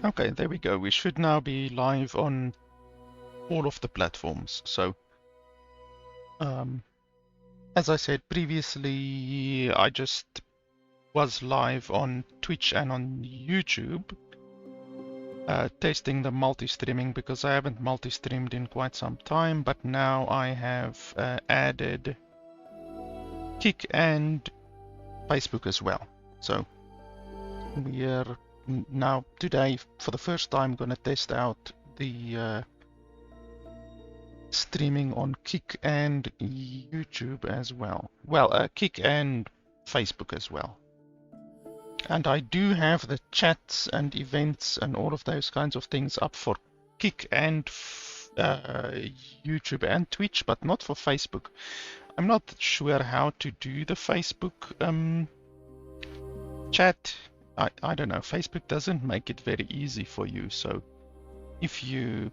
Okay, there we go. We should now be live on all of the platforms. So, as I said previously, I just was live on Twitch and on YouTube, testing the multi-streaming because I haven't multi-streamed in quite some time, but now I have added Kick and Facebook as well. So we are now today for the first time going to test out the streaming on Kick and YouTube as well. Well, Kick and Facebook as well. And I do have the chats and events and all of those kinds of things up for Kick and YouTube and Twitch, but not for Facebook. I'm not sure how to do the Facebook chat. I don't know. Facebook doesn't make it very easy for you. So if you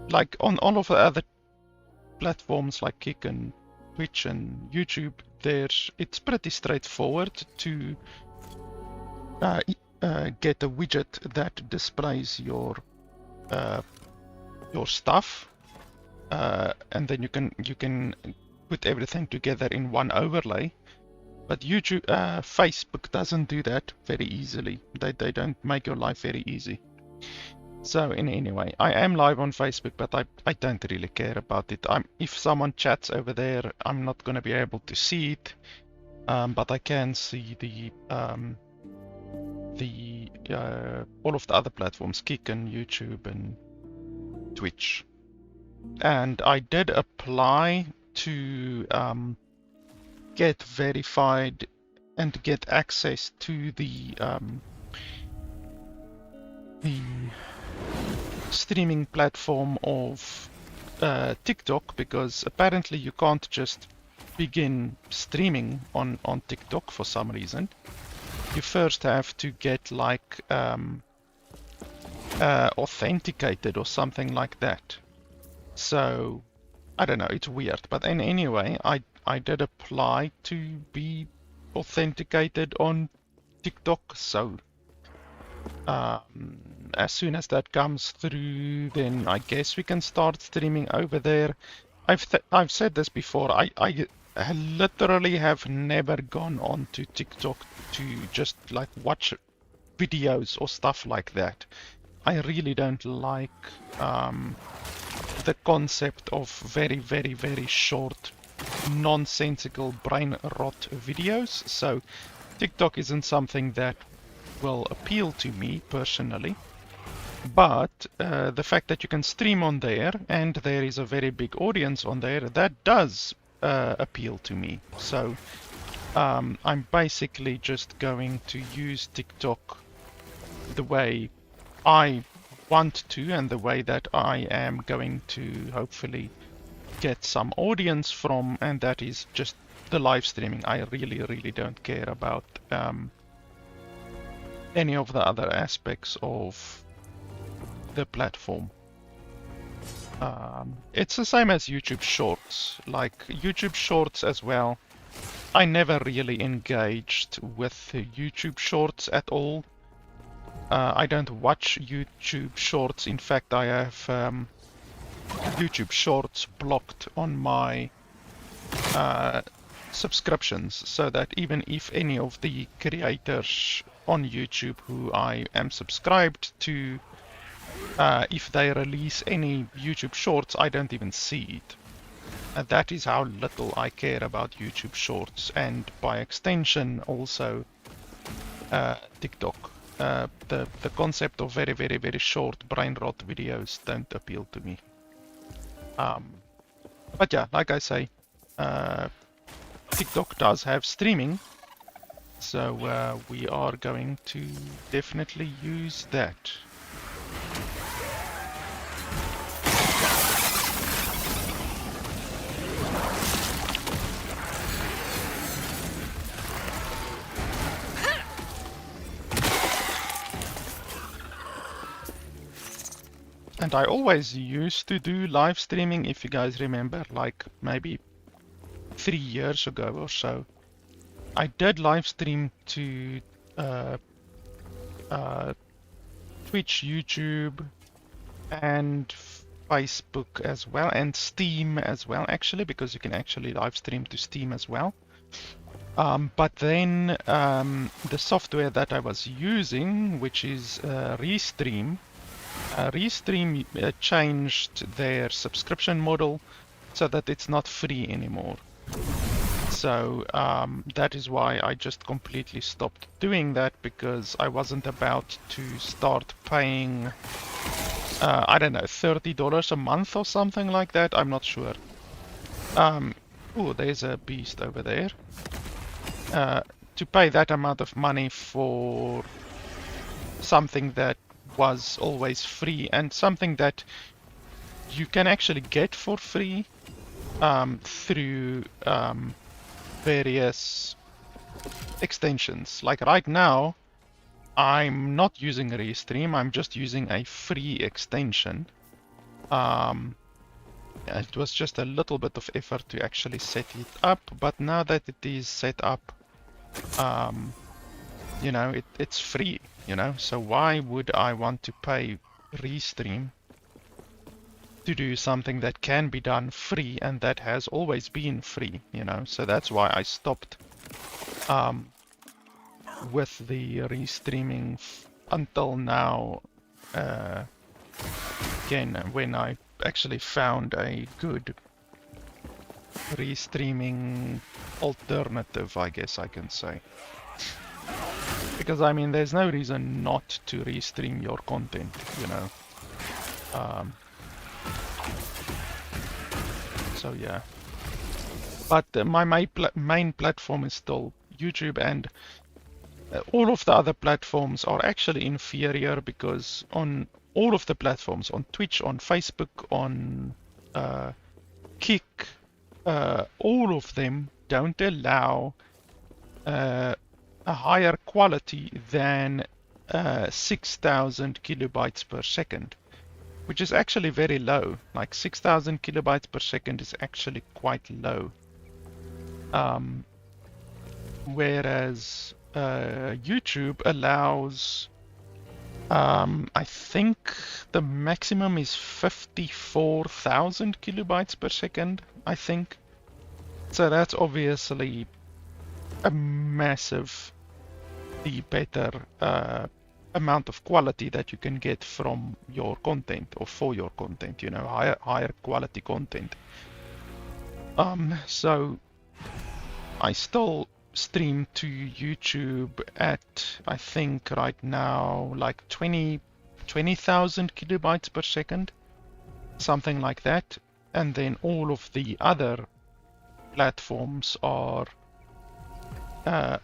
like on all of the other platforms like Kick and Twitch and YouTube, it's pretty straightforward to get a widget that displays your stuff, and then you can put everything together in one overlay. But YouTube, Facebook doesn't do that very easily. They don't make your life very easy. So anyway, I am live on Facebook, but I don't really care about it. If someone chats over there, I'm not going to be able to see it, but I can see the all of the other platforms, Kick and YouTube and Twitch. And I did apply to get verified and get access to the streaming platform of TikTok, because apparently you can't just begin streaming on TikTok for some reason. You first have to get like authenticated or something like that. So I don't know, it's weird. But anyway, I did apply to be authenticated on TikTok. So as soon as that comes through, then I guess we can start streaming over there. I've said this before. I literally have never gone on to TikTok to just like watch videos or stuff like that. I really don't like the concept of very, very, very short, nonsensical brain rot videos. So TikTok isn't something that will appeal to me personally. But the fact that you can stream on there and there is a very big audience on there, that does appeal to me. So I'm basically just going to use TikTok the way I want to and the way that I am going to hopefully get some audience from, and that is just the live streaming. I really, really don't care about any of the other aspects of the platform. It's the same as YouTube Shorts. Like YouTube Shorts as well, I never really engaged with YouTube Shorts at all. I don't watch YouTube Shorts. In fact, I have YouTube Shorts blocked on my subscriptions, so that even if any of the creators on YouTube who I am subscribed to, if they release any YouTube Shorts, I don't even see it. And that is how little I care about YouTube Shorts, and by extension also TikTok. The concept of very, very, very short brain rot videos don't appeal to me. But yeah, like I say, TikTok does have streaming, so we are going to definitely use that. And I always used to do live streaming, if you guys remember, like maybe 3 years ago or so. I did live stream to Twitch, YouTube, and Facebook as well, and Steam as well, actually, because you can actually live stream to Steam as well. But then the software that I was using, which is Restream, Restream changed their subscription model so that it's not free anymore. So that is why I just completely stopped doing that, because I wasn't about to start paying, I don't know, $30 a month or something like that. I'm not sure. Oh, there's a beast over there. To pay that amount of money for something that was always free and something that you can actually get for free through various extensions. Like right now, I'm not using Restream, I'm just using a free extension. It was just a little bit of effort to actually set it up, but now that it is set up, you know, it's free, you know, so why would I want to pay Restream to do something that can be done free and that has always been free, you know? So that's why I stopped with the Restreaming until now, again, when I actually found a good Restreaming alternative, I guess I can say. Because, I mean, there's no reason not to restream your content, you know. So, yeah. But my main platform is still YouTube, and all of the other platforms are actually inferior, because on all of the platforms, on Twitch, on Facebook, on Kick, all of them don't allow a higher quality than 6,000 kilobytes per second, which is actually very low. Like 6,000 kilobytes per second is actually quite low. Whereas YouTube allows, I think the maximum is 54,000 kilobytes per second, I think. So that's obviously a massive, the better amount of quality that you can get from your content, or for your content, you know, higher quality content. So I still stream to YouTube at, I think right now, like 20,000 kilobytes per second, something like that. And then all of the other platforms are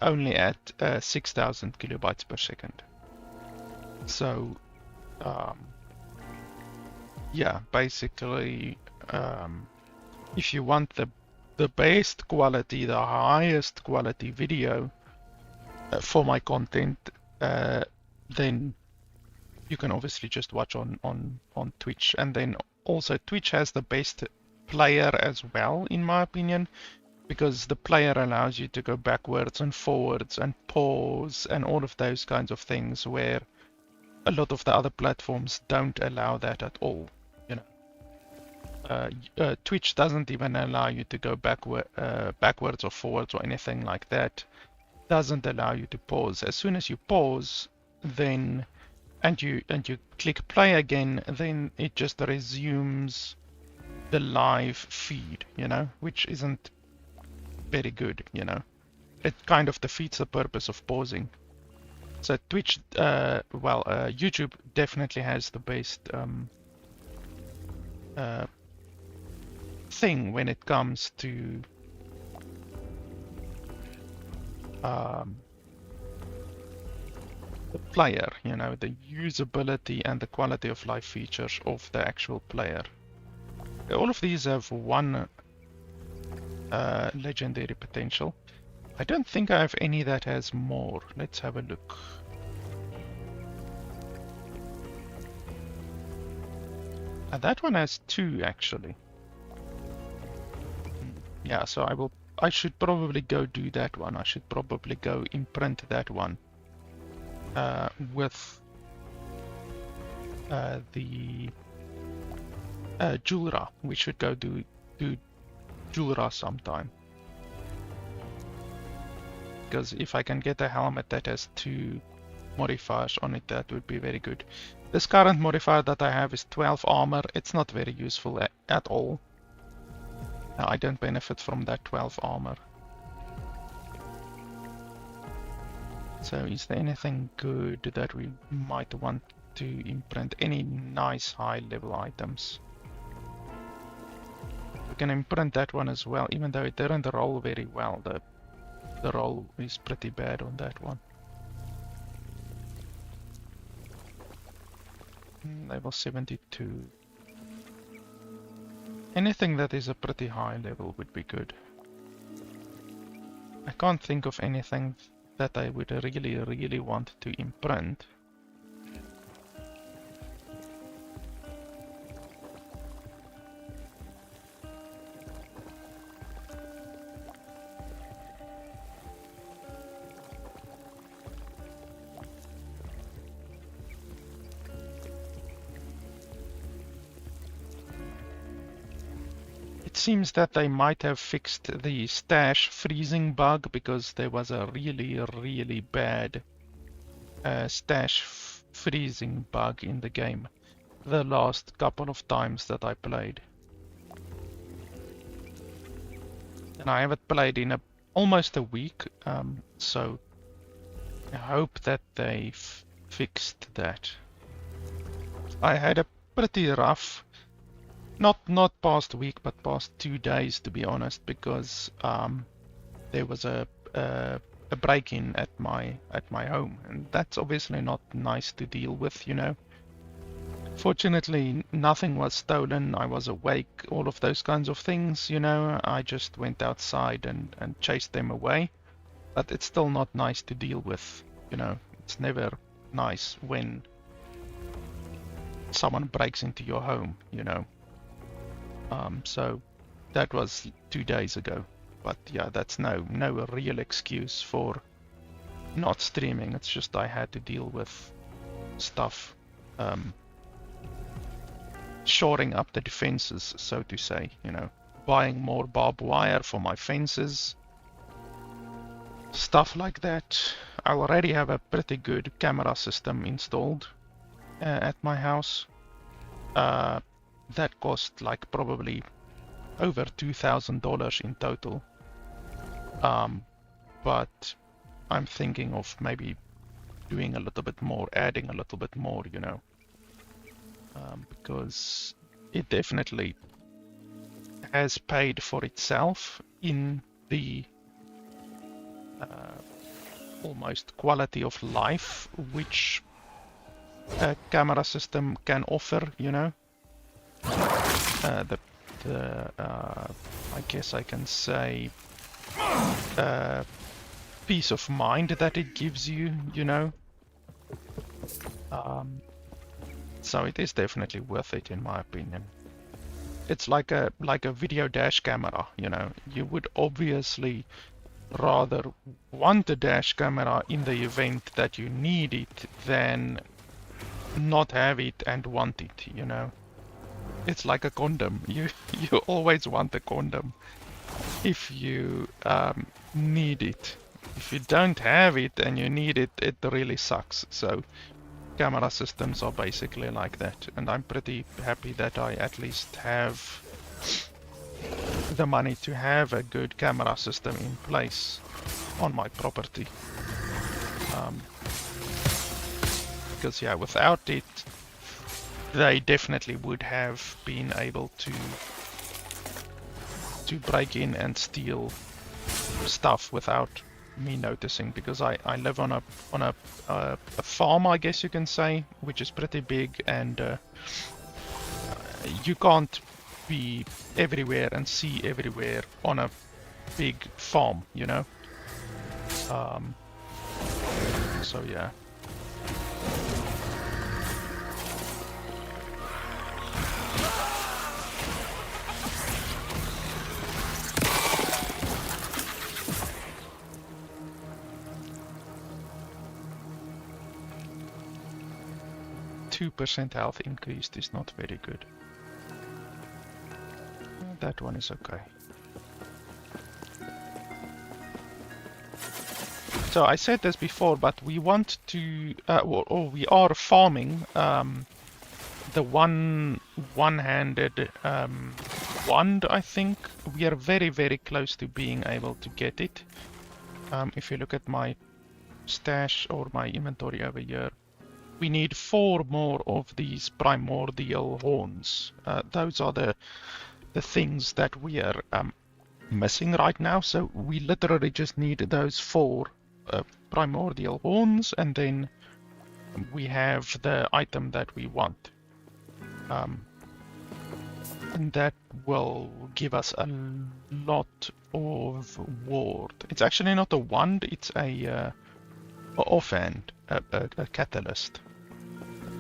only at 6,000 kilobytes per second. So, yeah, basically, if you want the best quality, the highest quality video for my content, then you can obviously just watch on Twitch. And then also Twitch has the best player as well, in my opinion, because the player allows you to go backwards and forwards and pause and all of those kinds of things, where a lot of the other platforms don't allow that at all, you know. Twitch doesn't even allow you to go backwards or forwards or anything like that. Doesn't allow you to pause. As soon as you pause, then and you click play again, then it just resumes the live feed, you know, which isn't very good, you know. It kind of defeats the purpose of pausing. So Twitch, YouTube definitely has the best thing when it comes to the player, you know, the usability and the quality of life features of the actual player. All of these have one legendary potential. I don't think I have any that has more. Let's have a look. That one has 2 actually. Yeah, so I should probably go do that one. I should probably go imprint that one with the Julra. We should go do Julra sometime. Because if I can get a helmet that has 2 modifiers on it, that would be very good. This current modifier that I have is 12 armor. It's not very useful at all. I don't benefit from that 12 armor. So is there anything good that we might want to imprint? Any nice high level items? We can imprint that one as well, even though it didn't roll very well. The roll is pretty bad on that one. Level 72. Anything that is a pretty high level would be good. I can't think of anything that I would really want to imprint. It seems that they might have fixed the stash freezing bug, because there was a really bad stash freezing bug in the game the last couple of times that I played. And I haven't played in almost a week, so I hope that they fixed that. I had a pretty rough, not past week, but past 2 days, to be honest, because there was a break-in at my home, and that's obviously not nice to deal with, you know. Fortunately, nothing was stolen. I was awake, all of those kinds of things, you know. I just went outside and chased them away, but it's still not nice to deal with, you know. It's never nice when someone breaks into your home, you know. So that was 2 days ago, but yeah, that's no real excuse for not streaming. It's just I had to deal with stuff, shoring up the defenses, so to say, you know, buying more barbed wire for my fences, stuff like that. I already have a pretty good camera system installed at my house. That cost like probably over $2,000 in total. But I'm thinking of maybe doing a little bit more, adding a little bit more, you know, because it definitely has paid for itself in the almost quality of life which a camera system can offer, you know. I guess I can say peace of mind that it gives you, you know. So it is definitely worth it, in my opinion. It's like a video dash camera, you know. You would obviously rather want a dash camera in the event that you need it than not have it and want it, you know. It's like a condom. You always want a condom if you need it. If you don't have it and you need it, it really sucks. So camera systems are basically like that, and I'm pretty happy that I at least have the money to have a good camera system in place on my property. Because yeah, without it, they definitely would have been able to break in and steal stuff without me noticing, because I live on a farm, I guess you can say, which is pretty big, and you can't be everywhere and see everywhere on a big farm, you know. So yeah. 2% health increased is not very good. That one is okay. So I said this before, but we want to, or we are farming the one-handed wand. I think we are very, very close to being able to get it. If you look at my stash or my inventory over here, we need 4 more of these primordial horns. Those are the things that we are missing right now. So we literally just need those 4 primordial horns, and then we have the item that we want. And that will give us a lot of ward. It's actually not a wand, it's a offhand, a catalyst.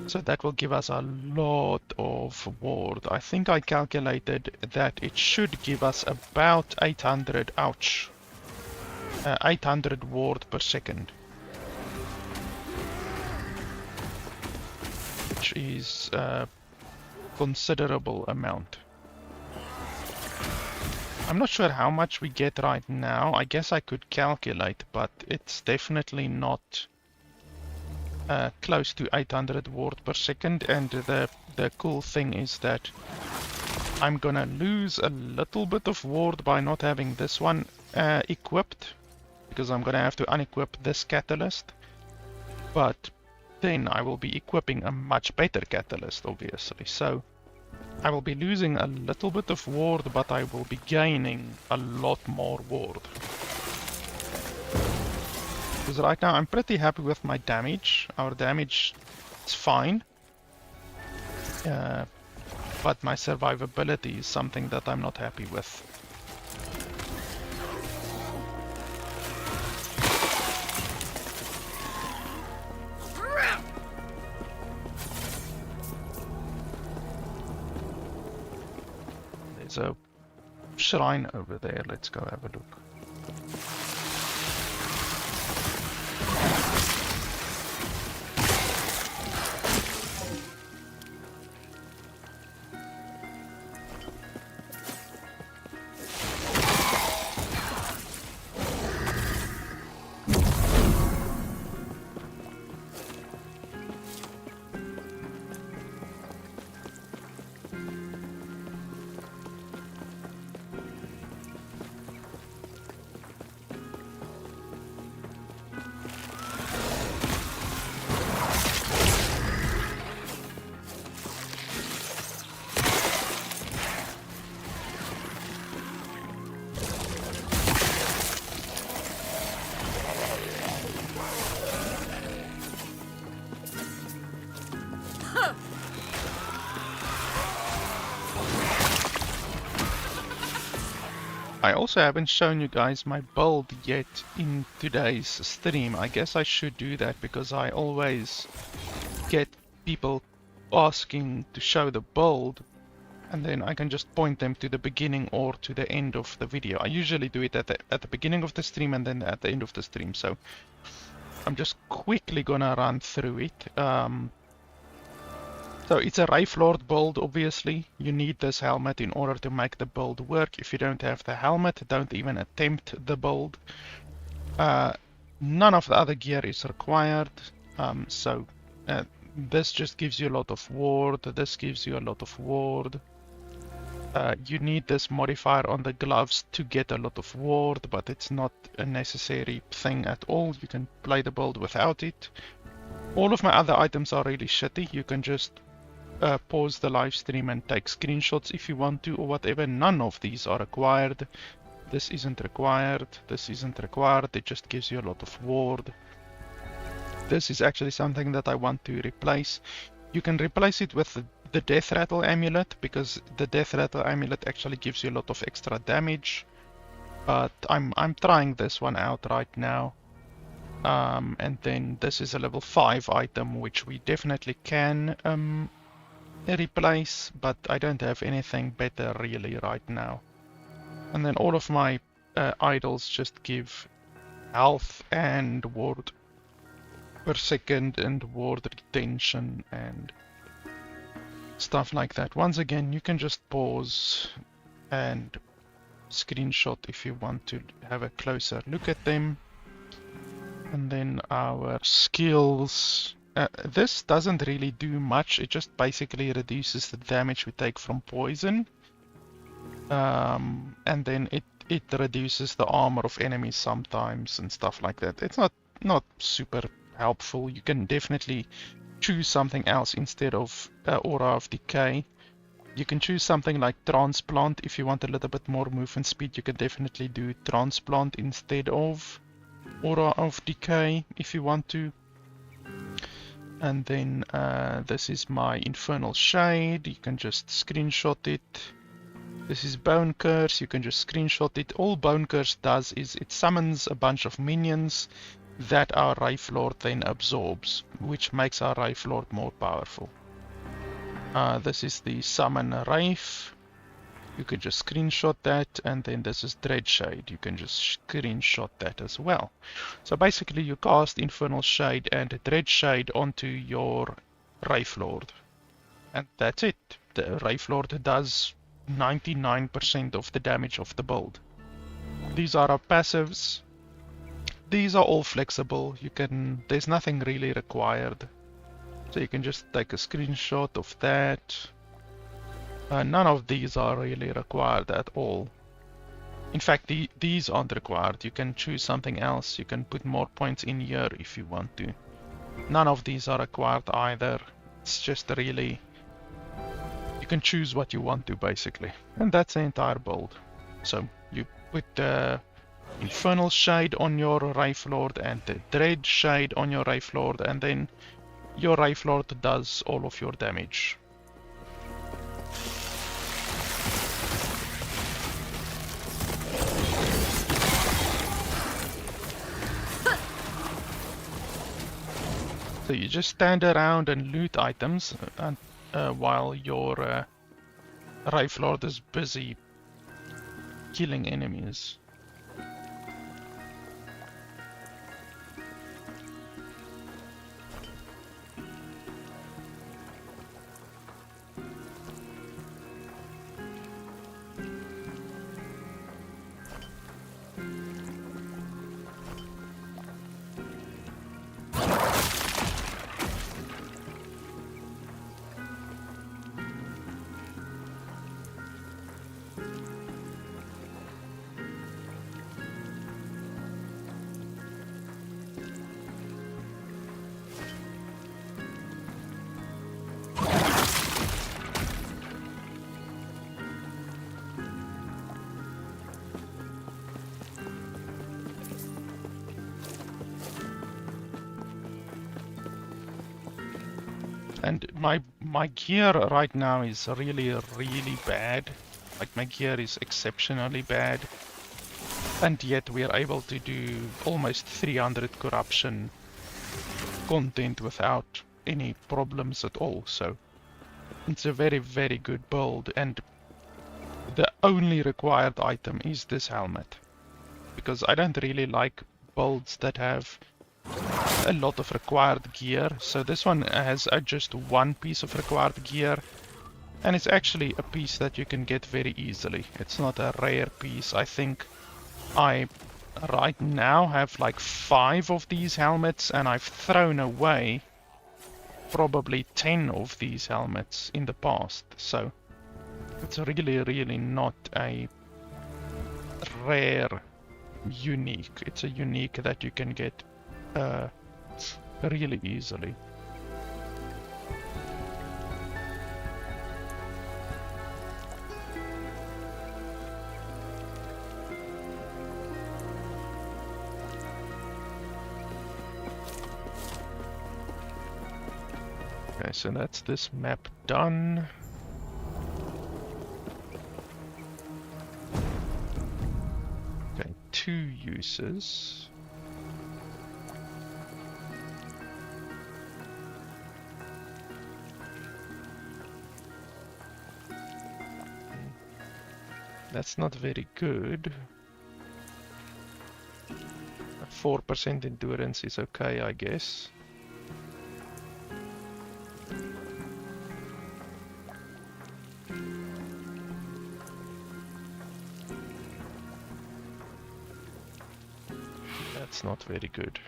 So that will give us a lot of ward. I think I calculated that it should give us about 800, 800 ward per second. Which is a considerable amount. I'm not sure how much we get right now. I guess I could calculate, but it's definitely not close to 800 ward per second. And the cool thing is that I'm gonna lose a little bit of ward by not having this one equipped, because I'm gonna have to unequip this catalyst. But then I will be equipping a much better catalyst, obviously. So I will be losing a little bit of ward, but I will be gaining a lot more ward. Because right now I'm pretty happy with my damage. Our damage is fine. But my survivability is something that I'm not happy with. There's a shrine over there. Let's go have a look. I also haven't shown you guys my build yet in today's stream. I guess I should do that because I always get people asking to show the build, and then I can just point them to the beginning or to the end of the video. I usually do it at the beginning of the stream and then at the end of the stream. So I'm just quickly gonna run through it. So it's a Wraithlord build, obviously. You need this helmet in order to make the build work. If you don't have the helmet, don't even attempt the build. None of the other gear is required. This just gives you a lot of ward. This gives you a lot of ward. You need this modifier on the gloves to get a lot of ward, but it's not a necessary thing at all. You can play the build without it. All of my other items are really shitty. You can just pause the live stream and take screenshots if you want to, or whatever. None of these are required. This isn't required. This isn't required. It just gives you a lot of ward. This is actually something that I want to replace. You can replace it with the Death Rattle amulet, because the Death Rattle amulet actually gives you a lot of extra damage. But I'm trying this one out right now. And then this is a level 5 item, which we definitely can replace, but I don't have anything better really right now. And then all of my idols just give health and ward. per second and ward retention and stuff like that. Once again, you can just pause and screenshot if you want to have a closer look at them. And then our skills. This doesn't really do much, it just basically reduces the damage we take from poison. And then it reduces the armor of enemies sometimes and stuff like that. It's not super helpful. You can definitely choose something else instead of Aura of Decay. You can choose something like Transplant if you want a little bit more movement speed. You can definitely do Transplant instead of Aura of Decay if you want to. And then this is my Infernal Shade. You can just screenshot it. This is Bone Curse. You can just screenshot it. All Bone Curse does is it summons a bunch of minions that our Wraithlord then absorbs, which makes our Wraithlord more powerful. This is the Summon Wraith. You can just screenshot that, and then this is Dreadshade. You can just screenshot that as well. So basically you cast Infernal Shade and Dreadshade onto your Wraithlord. And that's it. The Wraithlord does 99% of the damage of the build. These are our passives. These are all flexible. There's nothing really required. So you can just take a screenshot of that. None of these are really required at all. In fact, these aren't required. You can choose something else. You can put more points in here if you want to. None of these are required either. It's just really... You can choose what you want to, basically. And that's the entire build. So you put the Infernal Shade on your Wraithlord and the Dread Shade on your Wraithlord, and then your Wraithlord does all of your damage. So you just stand around and loot items and, while your Wraithlord is busy killing enemies. And my gear right now is really bad. Like my gear is exceptionally bad. And yet we are able to do almost 300 corruption content without any problems at all. So it's a very good build, and the only required item is this helmet. Because I don't really like builds that have a lot of required gear, so this one has just one piece of required gear, and it's actually a piece that you can get very easily. It's not a rare piece. I think I right now have like 5 of these helmets, and I've thrown away probably 10 of these helmets in the past, so it's really not a rare unique. It's a unique that you can get really easily. Okay, so that's this map done. Okay, 2 uses. That's not very good. 4% endurance is okay, I guess. that's not very good.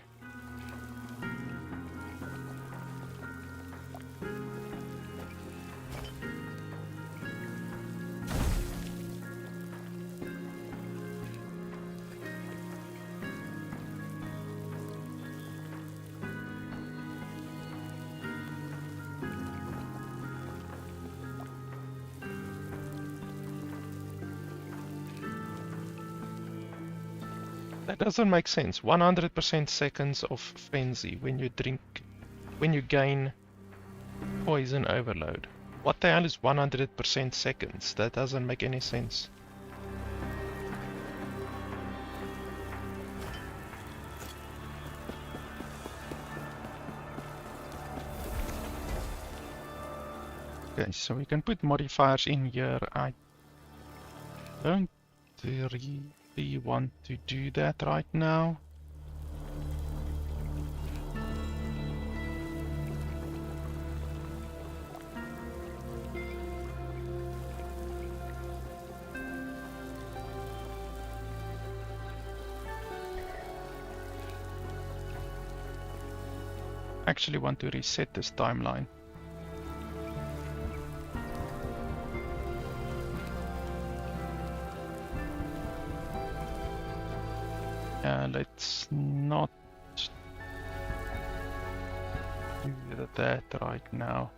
That doesn't make sense. 100% seconds of frenzy when you gain poison overload. What the hell is 100% seconds? That doesn't make any sense. Okay, so we can put modifiers in here. I don't really want to do that right now. Actually want to reset this timeline. Let's not do that right now.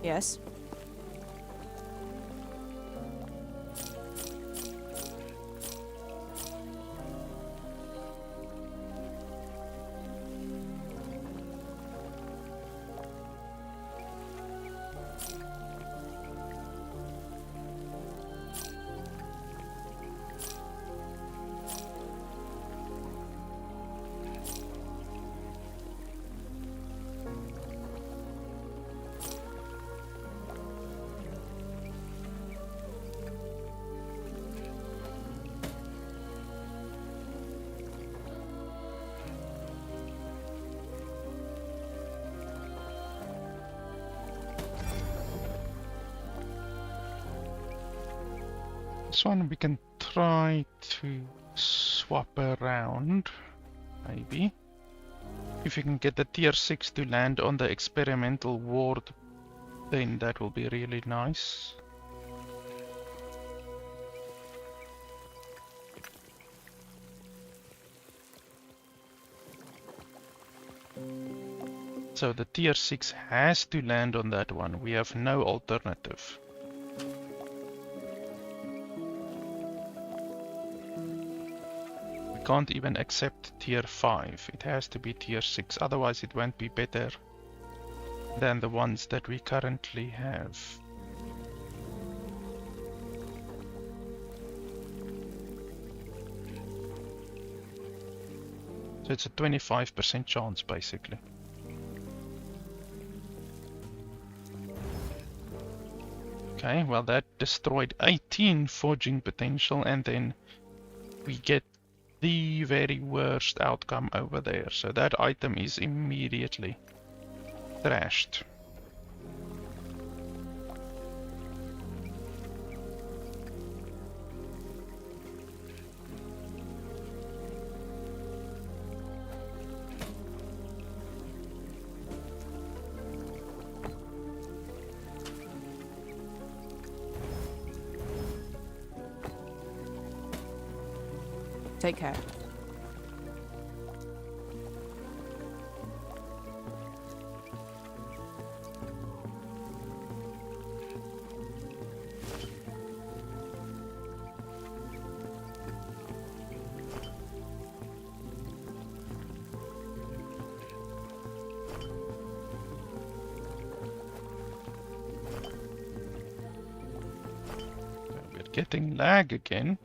Yes. This one we can try to swap around, maybe. If you can get the tier 6 to land on the experimental ward, then that will be really nice. So the tier 6 has to land on that one. We have no alternative. We can't even accept tier 5. It has to be tier 6, otherwise it won't be better than the ones that we currently have. So it's a 25% chance basically. Okay, well that destroyed 18 forging potential, and then we get the very worst outcome over there. So that item is immediately trashed. Take care. We're getting lag again.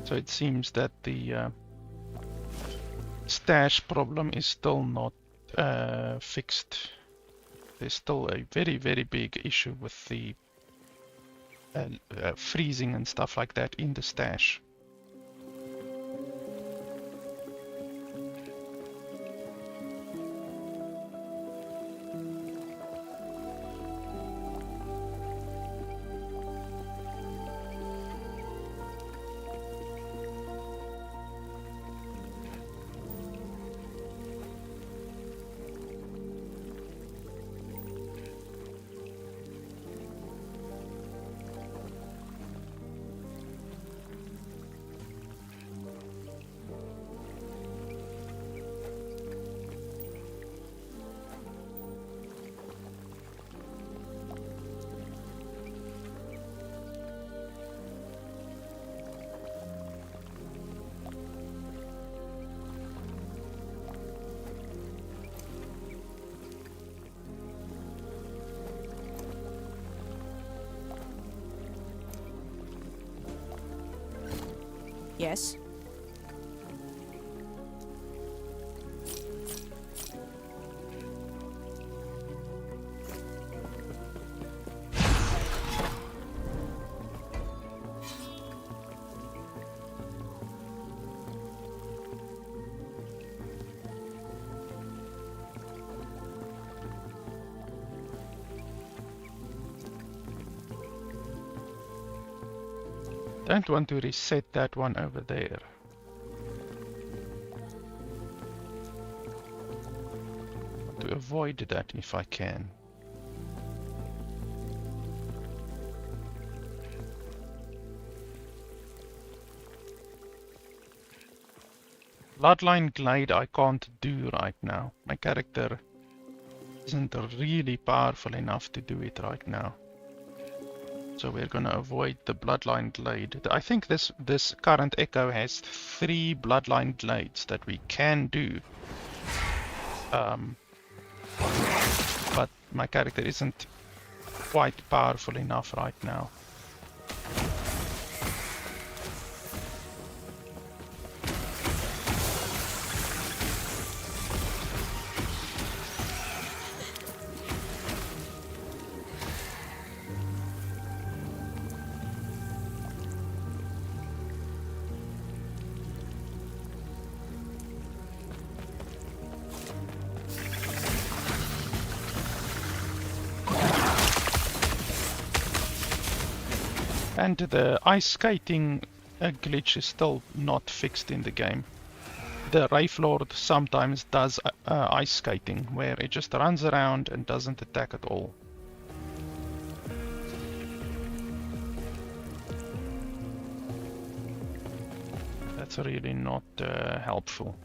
So it seems that the stash problem is still not fixed. there's still a very, very big issue with the freezing and stuff like that in the stash. Yes. Don't want to reset that one over there. Want to avoid that if I can. Bloodline Glade I can't do right now. My character isn't really powerful enough to do it right now. So we're gonna avoid the Bloodline Glade. I think this current Echo has 3 Bloodline Glades that we can do. But my character isn't quite powerful enough right now. And the ice skating glitch is still not fixed in the game. The Wraithlord sometimes does ice skating, where it just runs around and doesn't attack at all. That's really not helpful.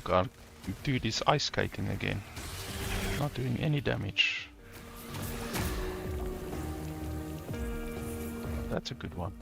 look, our dude is ice skating again. Not doing any damage. That's a good one.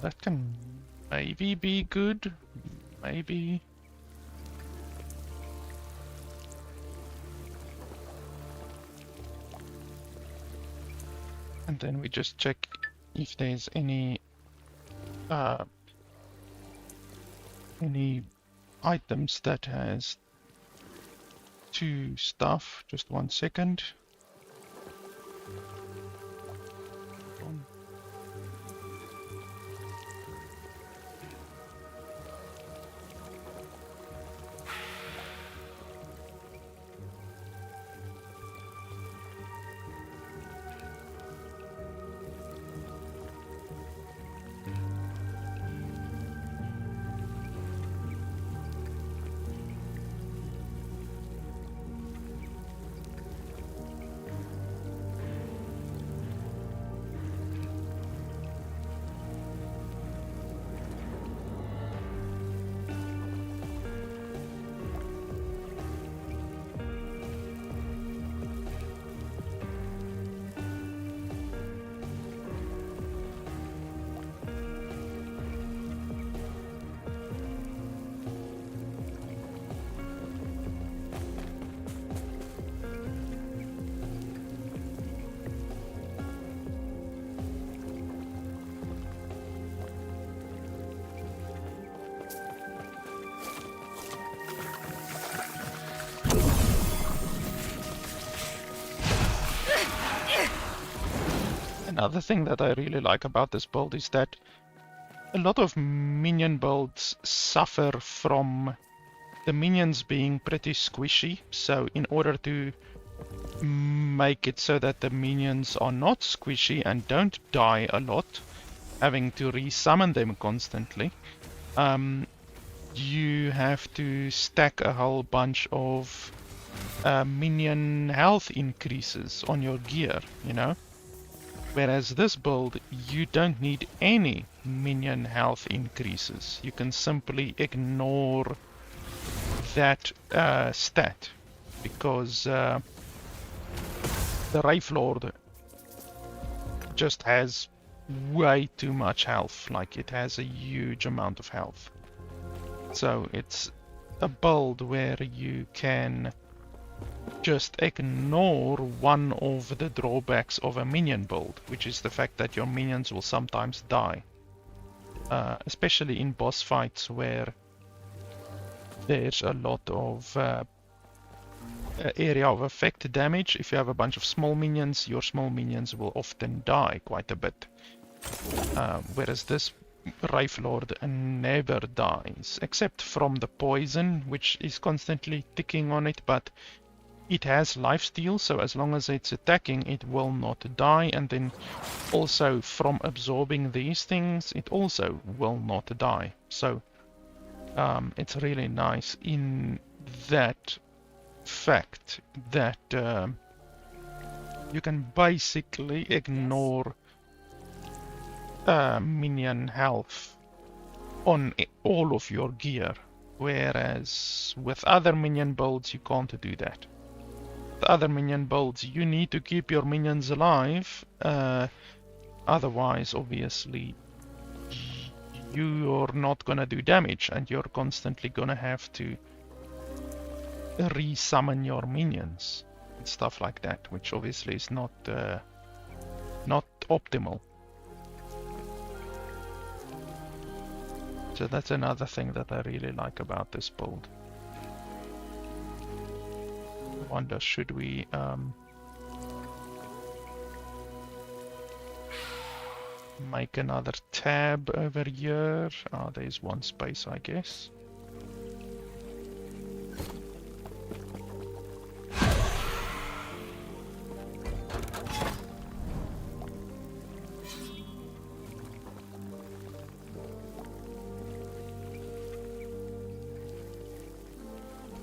That can maybe be good. Maybe. And then we just check if there's any items that has 2 stuff. Just 1 second. Another thing that I really like about this build is that a lot of minion builds suffer from the minions being pretty squishy. So in order to make it so that the minions are not squishy and don't die a lot, having to resummon them constantly, you have to stack a whole bunch of minion health increases on your gear, you know? Whereas this build, you don't need any minion health increases. You can simply ignore that stat, because the Wraithlord just has way too much health. Like, it has a huge amount of health. So it's a build where you can just ignore one of the drawbacks of a minion build, which is the fact that your minions will sometimes die. Especially in boss fights where there's a lot of area of effect damage. If you have a bunch of small minions, your small minions will often die quite a bit. Whereas this Wraithlord never dies, except from the poison, which is constantly ticking on it, but it has lifesteal, so as long as it's attacking, it will not die, and then also from absorbing these things, it also will not die. So it's really nice in that fact that you can basically ignore minion health on all of your gear, whereas with other minion builds you can't do that. The other minion builds, you need to keep your minions alive, otherwise obviously you're not gonna do damage and you're constantly gonna have to re-summon your minions and stuff like that, which obviously is not optimal. So that's another thing that I really like about this build. I wonder, should we make another tab over here? Oh, there's one space, I guess.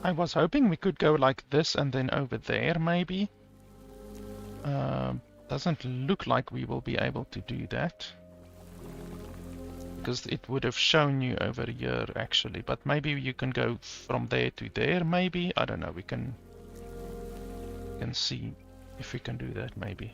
I was hoping we could go like this and then over there, maybe. Doesn't look like we will be able to do that, because it would have shown you over here actually, but maybe you can go from there to there, maybe. I don't know, we can see if we can do that, maybe.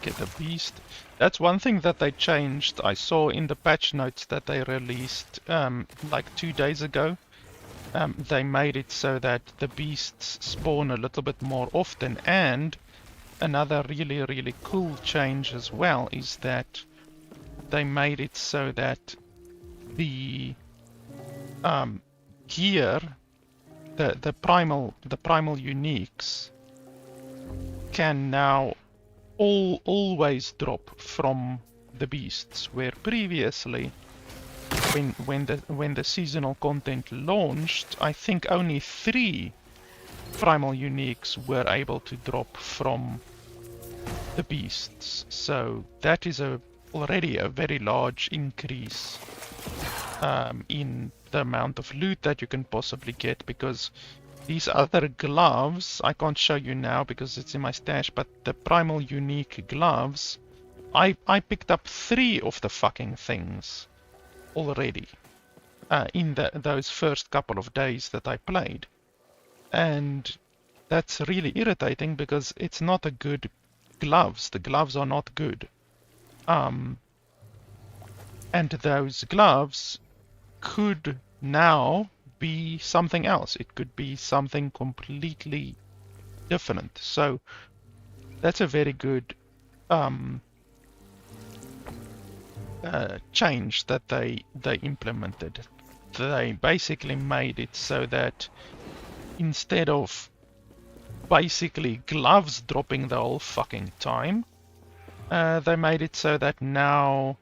The beast. That's one thing that they changed. I saw in the patch notes that they released like 2 days ago. They made it so that the beasts spawn a little bit more often, and another really cool change as well is that they made it so that the gear, the primal uniques can now always drop from the beasts, where previously when the seasonal content launched, I think only 3 primal uniques were able to drop from the beasts. So that is already a very large increase in the amount of loot that you can possibly get, because these other gloves, I can't show you now because it's in my stash, but the primal unique gloves, I picked up 3 of the fucking things already in those first couple of days that I played. And that's really irritating because it's not a good gloves. The gloves are not good. And those gloves could now be something else. It could be something completely different. So that's a very good change that they implemented. They basically made it so that instead of basically gloves dropping the whole fucking time, they made it so that now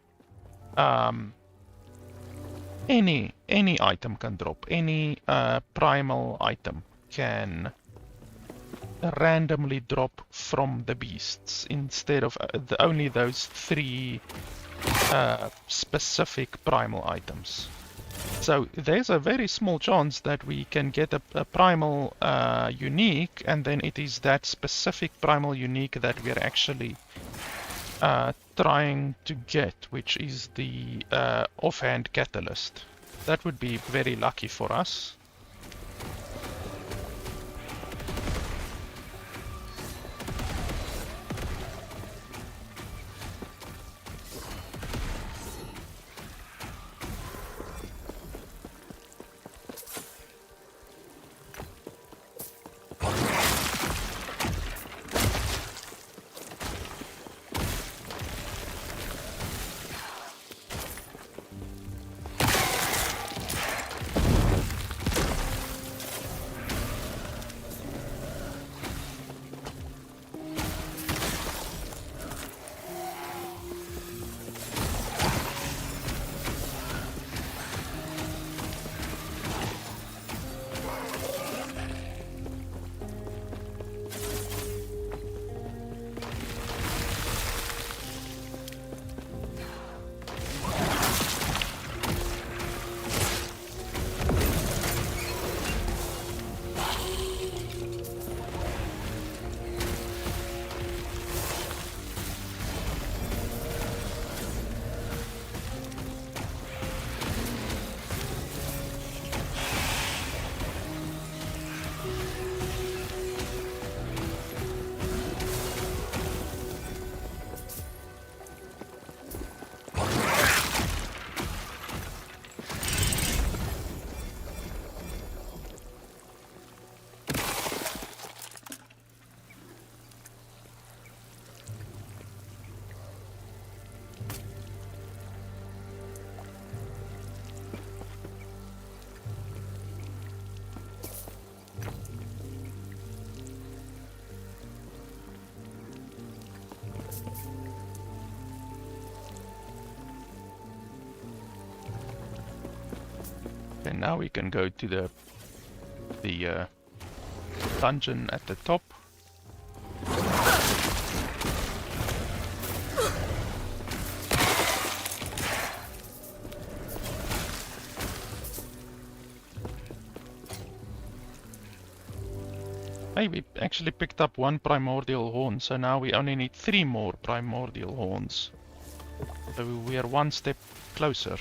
any item can drop. Any primal item can randomly drop from the beasts instead of only those 3 specific primal items. So there's a very small chance that we can get a primal unique, and then it is that specific primal unique that we're actually trying to get, which is the offhand catalyst. That would be very lucky for us. And now we can go to the dungeon at the top. Hey, we actually picked up 1 primordial horn, so now we only need 3 more primordial horns. So we are 1 step closer.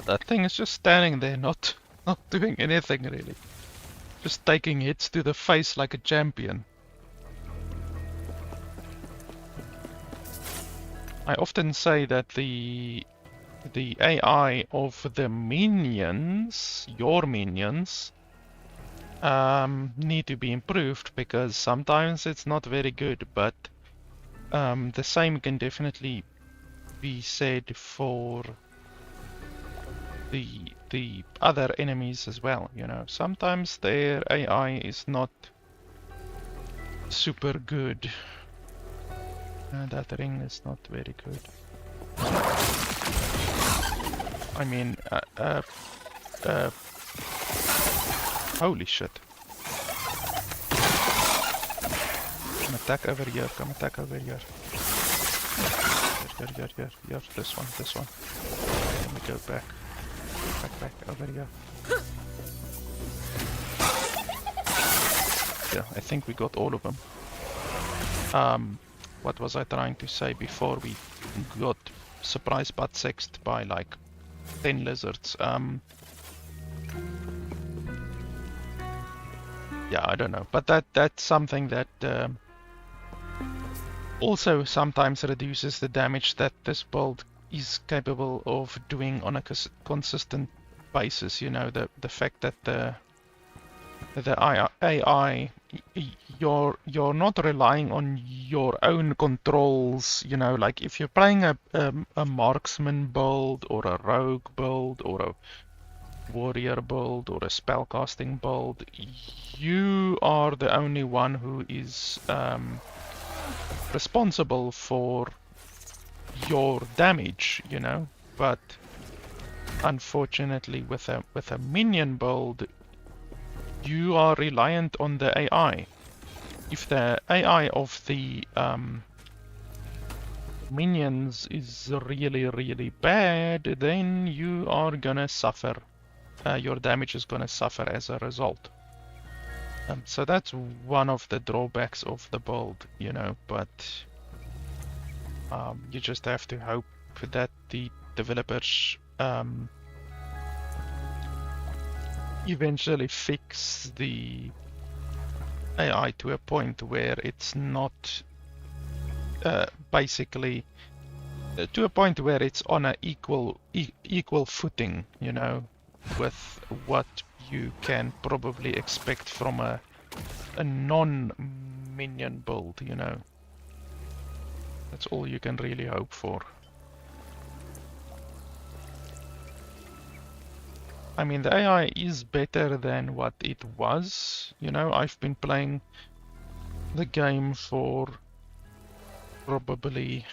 That thing is just standing there, not doing anything really. Just taking hits to the face like a champion. I often say that the AI of the minions, your minions, need to be improved because sometimes it's not very good, but the same can definitely be said for the other enemies as well, you know. Sometimes their AI is not super good. That ring is not very good. I mean, holy shit. Come attack over here, come attack over here. Here, this one. Let me go back. Back, over here. Yeah, I think we got all of them. What was I trying to say before we got surprise butt sexed by like 10 lizards? Yeah, I don't know, but that's something that also sometimes reduces the damage that this build is capable of doing on a consistent basis. You know, the fact that the AI, you're not relying on your own controls. You know, like if you're playing a marksman build or a rogue build or a warrior build or a spellcasting build, you are the only one who is responsible for your damage, you know. But unfortunately with a minion build, you are reliant on the AI. If the AI of the minions is really bad, then you are gonna suffer. Your damage is gonna suffer as a result. So that's one of the drawbacks of the build, you know, but you just have to hope that the developers eventually fix the AI to a point where it's not basically to a point where it's on a equal footing, you know, with what you can probably expect from a non-minion build, you know. That's all you can really hope for. I mean, the AI is better than what it was, you know. I've been playing the game for probably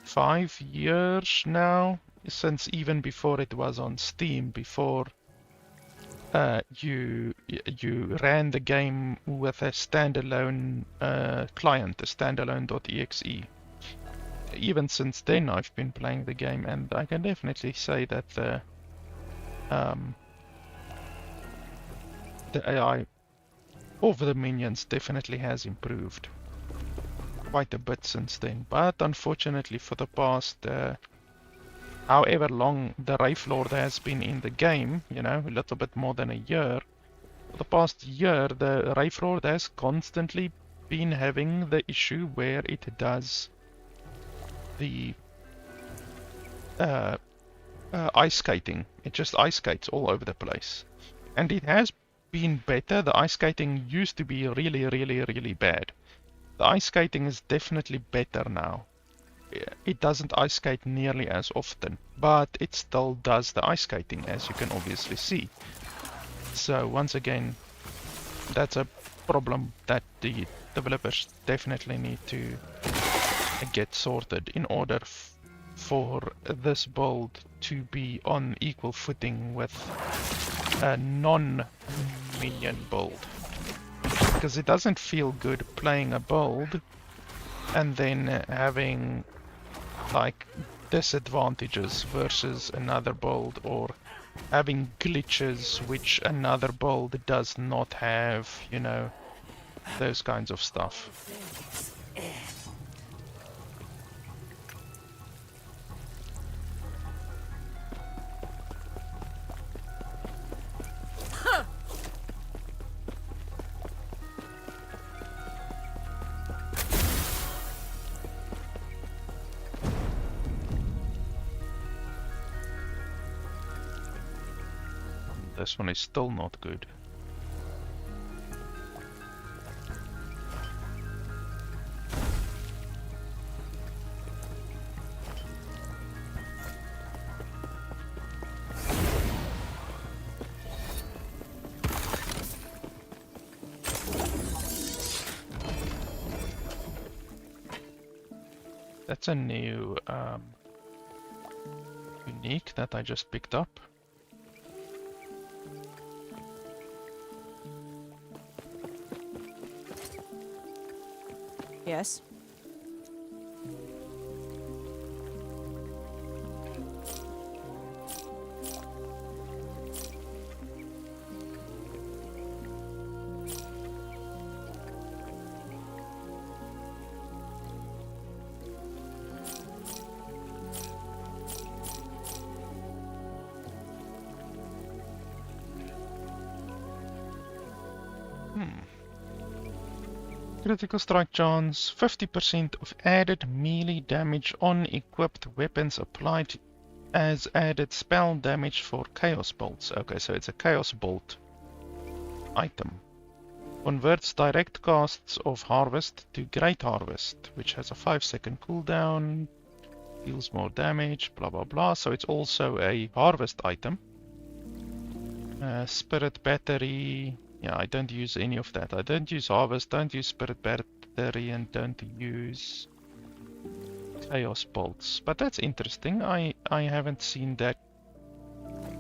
5 years now, since even before it was on Steam, before you ran the game with a standalone client, a standalone.exe. Even since then I've been playing the game, and I can definitely say that the AI of the minions definitely has improved quite a bit since then. But unfortunately for the past however long the Wraithlord has been in the game, you know, a little bit more than a year, for the past year the Wraithlord has constantly been having the issue where it does the ice skating. It just ice skates all over the place. And it has been better. The ice skating used to be really bad. The ice skating is definitely better now. It doesn't ice skate nearly as often, but it still does the ice skating, as you can obviously see. So once again, that's a problem that the developers definitely need to get sorted in order for this build to be on equal footing with a non-minion build. Because it doesn't feel good playing a build and then having like disadvantages versus another build, or having glitches which another build does not have, you know, those kinds of stuff. This one is still not good. That's a new unique that I just picked up. Yes. Critical strike chance, 50% of added melee damage on equipped weapons applied as added spell damage for chaos bolts. Okay, so it's a chaos bolt item. Converts direct casts of harvest to great harvest, which has a 5-second cooldown, deals more damage, blah blah blah. So it's also a harvest item. Spirit battery. Yeah, I don't use any of that. I don't use harvest, don't use spirit battery, and don't use chaos bolts. But that's interesting. I haven't seen that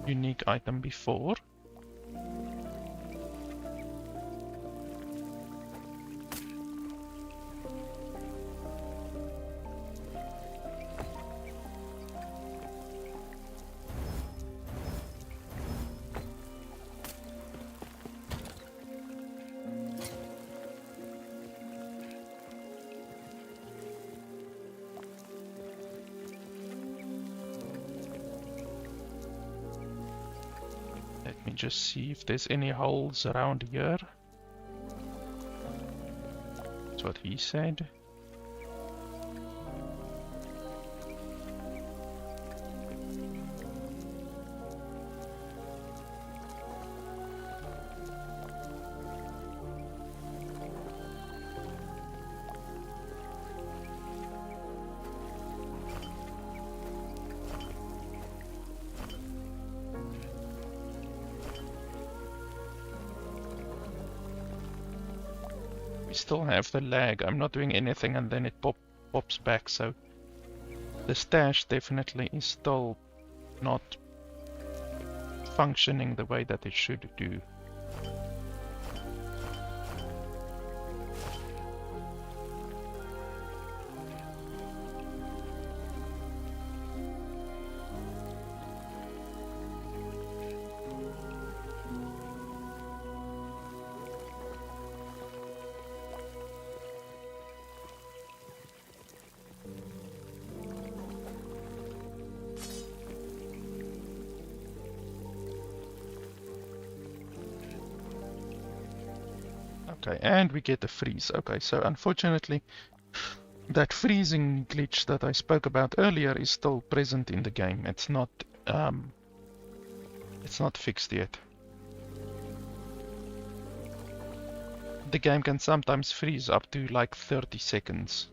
unique item before. Let me just see if there's any holes around here. That's what he said. We still have the lag. I'm not doing anything and then it pops back, so the stash definitely is still not functioning the way that it should do. Okay, and we get a freeze. Okay, so unfortunately, that freezing glitch that I spoke about earlier is still present in the game. It's not fixed yet. The game can sometimes freeze up to like 30 seconds.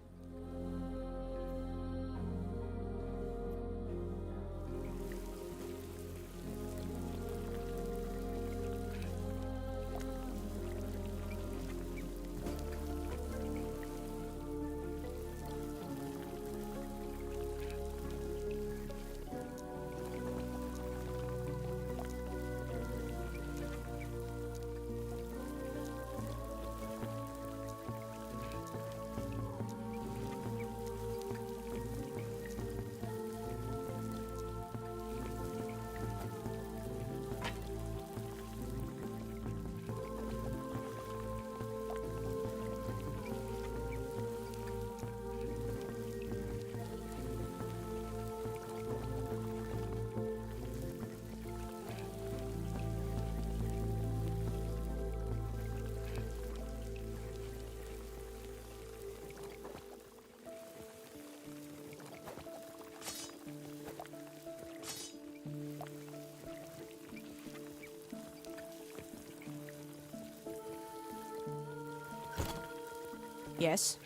Yes.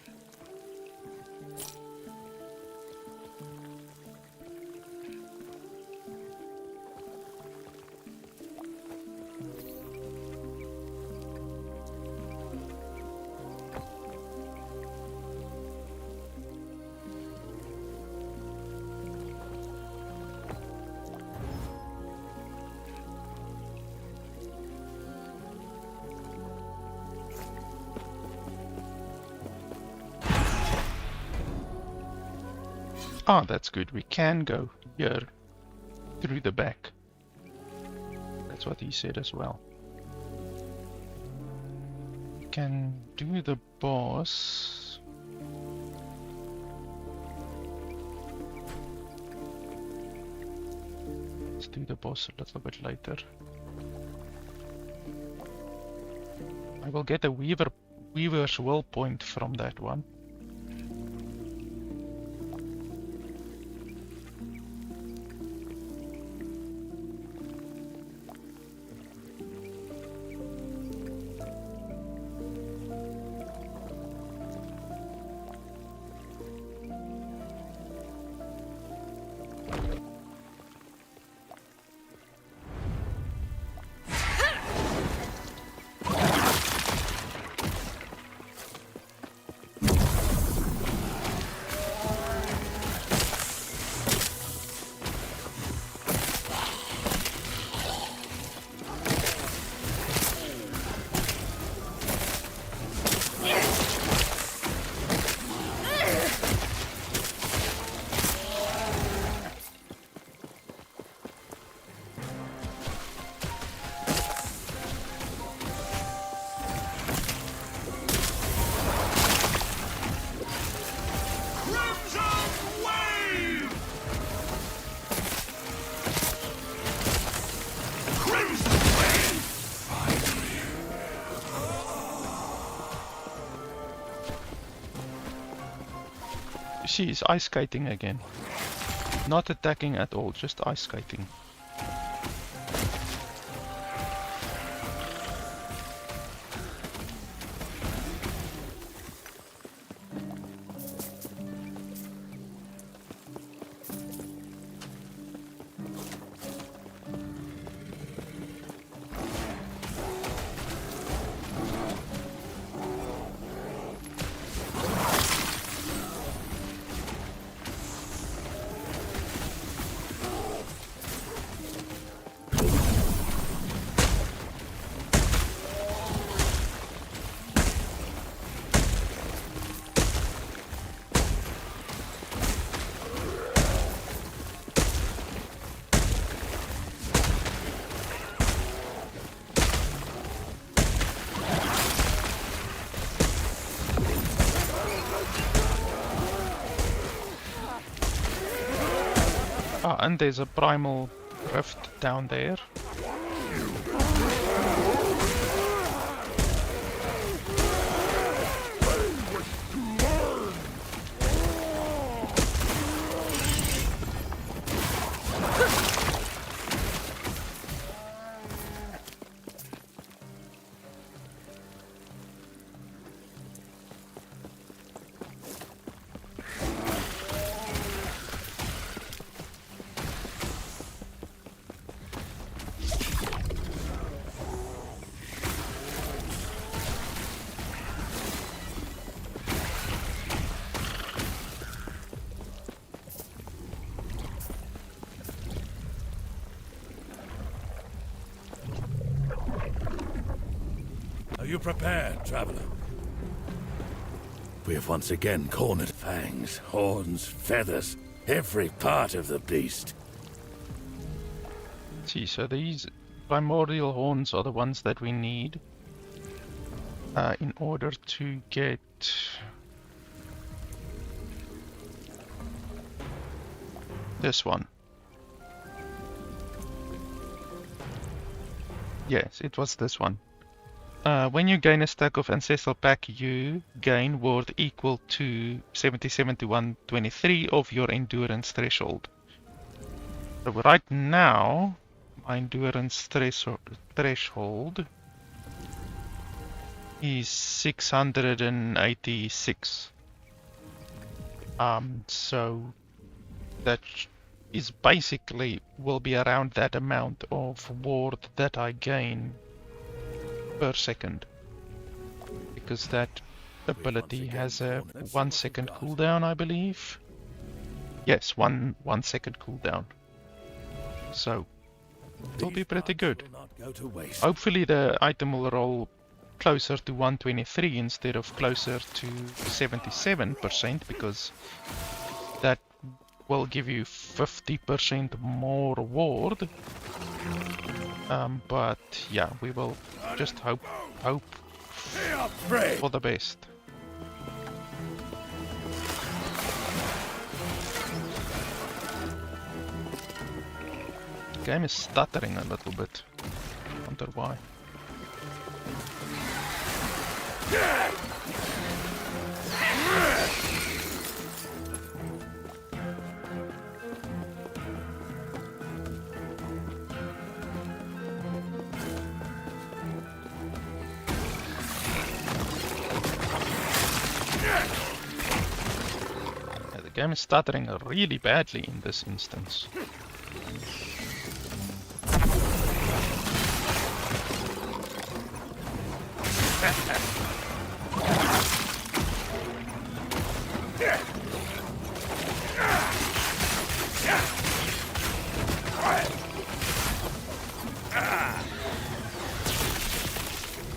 Ah, that's good. We can go here through the back. That's what he said as well. We can do the boss. Let's do the boss a little bit later. I will get a Weaver's Will point from that one. She's ice skating again. Not attacking at all, just ice skating. Ah, and there's a primal rift down there. Are you prepared, traveler? We have once again cornered fangs, horns, feathers, every part of the beast. See, so these primordial horns are the ones that we need in order to get this one. Yes, it was this one. When you gain a stack of Ancestral Pack, you gain worth equal to 77 to 123 of your endurance threshold. So right now, my endurance threshold is 686. So that is basically will be around that amount of ward that I gain per second, because that ability has a 1 second cooldown, I believe. Yes, one second cooldown. So it'll be pretty good. Hopefully the item will roll closer to 123 instead of closer to 77%, because that will give you 50% more ward. But yeah, we will just hope for the best. The game is stuttering a little bit. Wonder why. The game is stuttering really badly in this instance.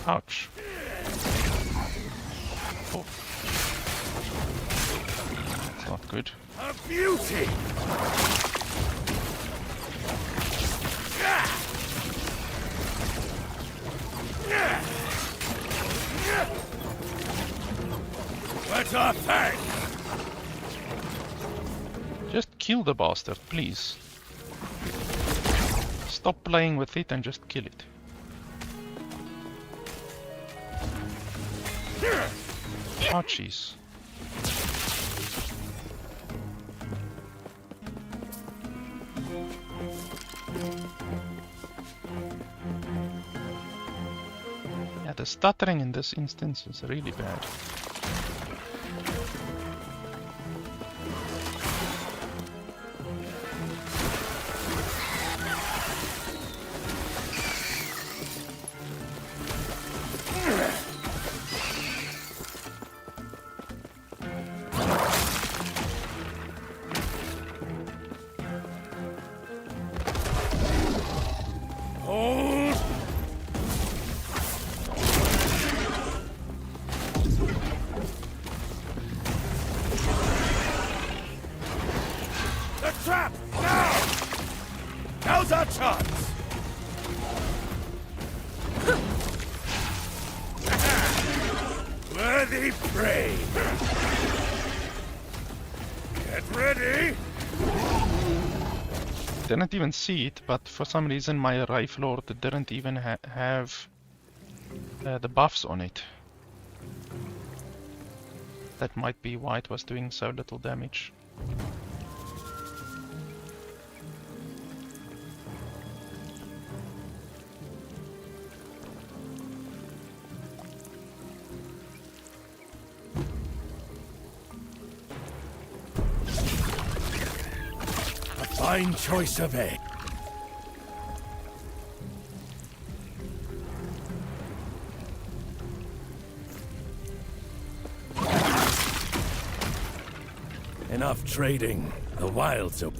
Ouch. Oh. That's not good. A beauty! Where's our thing? Just kill the bastard, please. Stop playing with it and just kill it. Oh, jeez. Yeah, the stuttering in this instance is really bad. Trap! Now! Now's our chance! Worthy prey! Get ready! Didn't even see it, but for some reason my Wraithlord didn't even have the buffs on it. That might be why it was doing so little damage. Fine choice of egg. Enough trading. The wilds are...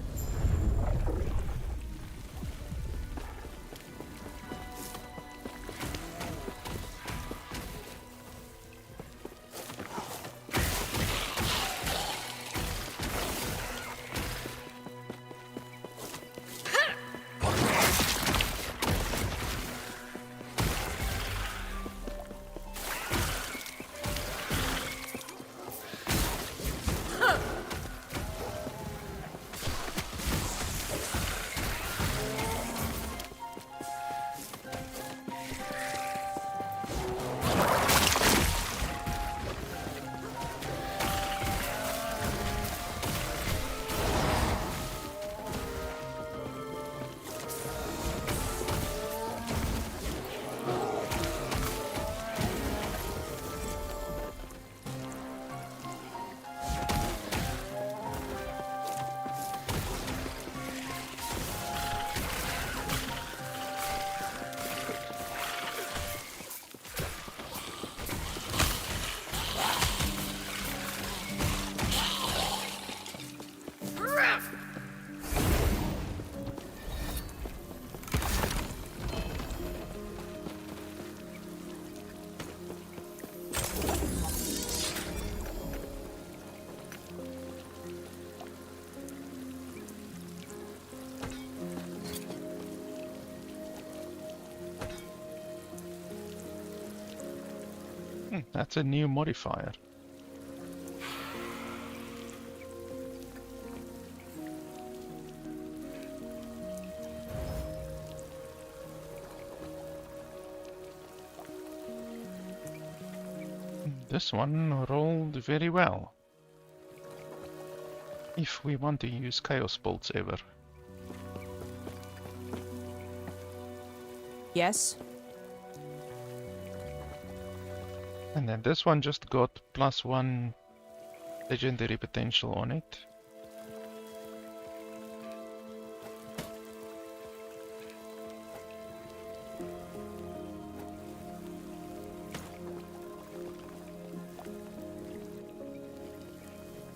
That's a new modifier. This one rolled very well. If we want to use Chaos Bolts ever. Yes. And then this one just got +1 legendary potential on it.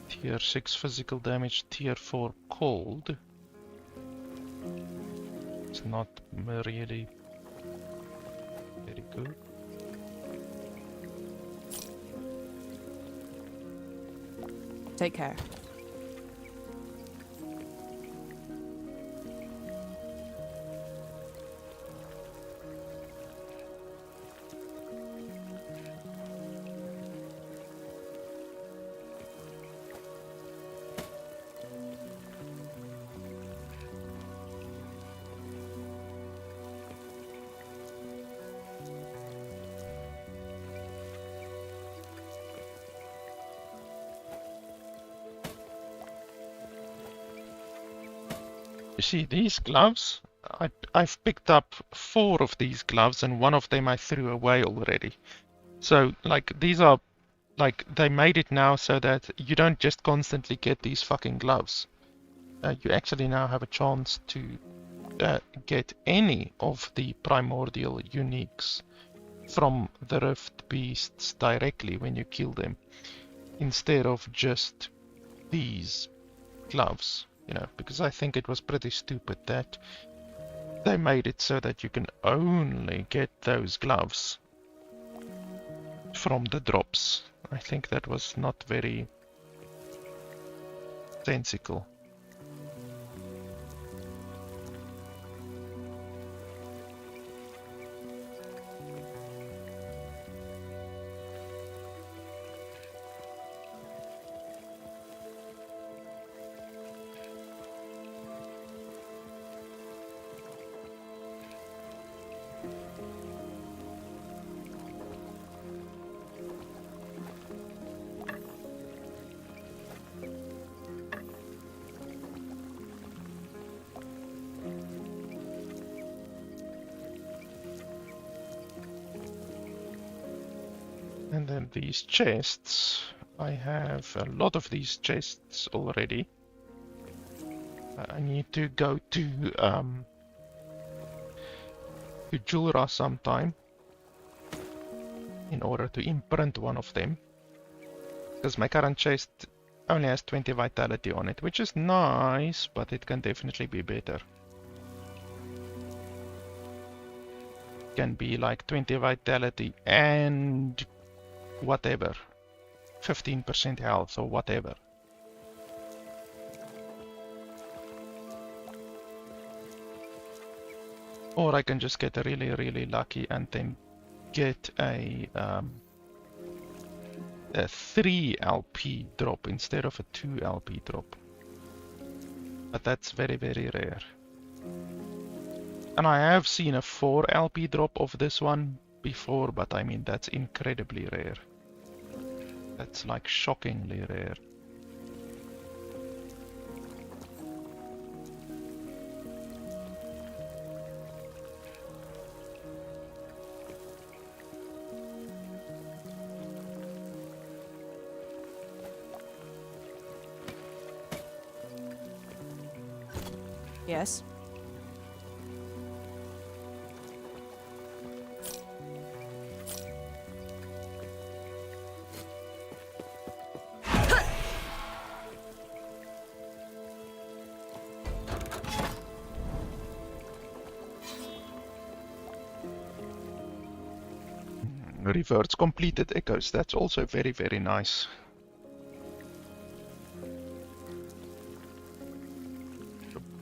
Tier 6 physical damage, Tier 4 cold. It's not really very good. Take care. You see, these gloves, I've picked up 4 of these gloves and one of them I threw away already. So, like, these are, like, they made it now so that you don't just constantly get these fucking gloves. You actually now have a chance to get any of the primordial uniques from the Rift Beasts directly when you kill them, instead of just these gloves. You know, because I think it was pretty stupid that they made it so that you can only get those gloves from the drops. I think that was not very sensical. And then these chests, I have a lot of these chests already. I need to go to Julra sometime in order to imprint one of them. Because my current chest only has 20 vitality on it, which is nice, but it can definitely be better. Can be like 20 vitality and whatever, 15% health or whatever. Or I can just get really lucky and then get a 3 LP drop instead of a 2 LP drop. But that's very rare. And I have seen a 4 LP drop of this one before, but I mean that's incredibly rare. That's like shockingly rare. Yes. Reverts completed echoes, that's also very nice.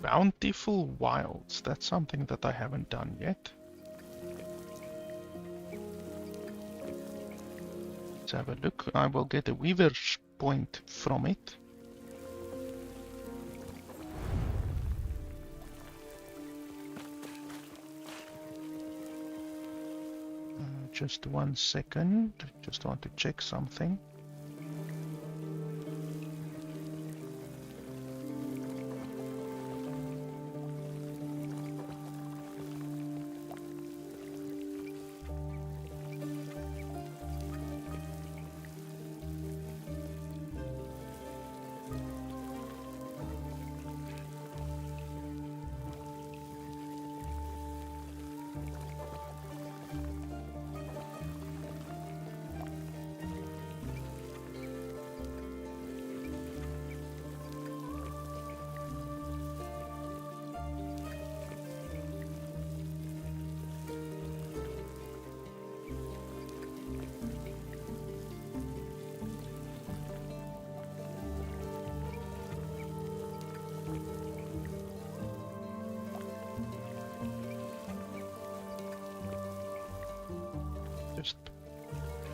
Bountiful wilds, that's something that I haven't done yet. Let's have a look. I will get a weaver's point from it. Just 1 second. Just want to check something. Just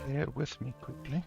bear with me quickly.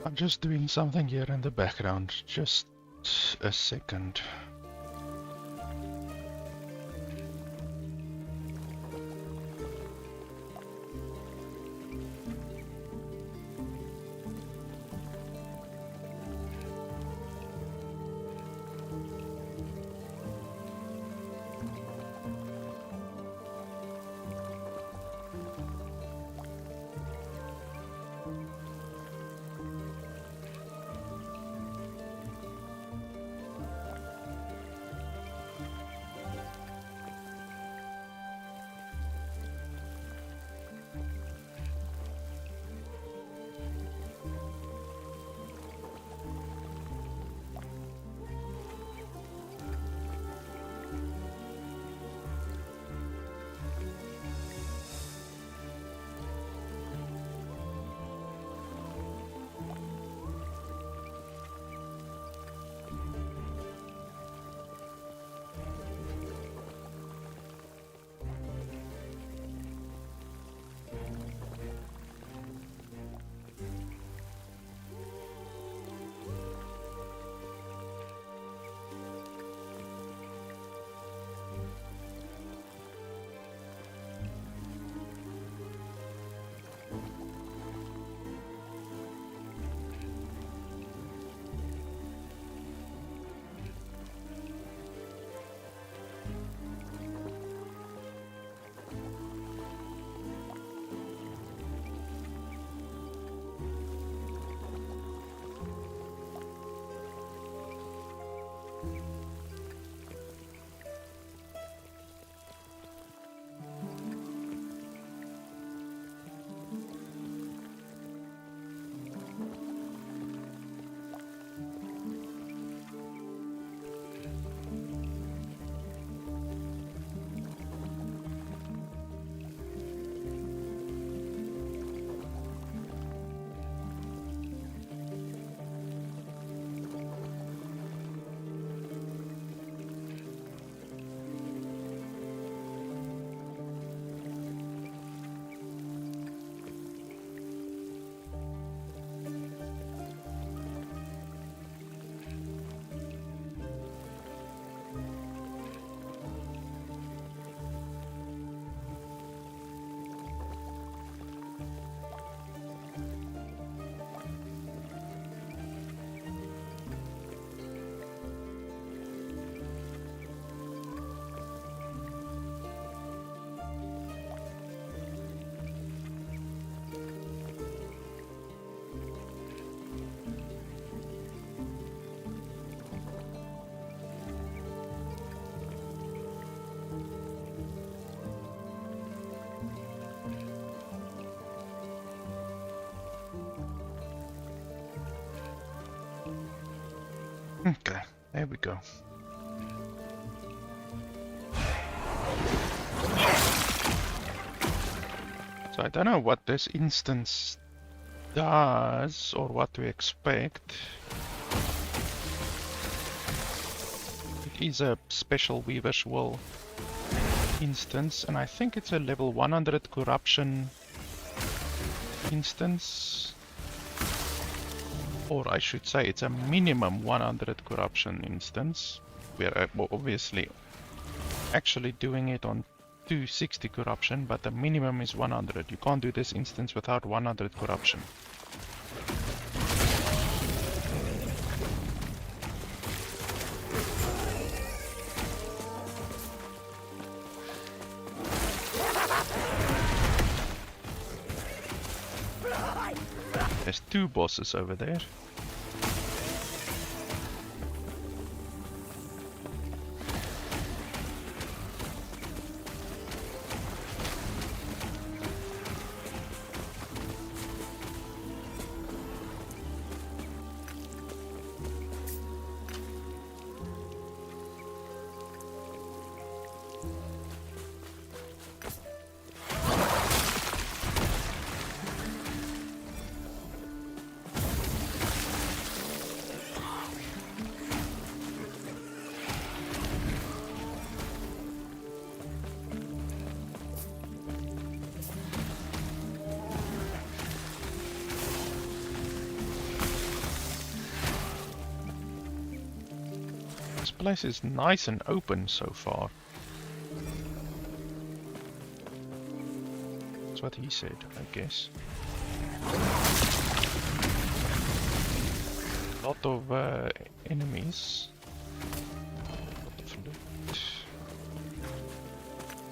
I'm just doing something here in the background. Just a second. Okay, there we go. So I don't know what this instance does or what to expect. It is a special Weaver's Will instance, and I think it's a level 100 corruption instance. Or I should say it's a minimum 100 corruption instance. We're obviously actually doing it on 260 corruption, but the minimum is 100. You can't do this instance without 100 corruption. There's 2 bosses over there. This place is nice and open so far. That's what he said, I guess. Lot of enemies. Lot of loot.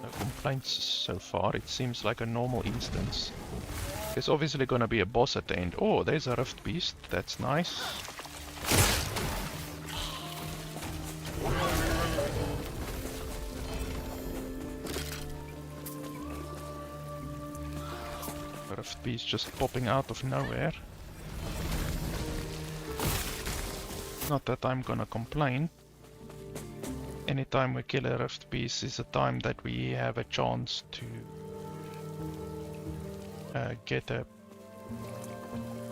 No complaints so far. It seems like a normal instance. There's obviously gonna be a boss at the end. Oh, there's a Rift Beast. That's nice. Rift Beast just popping out of nowhere. Not that I'm gonna complain. Anytime we kill a Rift Beast is a time that we have a chance to get a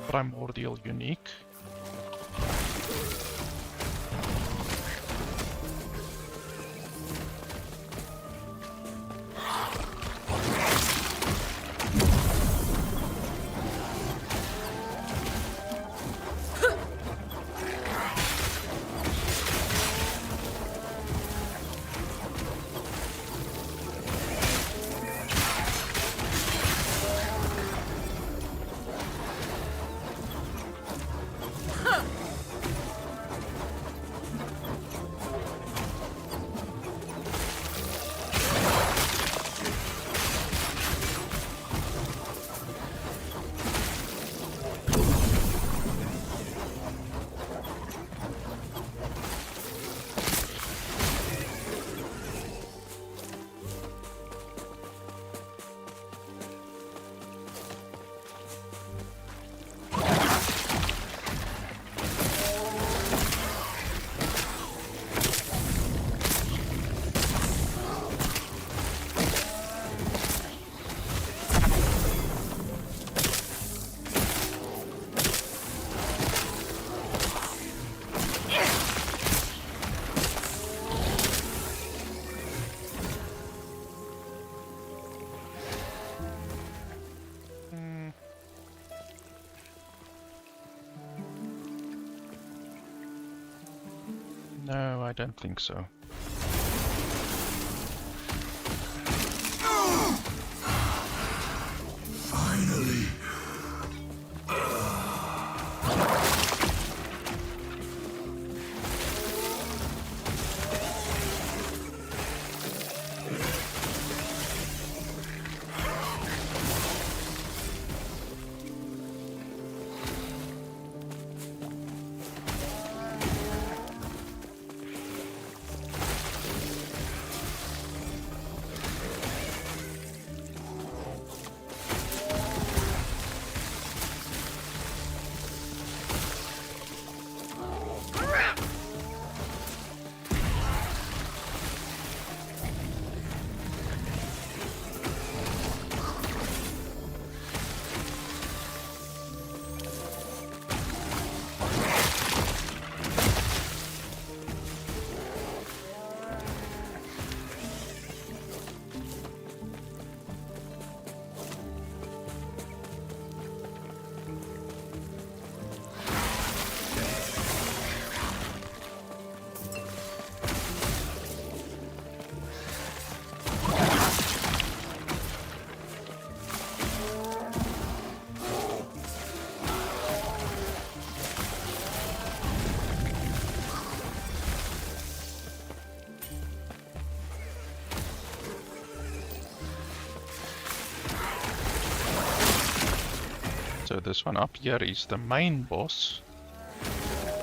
primordial unique. No, I don't think so. Finally. So this one up here is the main boss,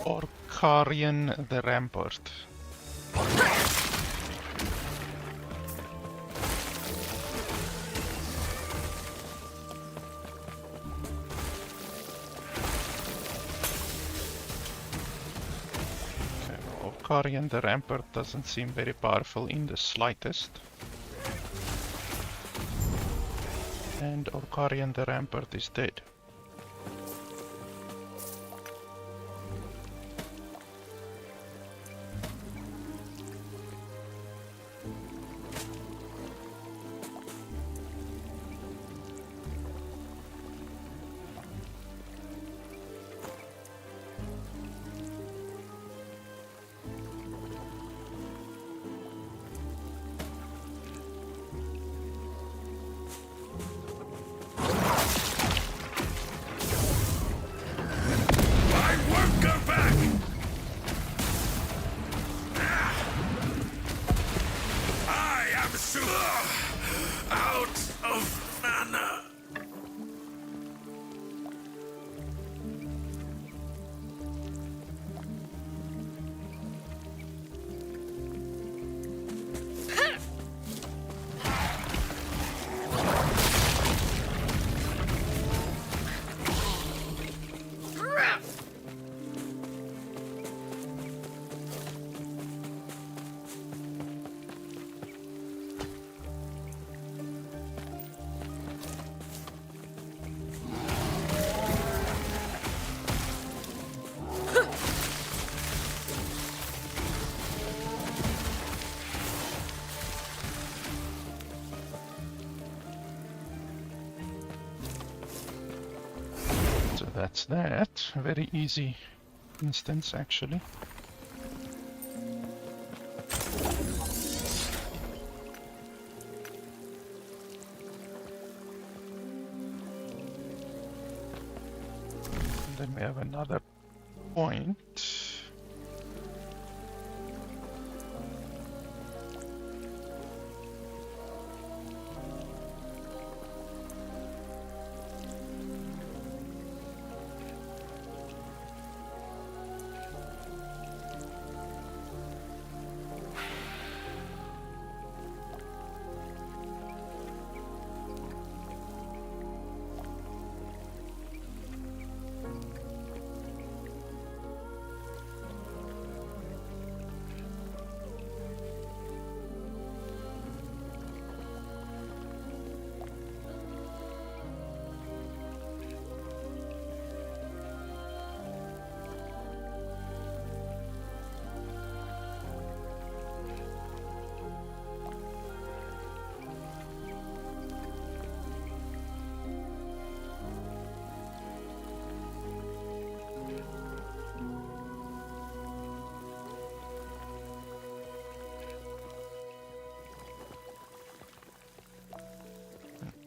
Orcarian the Rampart. Orcarian the Rampart doesn't seem very powerful in the slightest. And Orcarian the Rampart is dead. That's that. A very easy instance, actually. And then we have another point.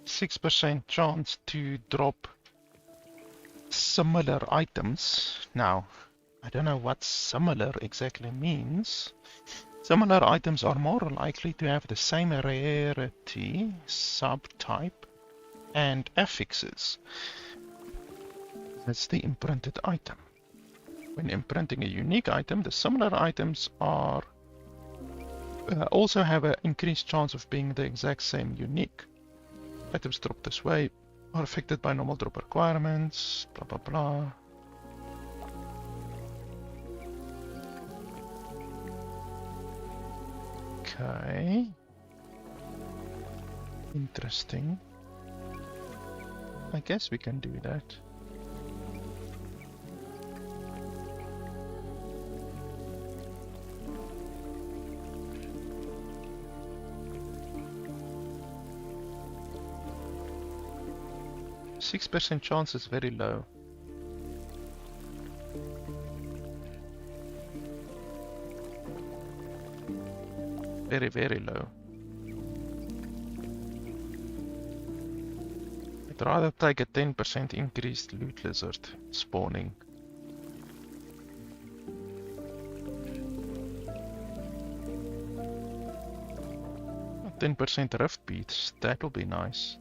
6% chance to drop similar items. Now, I don't know what similar exactly means. Similar items are more likely to have the same rarity, subtype, and affixes as the imprinted item. When imprinting a unique item, the similar items are also have an increased chance of being the exact same unique. Items dropped this way are affected by normal drop requirements, blah blah blah. Okay. Interesting. I guess we can do that. %6 chance is very low. Very, very low. I'd rather take a 10% increased loot lizard spawning. 10% rift beats, that will be nice.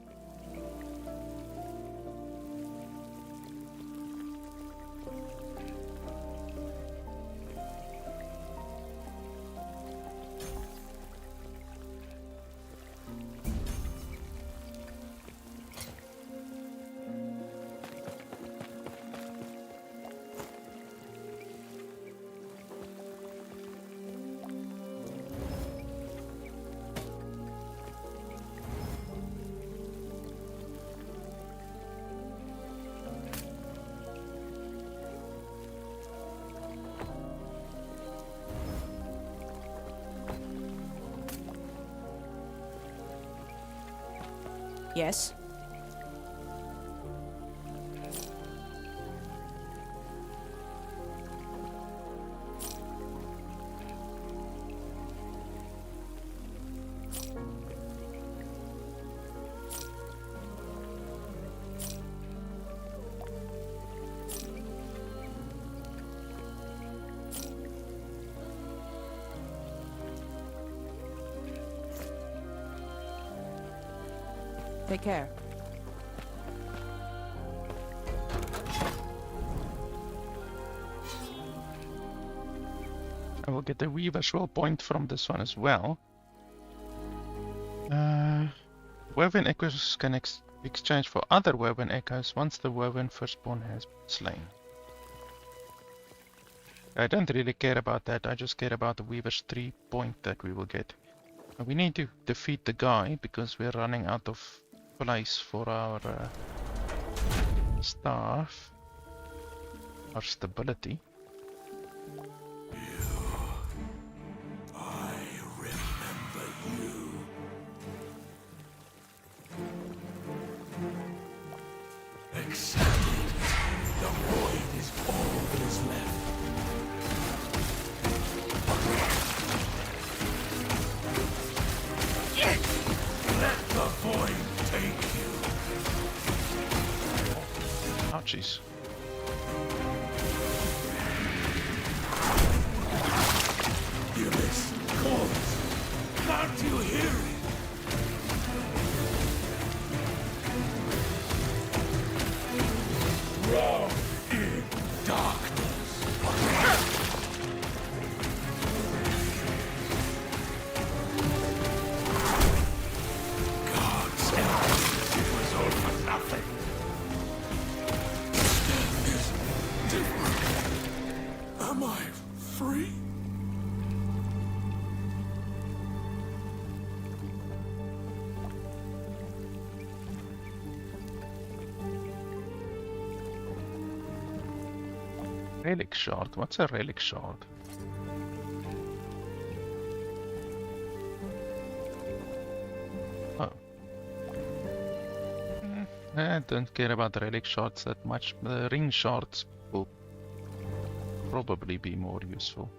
Yes. Take care. I will get the Weaver's Well point from this one as well. Woven echoes can exchange for other woven echoes once the woven firstborn has been slain. I don't really care about that, I just care about the Weaver's 3 point that we will get. We need to defeat the guy because we're running out of place for our staff, our stability. I remember you. Accepted. The void is all that is left. Let the void take you. Ouchies. Hear this chorus. Can't you hear it? Wrong in darkness. God's help. It was all for nothing. Death is different. Am I free? Relic shard. What's a relic shard? Oh. I don't care about the relic shards that much. The ring shards will probably be more useful.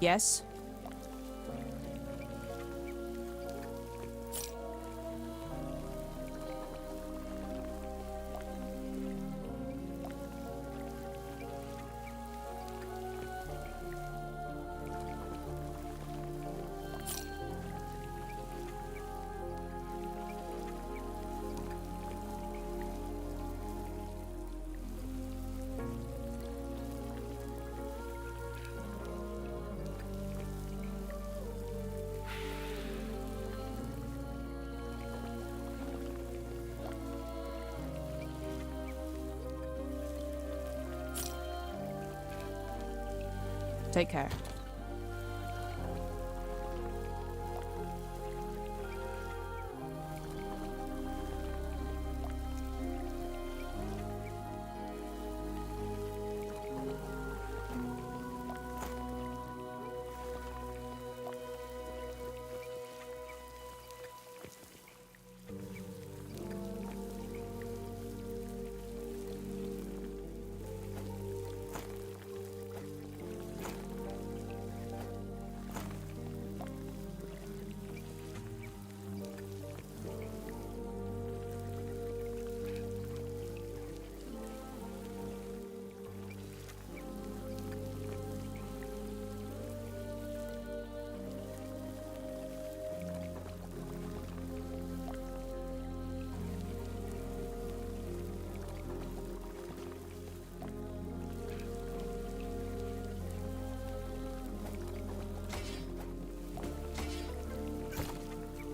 Yes. Take care.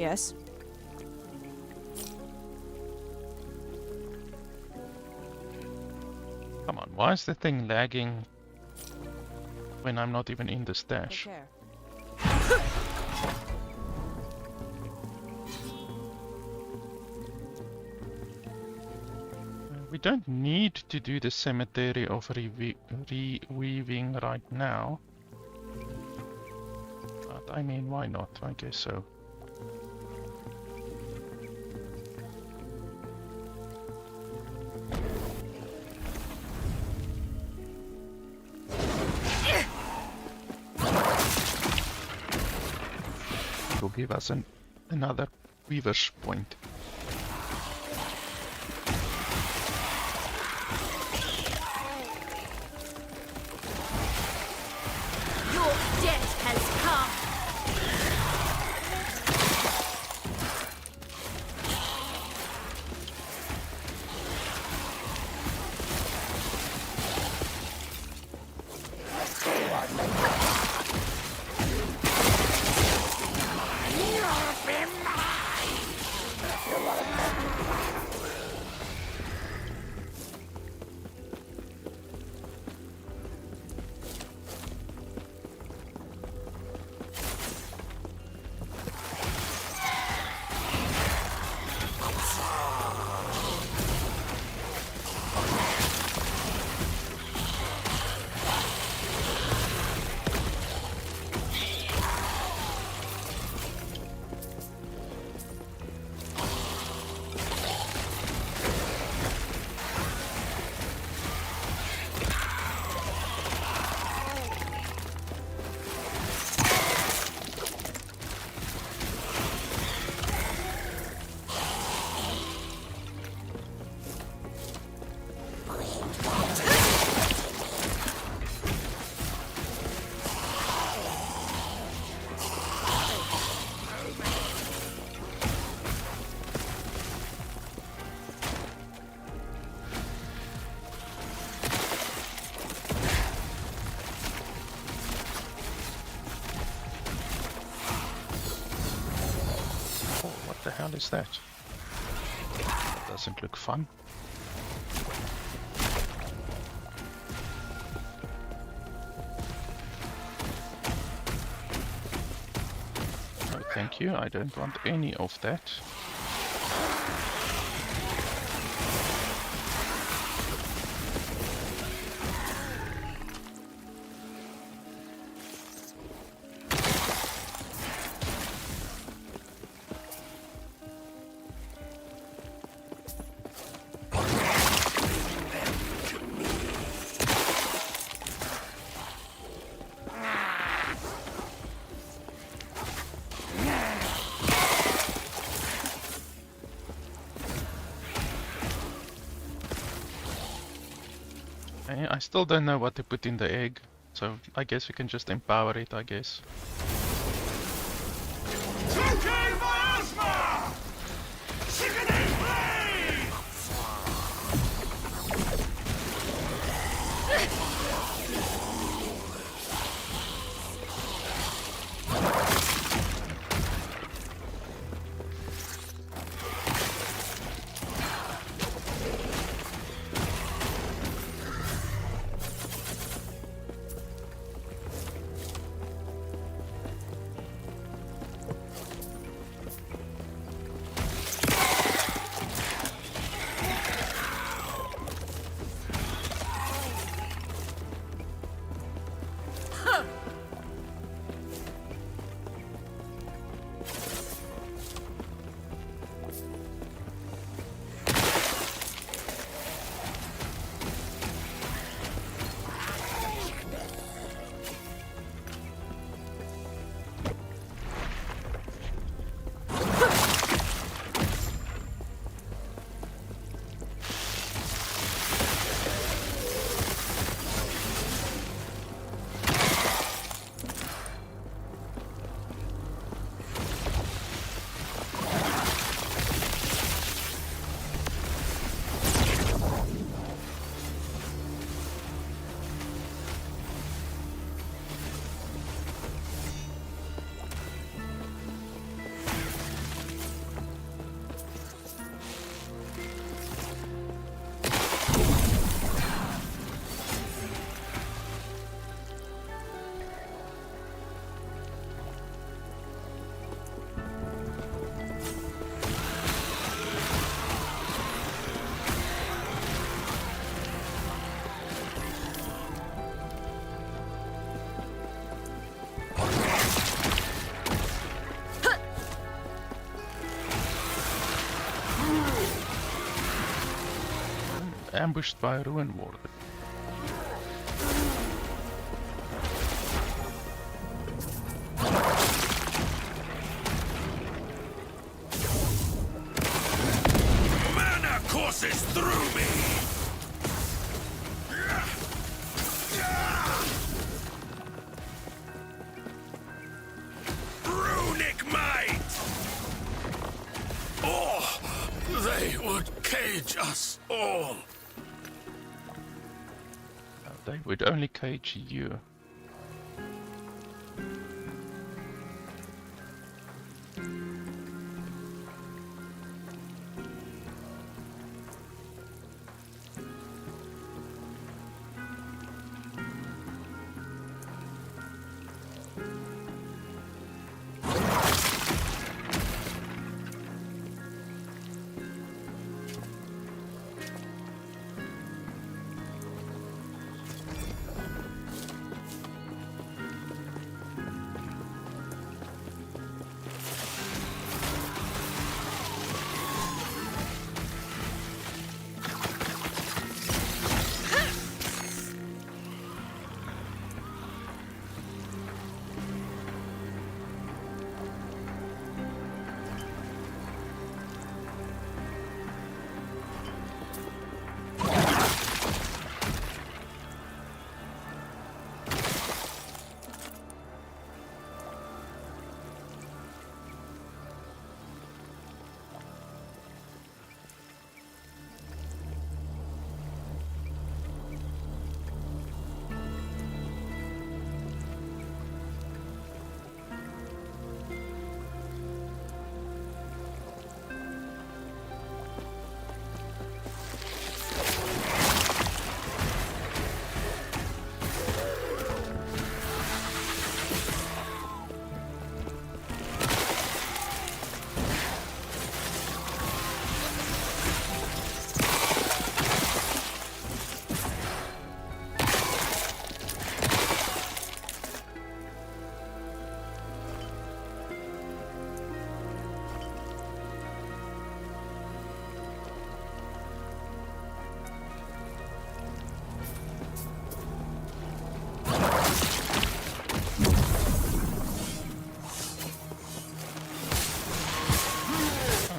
Yes. Come on, why is the thing lagging when I'm not even in the Take stash? care. We don't need to do the cemetery of reweaving right now. But I mean, why not? I guess so. It will give us another weaver's point. Your death has come. What the hell is that? That doesn't look fun. No, thank you. I don't want any of that. I still don't know what to put in the egg, so I guess we can just empower it, I guess. ambushed by a ruin warder. Mana courses through me! Runic might! Oh, they would cage us all. They would only cage you.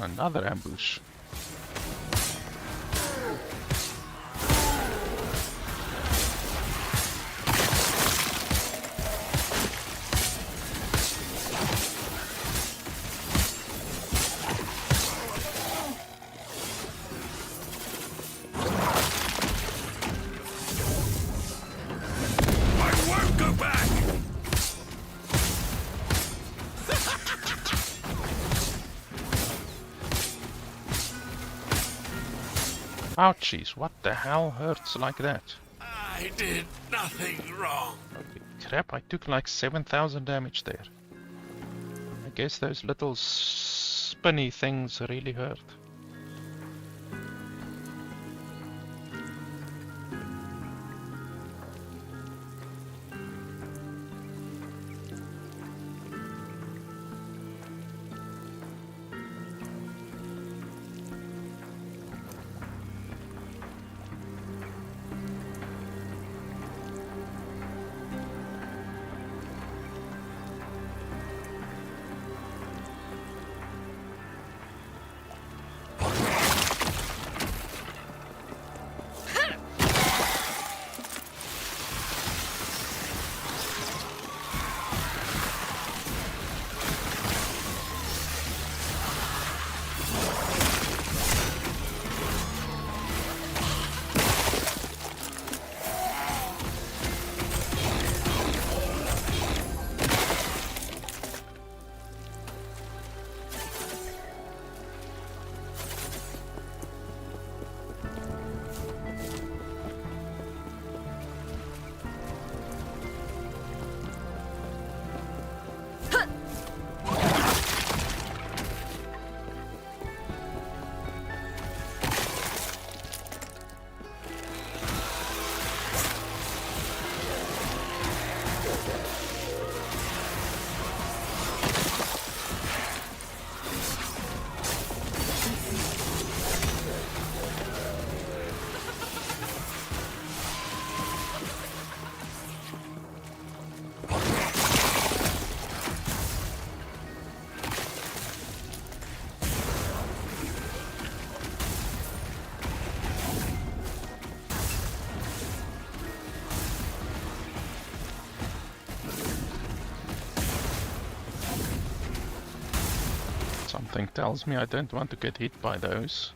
Another ambush. I won't go back! Ouchies, what the hell hurts like that? I did nothing wrong. Holy crap, I took like 7,000 damage there. I guess those little spinny things really hurt. Something tells me I don't want to get hit by those.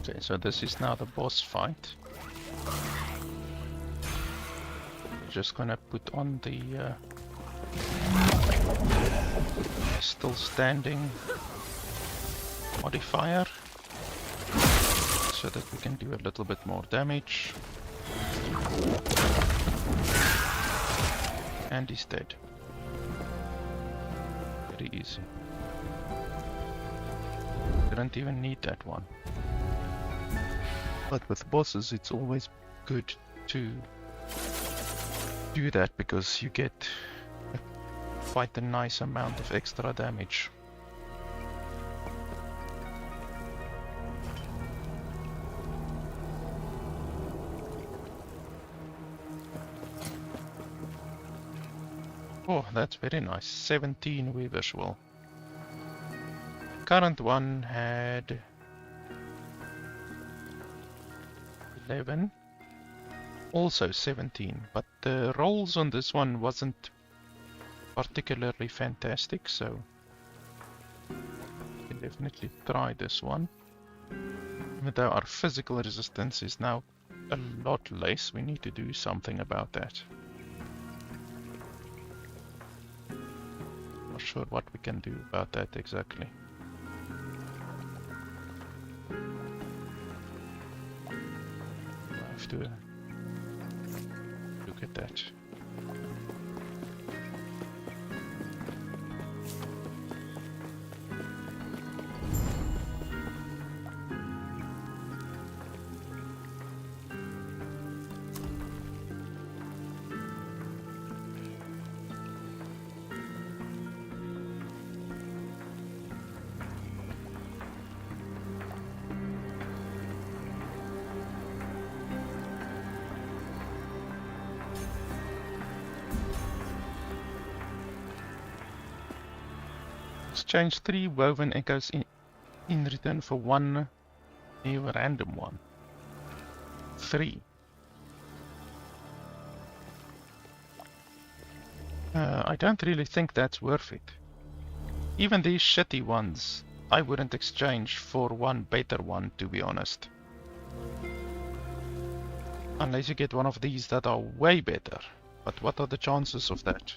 Okay, so this is now the boss fight. Just gonna put on the still standing modifier so that we can do a little bit more damage. And he's dead. Very easy. Didn't even need that one. But with bosses it's always good to do that because you get quite a nice amount of extra damage. Oh, that's very nice. 17 weavers well. Current one had 11, also 17, but the rolls on this one wasn't particularly fantastic, so we can definitely try this one. Even though our physical resistance is now a lot less, we need to do something about that. Not sure what we can do about that exactly. To look at that. Exchange 3 woven echoes in return for 1 new random one. 3. I don't really think that's worth it. Even these shitty ones, I wouldn't exchange for one better one, to be honest. Unless you get one of these that are way better. But what are the chances of that?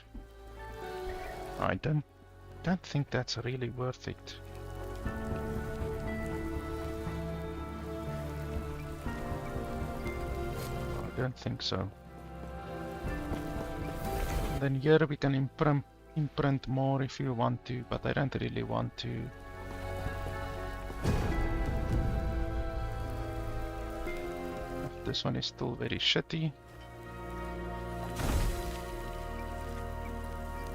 I don't think that's really worth it. I don't think so. And then here we can imprint more if you want to, but I don't really want to. This one is still very shitty.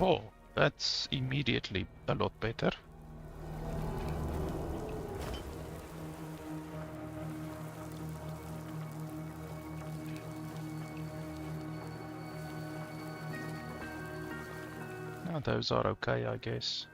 Oh, that's immediately a lot better. Now those are okay, I guess.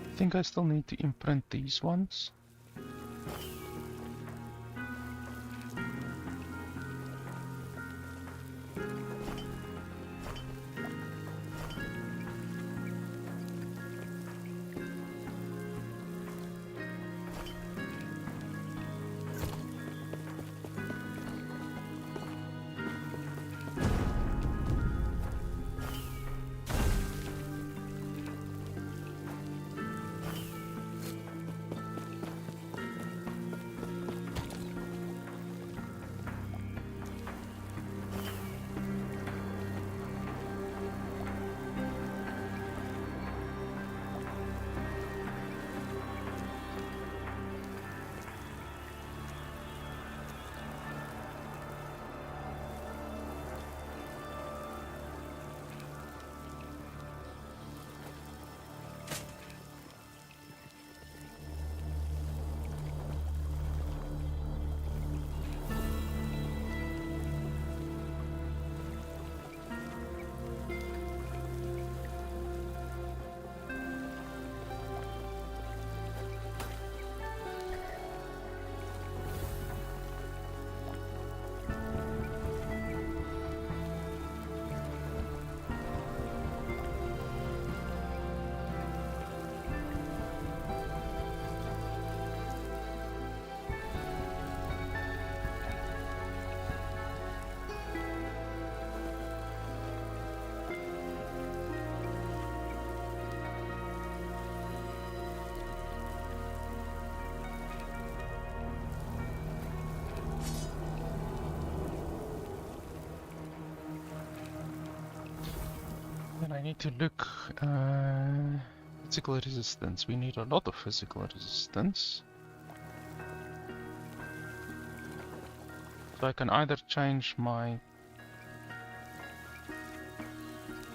I think I still need to imprint these ones. I need to look. Physical resistance. We need a lot of physical resistance. So I can either change my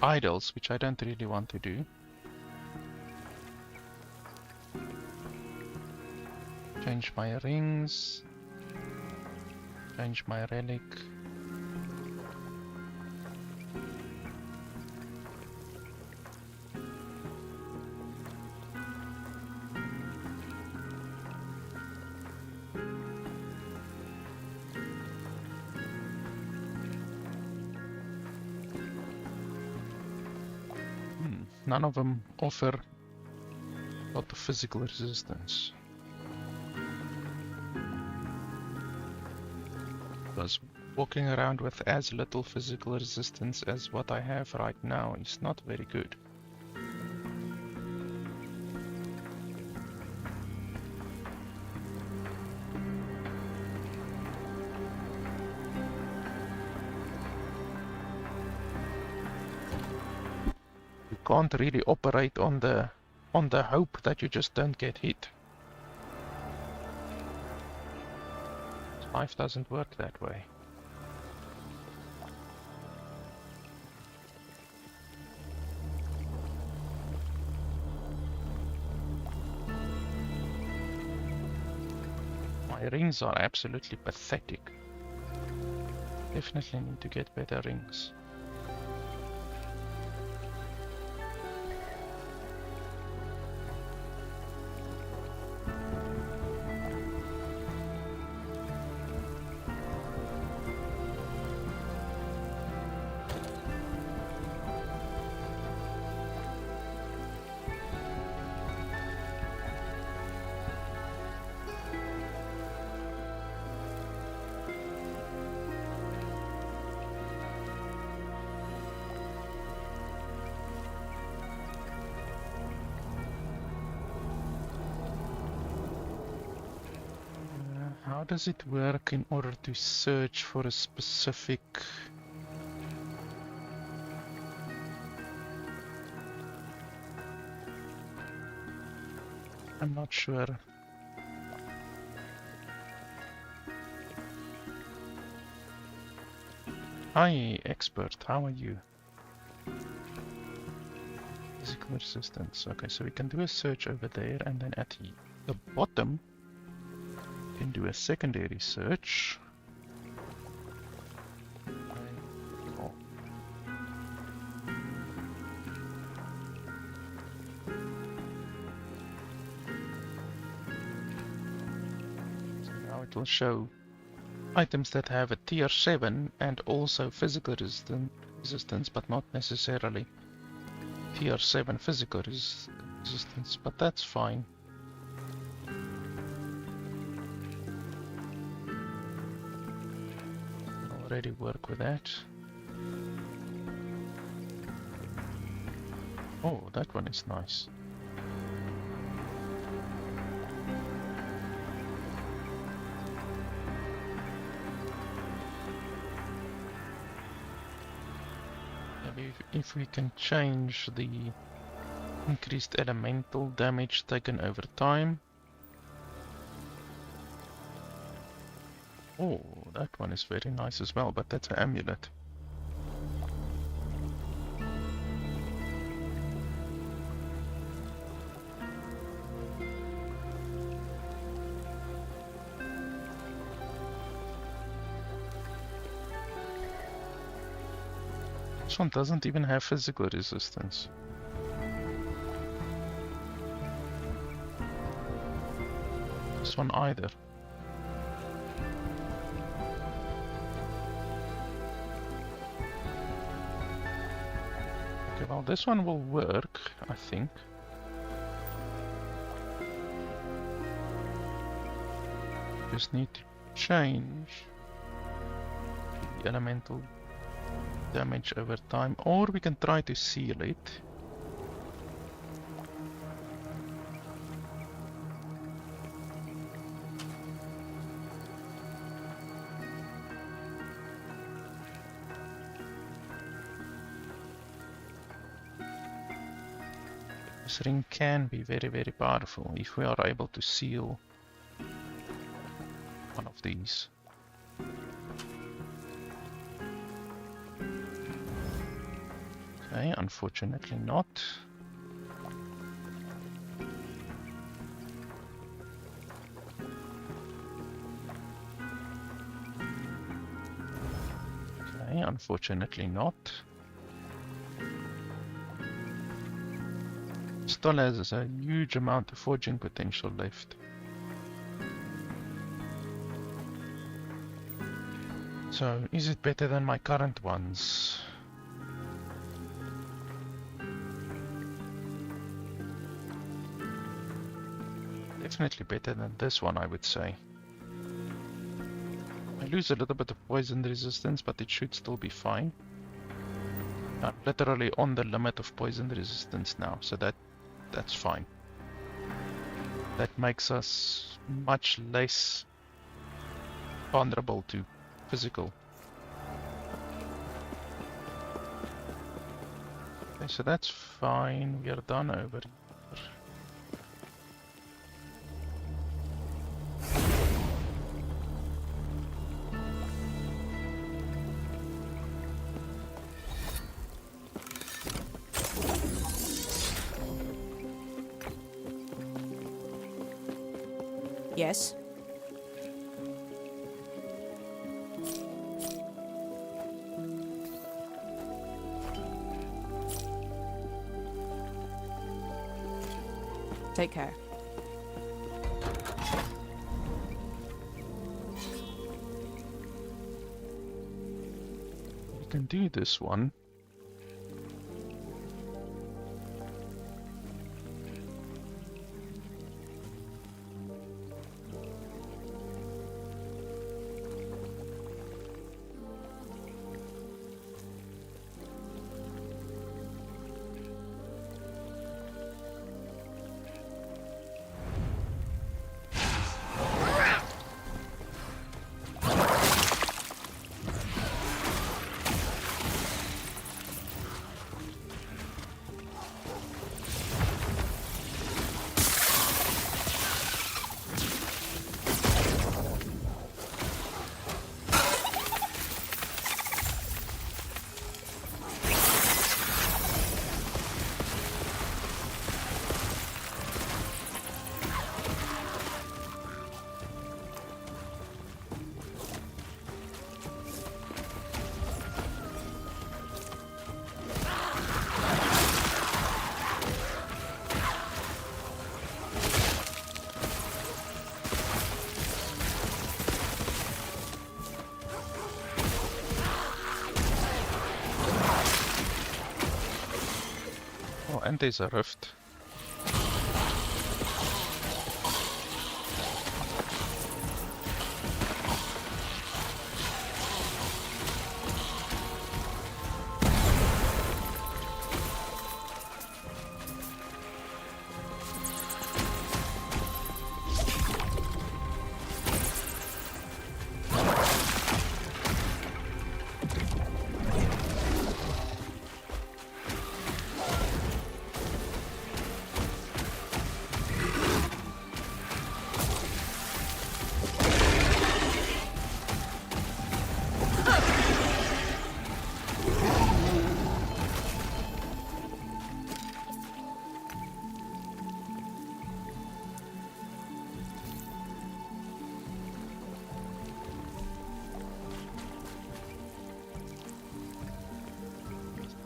idols, which I don't really want to do. Change my rings. Change my relic. None of them offer a lot of physical resistance. Because walking around with as little physical resistance as what I have right now is not very good. You can't really operate on the hope that you just don't get hit. Life doesn't work that way. My rings are absolutely pathetic. Definitely need to get better rings. How does it work in order to search for a specific... I'm not sure. Hi, expert, how are you? Physical resistance. Okay, so we can do a search over there, and then at the bottom we can do a secondary search. Oh. So now it will show items that have a tier 7 and also physical resistance, but not necessarily tier 7 physical resistance, but that's fine. Already work with that. Oh, that one is nice. Maybe if we can change the increased elemental damage taken over time. Oh, that one is very nice as well, but that's an amulet. This one doesn't even have physical resistance. This one either. Okay, well this one will work, I think. Just need to change the elemental damage over time, or we can try to seal it. This ring can be very, very powerful if we are able to seal one of these. Okay, unfortunately not. Okay, unfortunately not. Still has a huge amount of forging potential left. So, is it better than my current ones? Definitely better than this one, I would say. I lose a little bit of poison resistance, but it should still be fine. I'm literally on the limit of poison resistance now, so that's fine. That makes us much less vulnerable to physical. Okay, so that's fine. We are done over here. Yes? Take care. We can do this one. Oh, and there's a rift.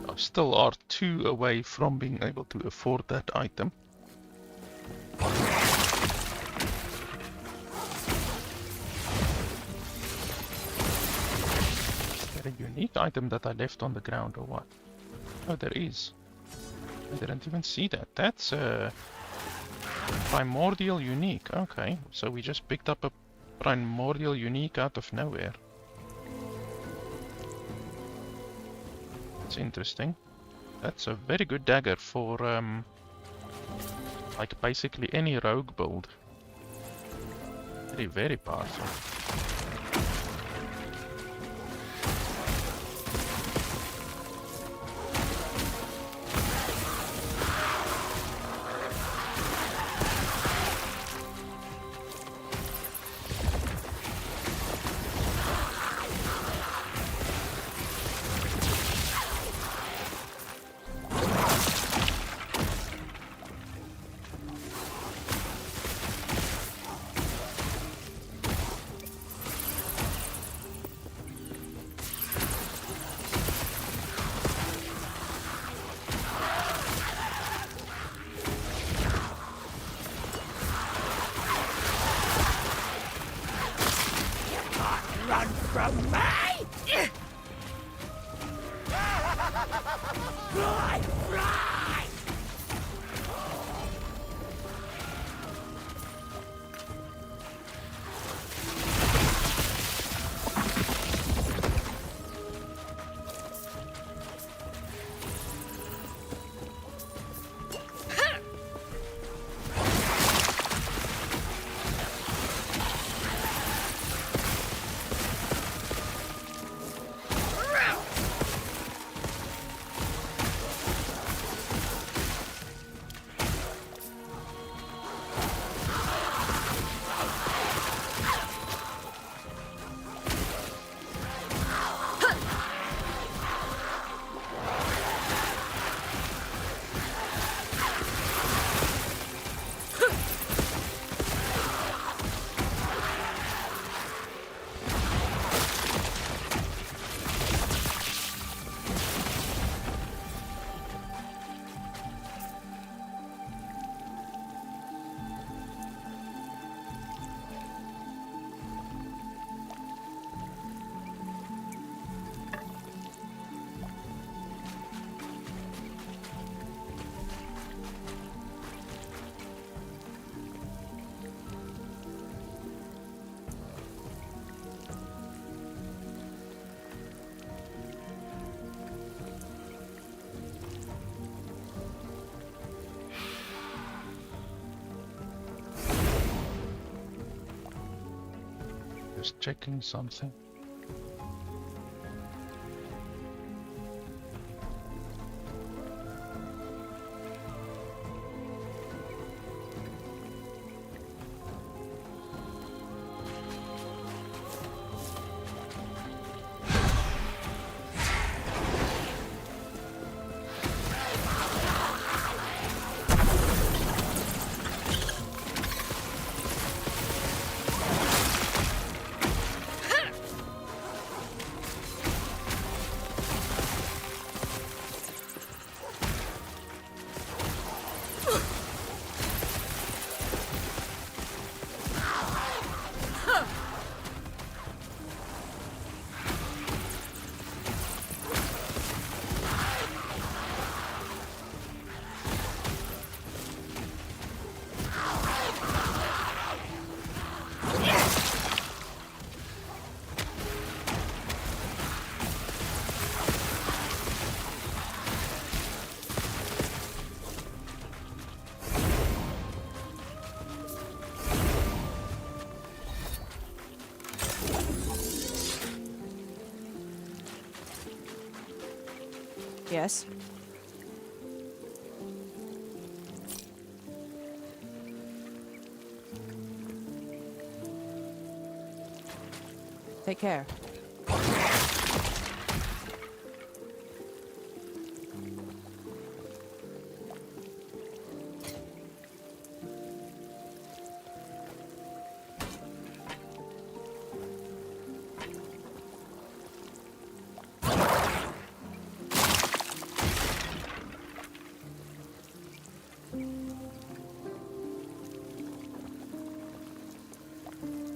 I still are 2 away from being able to afford that item. Is there a unique item that I left on the ground or what? Oh, there is. I didn't even see that. That's a primordial unique. Okay, so we just picked up a primordial unique out of nowhere. That's interesting. That's a very good dagger for like basically any rogue build. Very, very powerful. from me! Fly! Fly! Just checking something. Yes? Take care.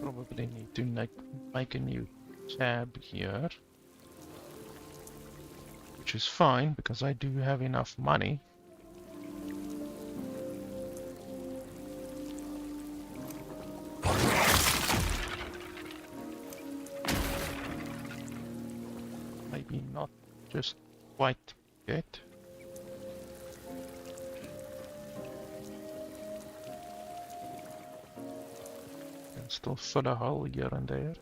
Probably need to make a new tab here. Which is fine, because I do have enough money. Maybe not just quite yet. Can still fill a hole here and there.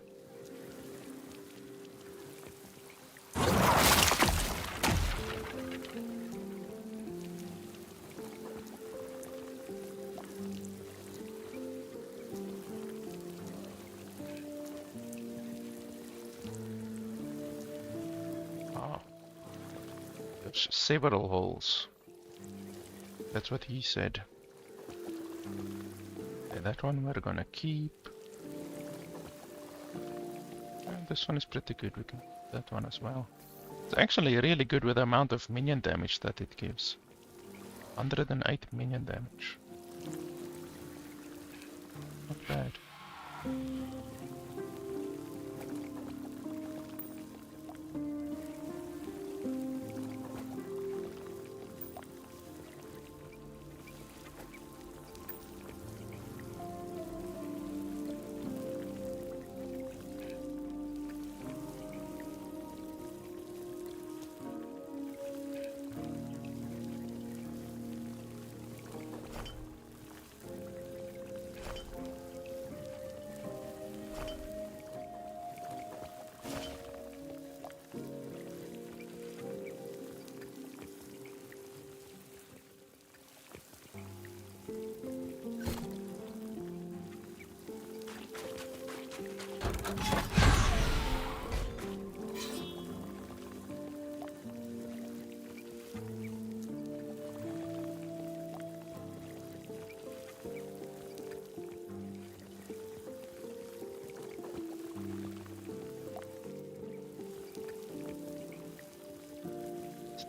There's several holes. That's what he said. And that one we're gonna keep. And this one is pretty good. We can keep that one as well. It's actually really good with the amount of minion damage that it gives. 108 minion damage. Not bad.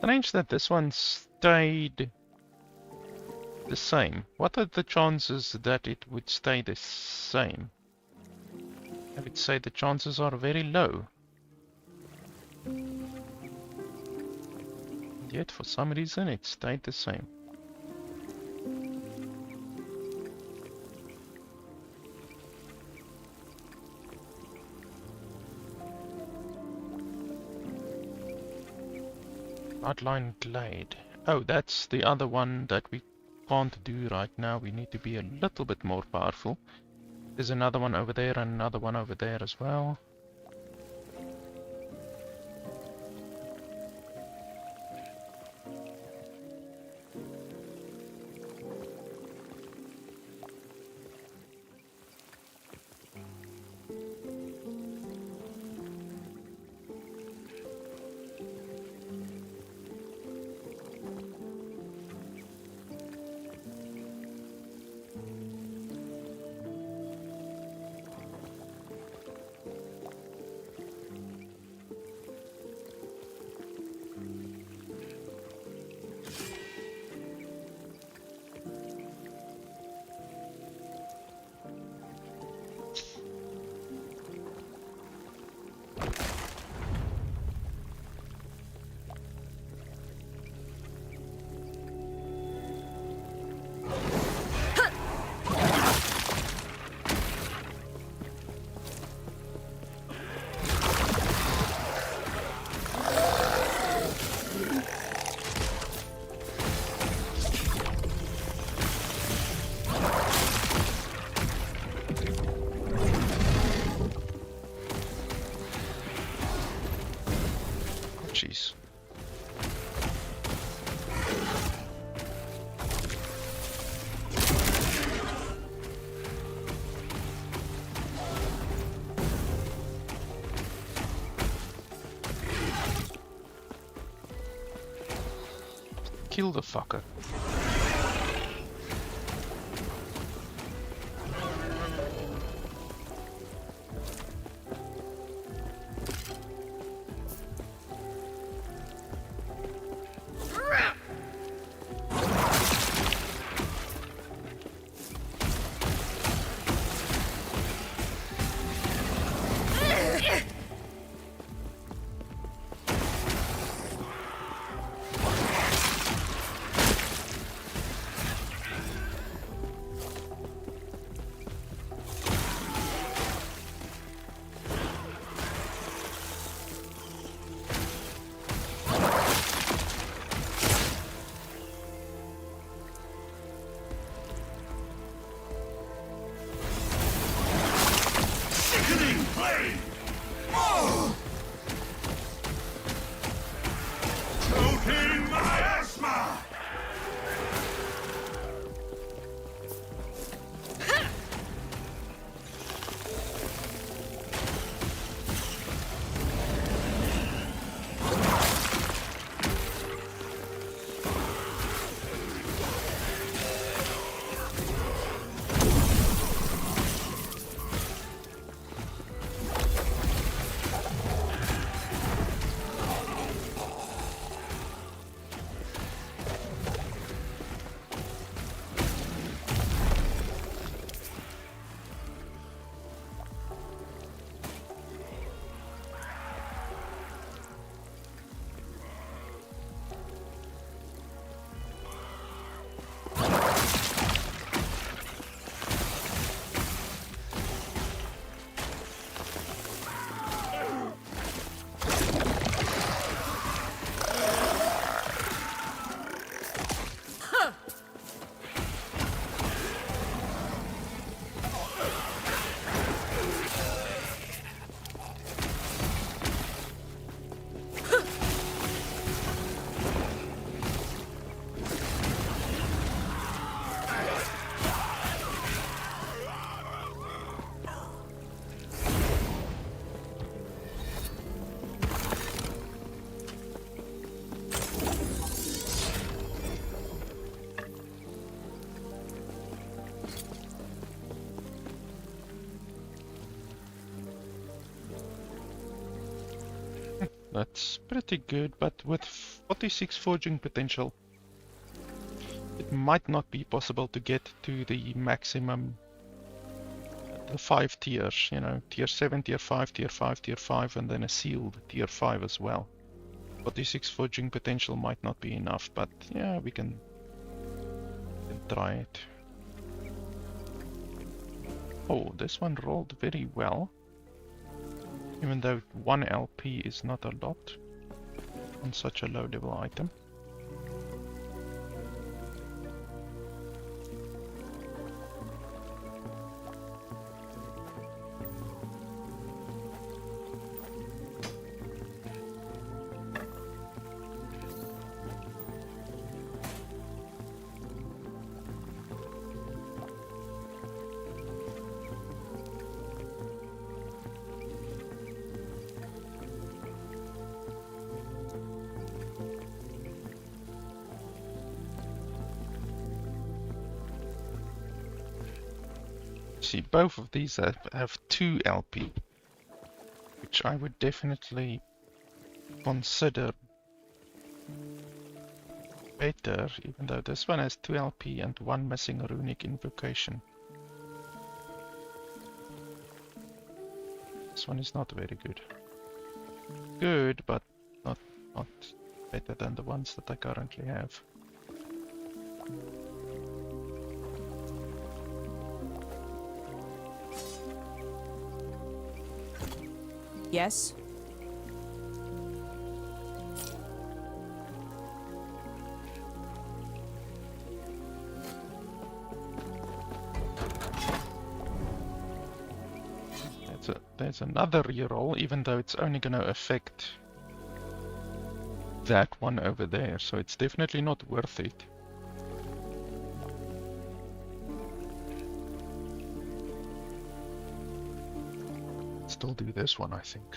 Strange that this one stayed the same. What are the chances that it would stay the same? I would say the chances are very low. Yet for some reason it stayed the same. Outline Glade. Oh, that's the other one that we can't do right now. We need to be a little bit more powerful. There's another one over there and another one over there as well. Jeez. Kill the fucker. That's pretty good, but with 46 forging potential, it might not be possible to get to the maximum, the 5 tiers, you know, tier 7, tier 5, tier 5, tier 5, and then a sealed tier 5 as well. 46 forging potential might not be enough, but yeah, we can try it. Oh, this one rolled very well. Even though 1 LP is not a lot on such a low level item. See, both of these have 2 LP, which I would definitely consider better, even though this one has 2 LP and 1 missing runic invocation. This one is not very good. Good, but not better than the ones that I currently have. Yes. There's another reroll, even though it's only going to affect that one over there, so it's definitely not worth it. Still do this one, I think.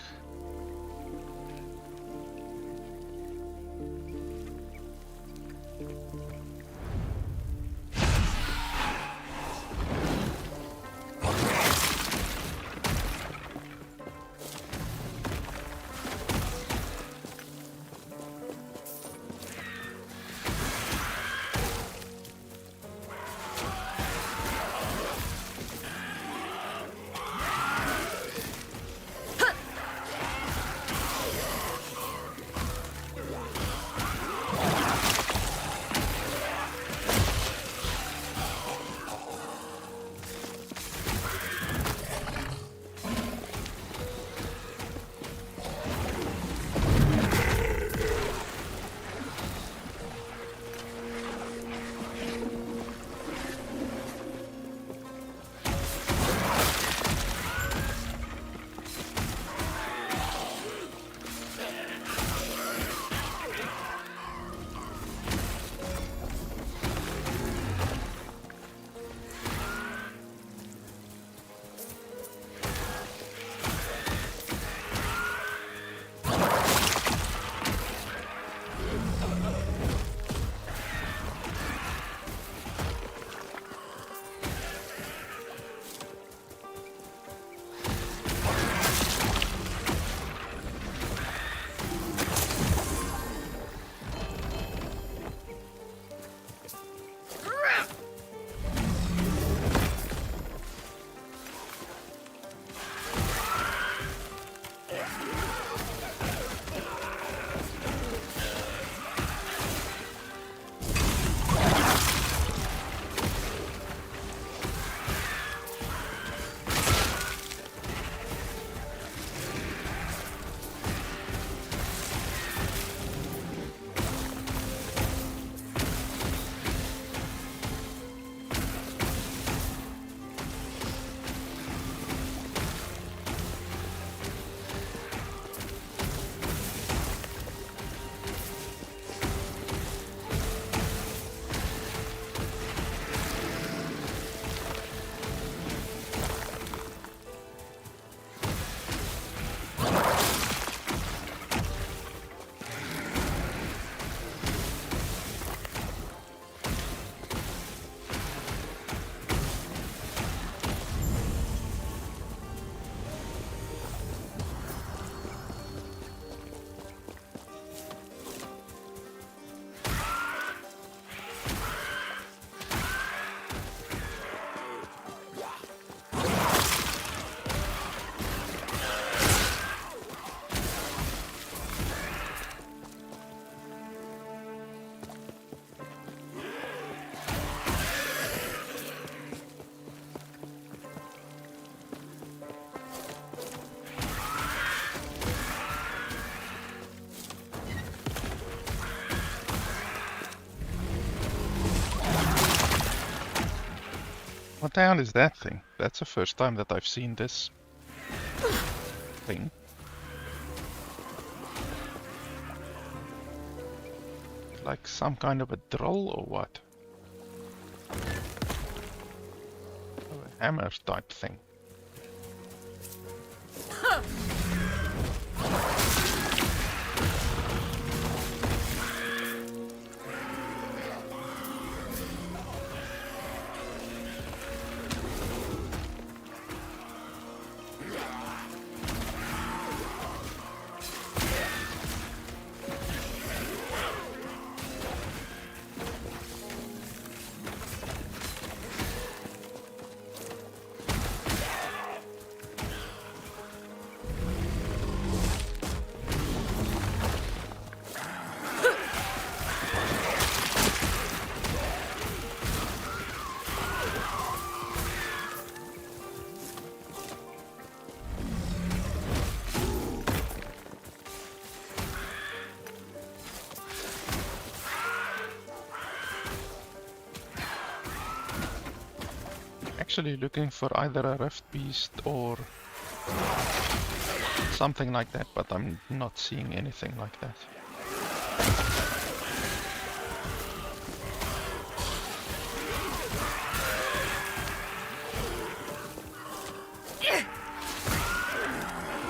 What the hell is that thing? That's the first time that I've seen this thing. Like some kind of a drill or what? Oh, a hammer type thing. Actually looking for either a rift beast or something like that, but I'm not seeing anything like that.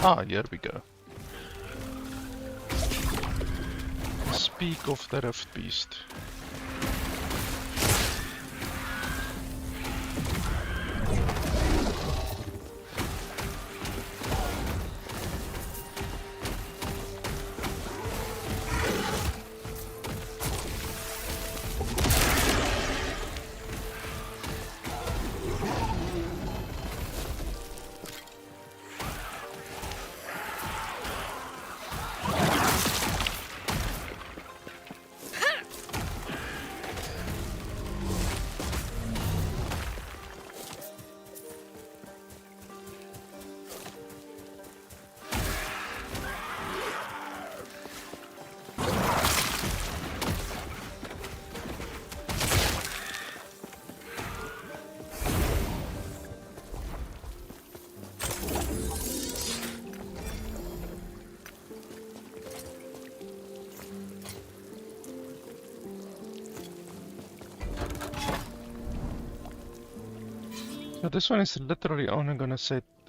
Ah, here we go. Speak of the rift beast. So this one is literally only gonna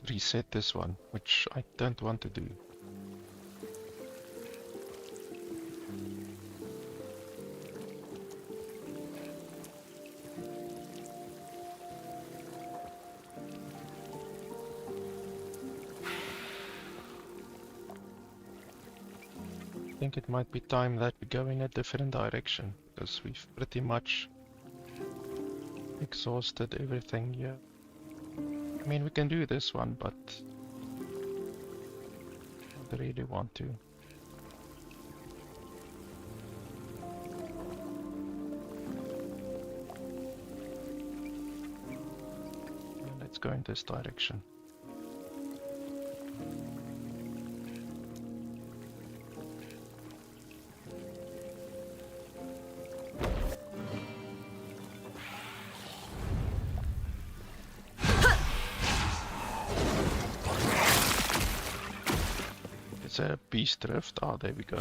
reset this one, which I don't want to do. I think it might be time that we go in a different direction, because we've pretty much exhausted everything here. I mean, we can do this one, but I don't really want to. Yeah, let's go in this direction. A beast rift. Ah, there we go.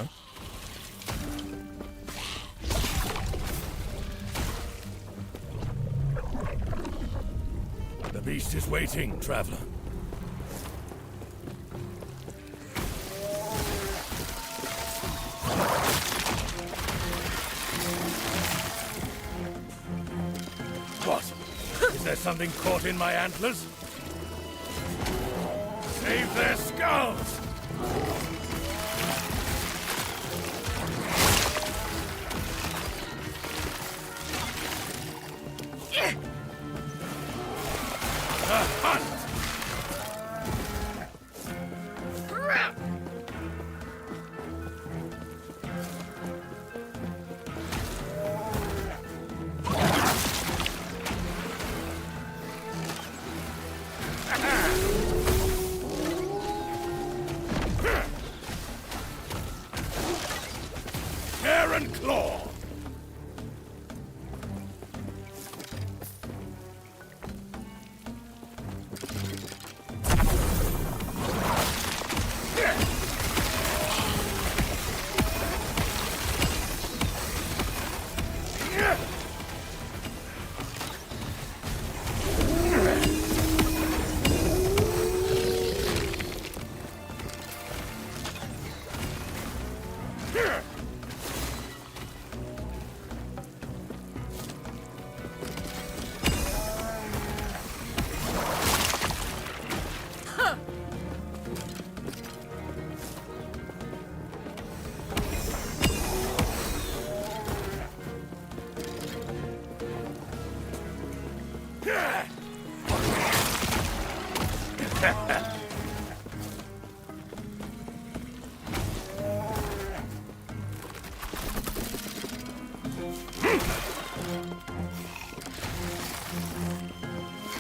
The beast is waiting, traveler. What? Is there something caught in my antlers? Save their skulls!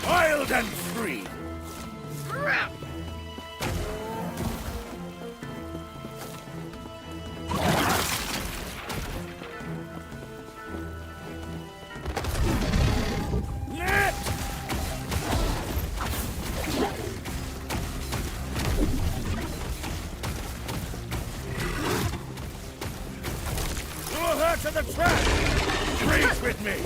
Wild and free! Lure her to the trap! Freeze with me!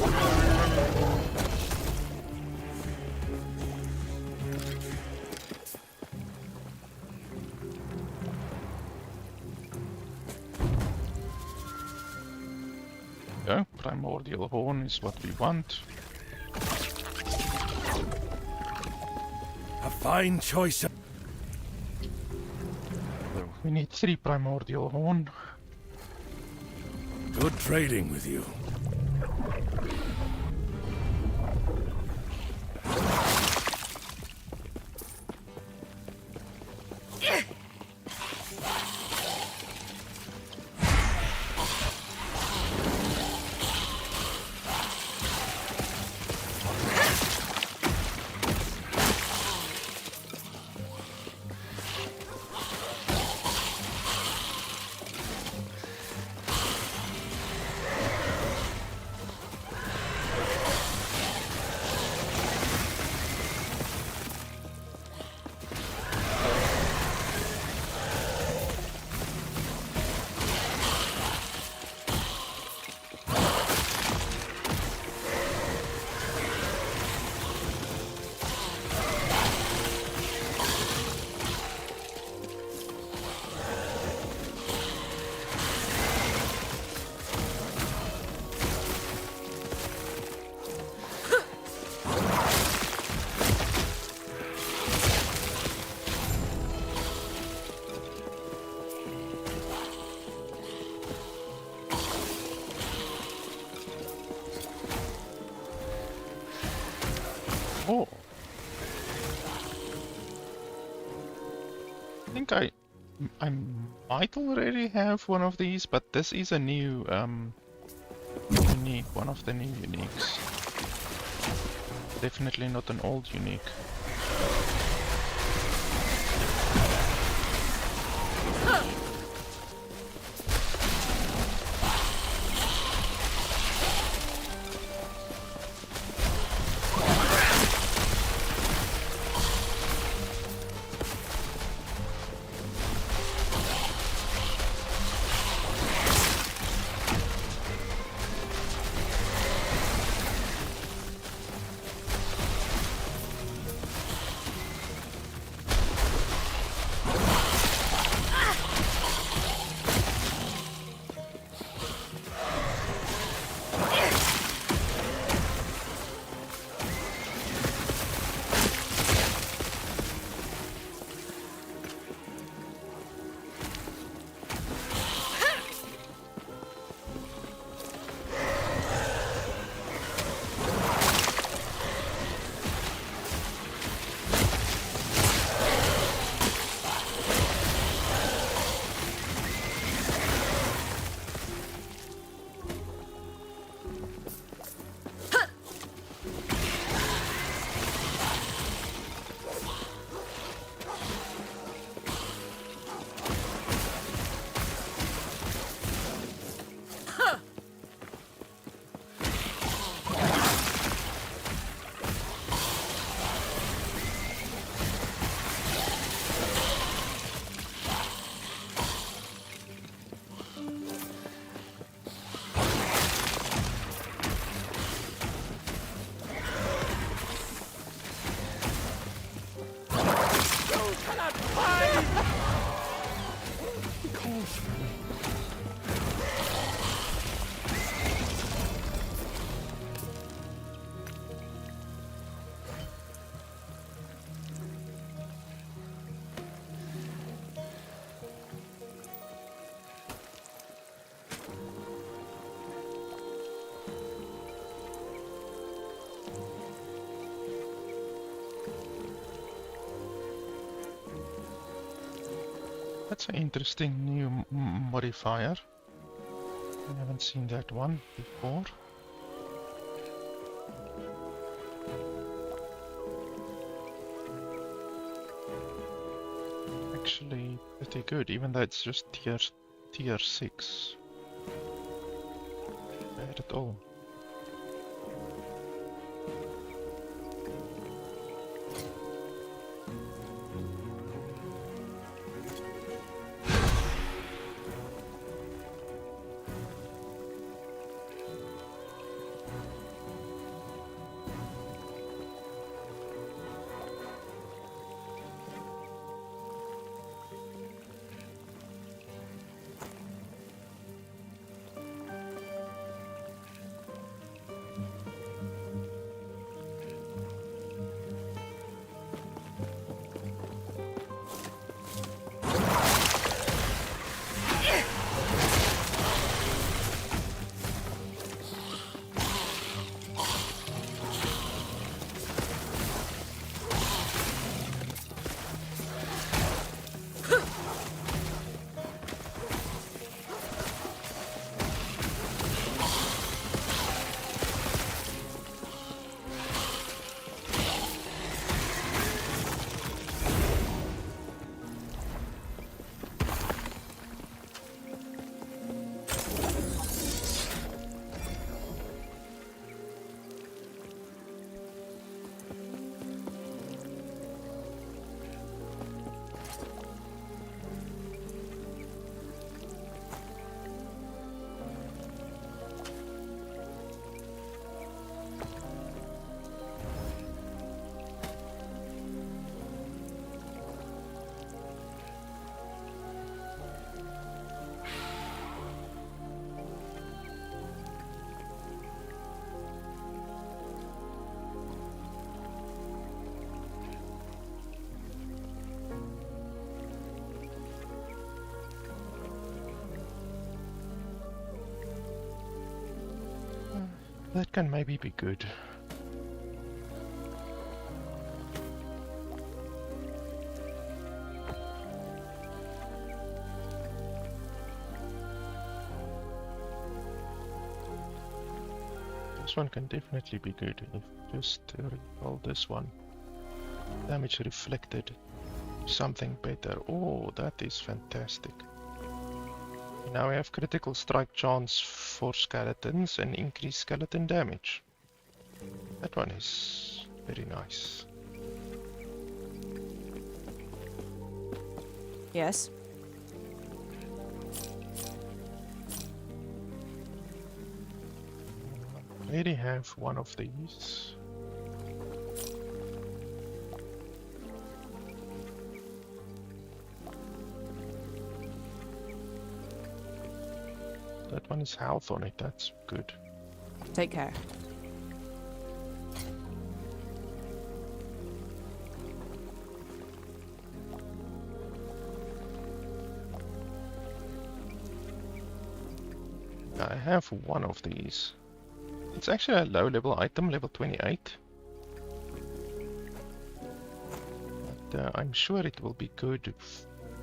Go. Primordial horn is what we want. A fine choice of... So we need 3 primordial horn. Good trading with you. Oh. I think I might already have one of these, but this is a new unique, one of the new uniques. Definitely not an old unique. That's an interesting new modifier. I haven't seen that one before. Actually pretty good, even though it's just tier 6. Not bad at all. That can maybe be good. This one can definitely be good if just roll this one. Damage reflected. Something better. Oh, that is fantastic. Now we have critical strike chance for skeletons and increased skeleton damage. That one is very nice. Yes. I already have one of these. That one is health on it, that's good. Take care. I have one of these. It's actually a low level item, level 28. But I'm sure it will be good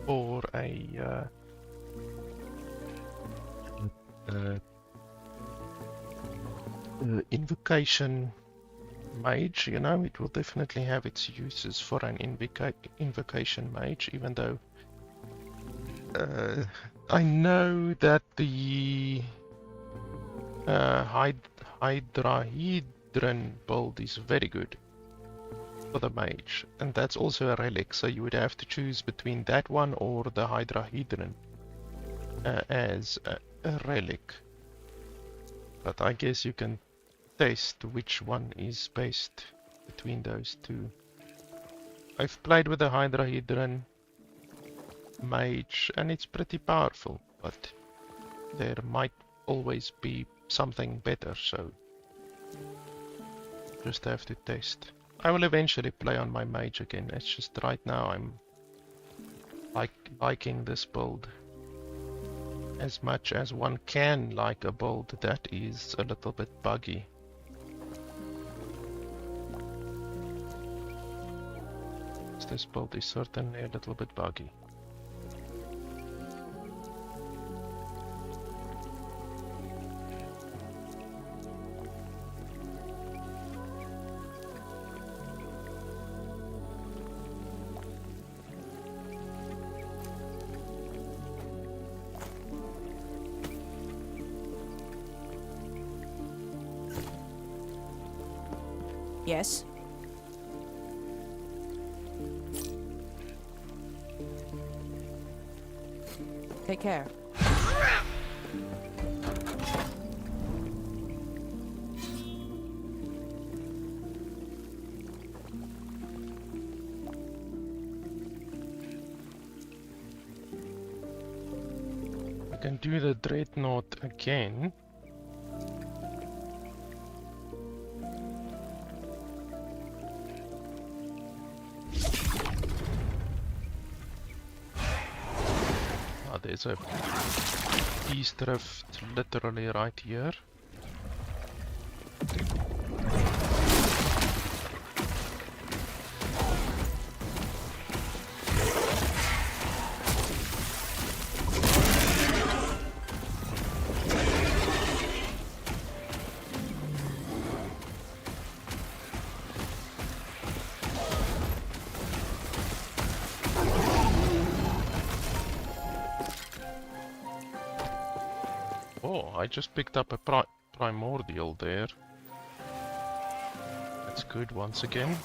for a invocation mage, you know, it will definitely have its uses for an invocation mage, even though I know that the Hydrahedron build is very good for the mage, and that's also a relic, so you would have to choose between that one or the Hydrahedron as a relic. But I guess you can test which one is best between those two. I've played with the Hydrahedron. mage, and it's pretty powerful, but there might always be something better, so just have to test. I will eventually play on my mage again. It's just right now I'm liking this build as much as one can like a build that is a little bit buggy. This build is certainly a little bit buggy. Yes? Take care. We can do the dreadnought again. There's a East Rift literally right here. Oh, I just picked up a primordial there. That's good once again.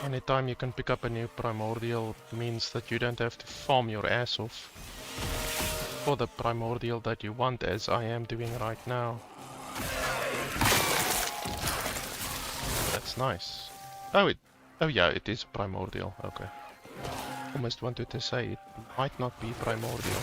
Anytime you can pick up a new primordial means that you don't have to farm your ass off for the primordial that you want, as I am doing right now. That's nice. Oh yeah, it is primordial. Okay. Almost wanted to say it might not be primordial.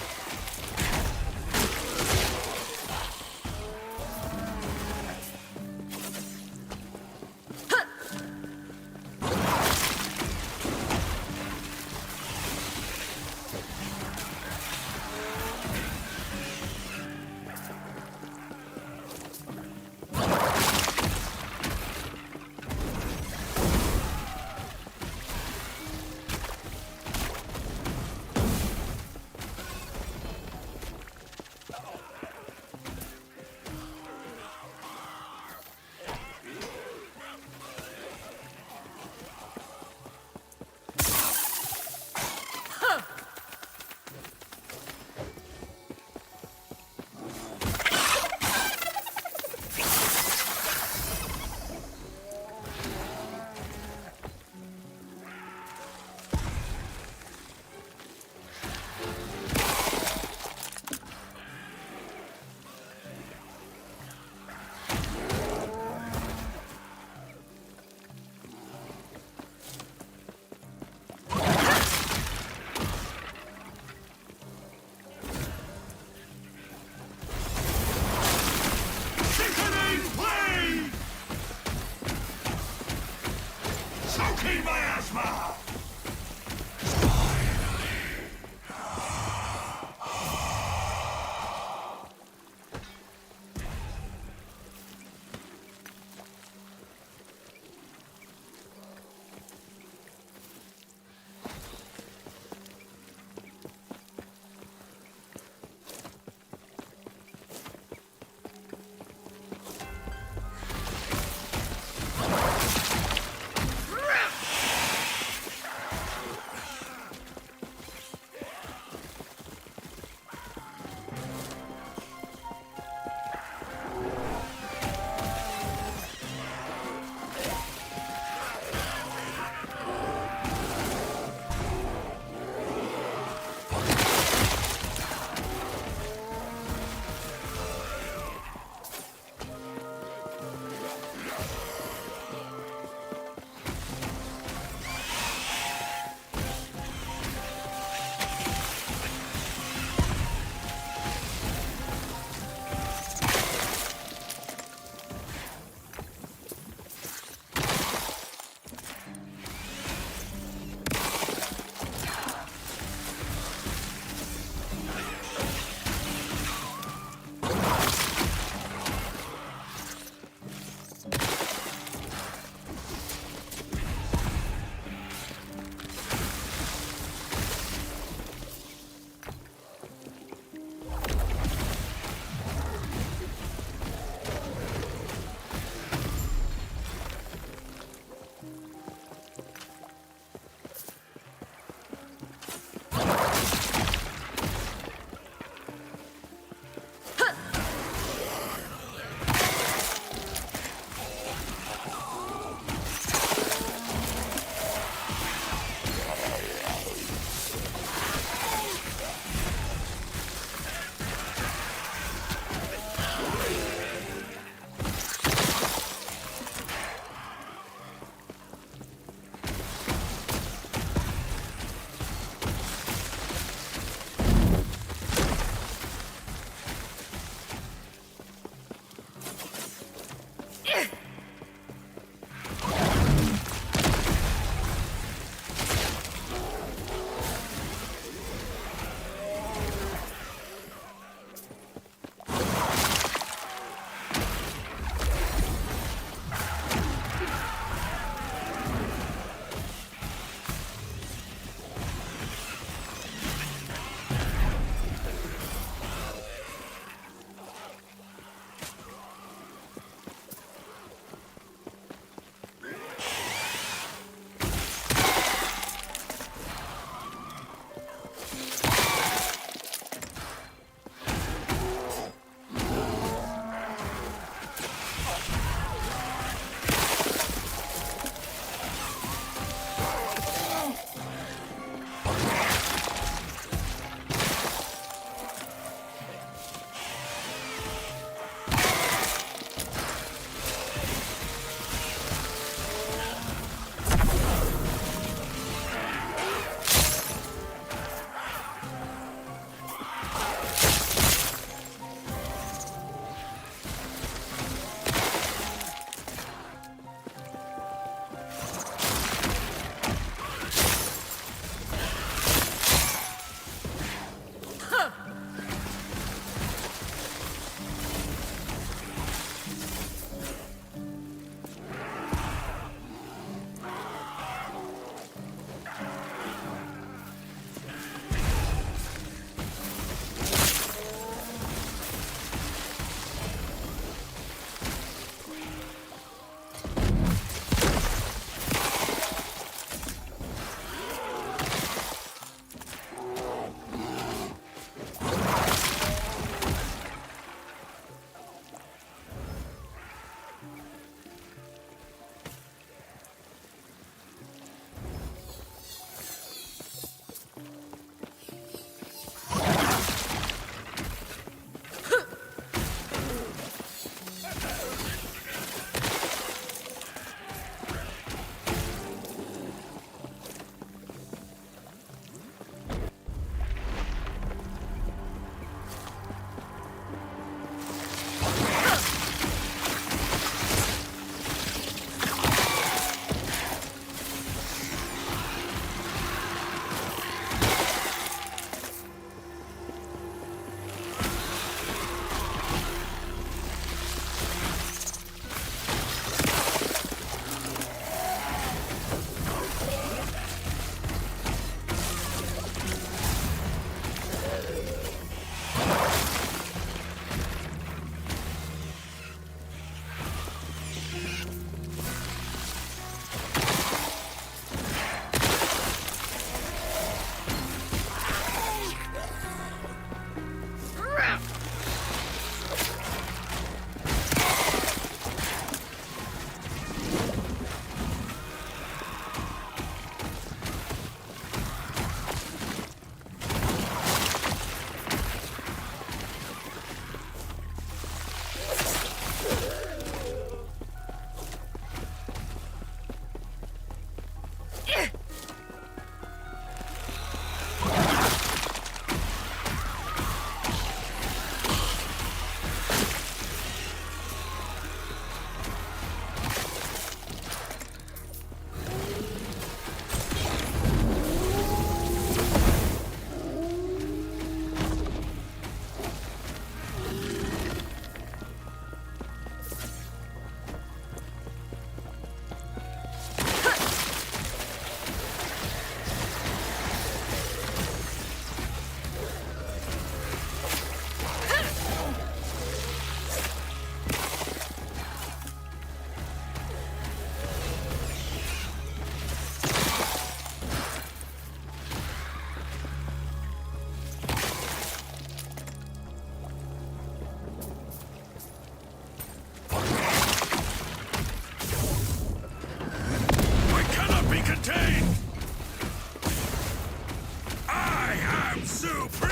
am supreme!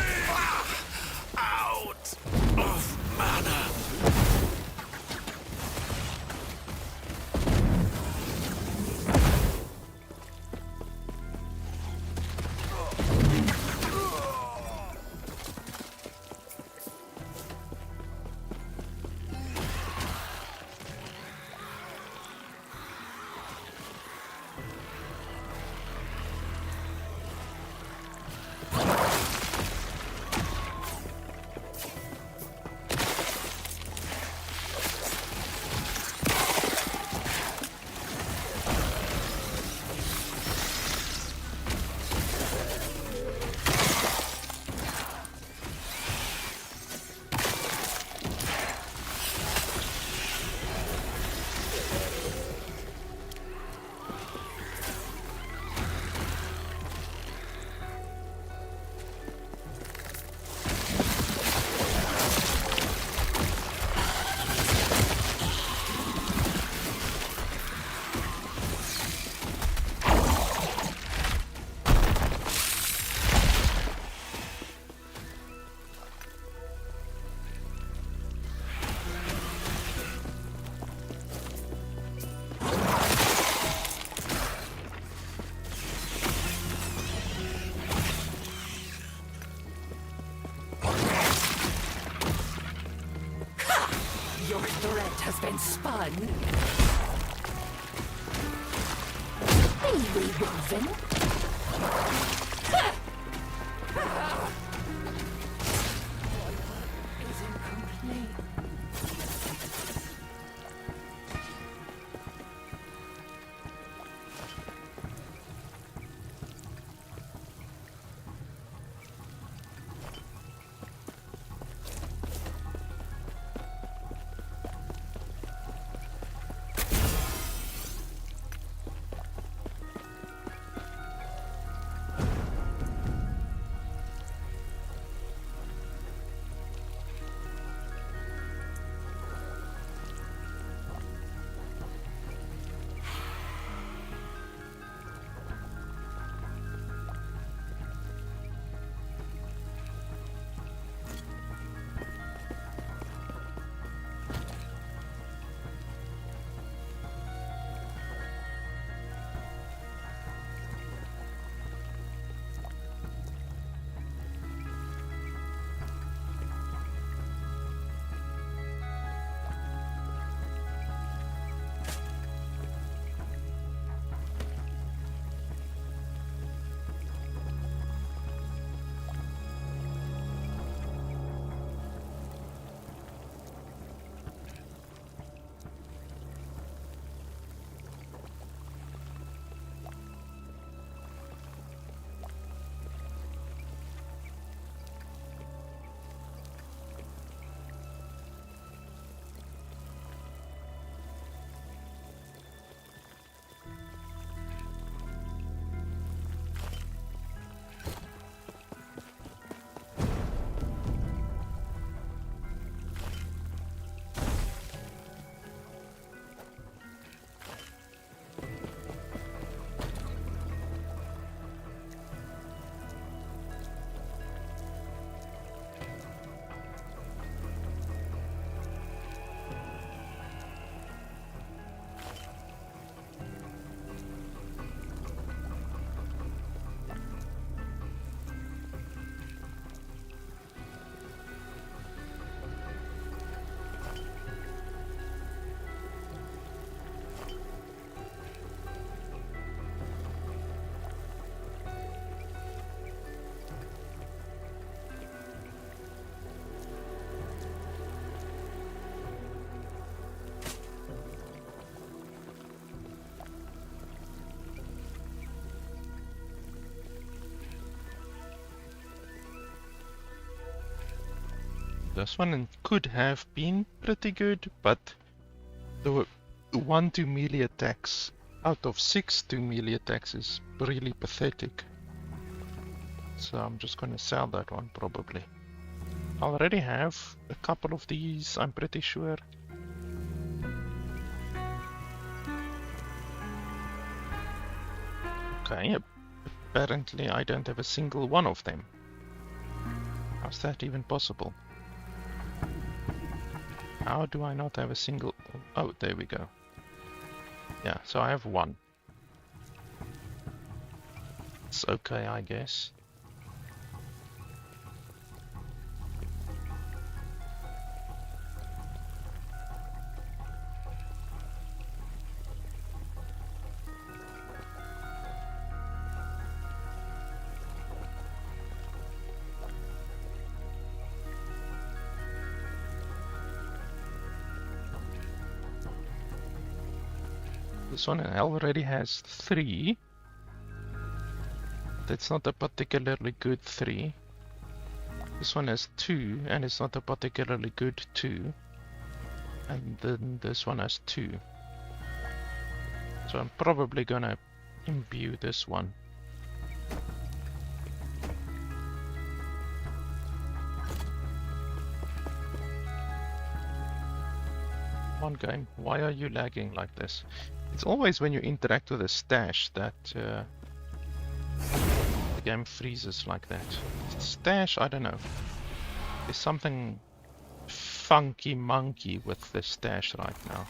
Out of mana! Your threat has been spun. Anyway, Ryzen. Is incomplete. This one could have been pretty good, but the 1 to melee attacks out of 6 to melee attacks is really pathetic. So I'm just going to sell that one probably. I already have a couple of these, I'm pretty sure. Okay, apparently I don't have a single one of them. How's that even possible? How do I not have a single... Oh, there we go. Yeah, so I have one. It's okay, I guess. This one already has 3. That's not a particularly good 3. This one has 2, and it's not a particularly good 2. And then this one has 2. So I'm probably gonna imbue this one. One game, why are you lagging like this? It's always when you interact with a stash that the game freezes like that. Stash, I don't know. There's something funky monkey with the stash right now.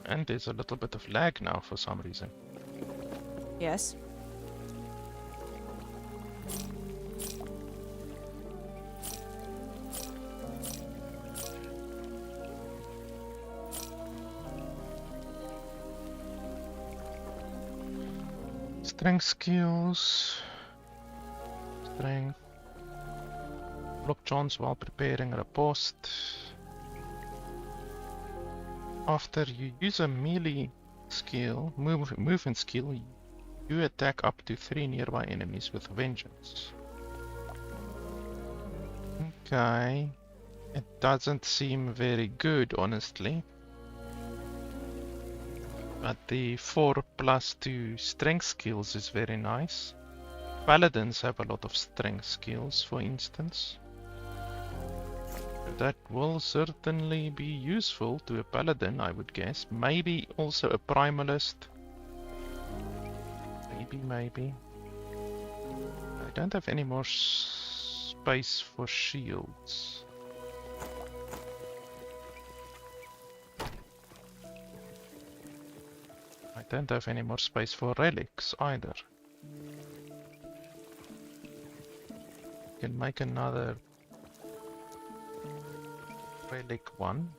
And there's a little bit of lag now for some reason. Yes. Strength skills. Strength. Block chance while preparing a riposte. After you use a melee skill, movement skill, you attack up to 3 nearby enemies with vengeance. Okay. It doesn't seem very good, honestly. But the 4+2 strength skills is very nice. Paladins have a lot of strength skills, for instance. That will certainly be useful to a paladin, I would guess. Maybe also a primalist. Maybe. I don't have any more space for shields. I don't have any more space for relics either. Can make another relic one.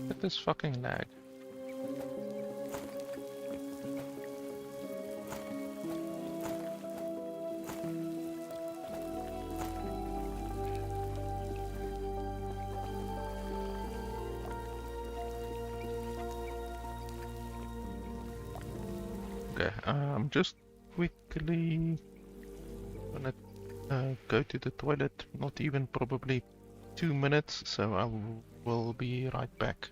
Look at this fucking lag. Okay, I'm just quickly gonna go to the toilet, not even probably 2 minutes, so I will be right back.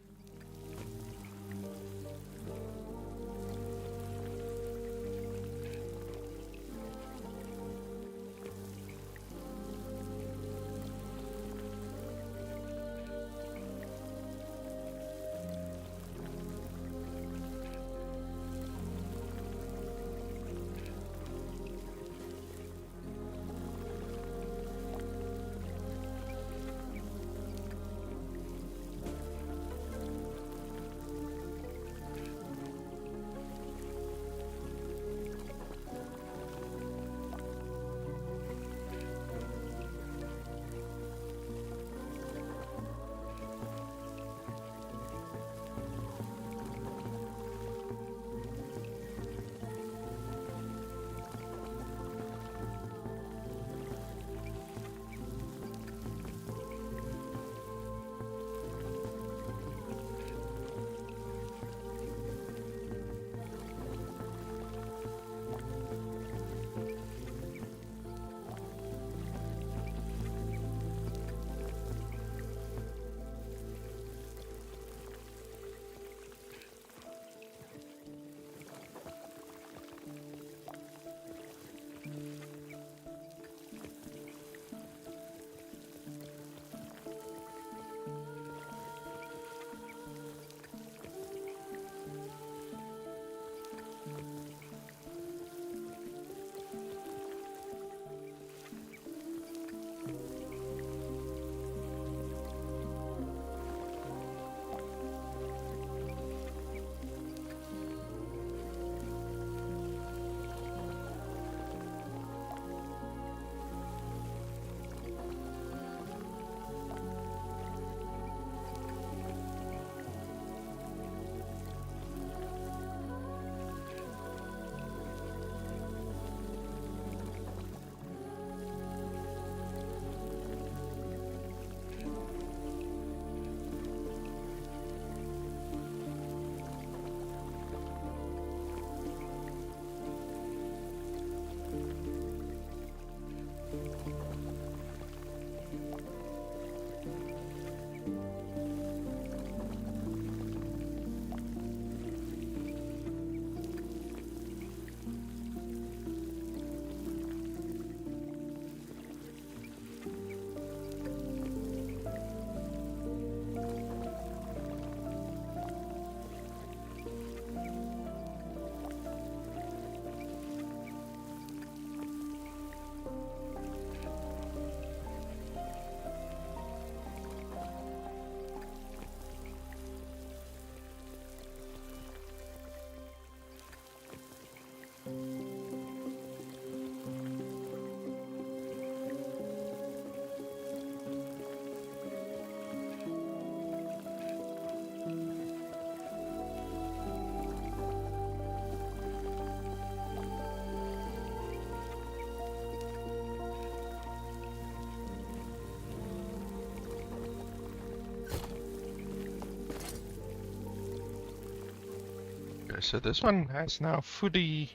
Okay, so this one has now fully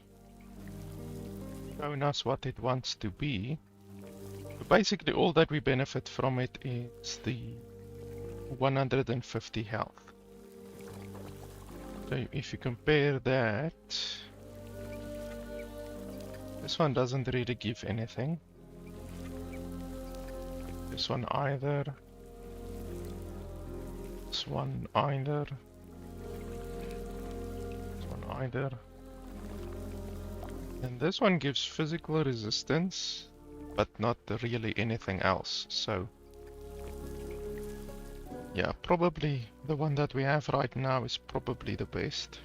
shown us what it wants to be. So basically all that we benefit from it is the 150 health. So if you compare that, this one doesn't really give anything. This one either. This one either. This one either. And this one gives physical resistance, but not really anything else. So yeah, probably the one that we have right now is probably the best.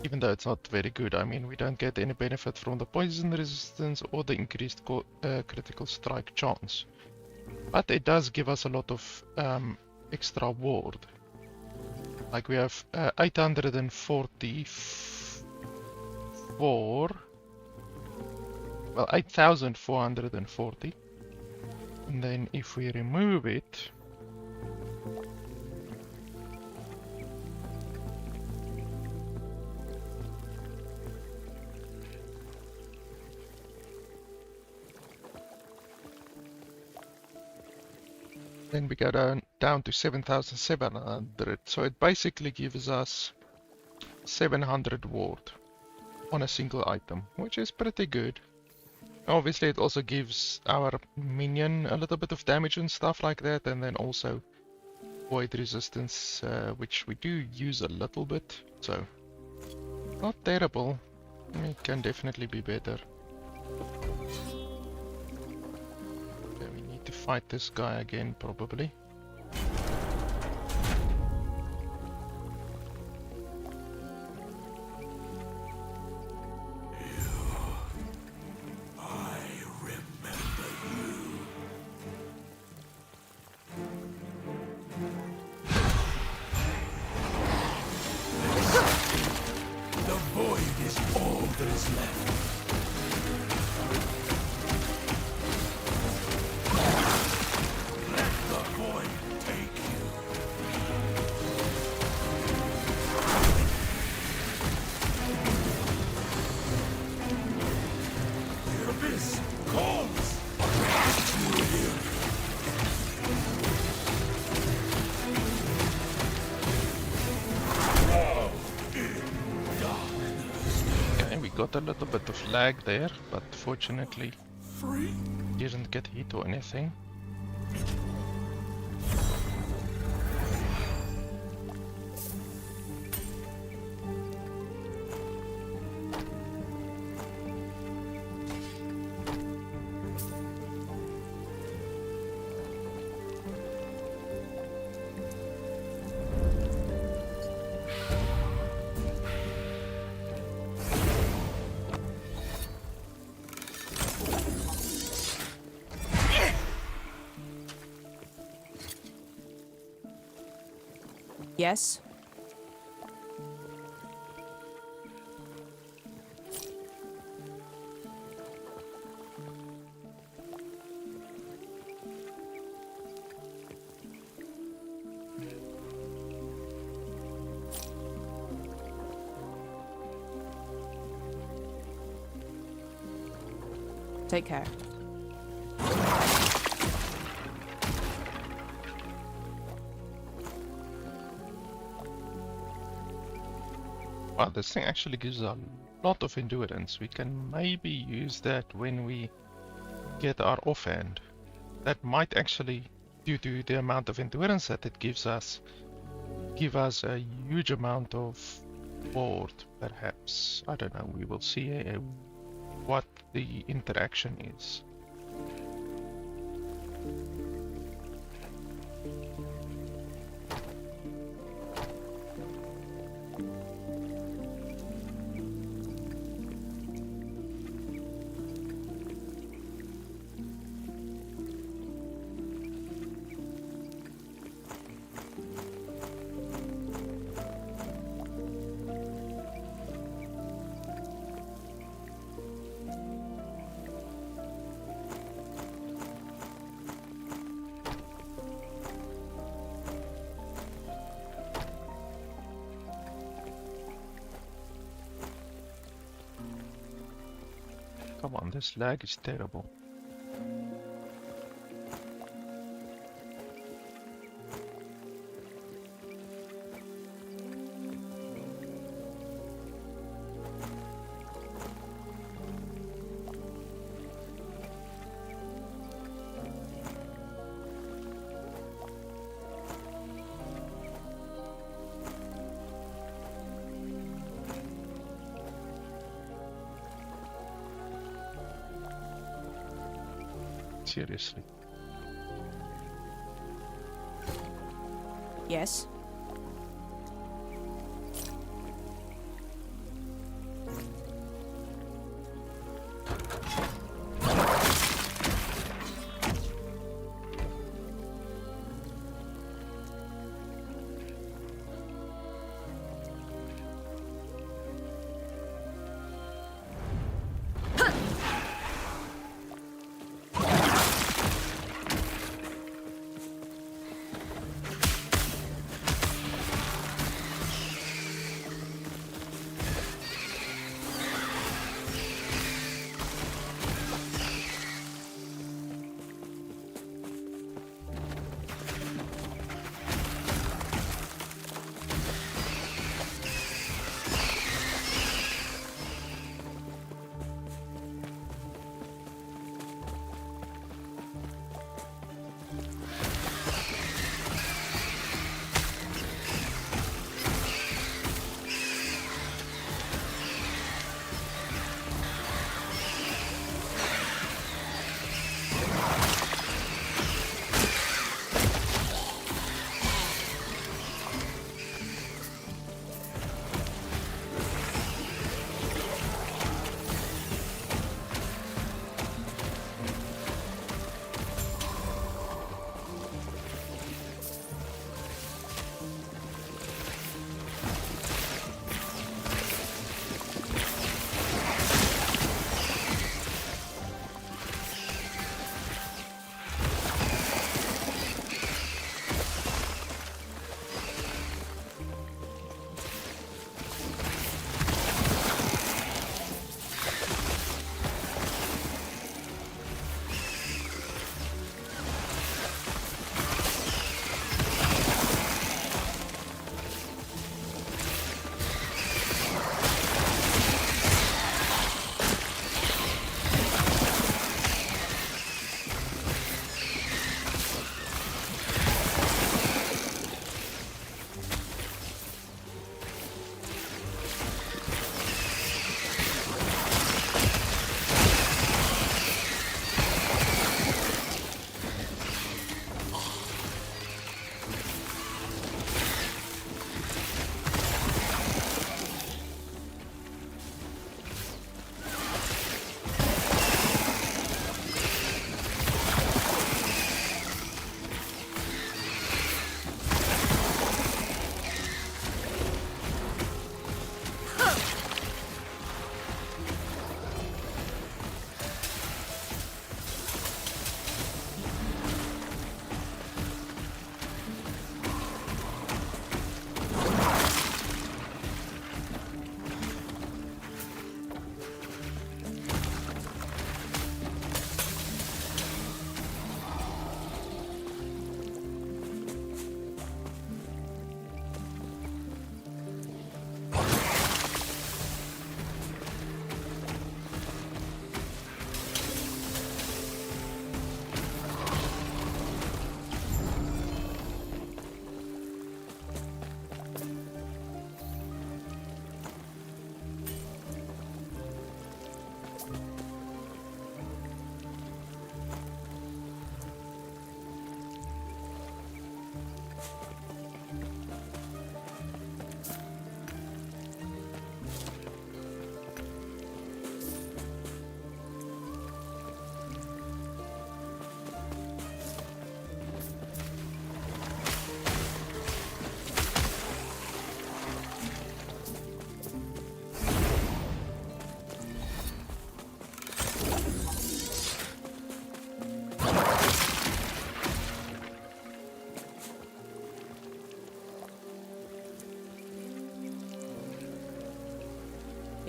Even though it's not very good. I mean, we don't get any benefit from the poison resistance or the increased critical strike chance. But it does give us a lot of extra ward. Like we have 844, well 8440. And then if we remove it, Then we go down to 7,700. So it basically gives us 700 ward on a single item, which is pretty good. Obviously it also gives our minion a little bit of damage and stuff like that, and then also void resistance, which we do use a little bit, so not terrible. It can definitely be better. Okay, we need to fight this guy again, probably. Got a little bit of lag there, but fortunately didn't get hit or anything. Yes. Take care. Wow, this thing actually gives a lot of endurance. We can maybe use that when we get our offhand. That might actually, due to the amount of endurance that it gives us, give us a huge amount of ward, perhaps. I don't know, we will see what the interaction is. Come on, this lag is terrible. Seriously. Yes.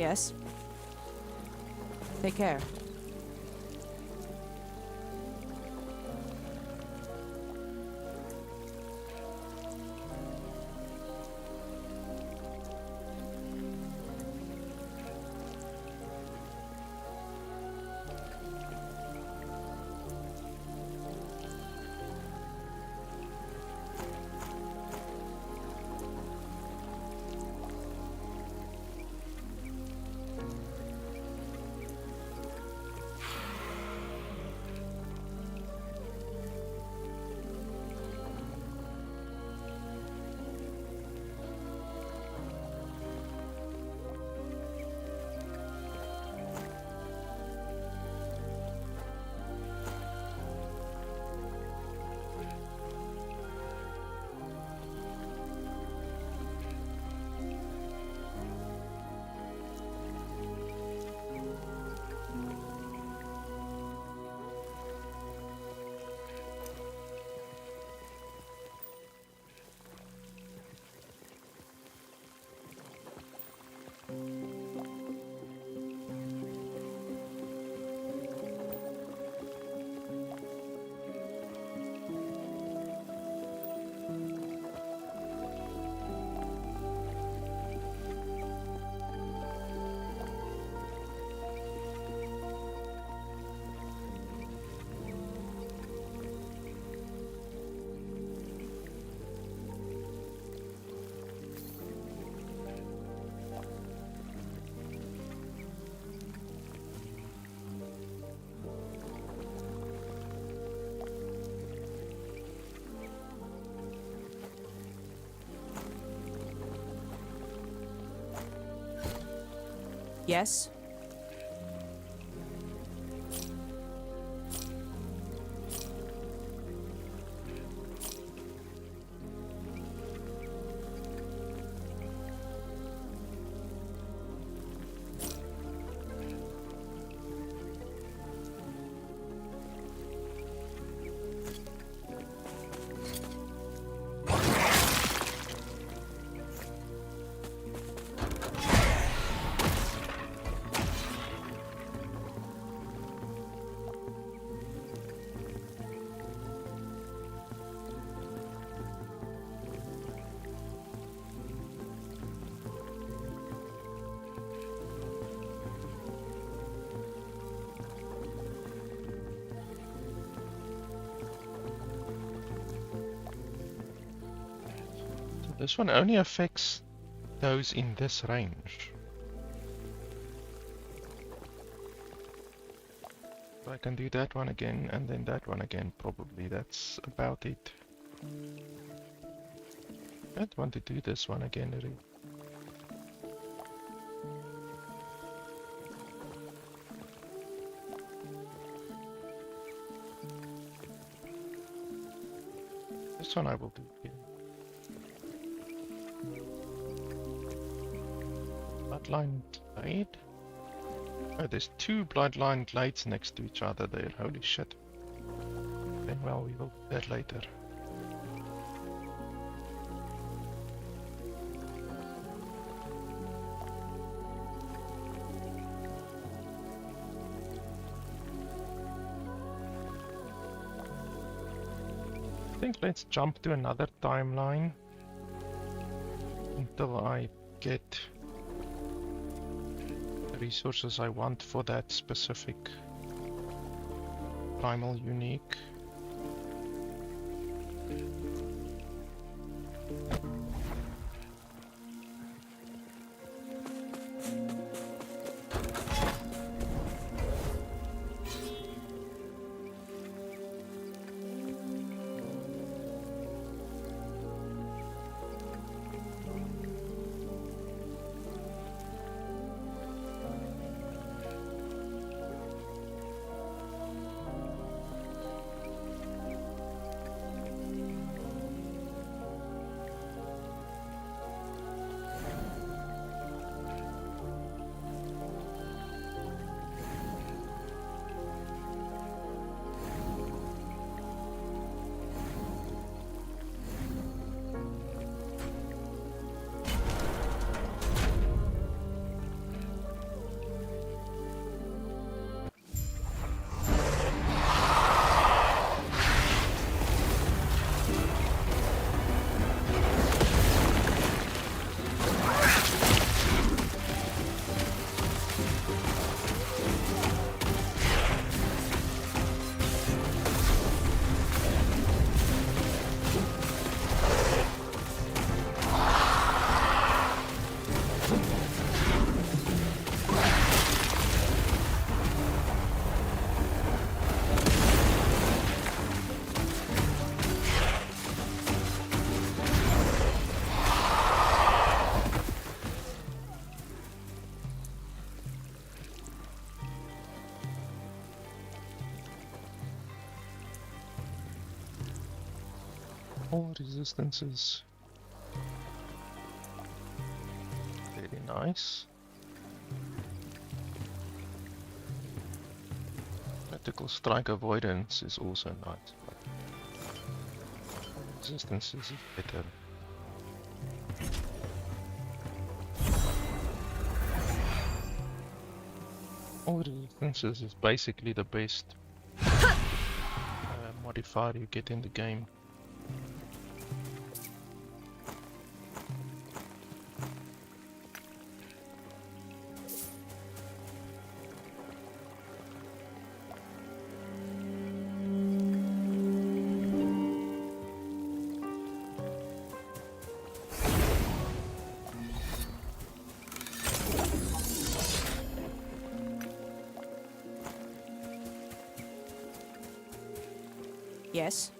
Yes. Take care. Yes. This one only affects those in this range. So I can do that one again and then that one again, probably. That's about it. I don't want to do this one again, really. This one I will do again. Bloodline Glade? Oh, there's two Bloodline Glades next to each other there. Holy shit. Then, well, we will do that later. I think let's jump to another timeline until I get the resources I want for that specific Primal unique. All resistances. Very nice. Critical strike avoidance is also nice. But resistance is better. All resistances is basically the best modifier you get in the game. Yes.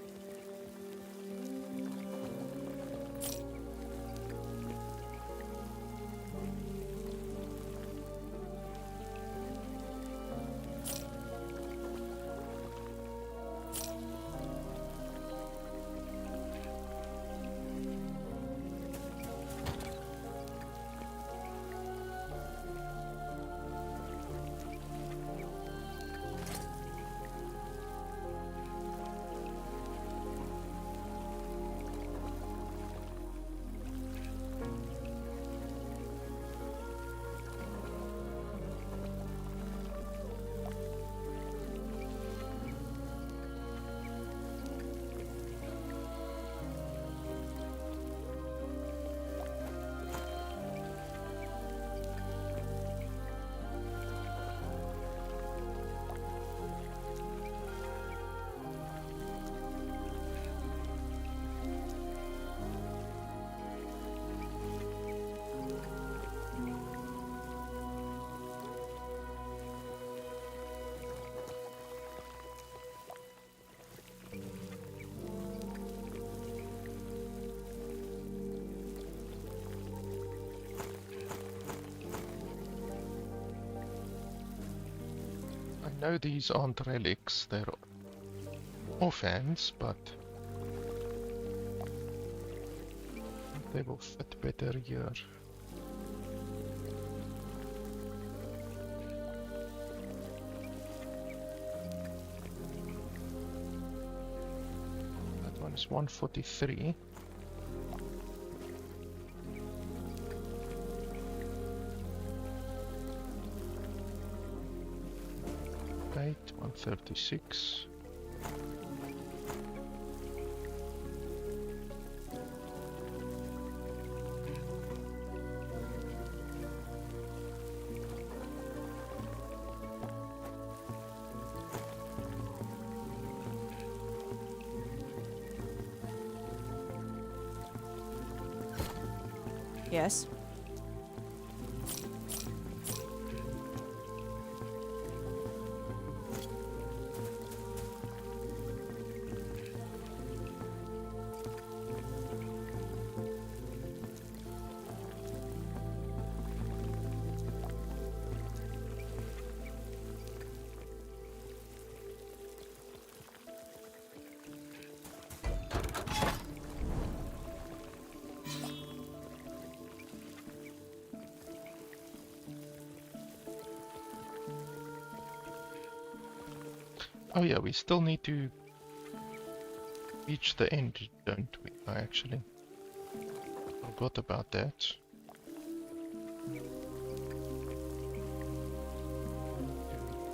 I know these aren't relics, they're offhands, but they will fit better here. That one is 143. Right, 136. Yes. Oh yeah, we still need to reach the end, don't we? I actually forgot about that.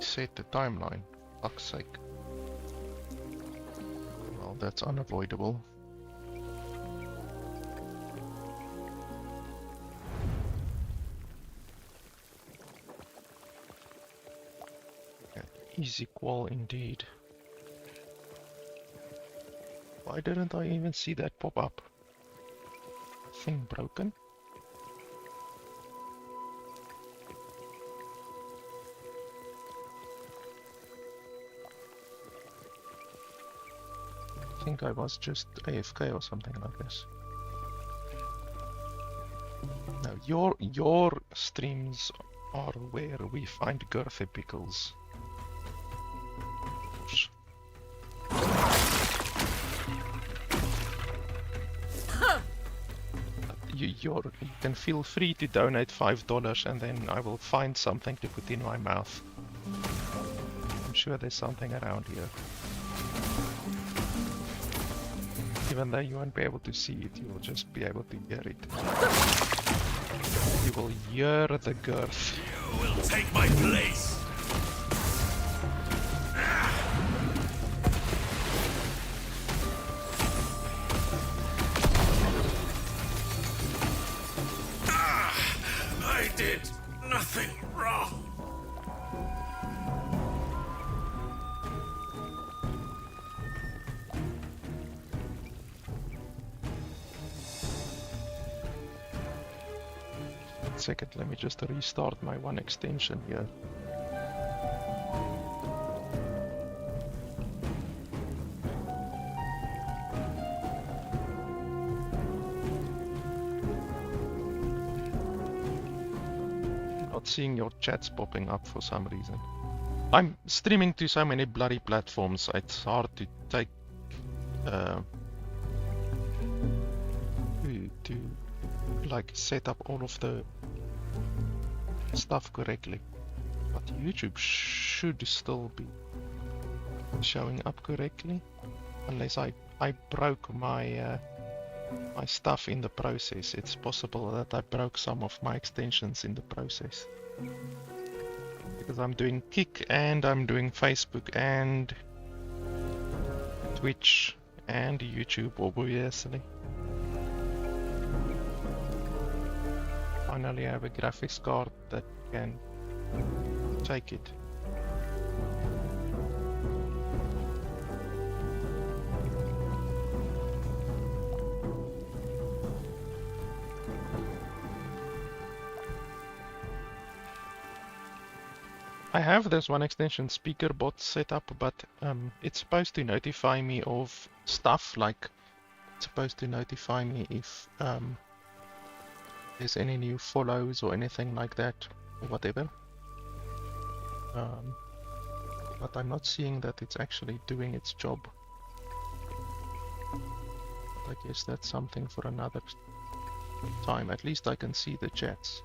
Set the timeline, fuck's sake. Well, that's unavoidable. Easy qual indeed. Why didn't I even see that pop up? Thing broken? I think I was just AFK or something like this. Now your streams are where we find girthy pickles. you can feel free to donate $5 and then I will find something to put in my mouth. I'm sure there's something around here. Even though you won't be able to see it, you will just be able to hear it. You will hear the girth. You will take my place! I did nothing wrong. Second, let me just restart my one extension here. Not seeing your chats popping up for some reason. I'm streaming to so many bloody platforms, it's hard to take to like set up all of the stuff correctly. But YouTube should still be showing up correctly, unless I broke my my stuff in the process. It's possible that I broke some of my extensions in the process, because I'm doing Kick and I'm doing Facebook and Twitch and YouTube, obviously. Finally I have a graphics card that can take it. I have this one extension speaker bot set up, but it's supposed to notify me of stuff, like it's supposed to notify me if there's any new follows or anything like that, or whatever. But I'm not seeing that it's actually doing its job. But I guess that's something for another time. At least I can see the chats.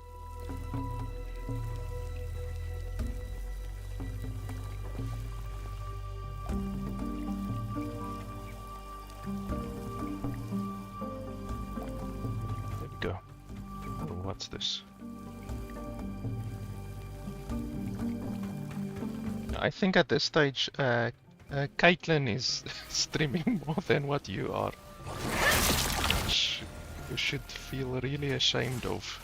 There we go. Oh, what's this? I think at this stage, Caitlin is streaming more than what you are. Which you should feel really ashamed of.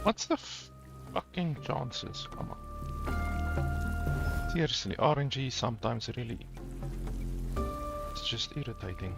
What's the fucking chances? Come on. Seriously, RNG sometimes really... It's just irritating.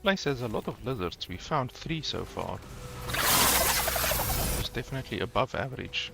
Place has a lot of lizards. We found 3 so far. It's definitely above average.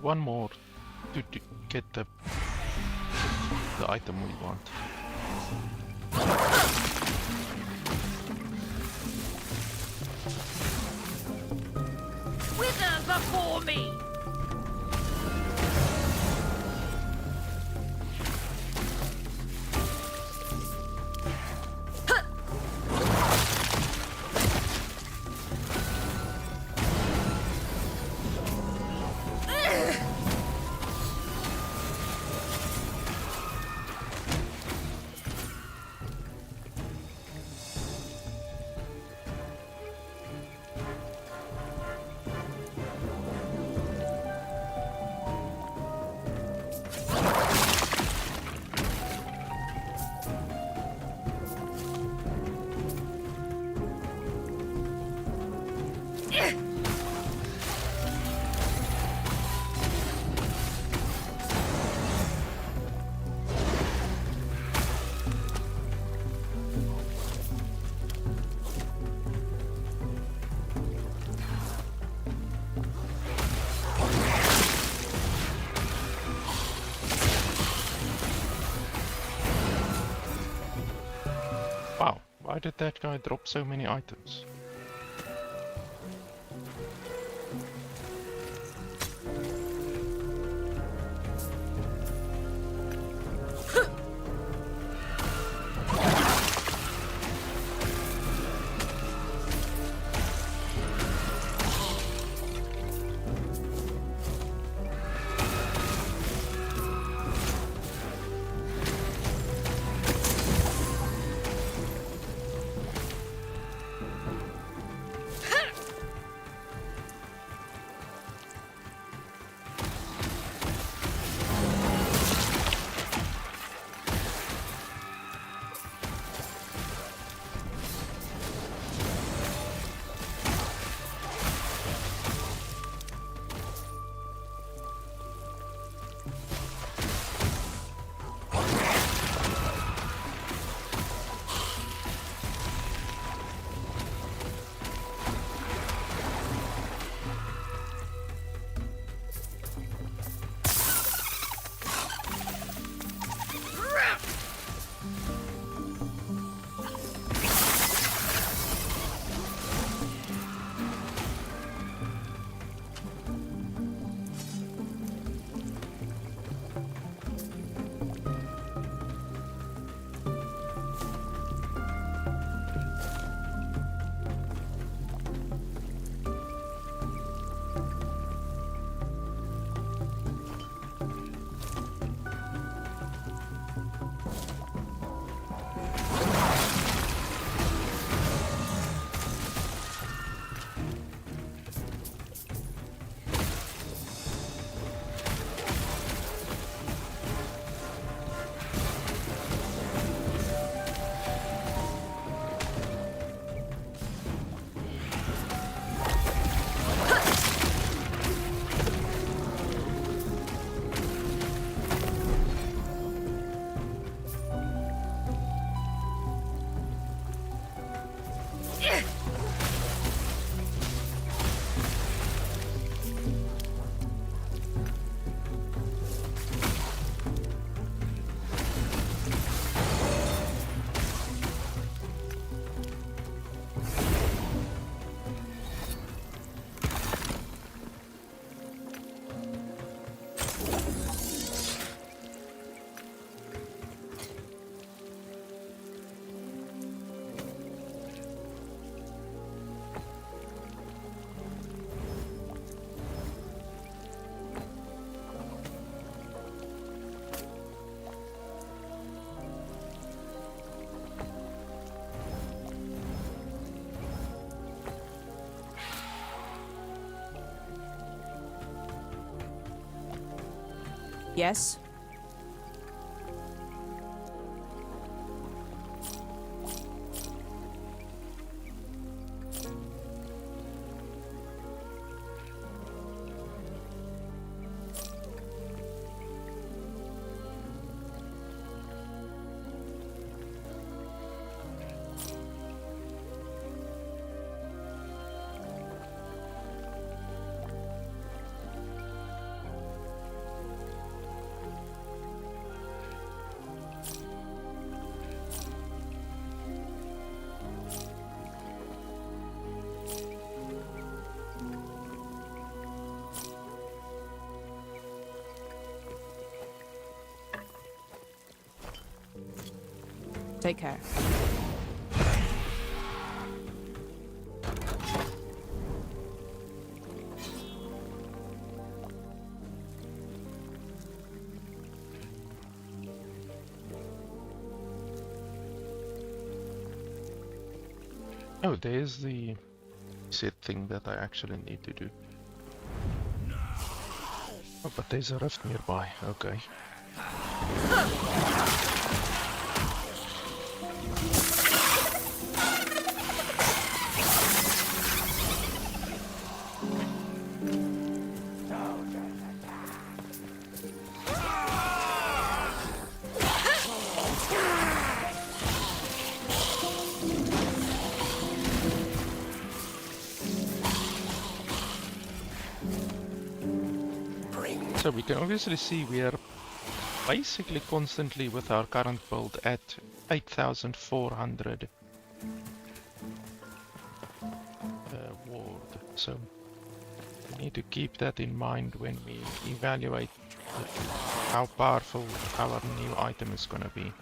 One more to get the item we want. Wither before me! Why did that guy drop so many items? Yes? Take care. Oh, there's the set thing that I actually need to do. Oh, but there's a rift nearby. Okay. So we can obviously see we are basically constantly with our current build at 8,400 ward. So we need to keep that in mind when we evaluate how powerful our new item is gonna be.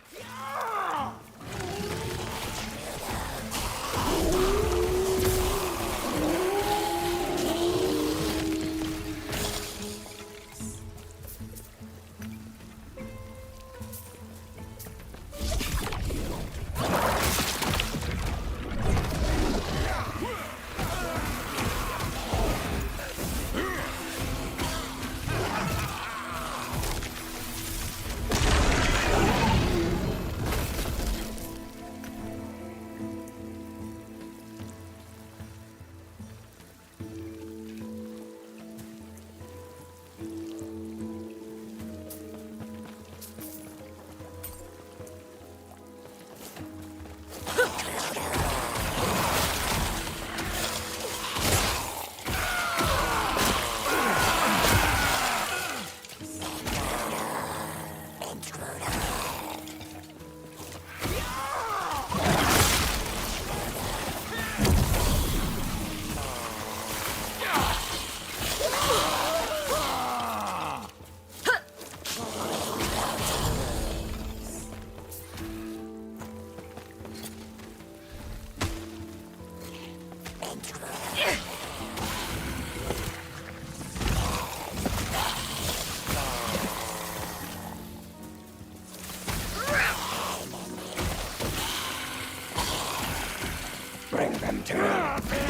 Bring them to me.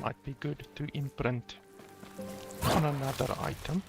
Might be good to imprint on another item.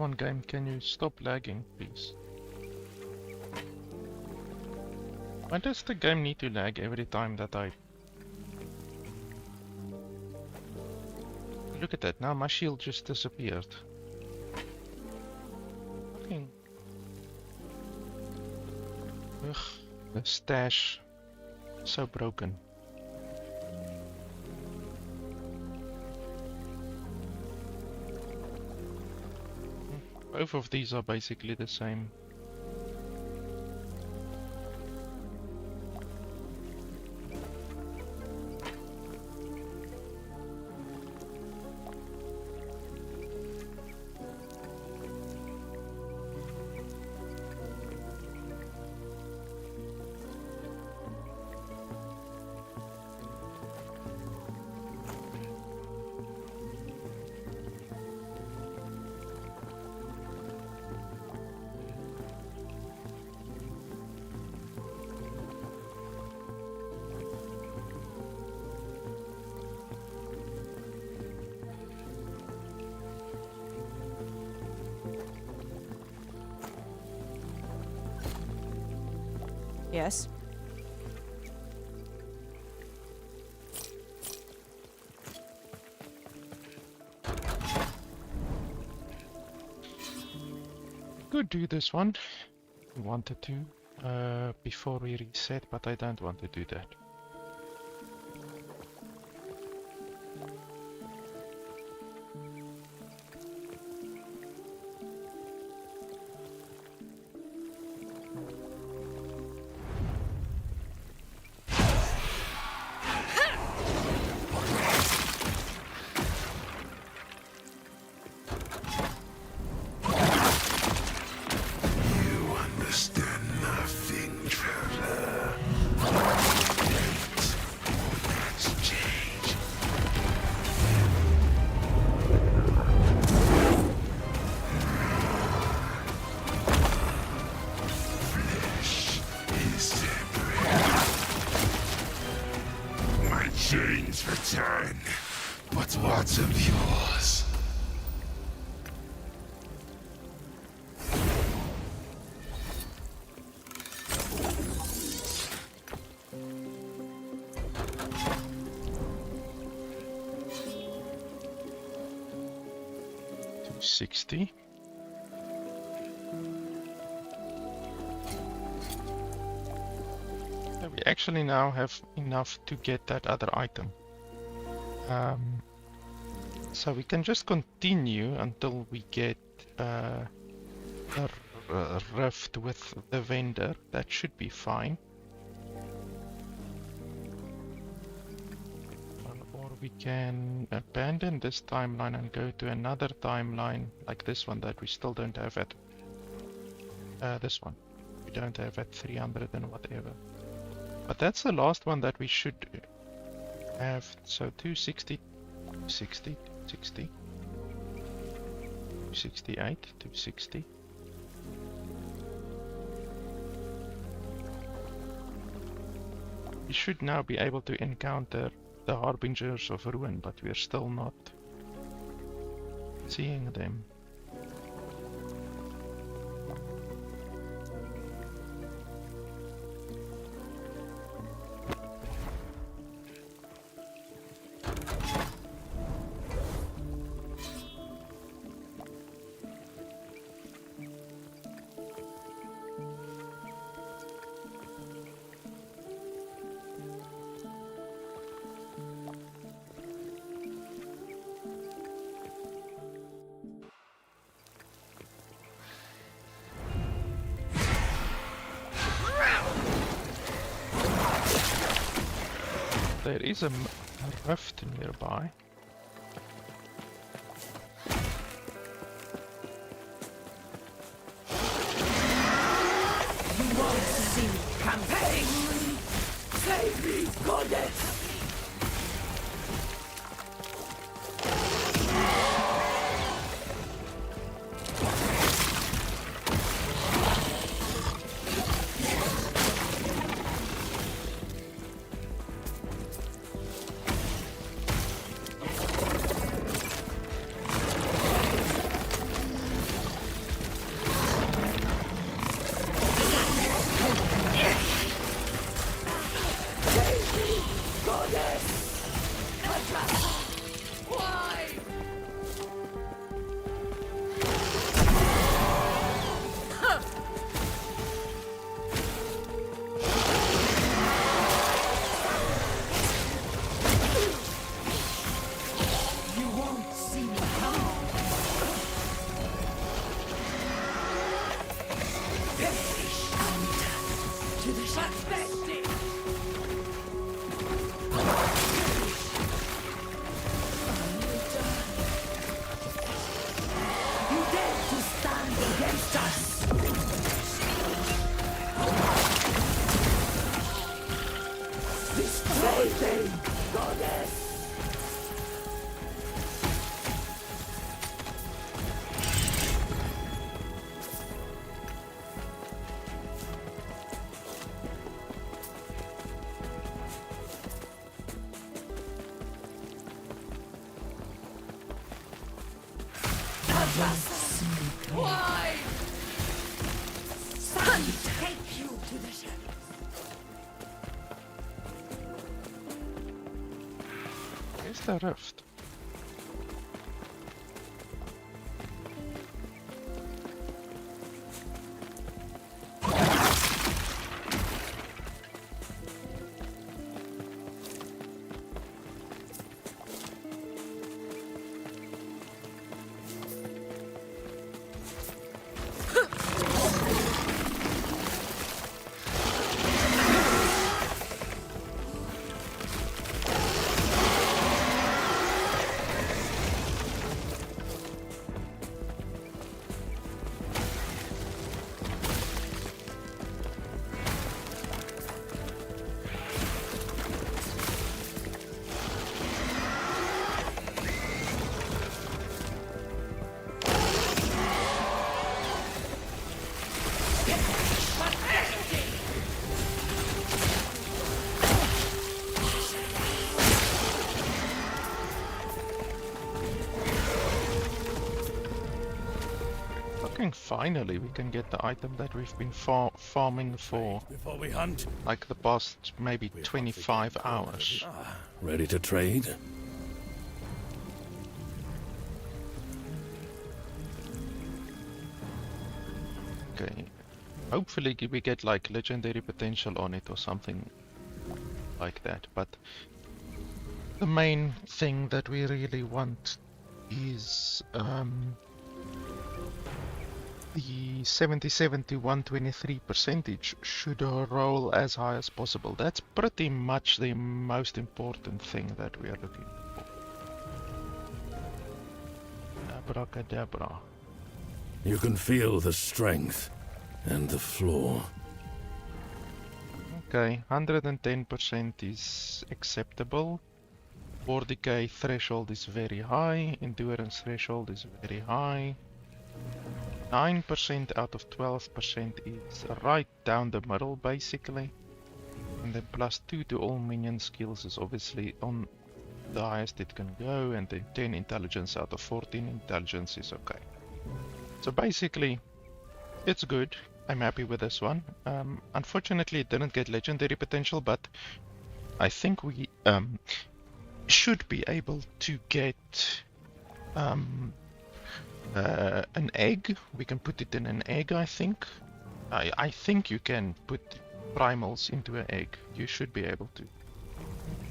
Come on, game, can you stop lagging, please? Why does the game need to lag every time that I... Look at that, now my shield just disappeared. Fucking... Ugh, the stash. So broken. Both of these are basically the same. Yes. Could do this one. We wanted to before we reset, but I don't want to do that. Chains return, but what's of yours? $260. We actually now have enough to get that other item. So we can just continue until we get a rift with the vendor. That should be fine. Or we can abandon this timeline and go to another timeline like this one that we still don't have at this one. We don't have at 300 and whatever. But that's the last one that we should have. So 260, 260, 260, 268, 260. We should now be able to encounter the Harbingers of Ruin, but we're still not seeing them. There is a rift nearby. You won't see me campaign! Save me, goddess! Why? Sun take you to the shadows. Where's the rift? Finally, we can get the item that we've been farming for Before we hunt, like the past maybe 25 hours. ready to trade? Okay, hopefully we get like legendary potential on it or something like that, but the main thing that we really want is the 77 to 123 percentage should roll as high as possible. That's pretty much the most important thing that we are looking for. Abracadabra. You can feel the strength and the flaw. Okay, 110% is acceptable. War decay threshold is very high. Endurance threshold is very high. 9% out of 12% is right down the middle basically. And then +2 to all minion skills is obviously on the highest it can go, and then 10 intelligence out of 14 intelligence is okay. So basically it's good. I'm happy with this one. Unfortunately it didn't get legendary potential, but I think we should be able to get an egg. We can put it in an egg, I think. I think you can put primals into an egg. You should be able to.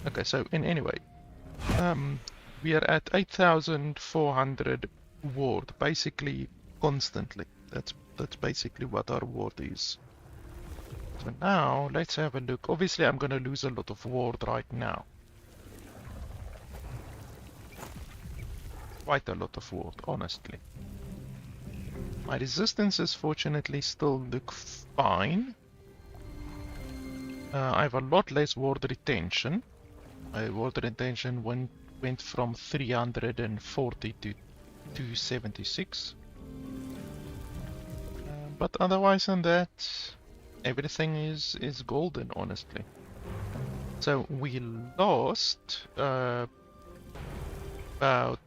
Okay, so anyway, we are at 8,400 ward, basically constantly. That's basically what our ward is. So now let's have a look. Obviously, I'm gonna lose a lot of ward right now. Quite a lot of ward, honestly. My resistances fortunately still look fine. I have a lot less ward retention. My ward retention went from 340 to 276. But otherwise than that, everything is golden, honestly. So we lost about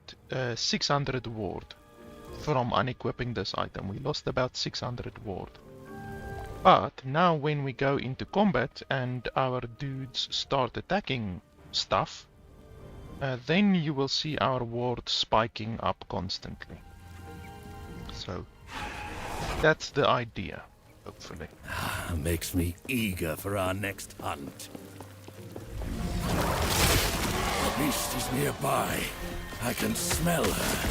600 ward from unequipping this item. We lost about 600 ward. But now when we go into combat and our dudes start attacking stuff, then you will see our ward spiking up constantly. So that's the idea, hopefully. Makes me eager for our next hunt. The beast is nearby. I can smell her.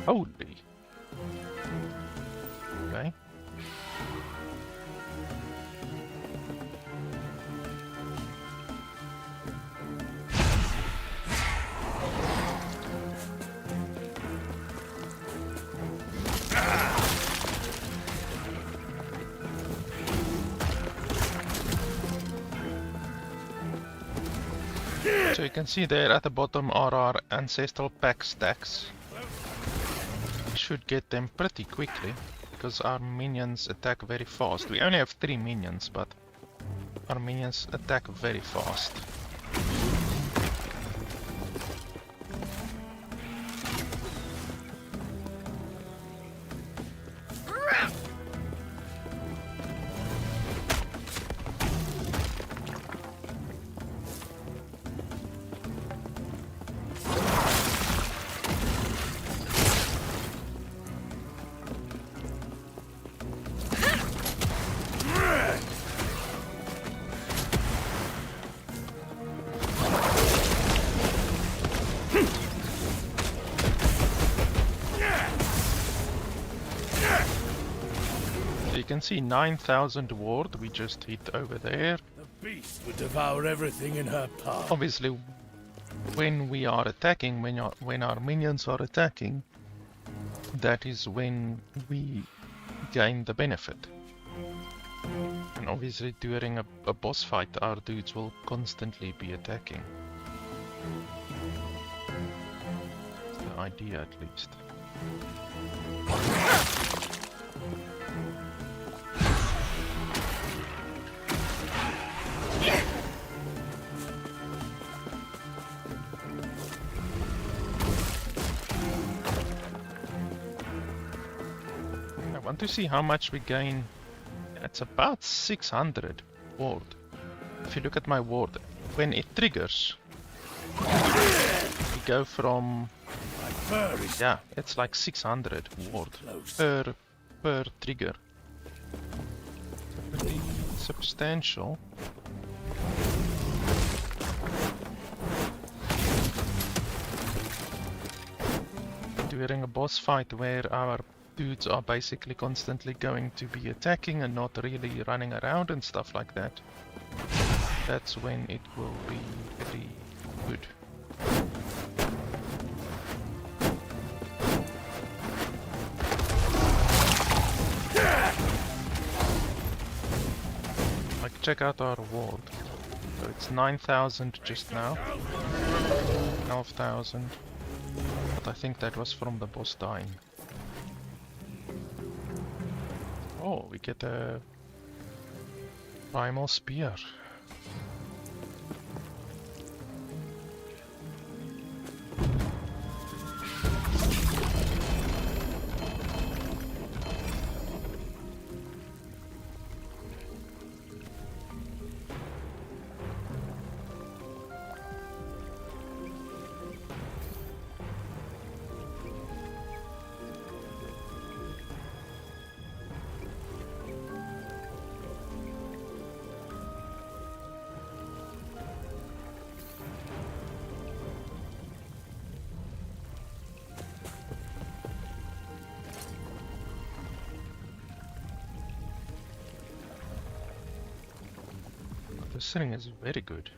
Holy. Okay. So you can see there at the bottom are our ancestral pack stacks. We should get them pretty quickly because our minions attack very fast. We only have 3 minions, but our minions attack very fast. You can see 9,000 ward we just hit over there. The beast would devour everything in her path. Obviously, when we are attacking, when our minions are attacking, that is when we gain the benefit. And obviously during a boss fight, our dudes will constantly be attacking. That's the idea, at least. I want to see how much we gain. It's about 600 ward. If you look at my ward, when it triggers, we go from, yeah, it's like 600 ward per trigger. Pretty substantial. During a boss fight where our dudes are basically constantly going to be attacking and not really running around and stuff like that, that's when it will be very good. Like, check out our ward. So it's 9,000 just now, 12,000, but I think that was from the boss dying. Oh, we get a Primal spear. This thing is very good.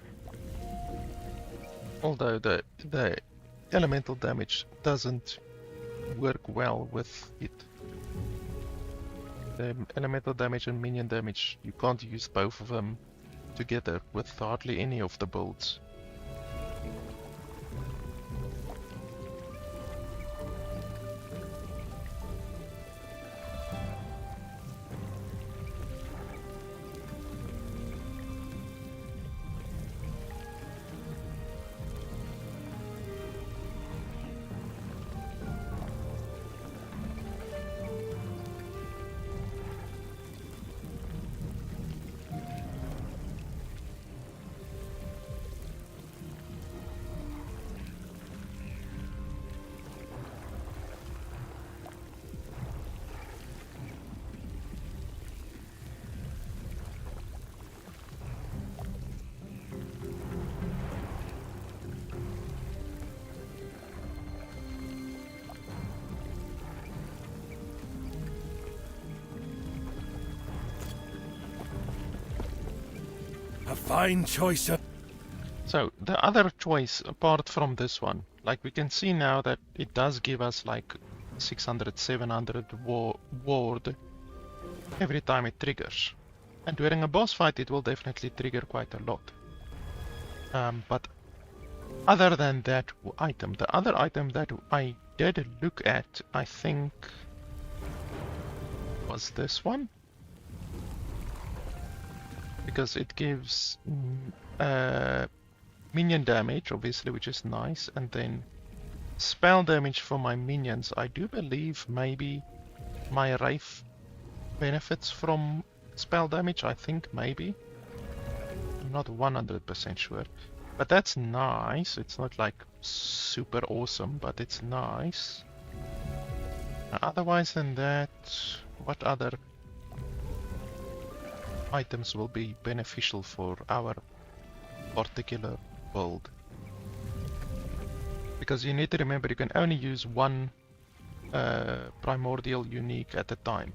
Although the elemental damage doesn't work well with it. The elemental damage and minion damage, you can't use both of them together with hardly any of the builds. A fine choice of... So the other choice apart from this one, like we can see now that it does give us like 600, 700 ward every time it triggers. And during a boss fight it will definitely trigger quite a lot. But other than that item, the other item that I did look at, I think was this one. Because it gives minion damage, obviously, which is nice, and then spell damage for my minions. I do believe maybe my Wraith benefits from spell damage, I think, maybe. I'm not 100% sure. But that's nice. It's not like super awesome, but it's nice. Otherwise than that, what other items will be beneficial for our particular build? Because you need to remember you can only use one primordial unique at a time.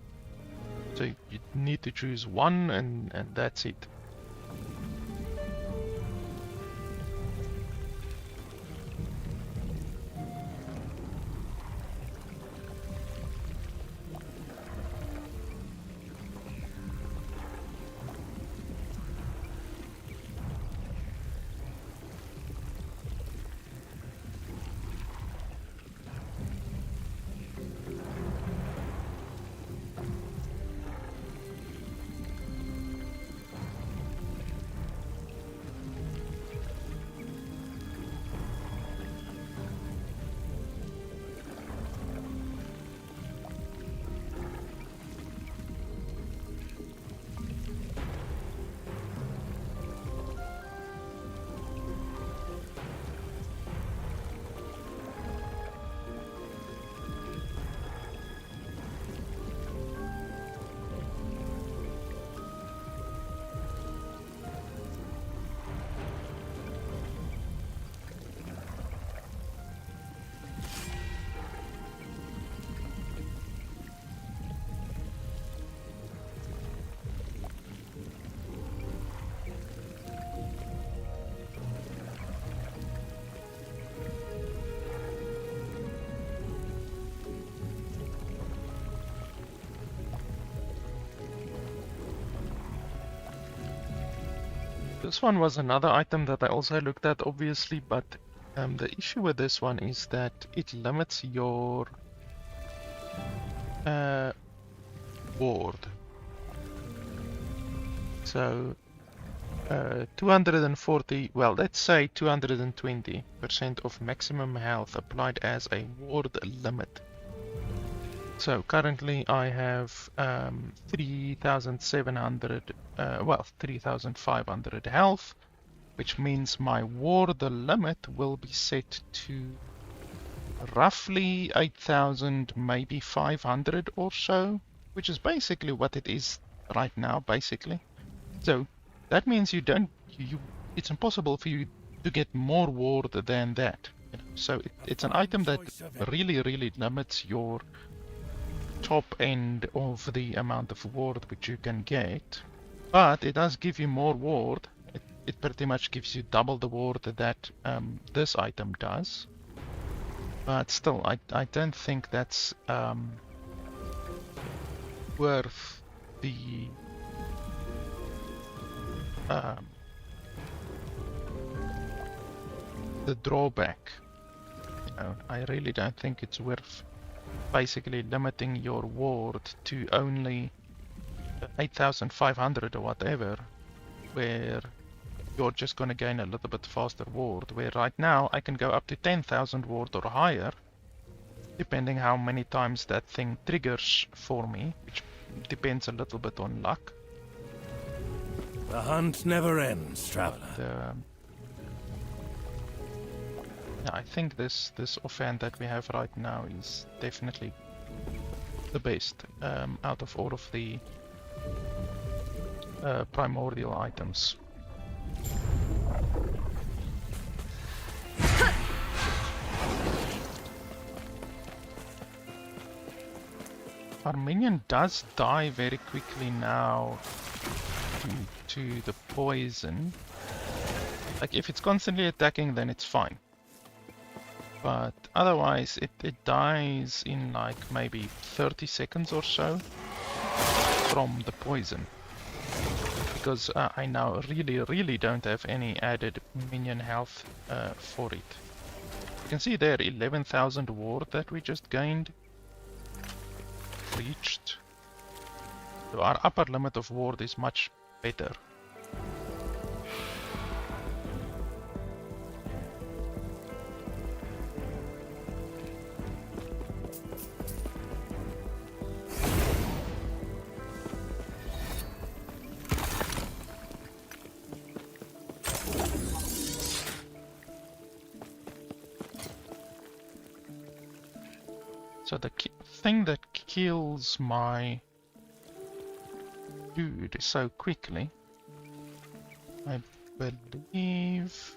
So you need to choose one and that's it. This one was another item that I also looked at, obviously, but the issue with this one is that it limits your ward. So 240, well, let's say 220% of maximum health applied as a ward limit. So currently I have 3,700, well, 3,500 health, which means my ward limit will be set to roughly 8,000, maybe 500 or so, which is basically what it is right now, basically. So that means it's impossible for you to get more ward than that. You know? So it's an item that really limits your top end of the amount of ward which you can get, but it does give you more ward. It pretty much gives you double the ward that this item does, but still I don't think that's worth the drawback. You know, I really don't think it's worth basically limiting your ward to only 8,500 or whatever, where you're just going to gain a little bit faster ward, where right now I can go up to 10,000 ward or higher, depending how many times that thing triggers for me, which depends a little bit on luck. The hunt never ends, traveler. Yeah, I think this offhand that we have right now is definitely the best out of all of the primordial items. Our minion does die very quickly now to the poison. Like if it's constantly attacking, then it's fine. But otherwise it dies in like maybe 30 seconds or so from the poison. Because I now really don't have any added minion health for it. You can see there 11,000 ward that we just gained. Reached. So our upper limit of ward is much better. So the thing that kills my dude so quickly, I believe,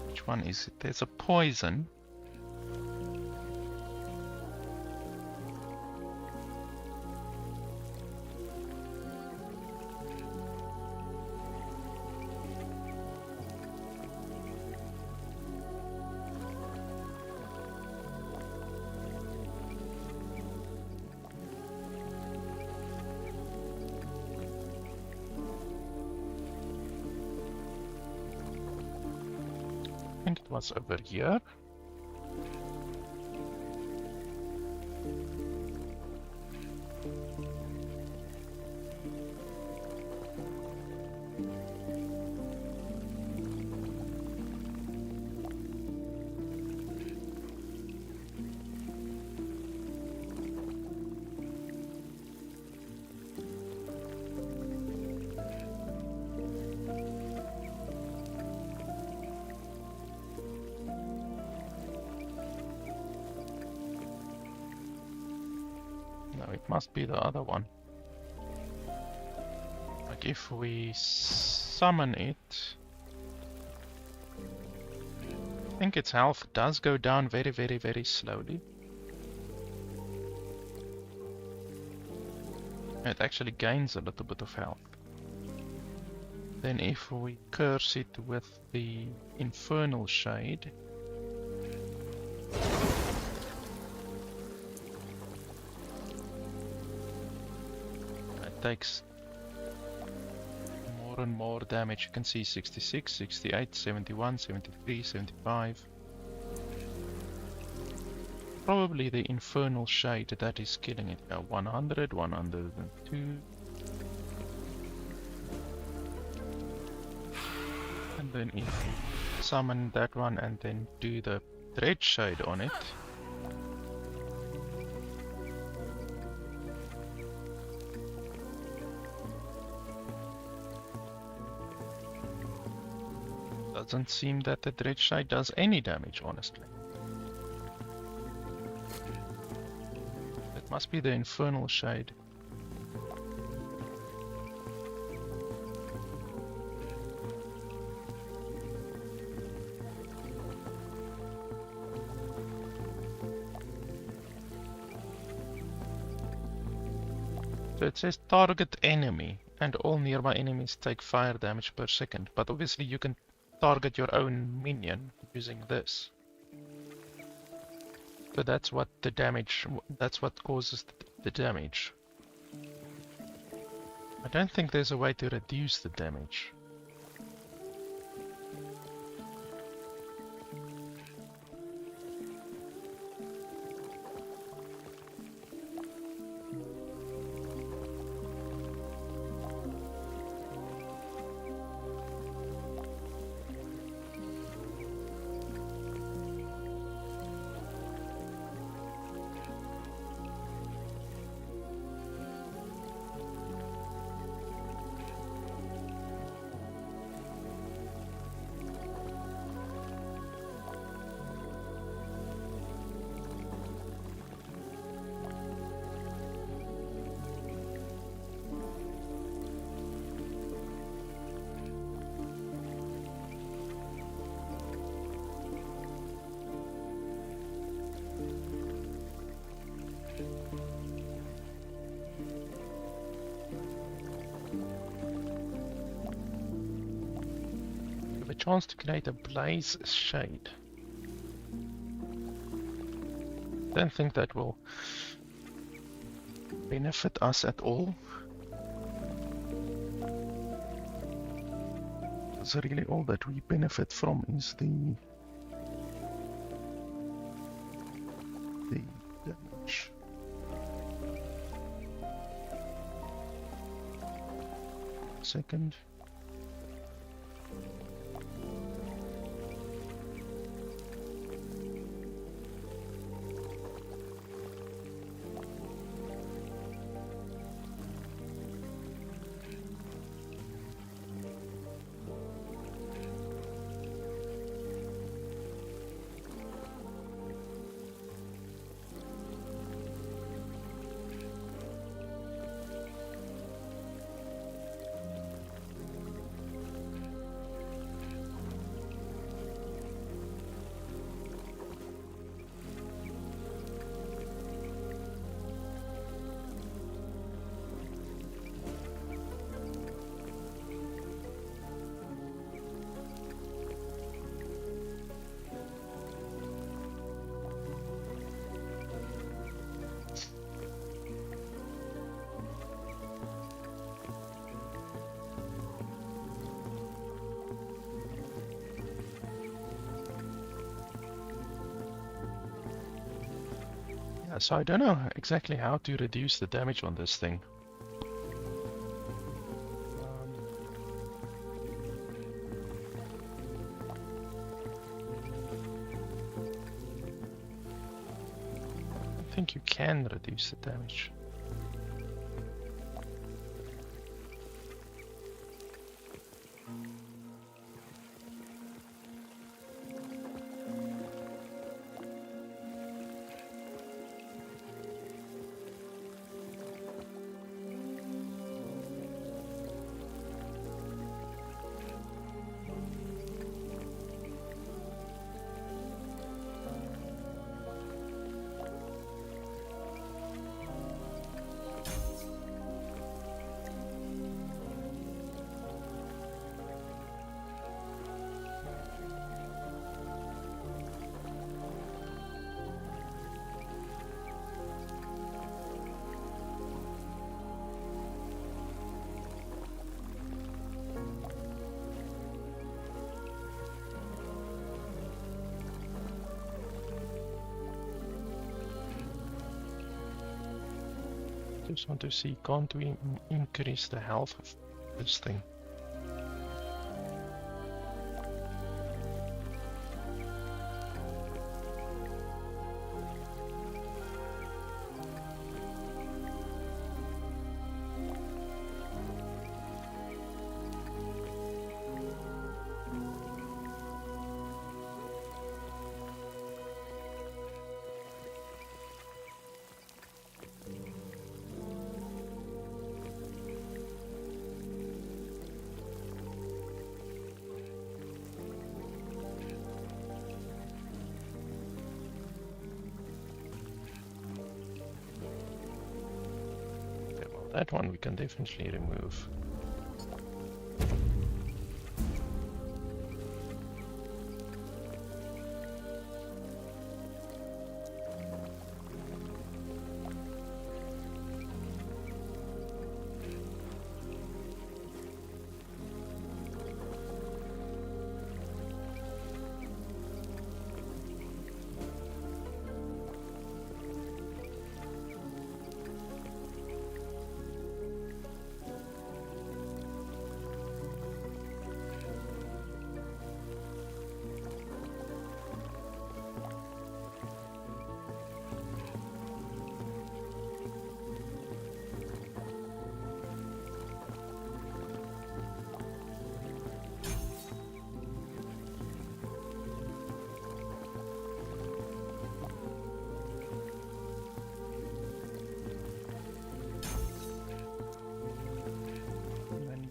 which one is it? There's a poison. I think it was over here. No, it must be the other one. Like if we summon it, I think its health does go down very slowly. It actually gains a little bit of health. Then if we curse it with the Infernal Shade, it takes more and more damage. You can see 66, 68, 71, 73, 75. Probably the Infernal Shade that is killing it now. 100, 102. And then if we summon that one and then do the Dread Shade on it, doesn't seem that the Dread Shade does any damage, honestly. It must be the Infernal Shade. So it says target enemy, and all nearby enemies take fire damage per second, but obviously you can target your own minion using this. So that's what the damage, that's what causes the damage. I don't think there's a way to reduce the damage. Chance to create a blaze shade. Don't think that will benefit us at all. So really all that we benefit from is the damage. Second. Yeah, so I don't know exactly how to reduce the damage on this thing. I think you can reduce the damage. Just want to see, can't we increase the health of this thing? That one we can definitely remove.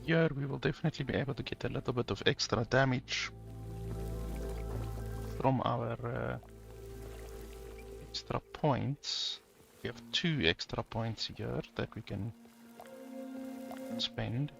Here we will definitely be able to get a little bit of extra damage from our extra points. We have 2 extra points here that we can spend.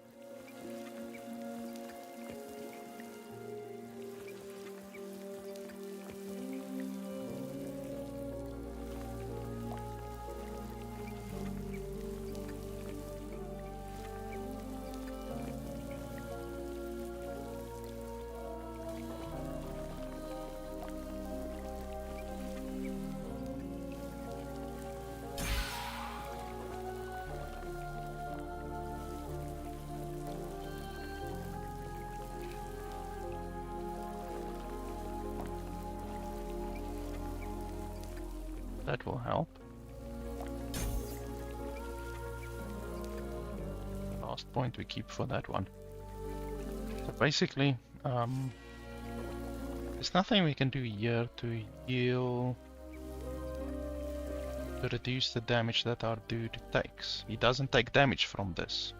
That will help. Last point we keep for that one. So basically, there's nothing we can do here to heal, to reduce the damage that our dude takes. He doesn't take damage from this.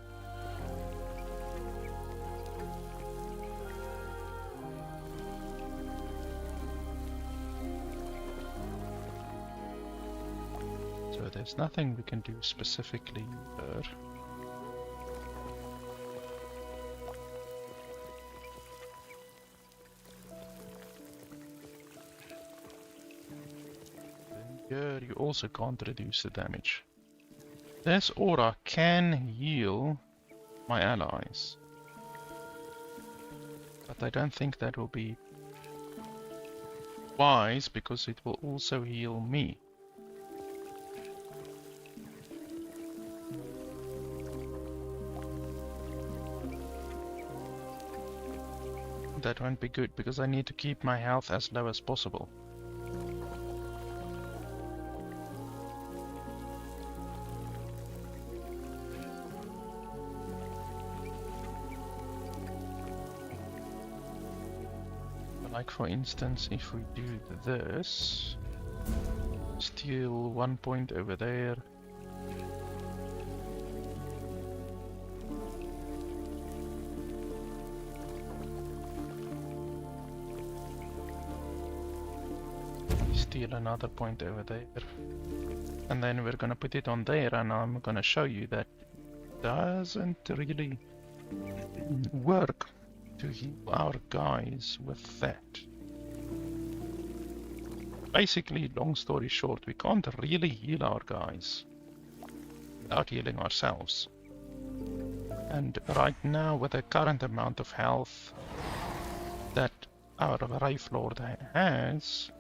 So there's nothing we can do specifically here. Here you also can't reduce the damage. This aura can heal my allies, but I don't think that will be wise because it will also heal me. That won't be good because I need to keep my health as low as possible. Like for instance, if we do this, steal 1 point over there. Steal another point over there. And then we're gonna put it on there, and I'm gonna show you that it doesn't really work to heal our guys with that. Basically, long story short, we can't really heal our guys without healing ourselves. And right now, with the current amount of health that our Wraithlord has,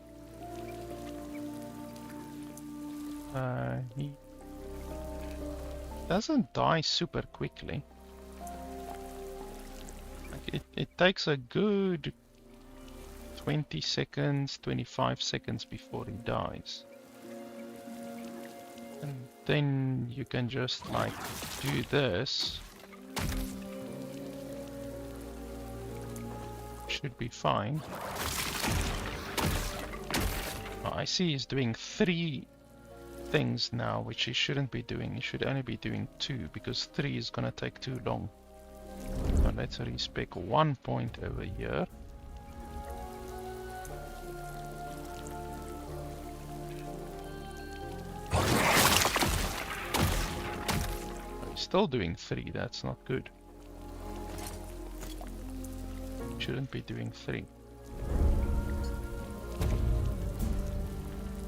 he doesn't die super quickly. It takes a good 20 seconds, 25 seconds before he dies. And then you can just like do this. Should be fine. Oh, I see he's doing 3 things now, which he shouldn't be doing. He should only be doing 2 because 3 is gonna take too long. So let's respec 1 point over here. He's still doing 3, that's not good. Shouldn't be doing 3.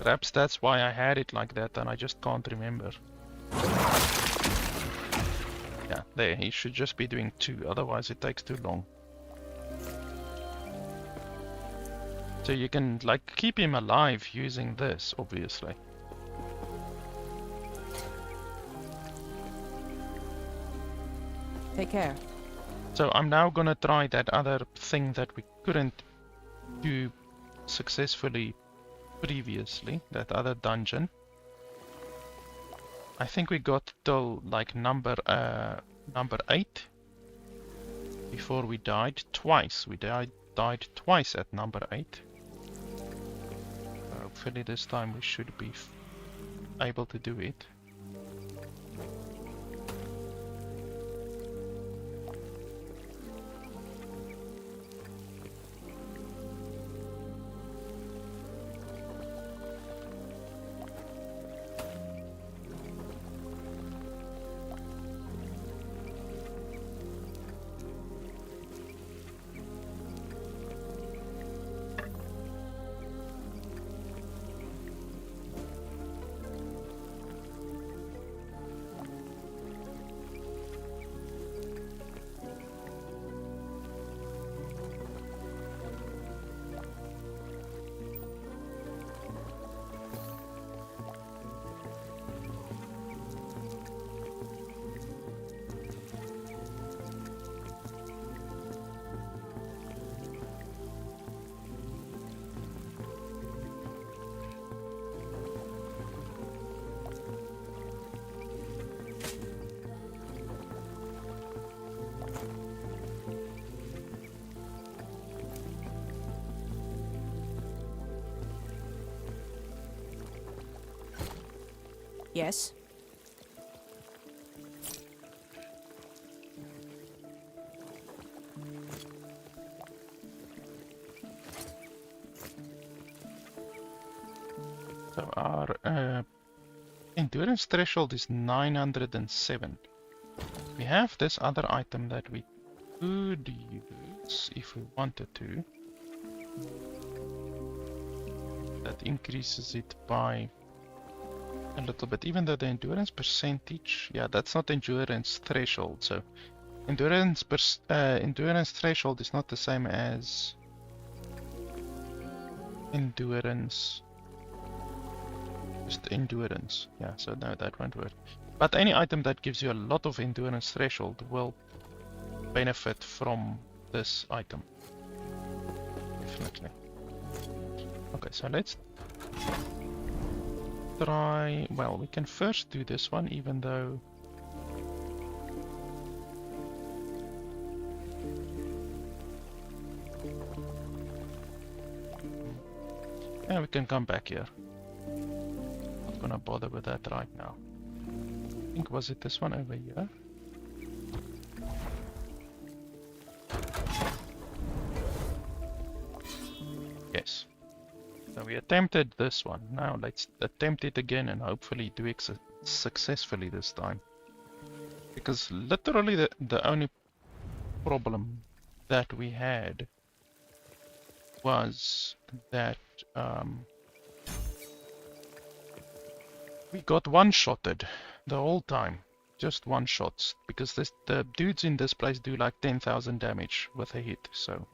Perhaps that's why I had it like that and I just can't remember. Yeah, there, he should just be doing 2, otherwise it takes too long. So you can like keep him alive using this, obviously. Take care. So I'm now gonna try that other thing that we couldn't do successfully previously, that other dungeon. I think we got till like number 8 before we died twice. We died twice at number 8. Hopefully this time we should be able to do it. Yes? So our endurance threshold is 907. We have this other item that we could use if we wanted to. That increases it by a little bit, even though the endurance percentage, yeah, that's not endurance threshold. So endurance threshold is not the same as endurance. Just endurance. Yeah, so no, that won't work. But any item that gives you a lot of endurance threshold will benefit from this item. Definitely. Okay, so let's try... Well, we can first do this one, even though... Yeah, we can come back here. Not gonna bother with that right now. I think, was it this one over here? Yes. So we attempted this one. Now let's attempt it again and hopefully do it successfully this time. Because literally the only problem that we had was that we got one-shotted the whole time. Just one-shots. Because the dudes in this place do like 10,000 damage with a hit. So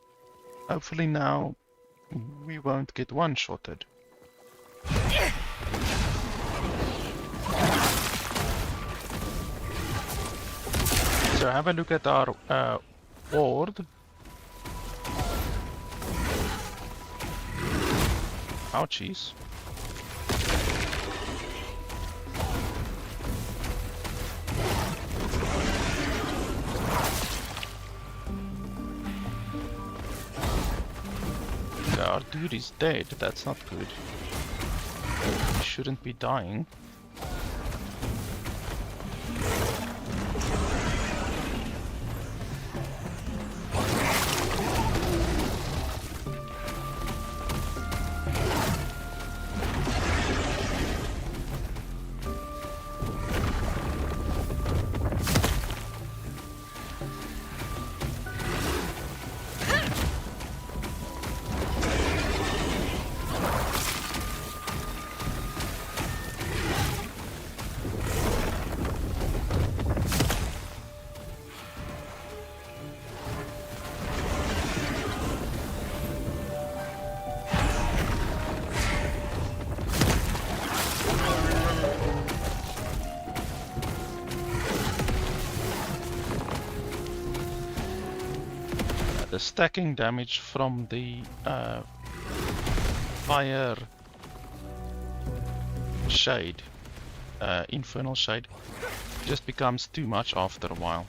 hopefully now we won't get one-shotted. So have a look at our ward. Ouchies. Our dude is dead, that's not good. He shouldn't be dying. The stacking damage from the fire shade, infernal shade, just becomes too much after a while.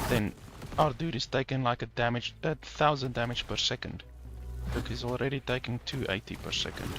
Then our dude is taking like 1,000 damage per second. Look, he's already taking 280 per second.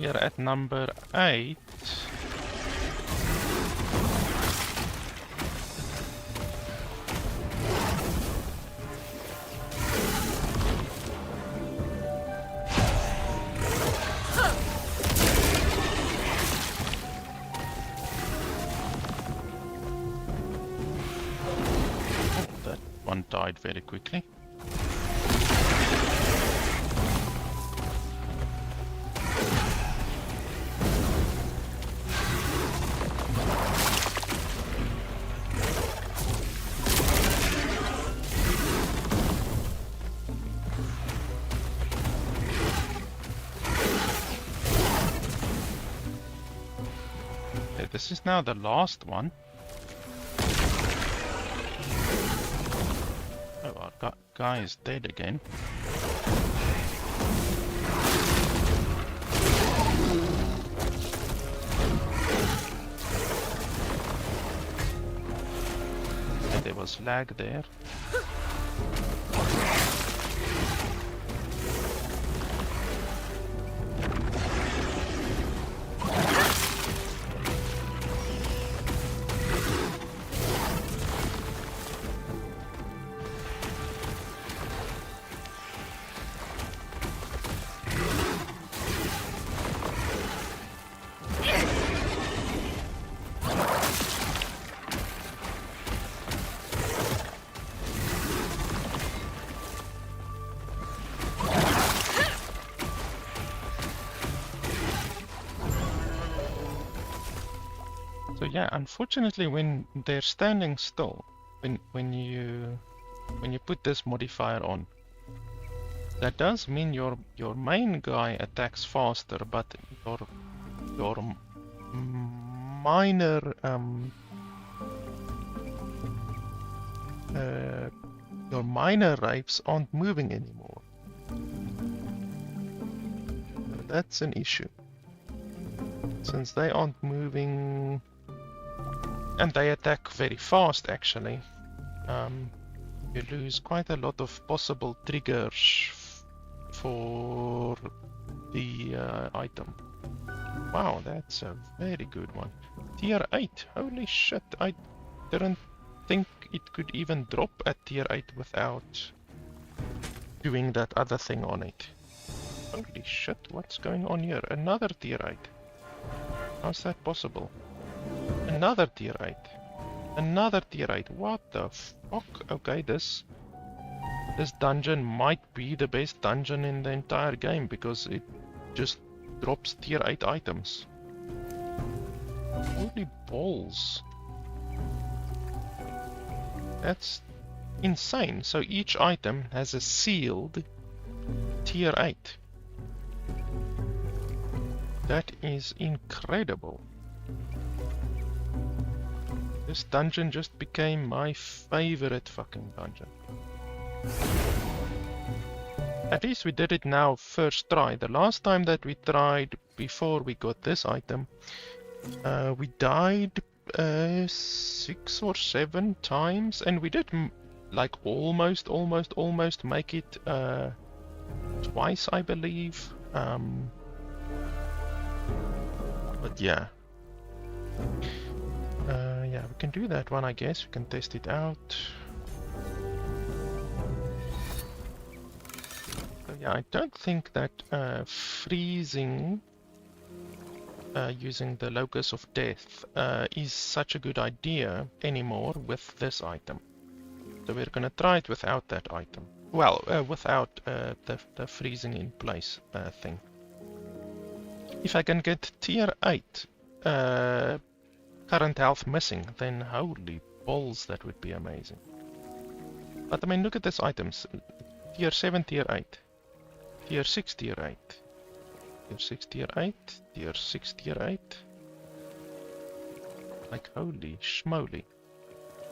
we are at number 8. Oh, that one died very quickly. This is now the last one. Oh, our guy is dead again. And there was lag there. So yeah, unfortunately, when they're standing still, when you put this modifier on, that does mean your main guy attacks faster, but your minor wraiths aren't moving anymore. So that's an issue. Since they aren't moving. And they attack very fast, actually. You lose quite a lot of possible triggers for the item. Wow, that's a very good one. Tier 8, holy shit, I didn't think it could even drop at tier 8 without doing that other thing on it. Holy shit, what's going on here? Another tier 8. How's that possible? Another tier 8. Another tier 8. What the fuck? Okay, this dungeon might be the best dungeon in the entire game because it just drops tier 8 items. Holy balls. That's insane. So each item has a sealed tier 8. That is incredible. This dungeon just became my favorite fucking dungeon. At least we did it now first try. The last time that we tried before we got this item, we died 6 or 7 times, and we did like almost make it twice, I believe. But yeah. Yeah, we can do that one, I guess. We can test it out. So yeah, I don't think that freezing using the Locus of Death is such a good idea anymore with this item. So we're gonna try it without that item. Well, without the freezing in place thing. If I can get tier 8 current health missing, then holy balls, that would be amazing. But I mean, look at these items. Tier 7, tier 8. Tier 6, tier 8. Tier 6, tier 8. Tier 6, tier 8. Like, holy schmoly.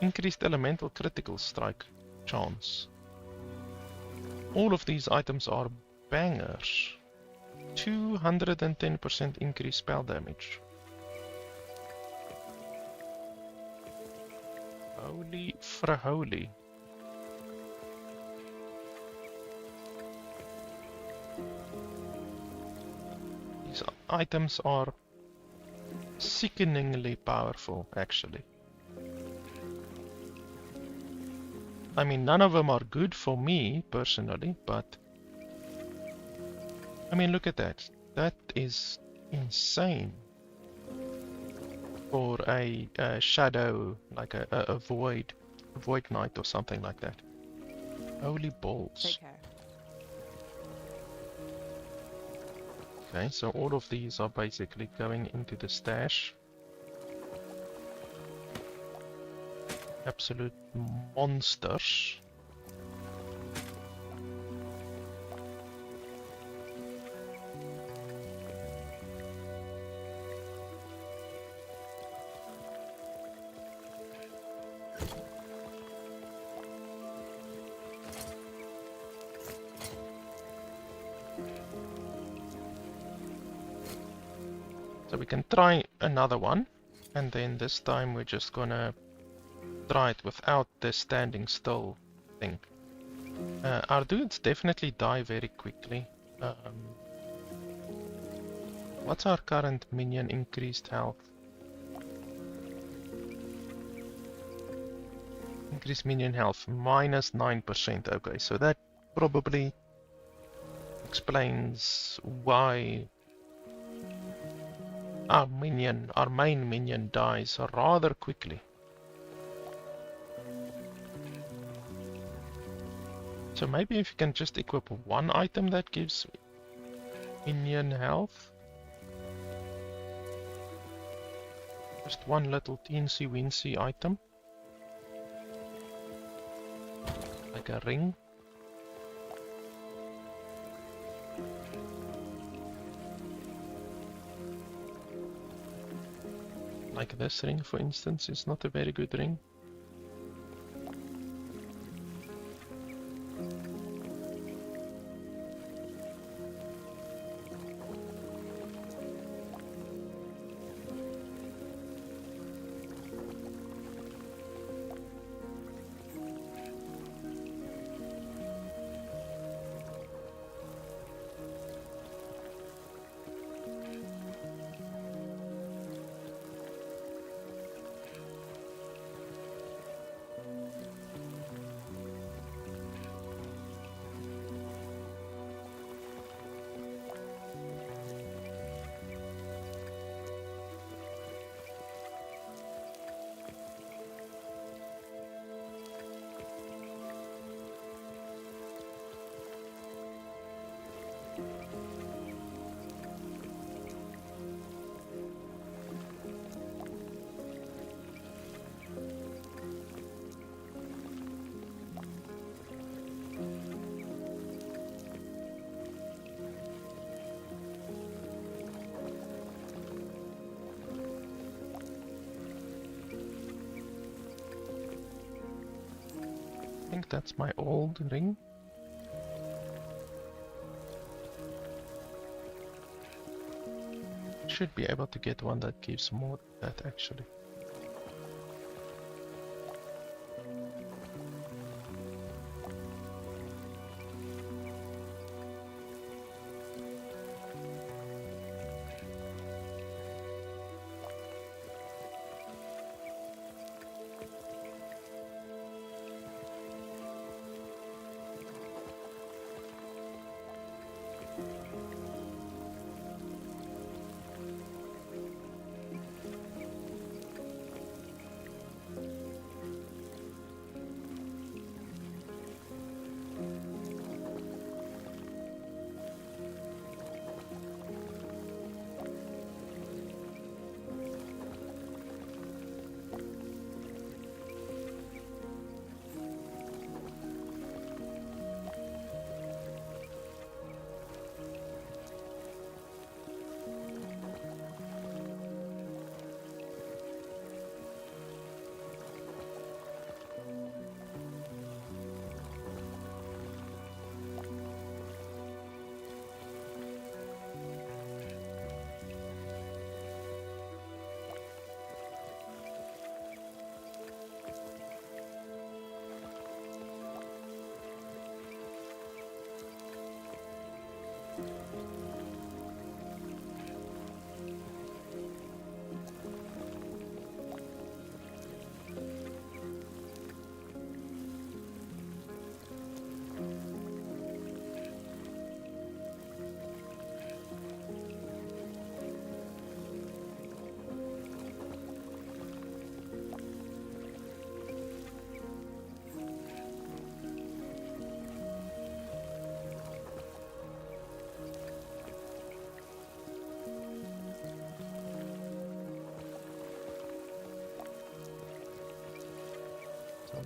Increased elemental critical strike chance. All of these items are bangers. 210% increased spell damage. Holy fraholy. items are sickeningly powerful, actually. I mean, none of them are good for me, personally, but... I mean, look at that. That is insane. For a shadow, like a void knight or something like that. Holy balls. Take care. Okay, so all of these are basically going into the stash. Absolute monsters. So we can try another one, and then this time we're just gonna try it without the standing still thing. Our dudes definitely die very quickly. What's our current minion increased health? Increased minion health, minus 9%. Okay, so that probably explains why our main minion dies rather quickly. So maybe if you can just equip one item that gives minion health. Just one little teensy weensy item. Like a ring. Like this ring, for instance, is not a very good ring. I think that's my old ring. Should be able to get one that gives more than that actually.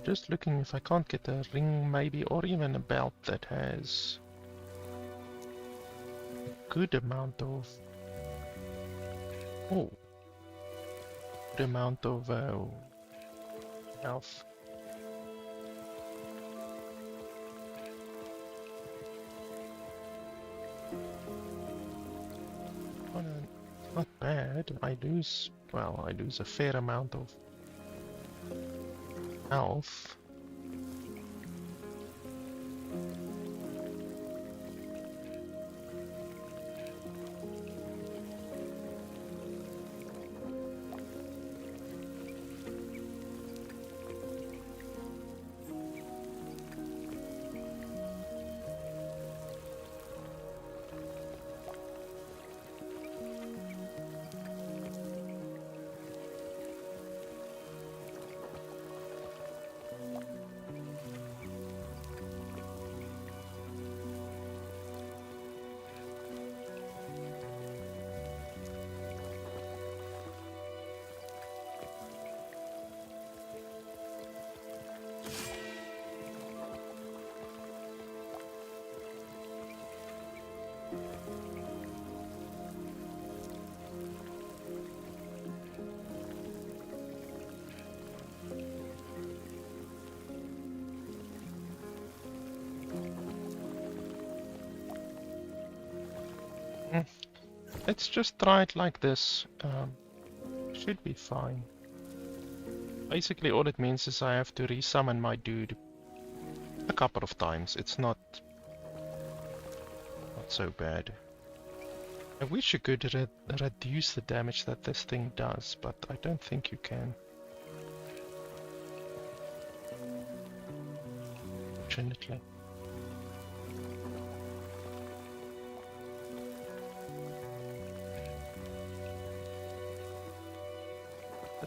Just looking if I can't get a ring maybe, or even a belt that has a good amount of... Oh. Good amount of health. Oh, no, not bad. I lose a fair amount of health. Let's just try it like this. Should be fine. Basically all it means is I have to resummon my dude a couple of times. It's not so bad. I wish you could reduce the damage that this thing does, but I don't think you can. Fortunately.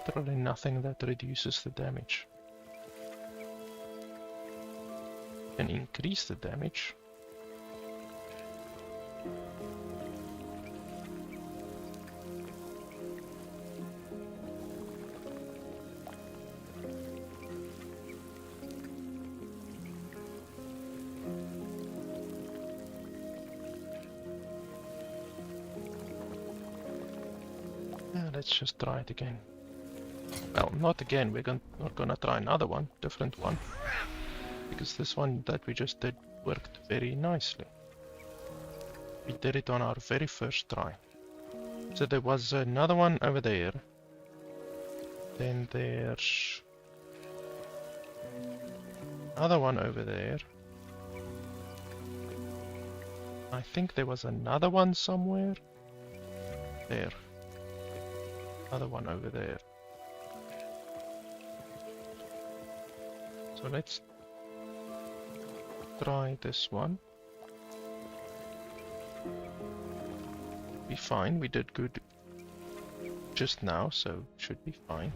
Literally nothing that reduces the damage. Can increase the damage. Yeah, let's just try it again. Well, not again, we're not gonna try another one, different one. Because this one that we just did worked very nicely. We did it on our very first try. So there was another one over there. Then there's another one over there. I think there was another one somewhere. There. Another one over there. So let's try this one. Be fine, we did good just now, so should be fine.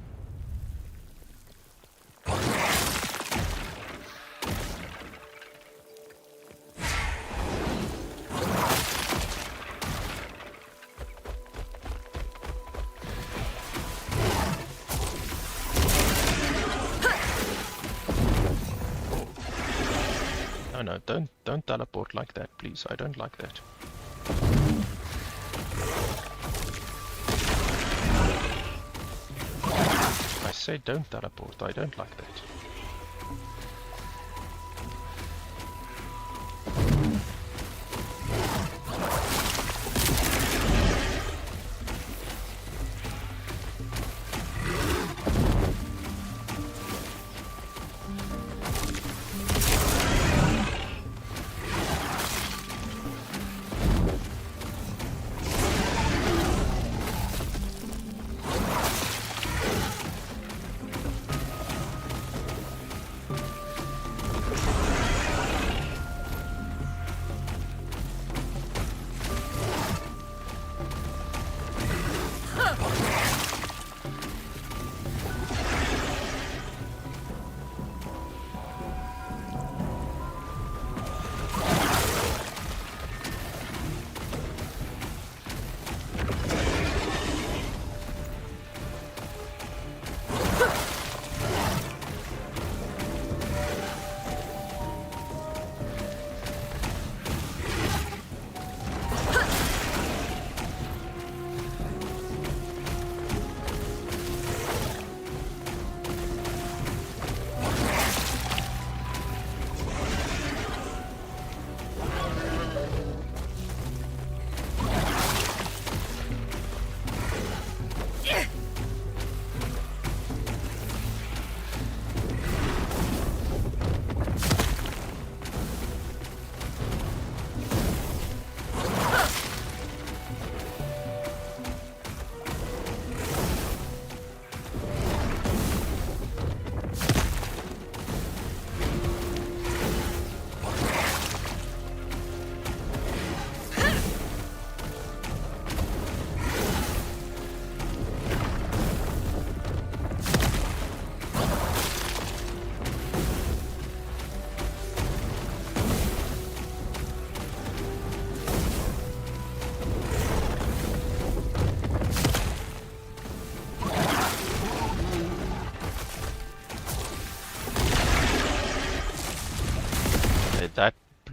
No, don't teleport like that, please. I don't like that. I say don't teleport. I don't like that.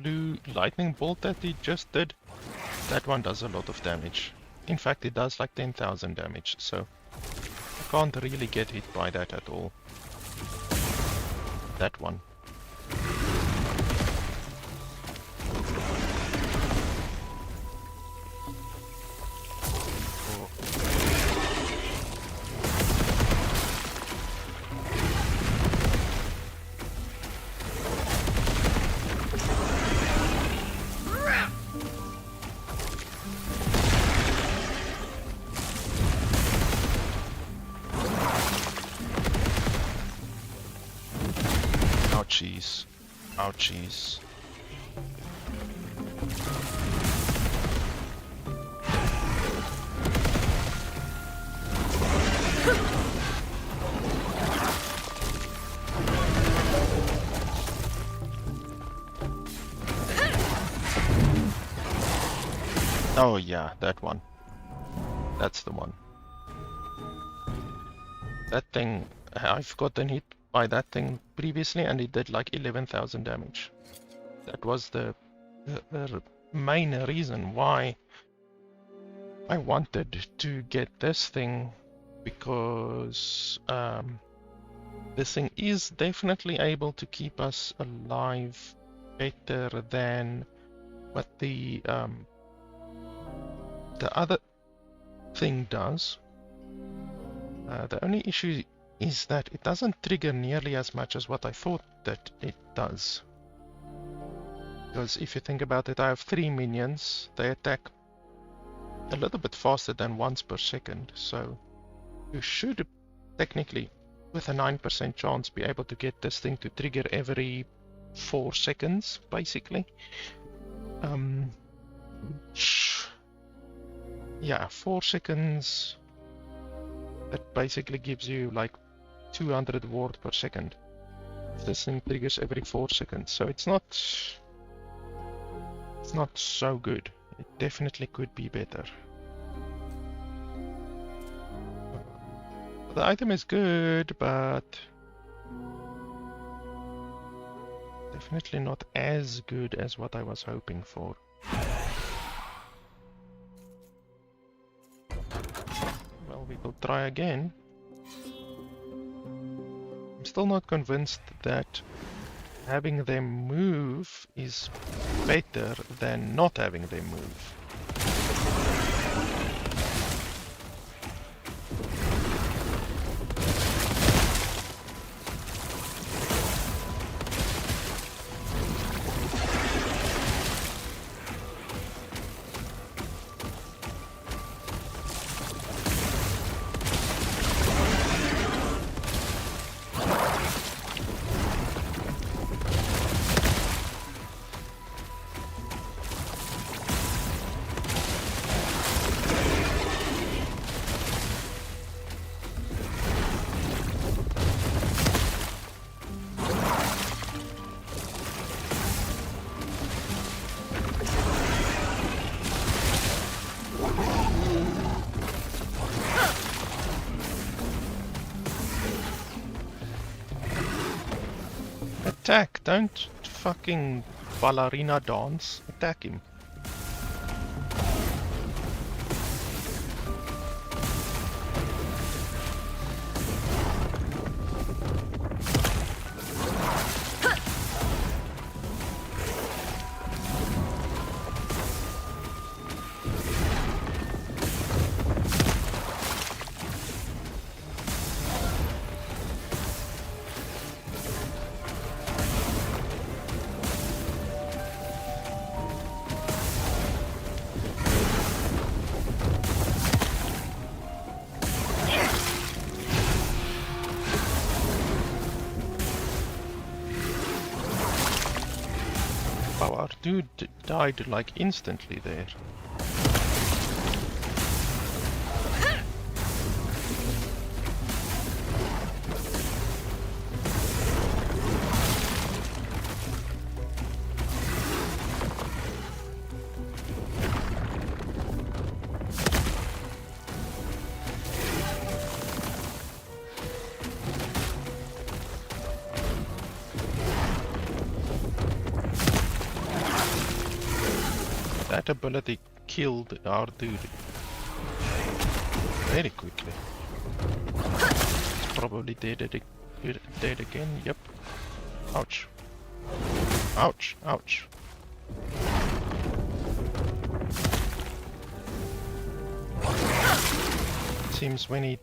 blue lightning bolt that he just did, that one does a lot of damage. In fact, it does like 10,000 damage, so I can't really get hit by that at all. That one. Ouchies. Ouchies. Oh yeah, that one. That's the one. That thing, I've gotten hit by that thing previously and it did like 11,000 damage. That was the main reason why I wanted to get this thing, because this thing is definitely able to keep us alive better than what the other thing does. The only issue is that it doesn't trigger nearly as much as what I thought that it does. Because if you think about it, I have 3 minions, they attack a little bit faster than once per second, so you should technically, with a 9% chance, be able to get this thing to trigger every 4 seconds, basically. Yeah, 4 seconds. That basically gives you like 200 ward per second. This thing triggers every 4 seconds, so it's not so good. It definitely could be better. The item is good, but definitely not as good as what I was hoping for. Well, we will try again. I'm still not convinced that having them move is better than not having them move. Attack! Don't fucking ballerina dance. Attack him. Our dude died like instantly there. that ability killed our dude very quickly. It's probably dead again. Yep. Ouch. Ouch. Ouch. Seems when he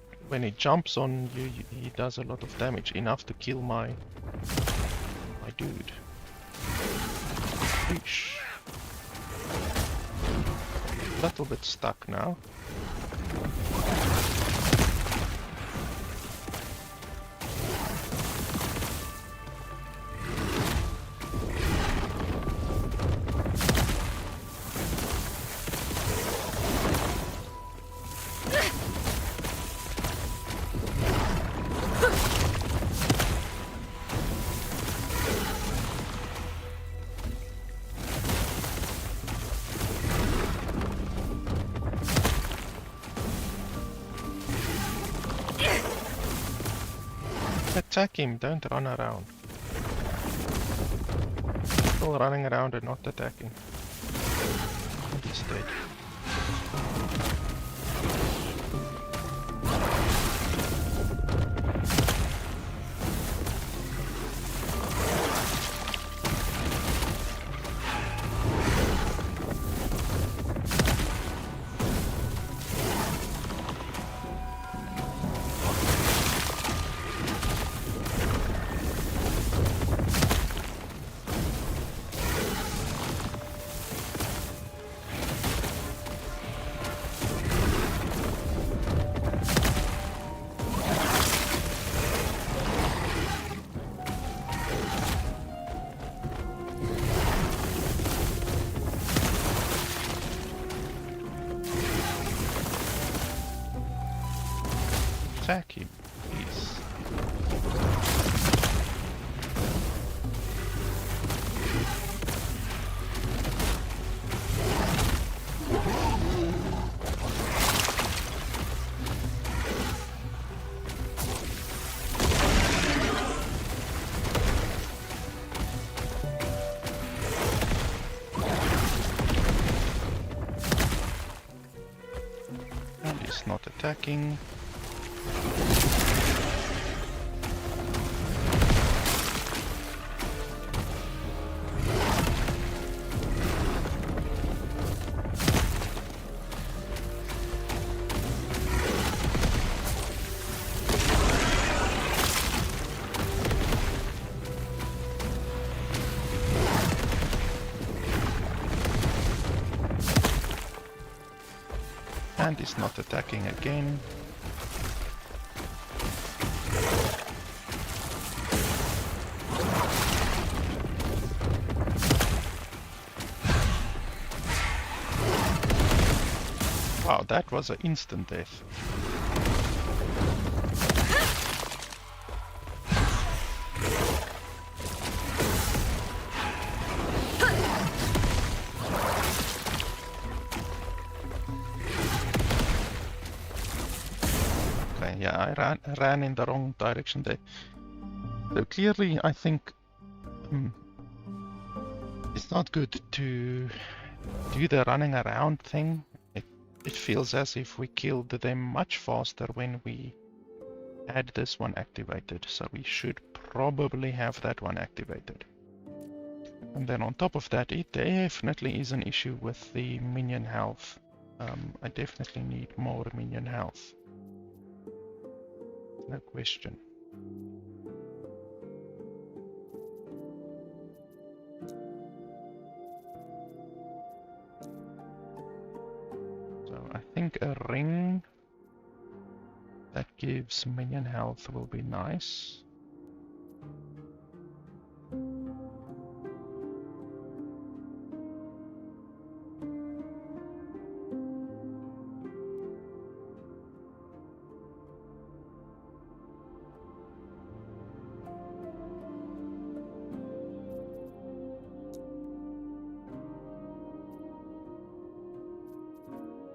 jumps on you, he does a lot of damage, enough to kill my dude. Eesh. Little bit stuck now. Attack him, don't run around. Still running around and not attacking. And he's dead. Attack him, please. And he's not attacking. And he's not attacking again. Wow, that was an instant death. Yeah, I ran in the wrong direction there. So clearly, I think it's not good to do the running around thing. It feels as if we killed them much faster when we had this one activated. So we should probably have that one activated. And then on top of that, it definitely is an issue with the minion health. I definitely need more minion health. No question. So I think a ring that gives minion health will be nice.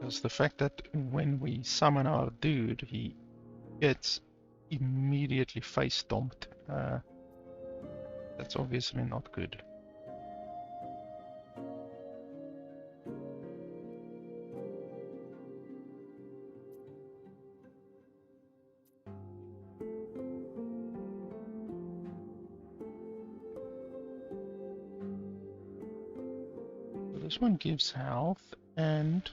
Because the fact that when we summon our dude, he gets immediately face stomped. That's obviously not good. This one gives health and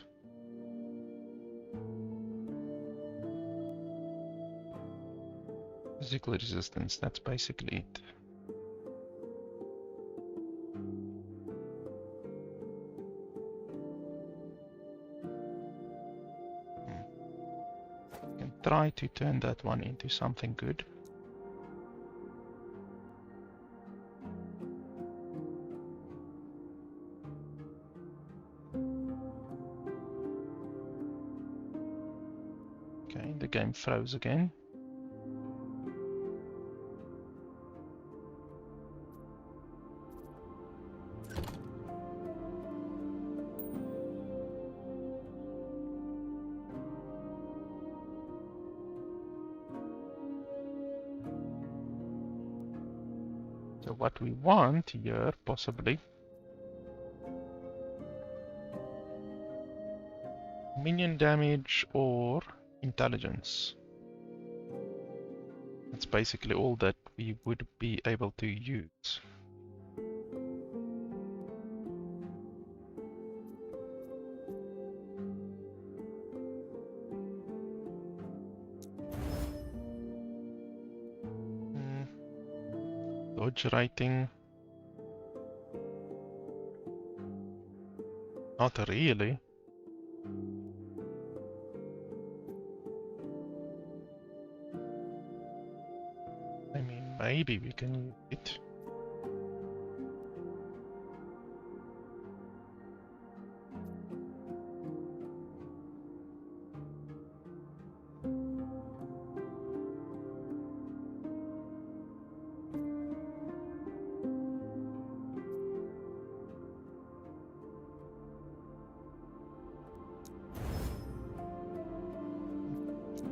physical resistance. That's basically it. Can try to turn that one into something good. Okay, the game froze again. So what we want here, possibly, minion damage or intelligence. That's basically all that we would be able to use. Dodge rating. Not really. I mean, maybe we can use it.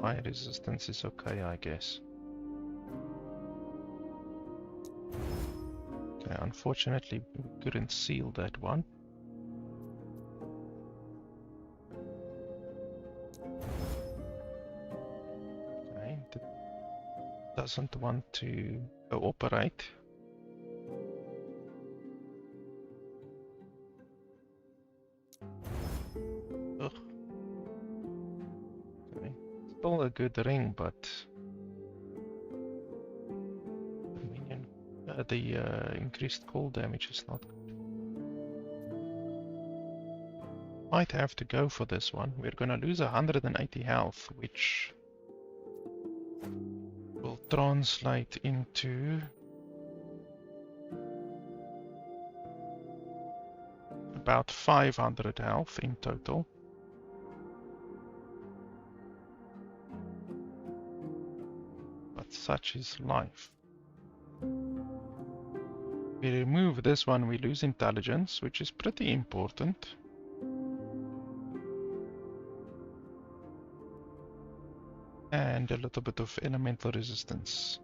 Fire resistance is okay, I guess. Okay, unfortunately, we couldn't seal that one. Okay, that doesn't want to cooperate. Ugh. Okay, still a good ring, but the minion, the increased cold damage is not good. Might have to go for this one. We're gonna lose 180 health, which will translate into about 500 health in total. But such is life. We remove this one, we lose intelligence, which is pretty important. And a little bit of elemental resistance.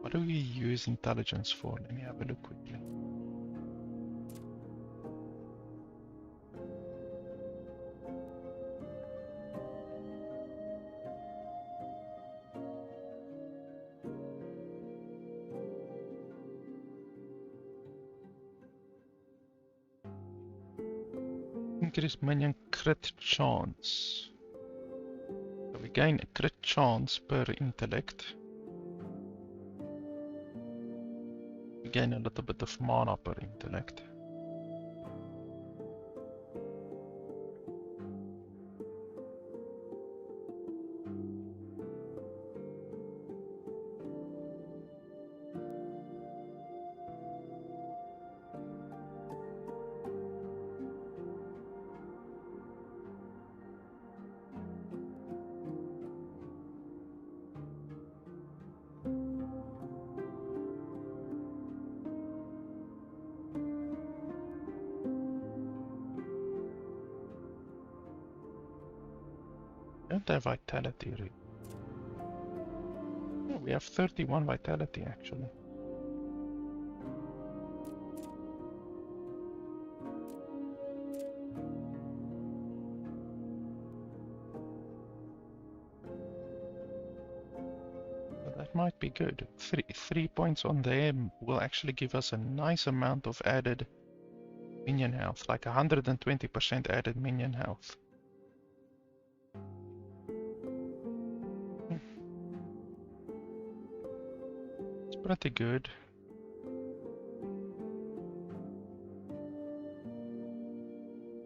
What do we use intelligence for? Let me have a look quickly. Increase minion crit chance. So we gain a crit chance per intellect. We gain a little bit of mana per intellect. Don't have vitality really. Oh, we have 31 vitality actually. might be good. Three points on there will actually give us a nice amount of added minion health, like 120% added minion health. It's pretty good.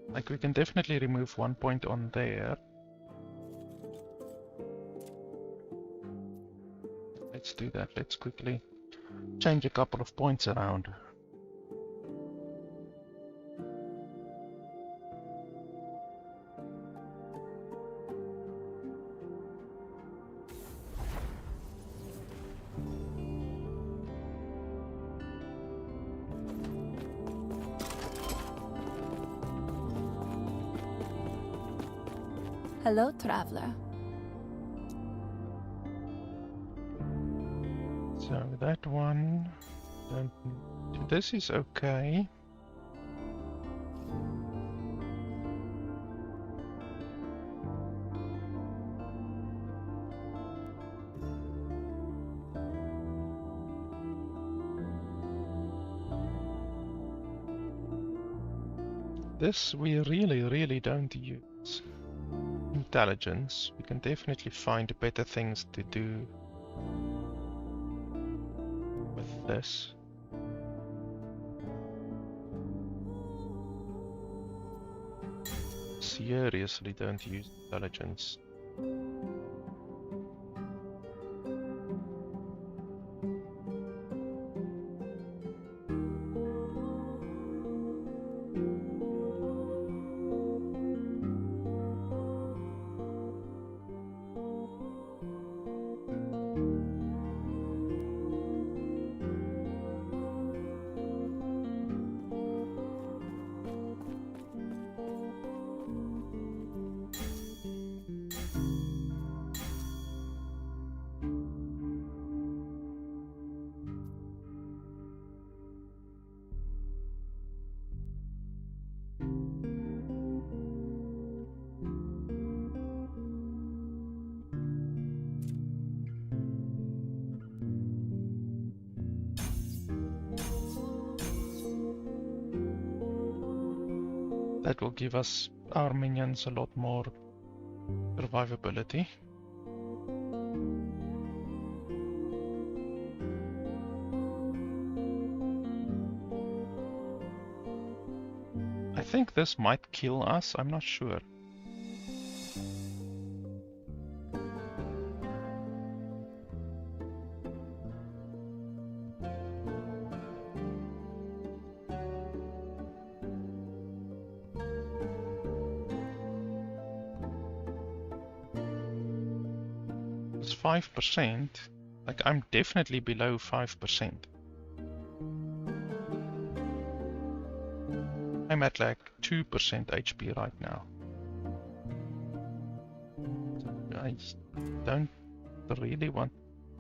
Like, we can definitely remove 1 point on there. Let's do that. Let's quickly change a couple of points around. Hello, traveler. So that one, this is okay. This we really don't use. Intelligence. We can definitely find better things to do with this. Seriously don't use intelligence. That will give us our minions a lot more survivability. I think this might kill us, I'm not sure. It's 5%. Like, I'm definitely below 5%. I'm at like 2% HP right now. I don't really want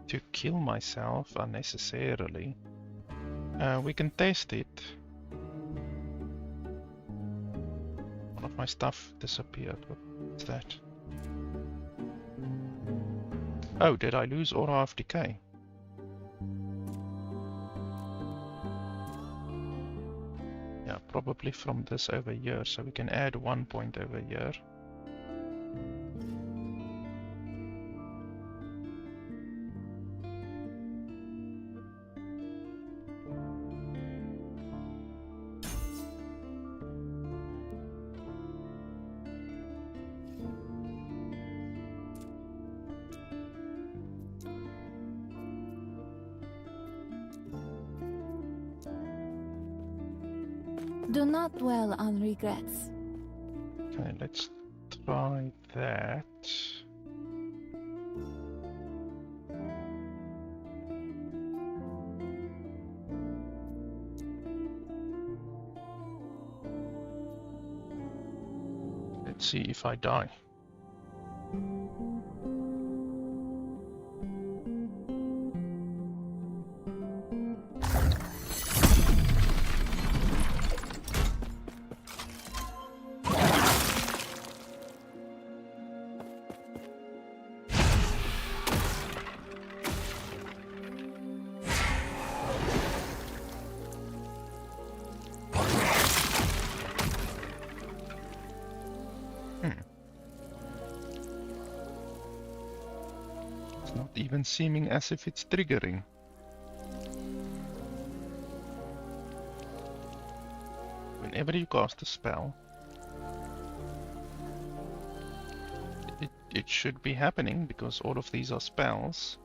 to kill myself unnecessarily. We can test it. One of my stuff disappeared. What's that? Oh, did I lose Aura of Decay? Yeah, probably from this over here, so we can add 1 point over here. Do not dwell on regrets. Okay, let's try that. Let's see if I die. even seeming as if it's triggering. Whenever you cast a spell, it should be happening because all of these are spells.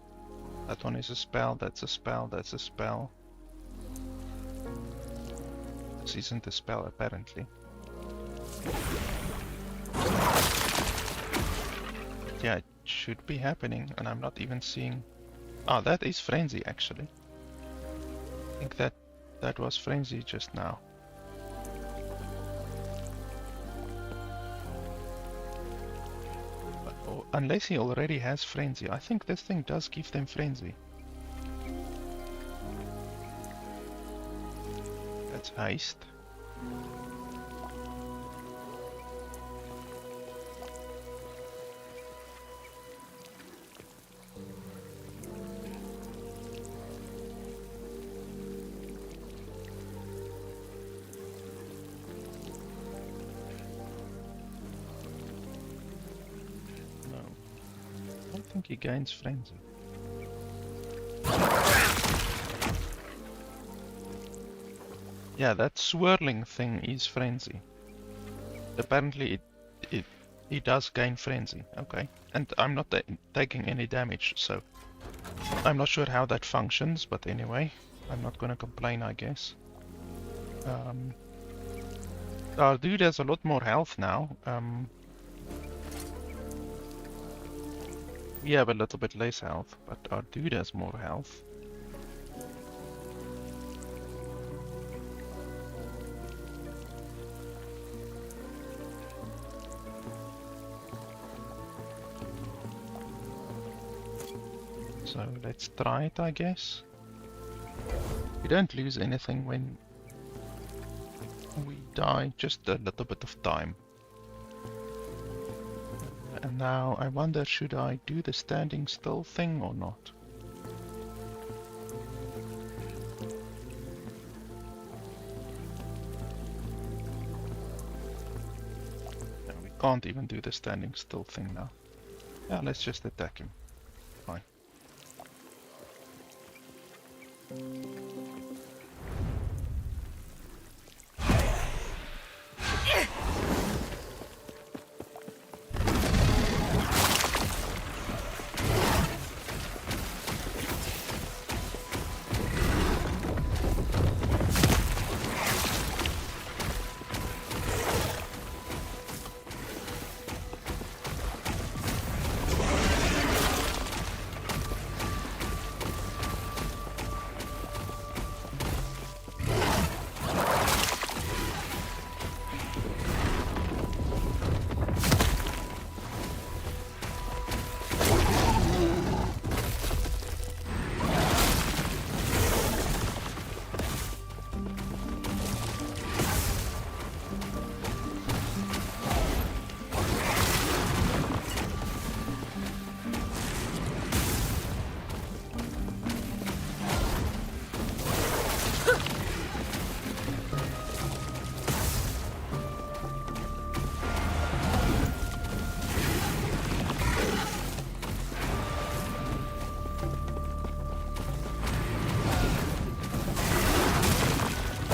That one is a spell, that's a spell, that's a spell. This isn't a spell apparently. Yeah, it should be happening and I'm not even seeing... Ah, that is Frenzy actually. I think that was Frenzy just now. But, unless he already has Frenzy. I think this thing does give them Frenzy. That's Haste. I think he gains Frenzy. Yeah, that swirling thing is Frenzy. Apparently it does gain Frenzy. Okay. And I'm not taking any damage, so I'm not sure how that functions, but anyway, I'm not gonna complain, I guess. Our dude has a lot more health now. We have a little bit less health, but our dude has more health. So let's try it, I guess. We don't lose anything when we die, just a little bit of time. And now I wonder, should I do the standing still thing or not? No, we can't even do the standing still thing now. Yeah, let's just attack him. Fine.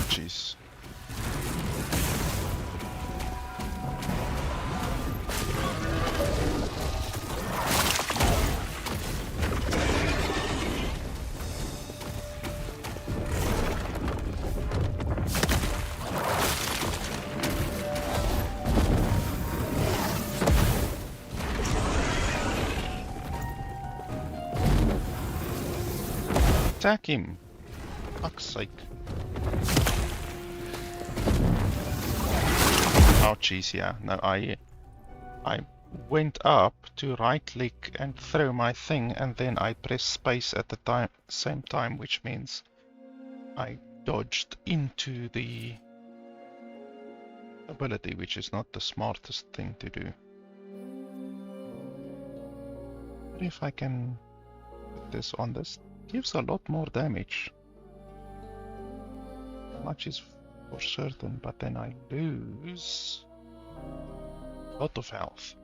Jeez. Attack him! Fuck's sake. Oh jeez, yeah. No, I went up to right click and throw my thing, and then I pressed space at the same time, which means I dodged into the ability, which is not the smartest thing to do. But if I can put this on, this gives a lot more damage. Much is for certain, but then I lose a lot of health.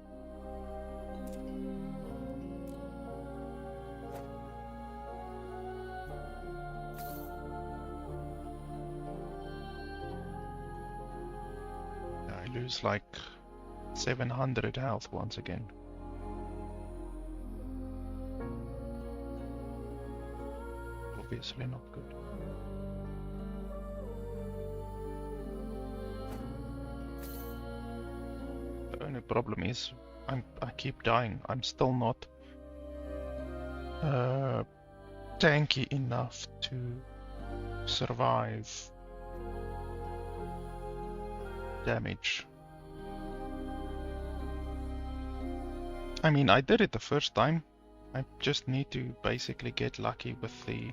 lose like 700 health once again. Obviously not good. The only problem is I keep dying. I'm still not tanky enough to survive damage. I mean, I did it the first time. I just need to basically get lucky with the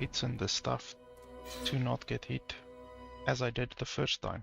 hits and the stuff to not get hit as I did the first time.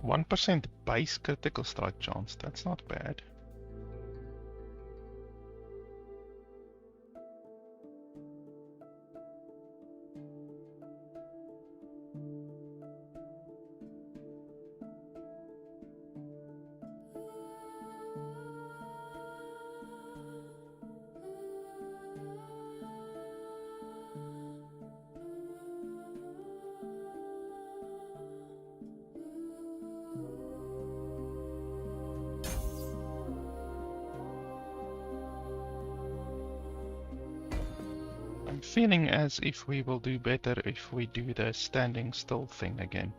One percent base critical strike chance, that's not bad. I'm feeling as if we will do better if we do the standing still thing again.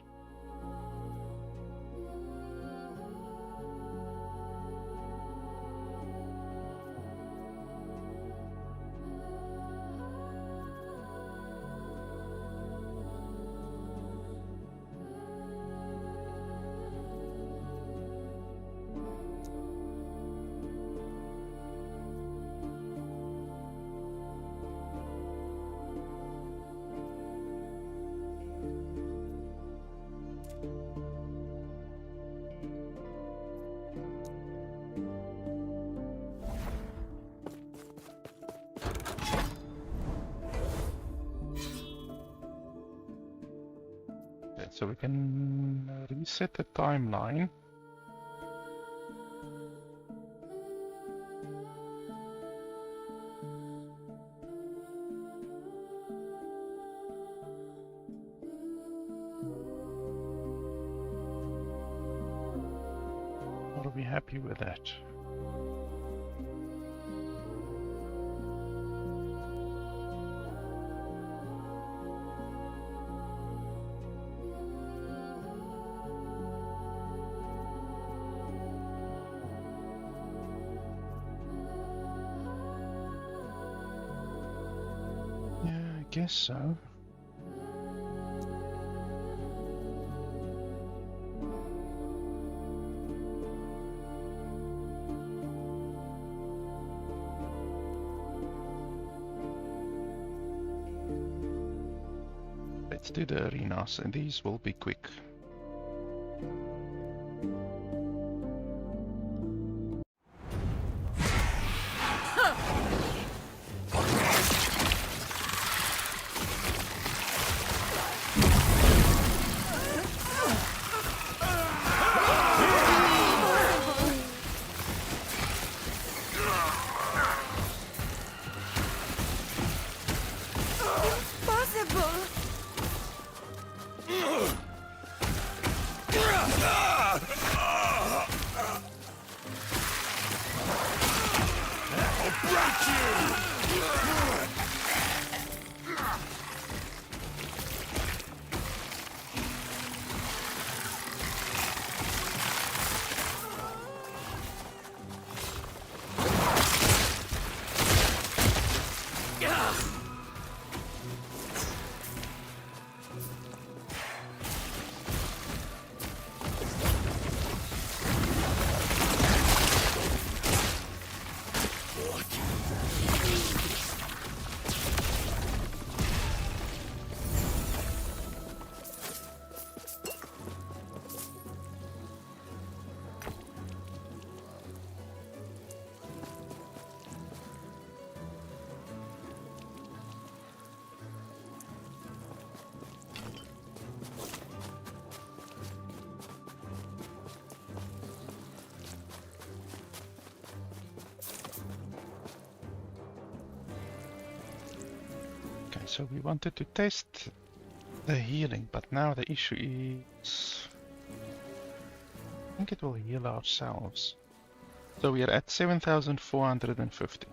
So we can reset the timeline. Are we happy with that? Guess so. Let's do the arenas, and these will be quick. so we wanted to test the healing, but now the issue is... I think it will heal ourselves. So we are at 7,450.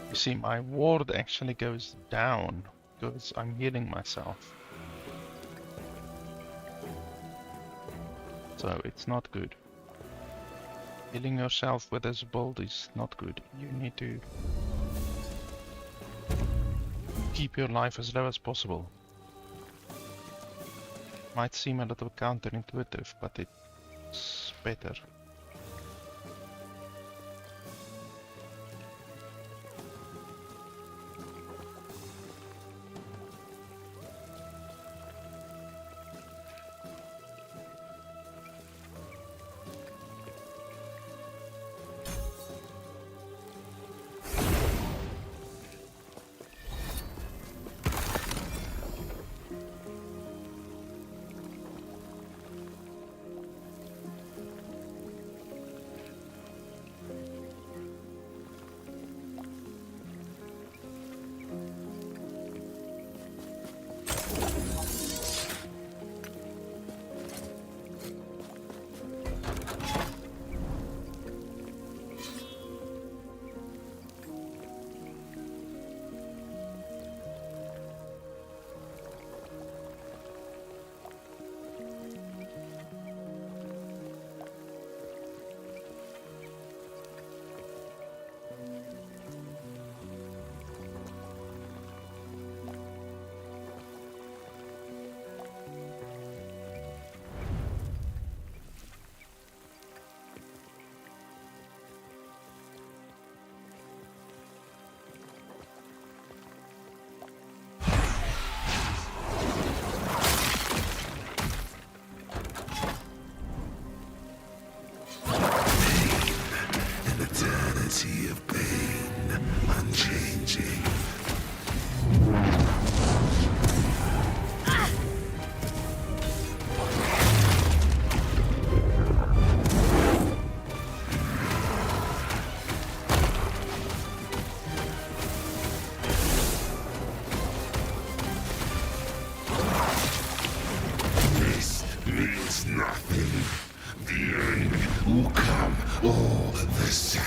You see, my ward actually goes down because I'm healing myself. So it's not good. Healing yourself with this build is not good. You need to keep your life as low as possible. Might seem a little counterintuitive, but it's better. Eternity of pain, unchanging. This means nothing. The end will come all the same.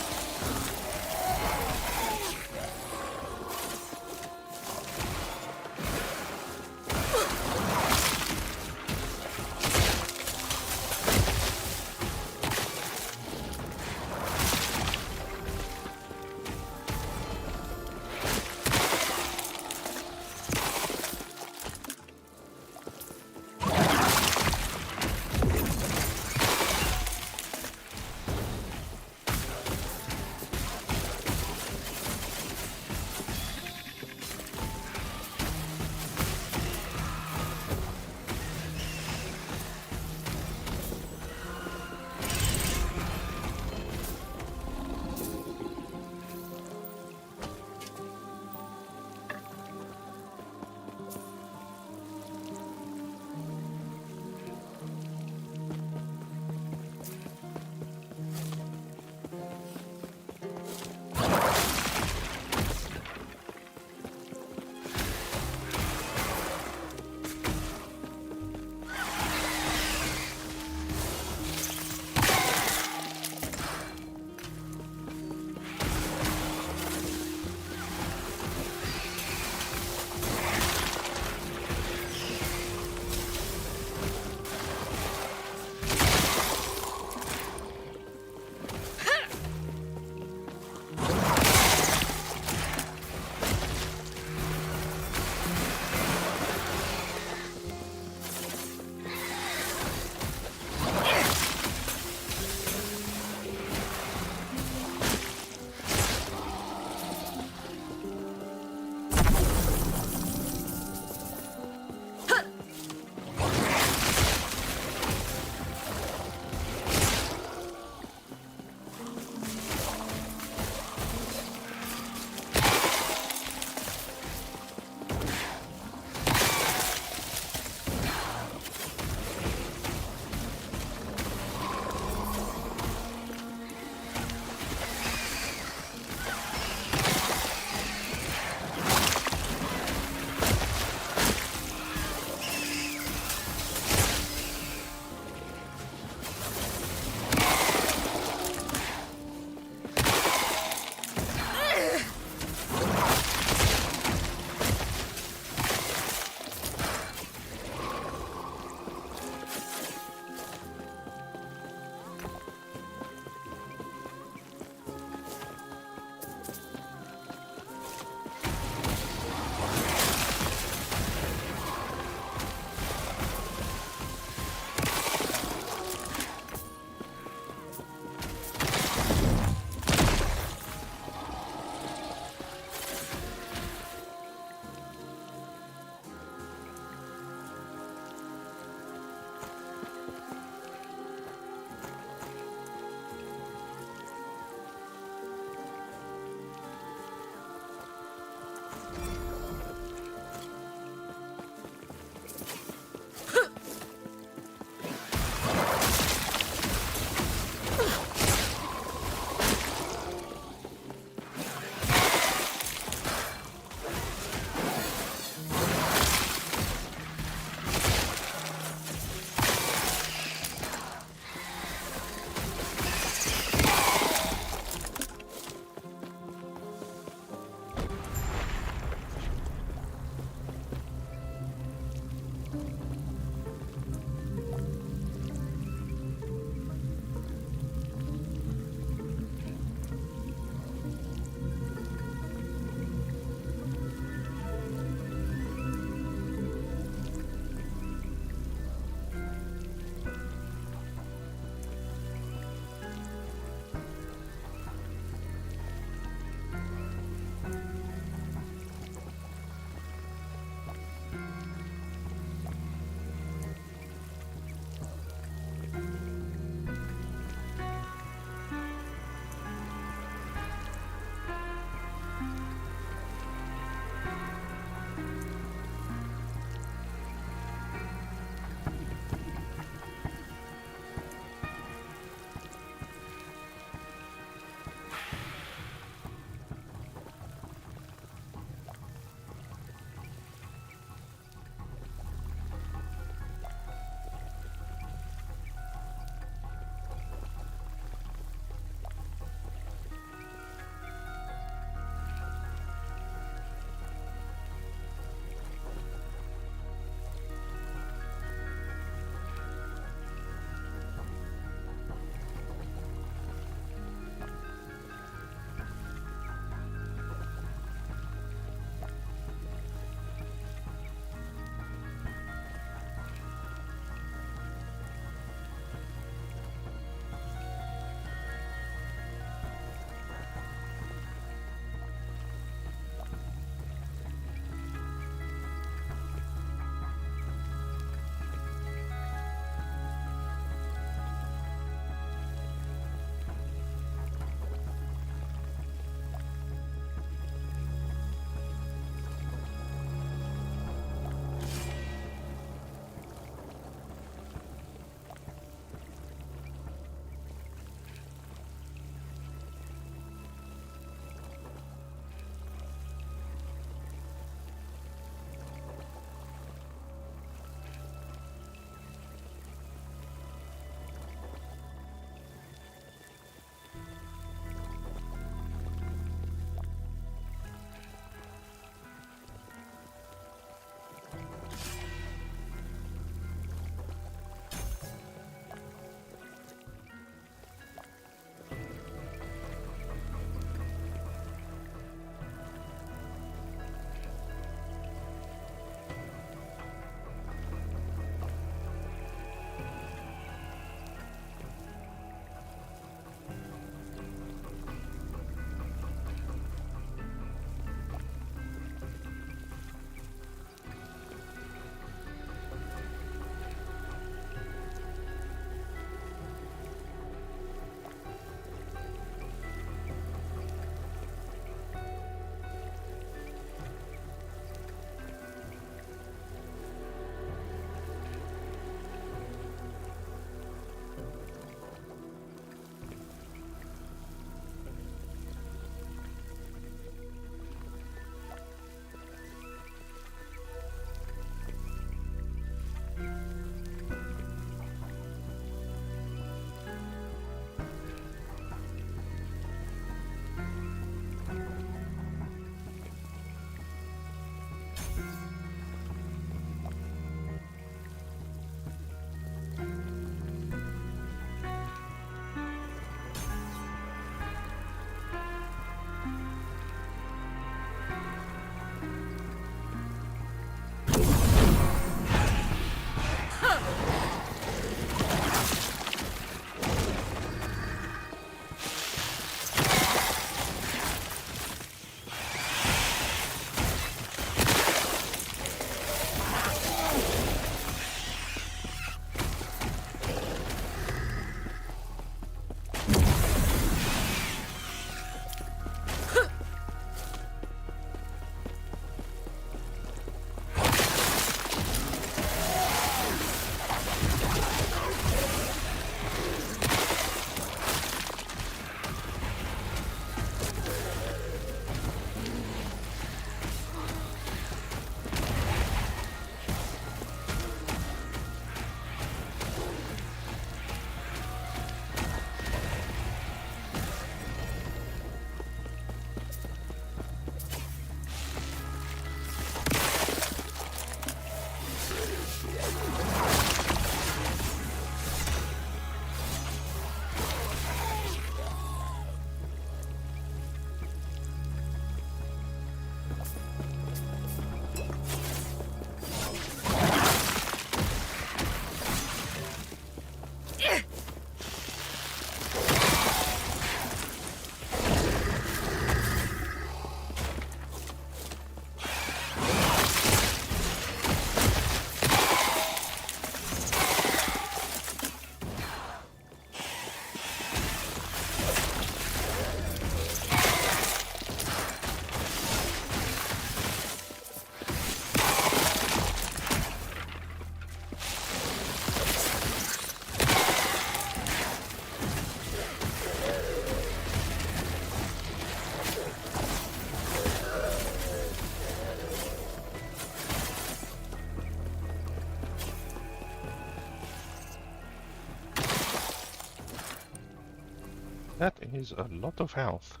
That is a lot of health.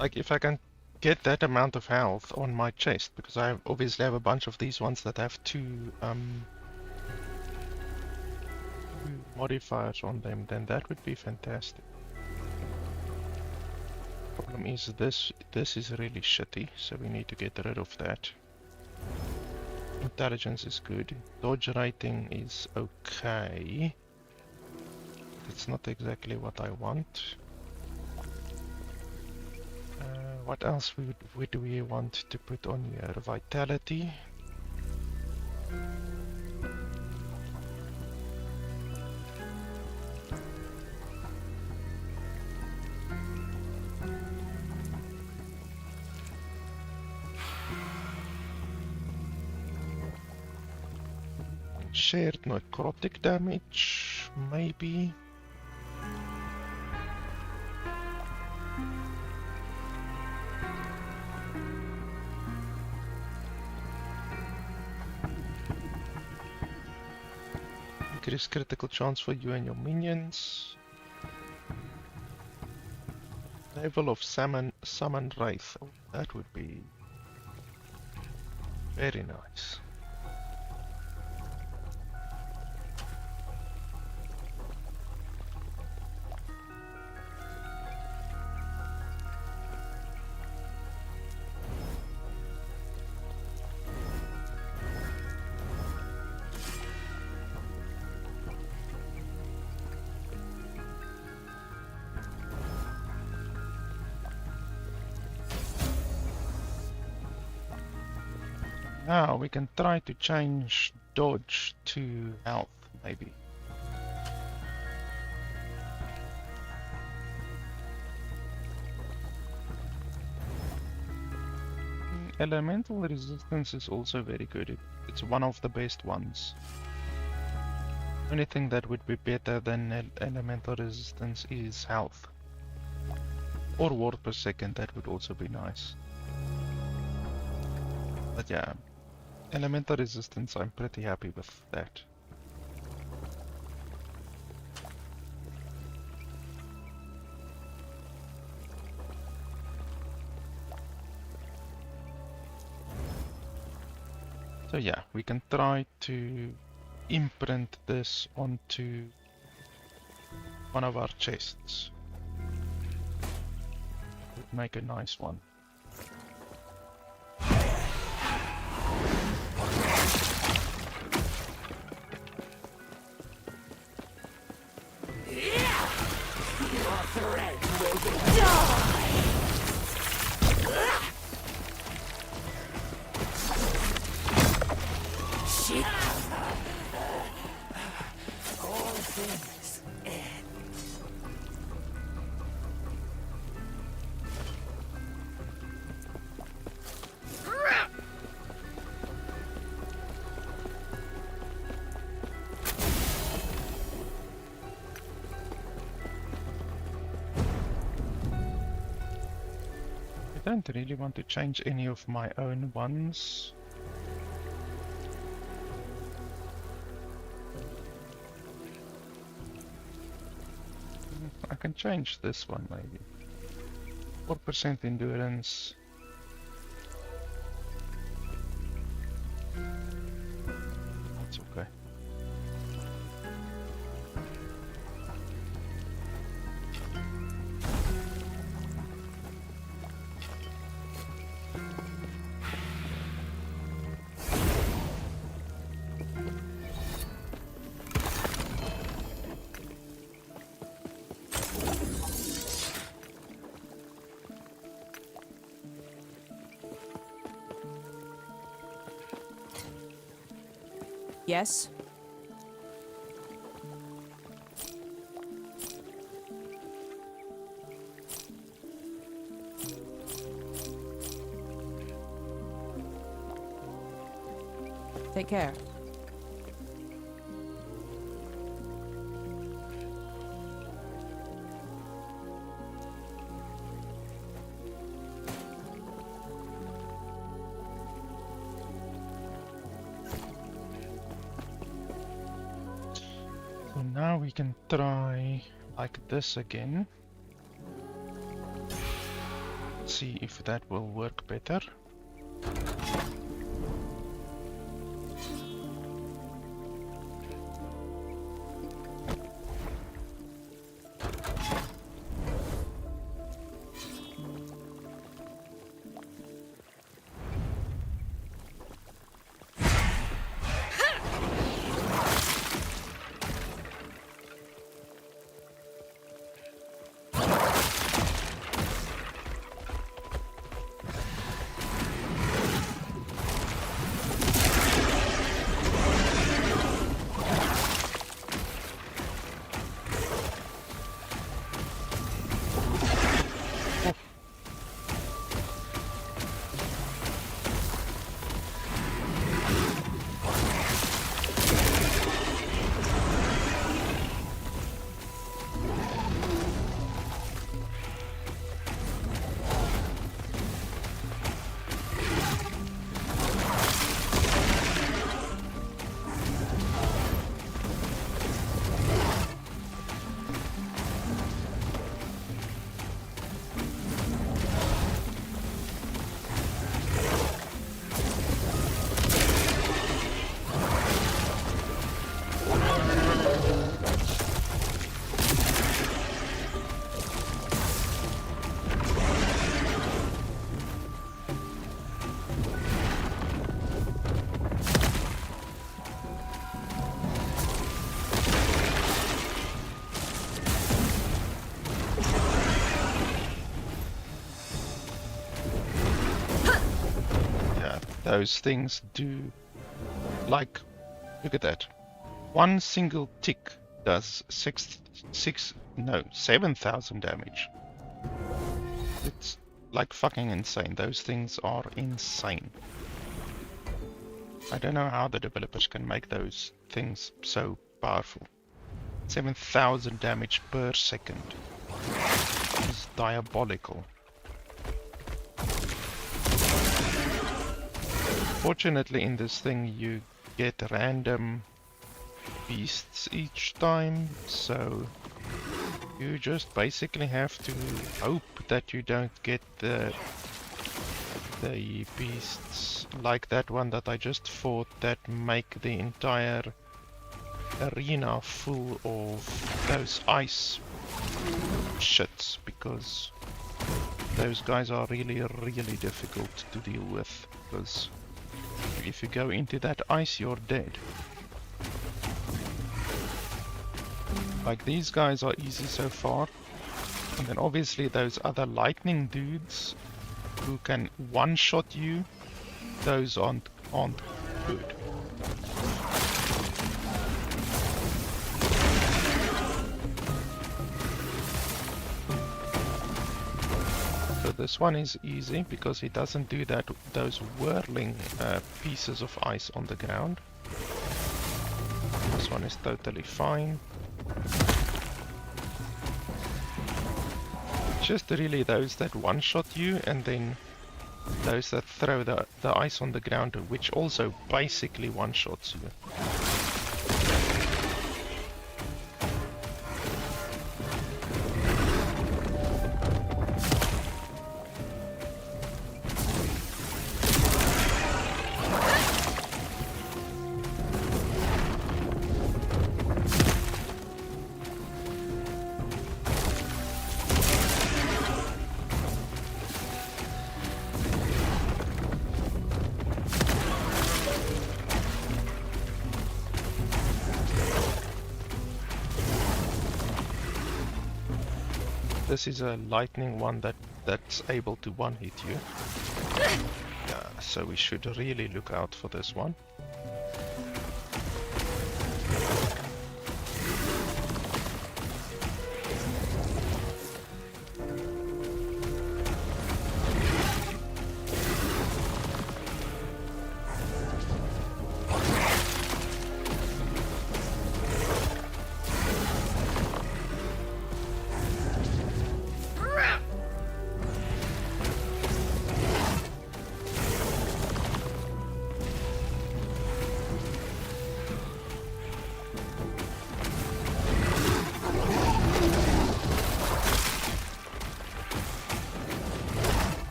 Like, if I can get that amount of health on my chest, because I obviously have a bunch of these ones that have two modifiers on them, then that would be fantastic. Problem is this is really shitty, so we need to get rid of that. Intelligence is good. Dodge rating is okay. It's not exactly what I want. What else would we want to put on here? Vitality. Shared necrotic damage, maybe. Increase critical chance for you and your minions. Level of summon wraith. Oh, that would be very nice. Now we can try to change dodge to health, maybe. Elemental resistance is also very good. It's one of the best ones. Only thing that would be better than elemental resistance is health. Or ward per second, that would also be nice. But yeah, elemental resistance, I'm pretty happy with that. So yeah, we can try to imprint this onto one of our chests. Would make a nice one. I don't really want to change any of my own ones. I can change this one maybe. 4% endurance. That's okay. Yes? Take care. So now we can try like this again. Let's see if that will work better. Those things do, like, look at that. One single tick does 7,000 damage. It's like fucking insane. Those things are insane. I don't know how the developers can make those things so powerful. 7,000 damage per second. It's diabolical. Fortunately, in this thing you get random beasts each time, so you just basically have to hope that you don't get the beasts like that one that I just fought that make the entire arena full of those ice shits, because those guys are really difficult to deal with, because if you go into that ice, you're dead. Like, these guys are easy so far. And then obviously those other lightning dudes who can one-shot you, those aren't good. So this one is easy because he doesn't do those whirling pieces of ice on the ground. This one is totally fine. Just really those that one-shot you, and then those that throw the ice on the ground, which also basically one-shots you. This is a lightning one that's able to one-hit you. Yeah, so we should really look out for this one.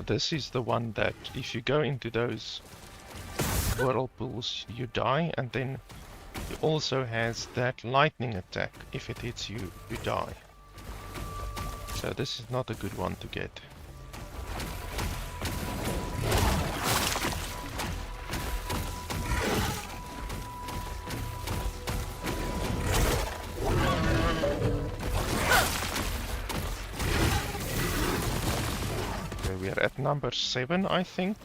this is the one that if you go into those whirlpools, you die, and then it also has that lightning attack. If it hits you, you die. So this is not a good one to get. Okay, we are at number 7, I think.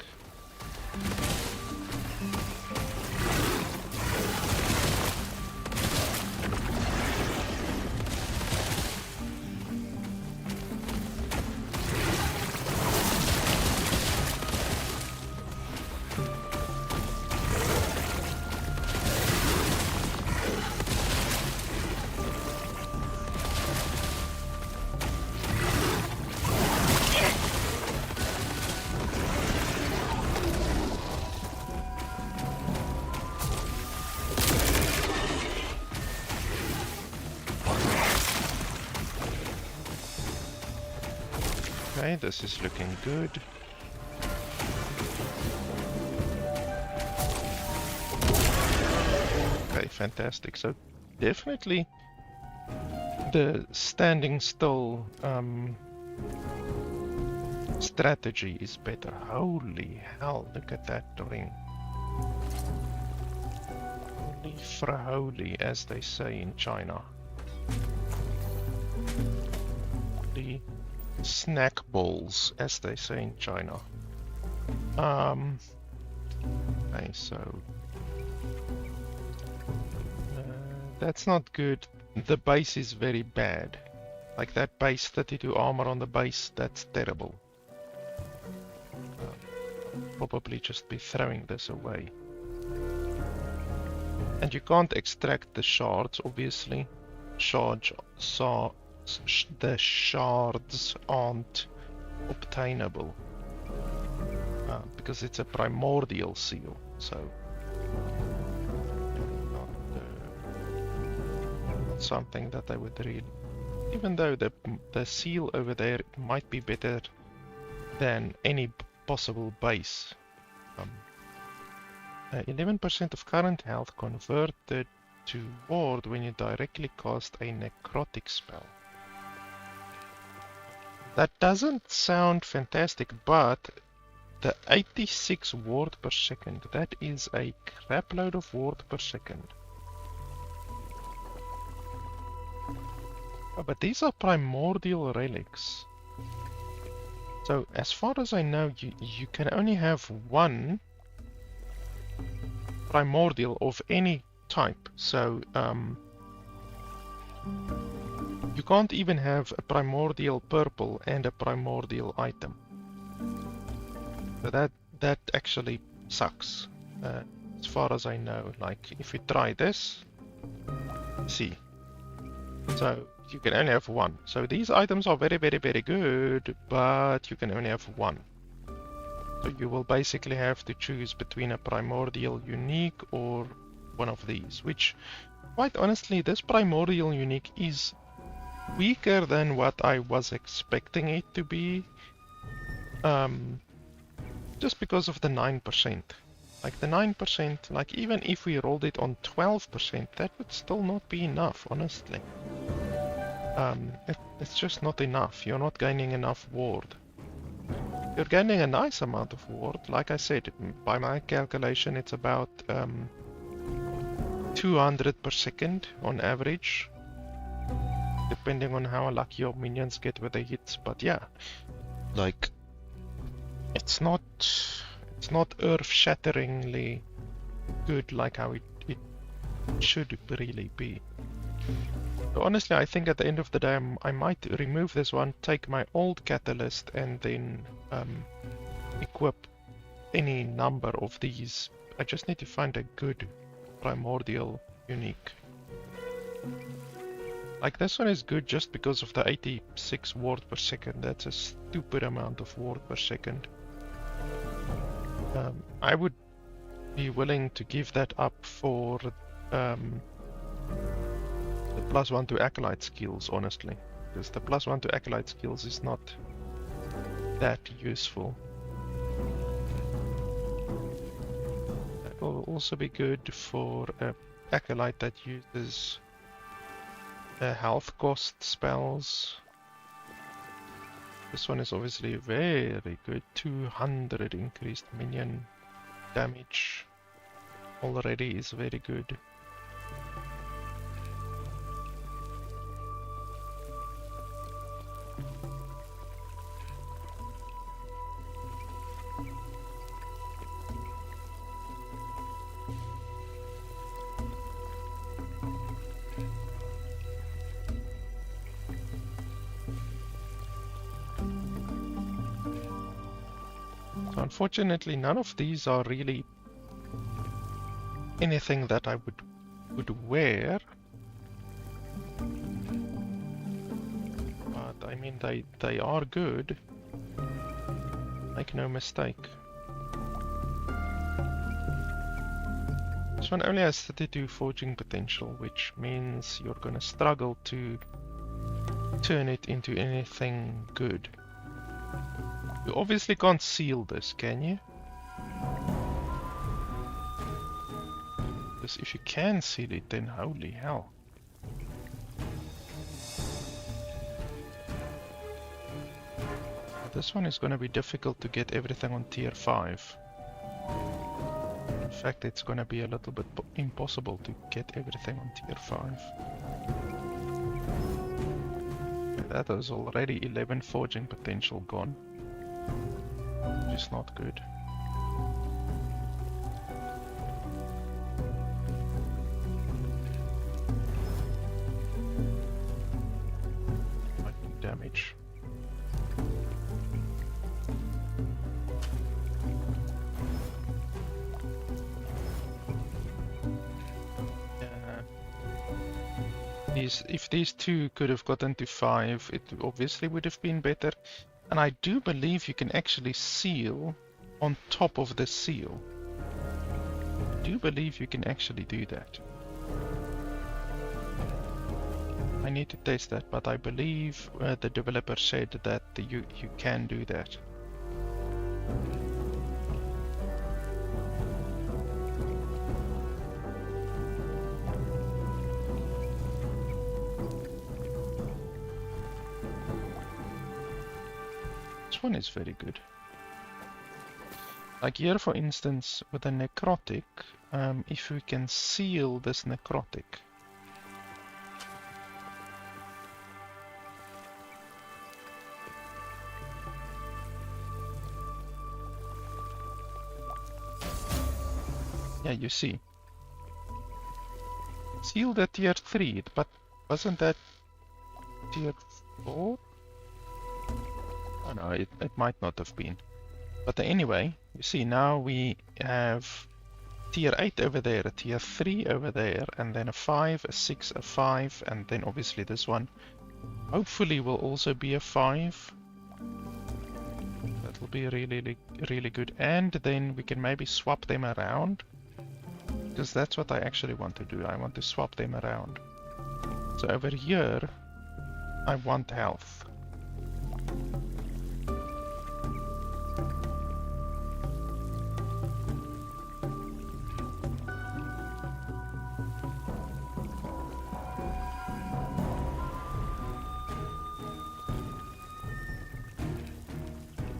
Okay, this is looking good. Okay, fantastic. So definitely the standing still strategy is better. Holy hell, look at that ring. Holy fraholy, as they say in China. Holy snack balls, as they say in China. Okay, so that's not good. The base is very bad. Like that base 32 armor on the base, that's terrible. Probably just be throwing this away. And you can't extract the shards, obviously. The shards aren't obtainable because it's a primordial seal, so not something that I would read. Even though the seal over there might be better than any possible base. 11% of current health converted to ward when you directly cast a necrotic spell. That doesn't sound fantastic, but the 86 ward per second, that is a crapload of ward per second. Oh, but these are primordial relics. So as far as I know, you can only have one primordial of any type. So you can't even have a primordial purple and a primordial item. So that actually sucks. As far as I know, like if you try this, see. So you can only have one. So these items are very, very, very good, but you can only have one. So you will basically have to choose between a primordial unique or one of these, which quite honestly, this primordial unique is weaker than what I was expecting it to be, just because of the 9%. Like the 9%, like even if we rolled it on 12%, that would still not be enough, honestly. It's just not enough. You're not gaining enough ward. You're gaining a nice amount of ward. Like I said, by my calculation, it's about 200 per second on average, depending on how lucky your minions get with the hits. But yeah, like it's not earth-shatteringly good like how it should really be. So honestly, I think at the end of the day, I might remove this one, take my old catalyst, and then equip any number of these. I just need to find a good primordial unique. Like this one is good just because of the 86 ward per second. That's a stupid amount of ward per second. I would be willing to give that up for the +1 to Acolyte skills, honestly. Because the +1 to Acolyte skills is not that useful. also be good for Acolyte that uses health cost spells. This one is obviously very good. 200 increased minion damage already is very good. So unfortunately, none of these are really anything that I would wear. But I mean, they are good. Make no mistake. This one only has 32 forging potential, which means you're gonna struggle to turn it into anything good. You obviously can't seal this, can you? Because if you can seal it, then holy hell. This one is going to be difficult to get everything on tier 5. In fact, it's going to be a little bit impossible to get everything on tier 5. That is already 11 forging potential gone. Which is not good. Lightning damage. If these two could have gotten to 5, it obviously would have been better. And I do believe you can actually seal on top of the seal. I do believe you can actually do that. I need to test that, but I believe the developer said that you can do that. This one is very good. Like here, for instance, with a necrotic, if we can seal this necrotic, yeah, you see, sealed at tier 3, but wasn't that tier 4? Oh no, it might not have been. But anyway, you see now we have tier 8 over there, a tier 3 over there, and then a 5, a 6, a 5, and then obviously this one hopefully will also be a 5. That will be really good. And then we can maybe swap them around, because that's what I actually want to do. I want to swap them around. So over here, I want health.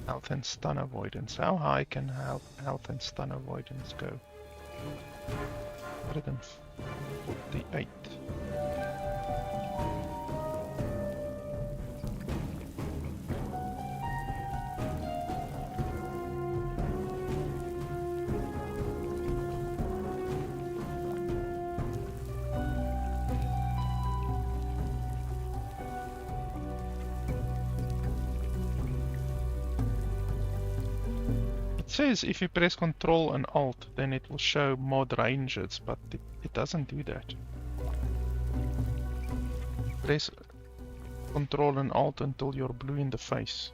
Health and stun avoidance. How high can health and stun avoidance go? 148. It says if you press Ctrl and Alt, then it will show mod ranges, but it doesn't do that. Press Ctrl and Alt until you're blue in the face.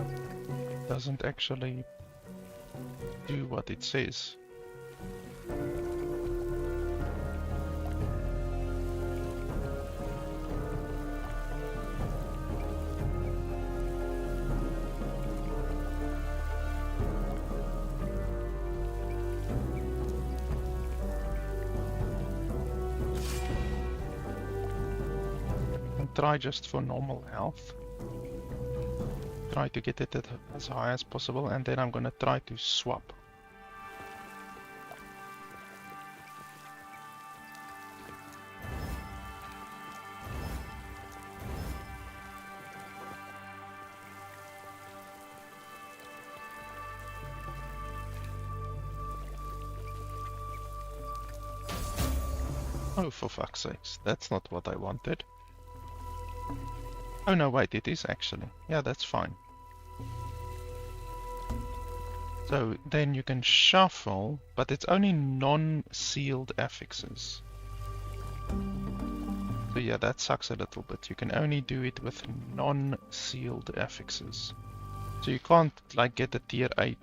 It doesn't actually do what it says. try just for normal health. Try to get it at as high as possible, and then I'm gonna try to swap. Oh, for fuck's sakes, that's not what I wanted. Oh no, wait, it is actually. Yeah, that's fine. So then you can shuffle, but it's only non-sealed affixes. So yeah, that sucks a little bit. You can only do it with non-sealed affixes. So you can't like get a tier 8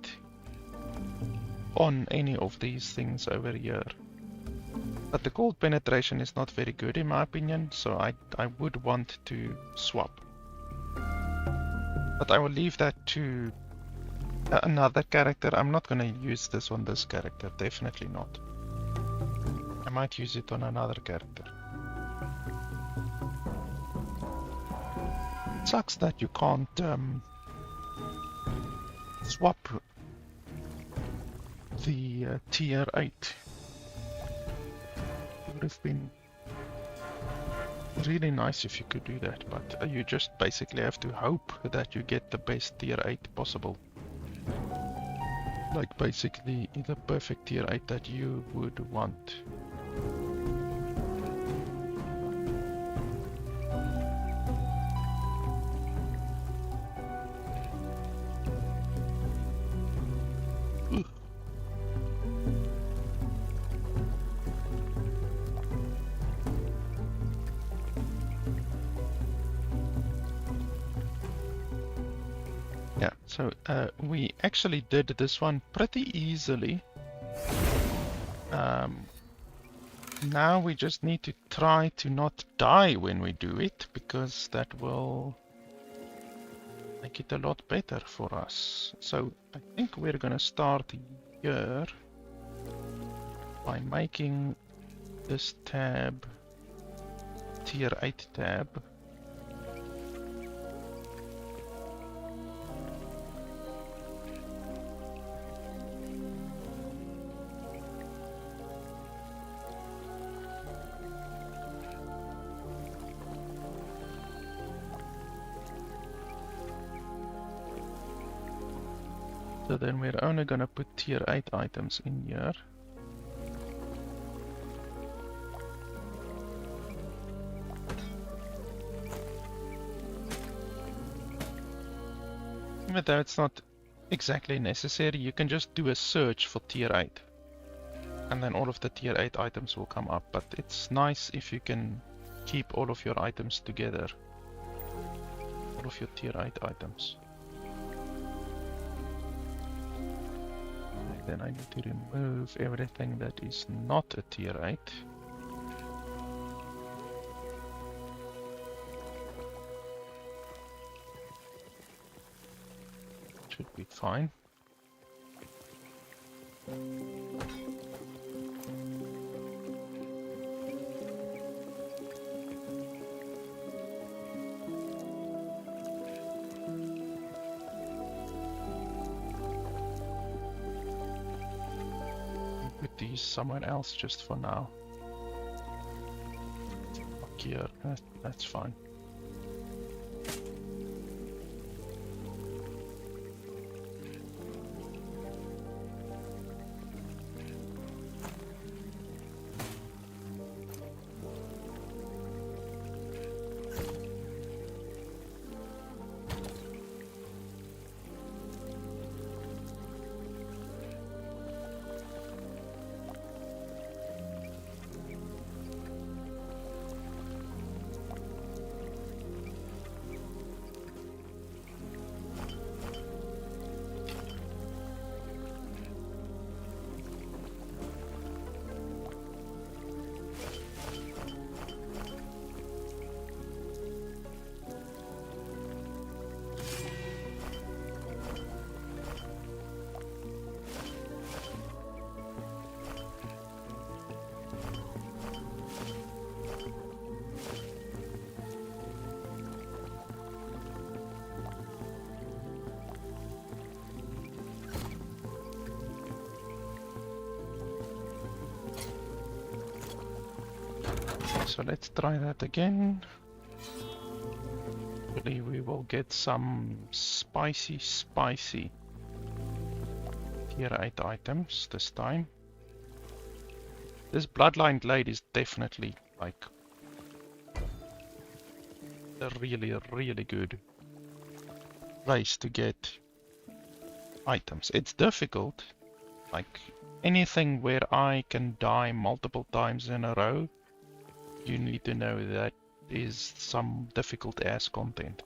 on any of these things over here. But the gold penetration is not very good in my opinion, so I would want to swap. But I will leave that to another character. I'm not gonna use this on this character, definitely not. I might use it on another character. It sucks that you can't swap the tier 8. It would have been really nice if you could do that, but you just basically have to hope that you get the best tier 8 possible. Like basically the perfect tier 8 that you would want. So we actually did this one pretty easily. Now we just need to try to not die when we do it, because that will make it a lot better for us. So I think we're gonna start here by making this tab tier 8 tab. So then we're only gonna put tier 8 items in here. Even though it's not exactly necessary, you can just do a search for tier 8. And then all of the tier 8 items will come up, but it's nice if you can keep all of your items together. All of your tier 8 items. Then I need to remove everything that is not a tier 8. Should be fine. Put these somewhere else just for now. Fuck here, that's fine. So let's try that again. Hopefully we will get some spicy tier 8 items this time. This Bloodline Glade is definitely like a really good place to get items. It's difficult, like anything where I can die multiple times in a row, you need to know that is some difficult ass content.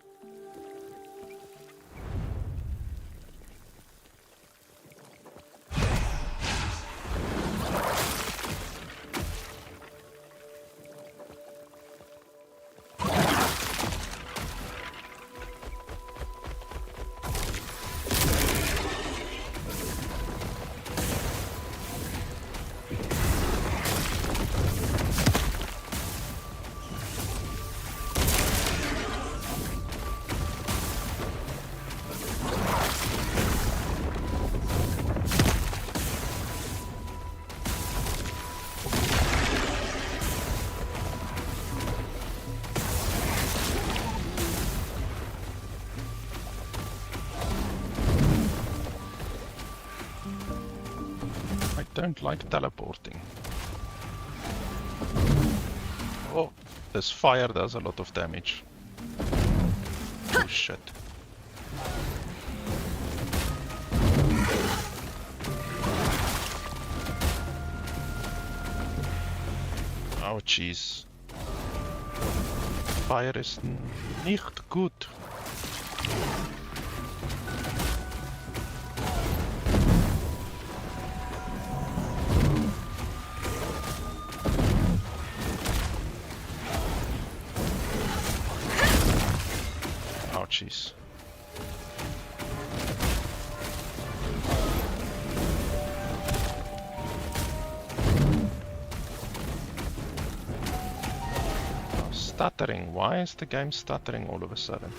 Don't like teleporting. Oh, this fire does a lot of damage. Oh shit. Oh jeez. Fire is nicht gut. Jeez. Stuttering. Why is the game stuttering all of a sudden?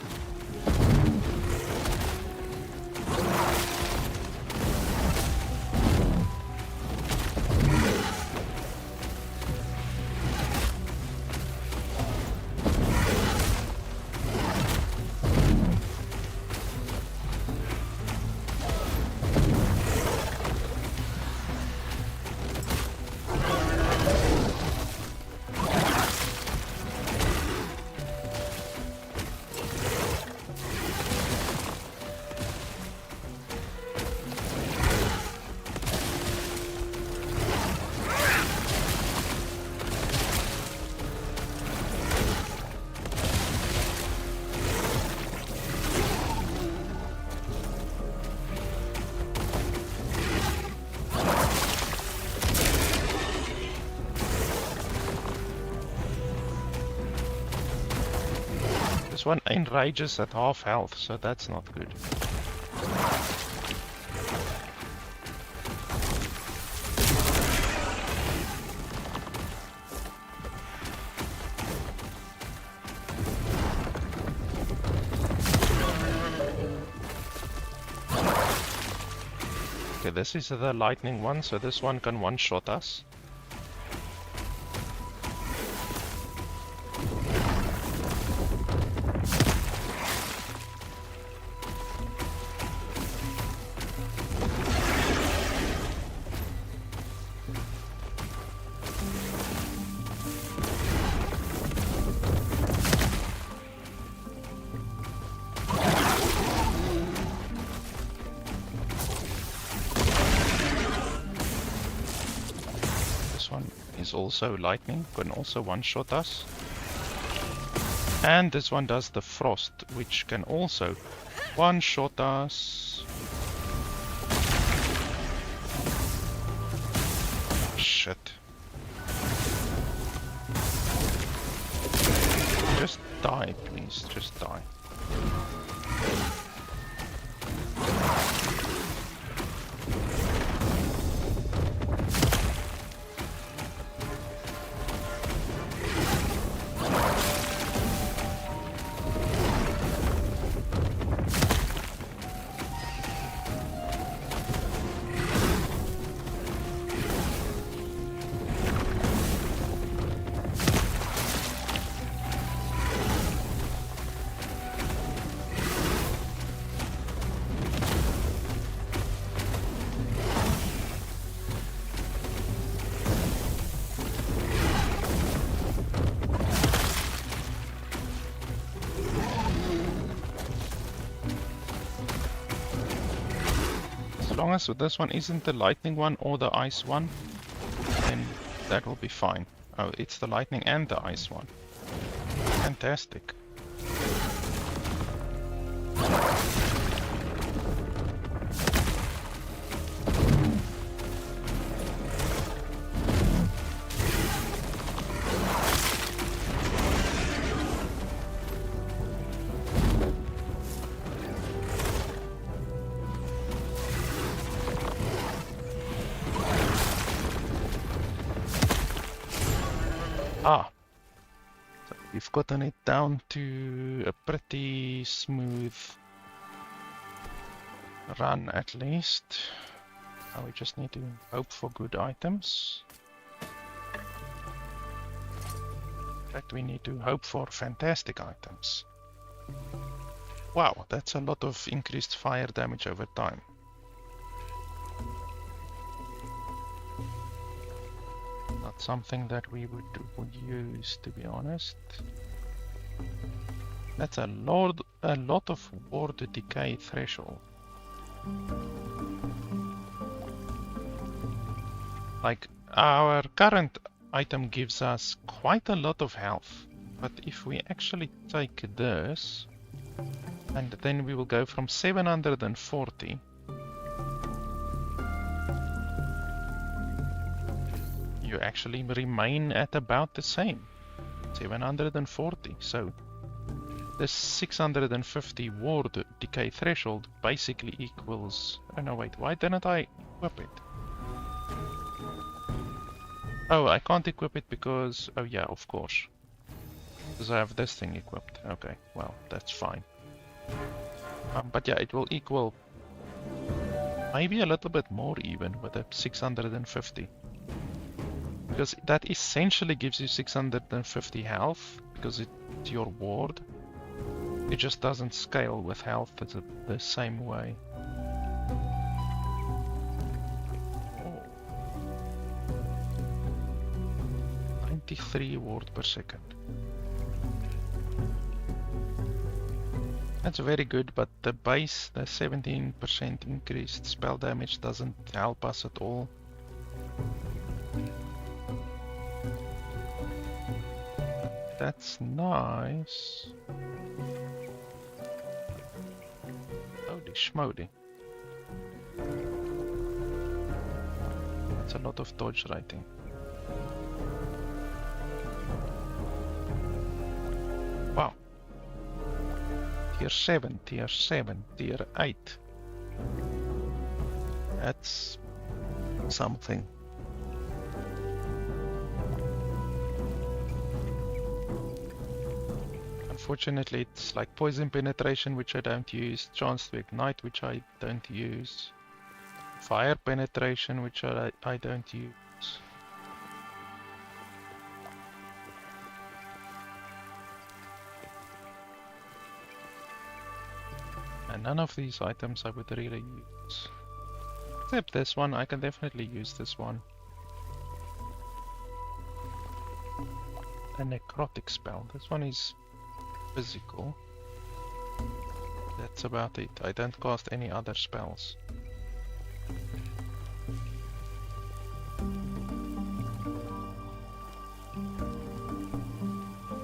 This one enrages at half health, so that's not good. Okay, this is the lightning one, so this one can one-shot us. Also lightning, can also one-shot us. And this one does the frost, which can also one-shot us. Shit. Just die, please. Just die. long as this one isn't the lightning one or the ice one, then that will be fine. Oh, it's the lightning and the ice one. Fantastic. Ah, so we've gotten it down to a pretty smooth run at least. Now we just need to hope for good items. In fact, we need to hope for fantastic items. Wow, that's a lot of increased fire damage over time. Not something that we would use, to be honest. That's a lot of ward decay threshold. Like, our current item gives us quite a lot of health, but if we actually take this, and then we will go from 740 you actually remain at about the same, 740. So the 650 ward decay threshold basically equals... Oh no, wait, why didn't I equip it? Oh, I can't equip it because... Oh yeah, of course. Because I have this thing equipped. Okay, well, that's fine. But yeah, it will equal maybe a little bit more even with a 650. Because that essentially gives you 650 health, because it's your ward. It just doesn't scale with health the same way. Oh. 93 ward per second. That's very good, but the base, the 17% increased spell damage doesn't help us at all. That's nice. Holy schmoly. That's a lot of dodge rating. Wow. Tier 7, tier 7, tier 8. That's something. Unfortunately, it's like poison penetration, which I don't use, chance to ignite, which I don't use, fire penetration, which I don't use. And none of these items I would really use. Except this one, I can definitely use this one. A necrotic spell. This one is physical. That's about it. I don't cast any other spells.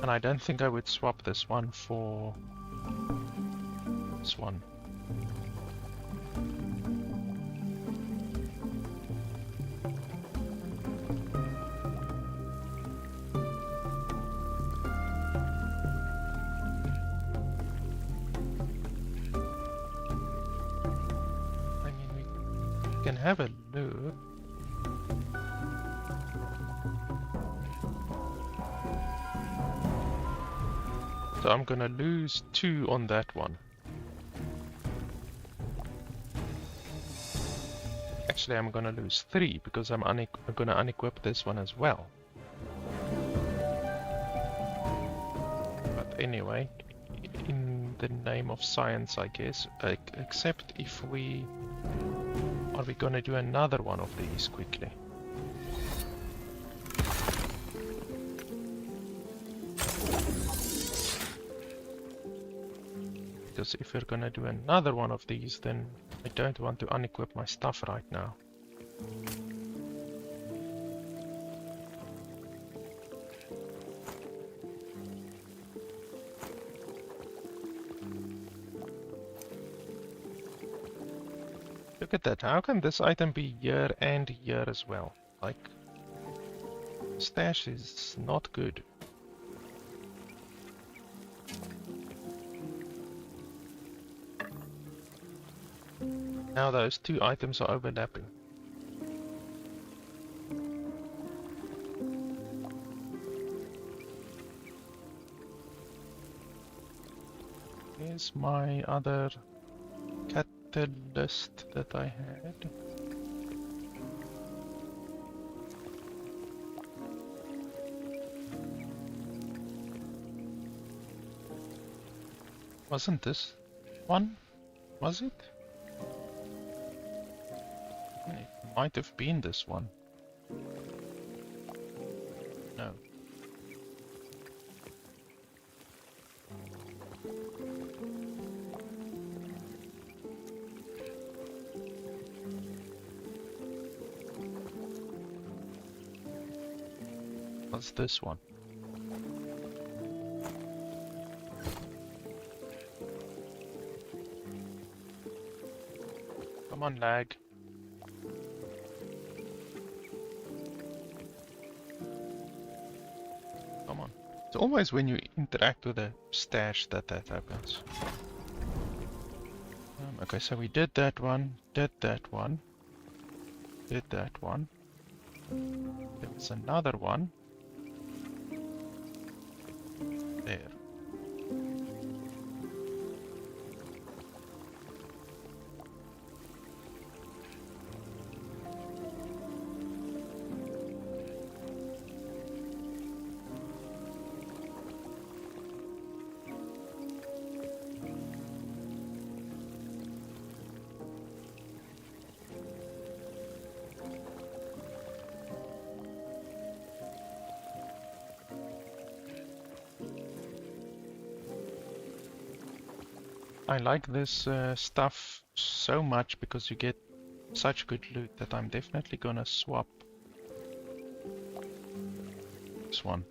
And I don't think I would swap this one for this one. Have a look. So I'm gonna lose 2 on that one. Actually, I'm gonna lose 3 because I'm gonna unequip this one as well. But anyway, in the name of science, I guess, except if we... Are we gonna do another one of these quickly? Because if we're gonna do another one of these, then I don't want to unequip my stuff right now. Look at that, how can this item be here and here as well? Like, stash is not good. Now those two items are overlapping. Here's my other catalyst that I had. Wasn't this one? Was it? It might have been this one. No. What's this one? Come on, lag. Come on. It's always when you interact with a stash that happens. Okay, so we did that one, did that one, did that one. There was another one. There. I like this stuff so much because you get such good loot that I'm definitely gonna swap this one.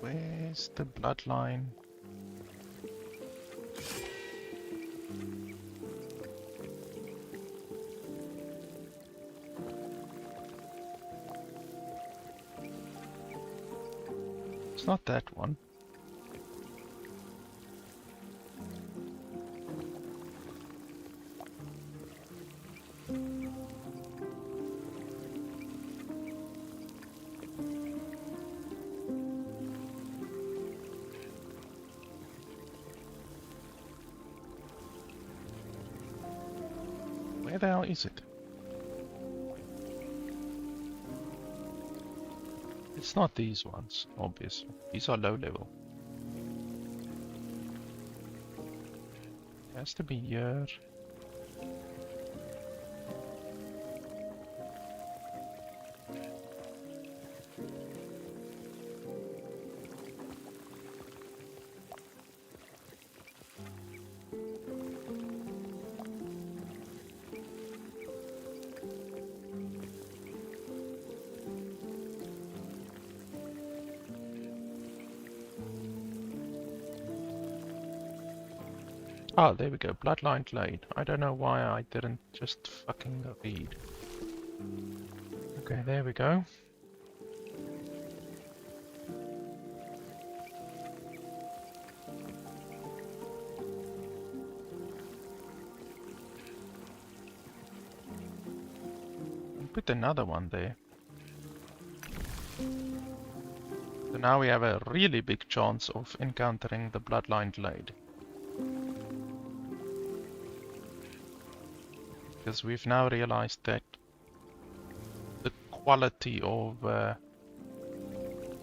Where's the bloodline? It's not that one. Where the hell is it? It's not these ones, obviously. These are low level. It has to be here. Oh, there we go. Bloodline Glade. I don't know why I didn't just fucking read. Okay, there we go. And put another one there. So now we have a really big chance of encountering the Bloodline Glade. Because we've now realized that the quality of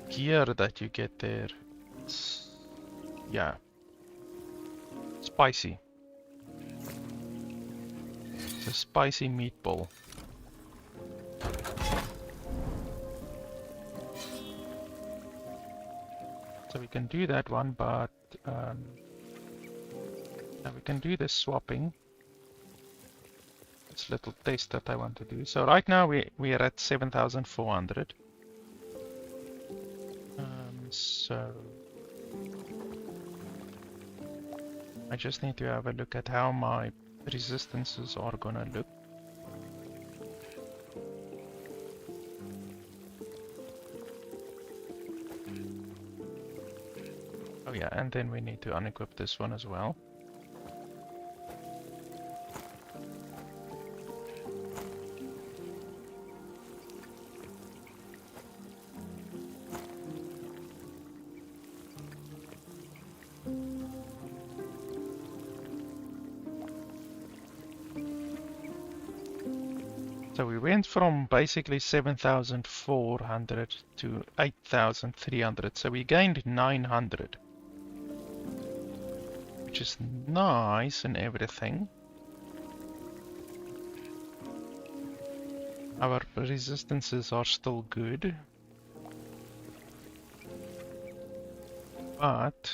gear that you get there, it's, yeah, spicy. It's a spicy meatball. So we can do that one, but now we can do this swapping. This little test that I want to do. So right now we are at 7,400. So I just need to have a look at how my resistances are gonna look. Oh yeah, and then we need to unequip this one as well. So we went from basically 7,400 to 8,300, so we gained 900. Which is nice and everything. Our resistances are still good. But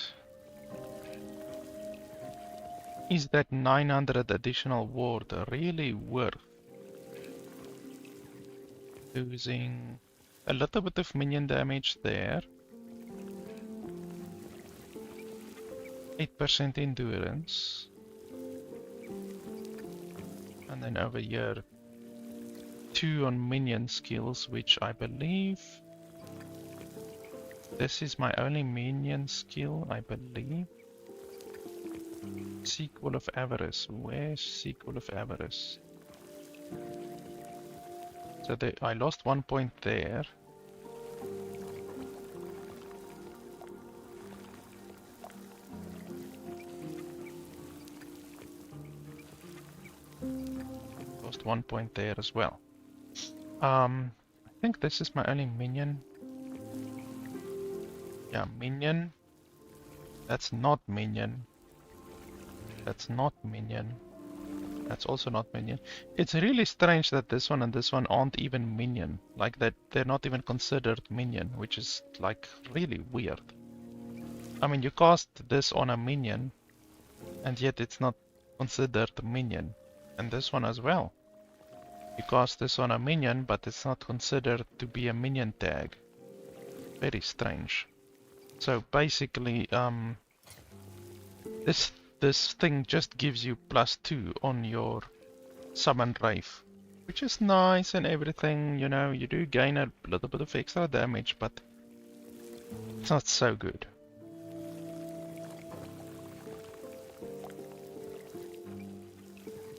is that 900 additional ward really worth losing a little bit of minion damage there? 8% endurance. And then over here 2 on minion skills, which I believe this is my only minion skill, I believe. Sequel of Avarice. Where's Sequel of Avarice? So I lost 1 point there. Lost 1 point there as well. I think this is my only minion. Yeah, minion. That's not minion. That's not minion. That's also not minion. It's really strange that this one and this one aren't even minion. Like that they're not even considered minion, which is like really weird. I mean, you cast this on a minion and yet it's not considered a minion. And this one as well. You cast this on a minion, but it's not considered to be a minion tag. Very strange. So basically, this thing just gives you +2 on your summon Wraith, which is nice and everything, you know, you do gain a little bit of extra damage, but it's not so good.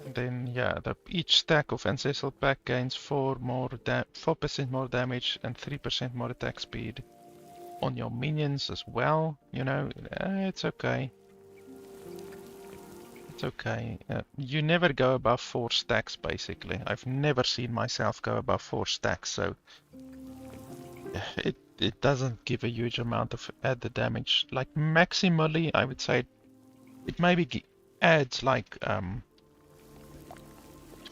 And then, yeah, each stack of Ancestral Pack gains 4% more damage and 3% more attack speed on your minions as well, you know, it's okay. It's okay. You never go above 4 stacks, basically. I've never seen myself go above 4 stacks, so it doesn't give a huge amount of added damage. Like maximally, I would say it maybe adds like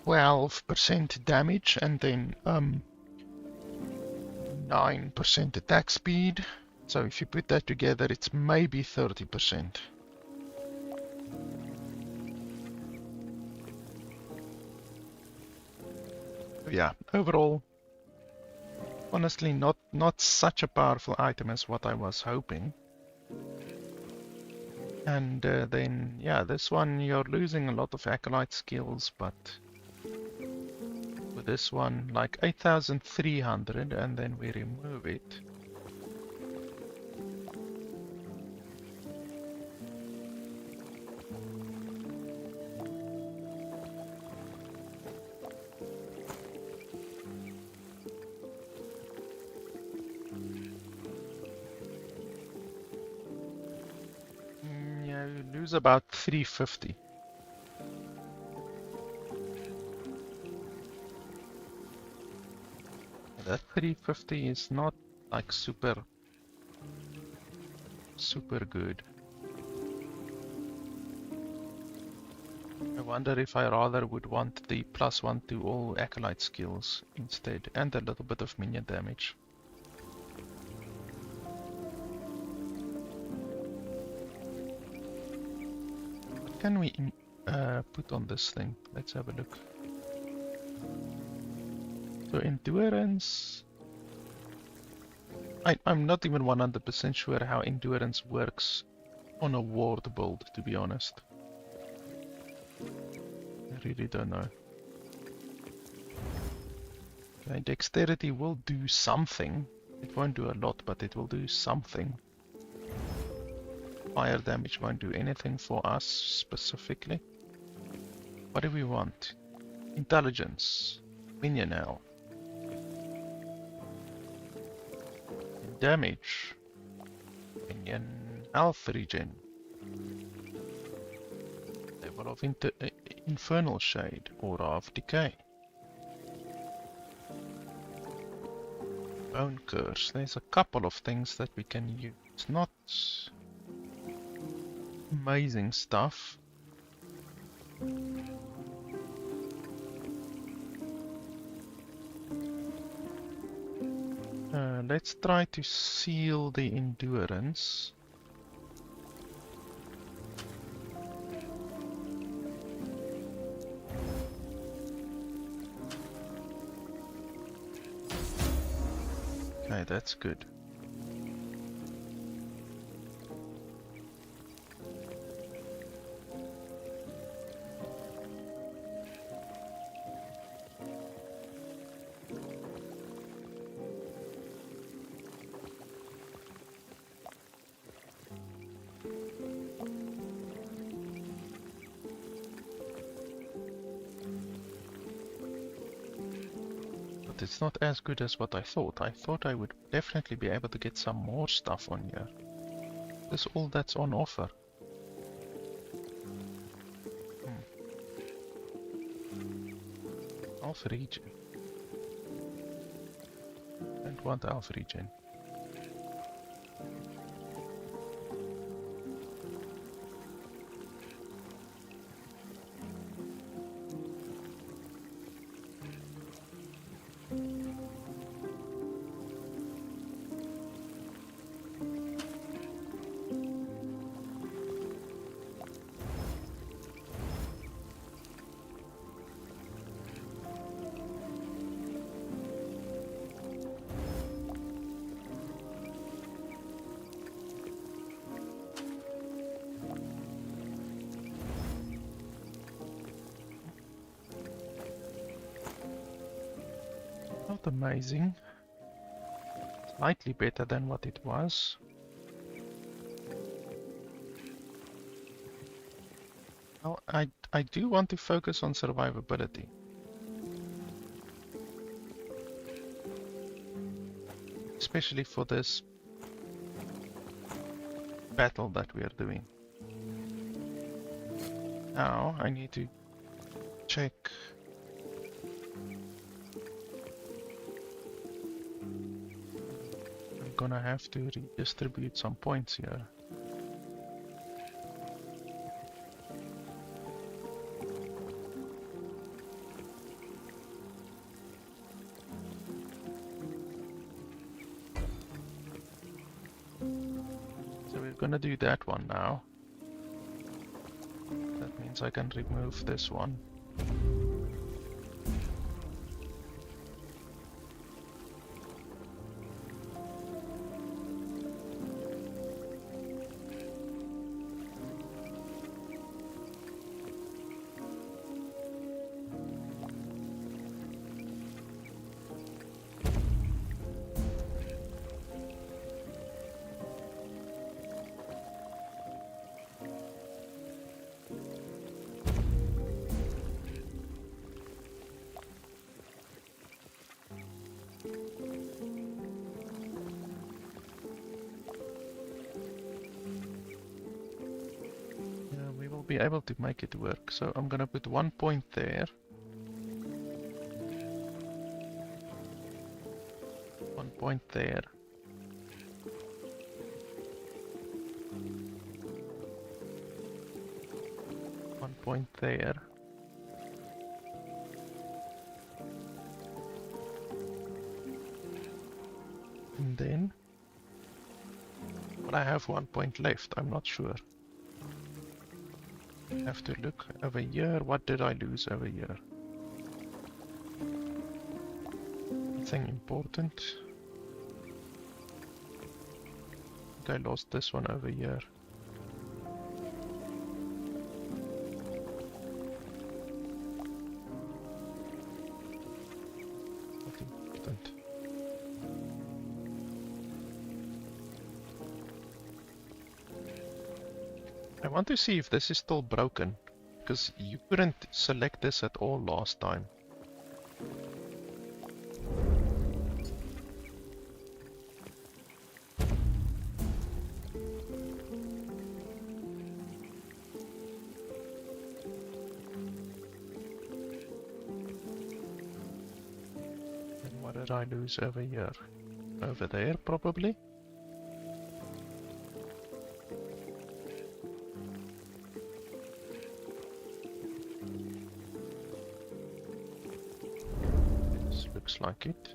12% damage and then 9% attack speed. So if you put that together, it's maybe 30%. Yeah, overall, honestly, not such a powerful item as what I was hoping. And then, yeah, this one you're losing a lot of Acolyte skills, but with this one, like 8,300, and then we remove it. About 350. That 350 is not like super good. I wonder if I rather would want the +1 to all Acolyte skills instead, and a little bit of minion damage. can we put on this thing? Let's have a look. So endurance. I'm not even 100% sure how endurance works on a ward build, to be honest. I really don't know. Okay, dexterity will do something. It won't do a lot, but it will do something. Fire damage won't do anything for us specifically. What do we want? Intelligence. Minion now. Damage. Minion health regen. Level of infernal shade. Aura of decay. Bone curse. There's a couple of things that we can use. It's not amazing stuff. Let's try to seal the endurance. Okay, that's good. It's not as good as what I thought. I thought I would definitely be able to get some more stuff on here. This is all that's on offer. Alpha regen. Don't want alpha regen. Not amazing. Slightly better than what it was. Well, I do want to focus on survivability. Especially for this battle that we are doing. Now I need to check. I'm gonna have to redistribute some points here. So we're gonna do that one now. That means I can remove this one. Be able to make it work, so I'm gonna put 1 point there. 1 point there. One point there. And then, but I have 1 point left, I'm not sure. Have to look over here. What did I lose over here? Nothing important. I think I lost this one over here. Nothing important. I want to see if this is still broken, because you couldn't select this at all last time. And what did I lose over here? Over there, probably? Looks like it.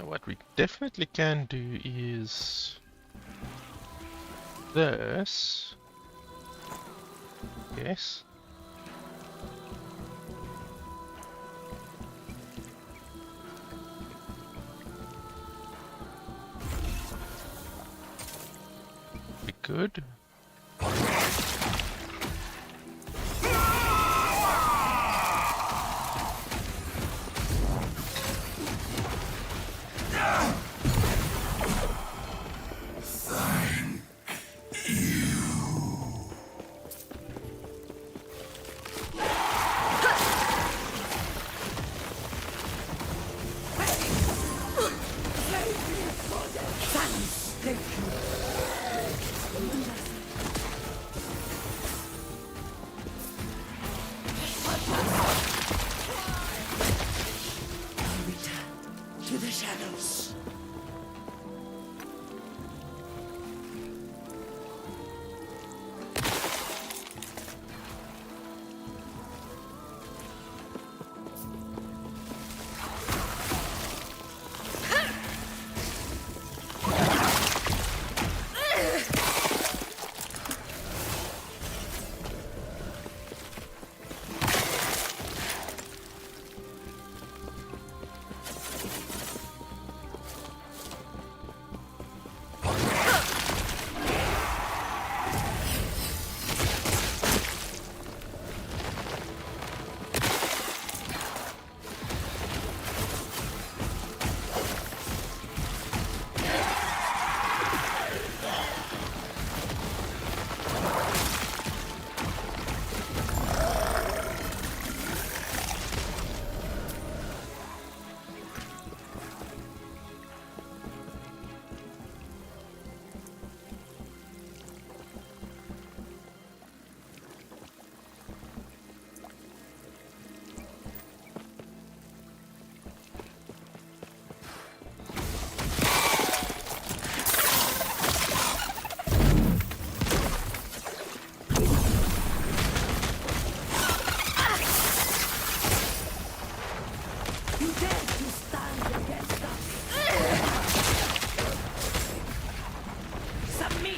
What we definitely can do is this. Yes. Be good. to the shadows.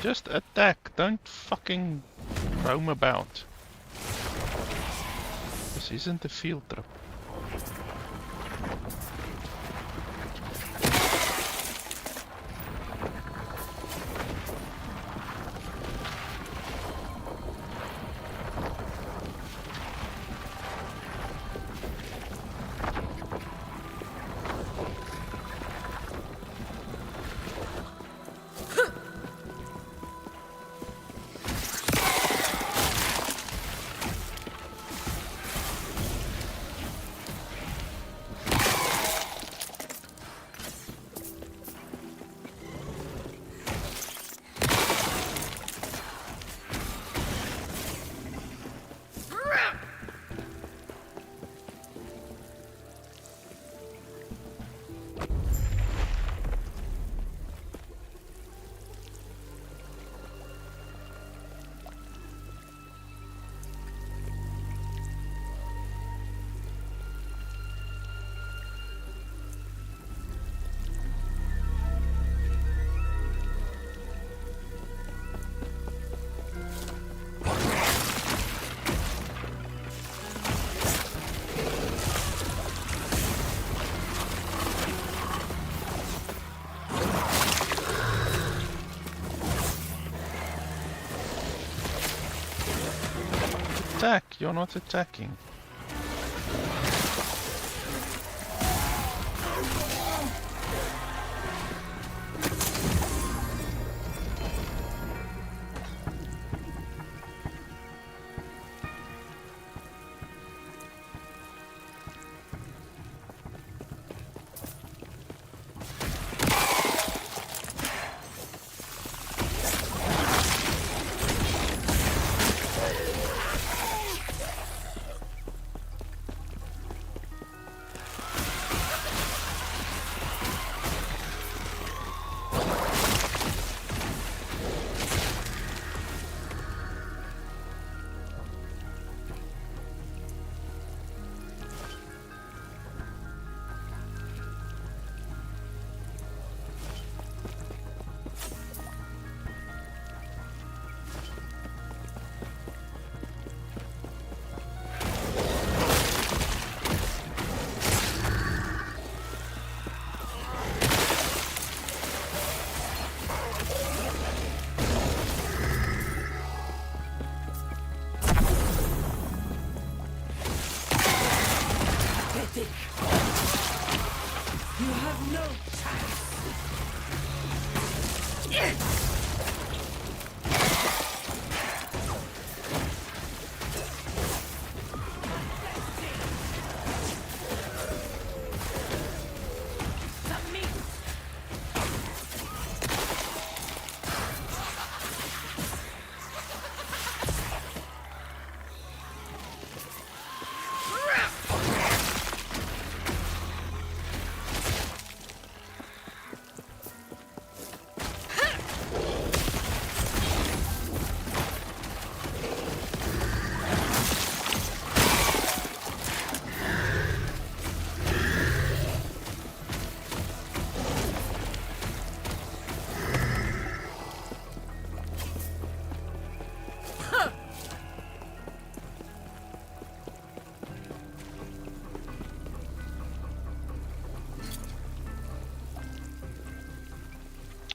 Just attack, don't fucking roam about. This isn't a field trip. Attack! You're not attacking.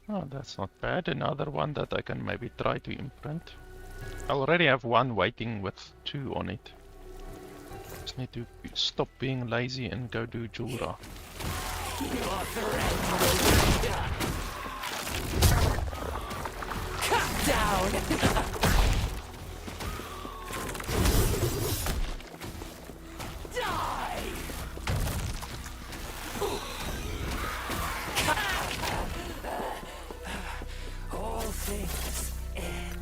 Oh, that's not bad. Another one that I can maybe try to imprint. I already have one waiting with 2 on it. Just need to stop being lazy and go do Jura. Your threat will cut down. Die. All things end.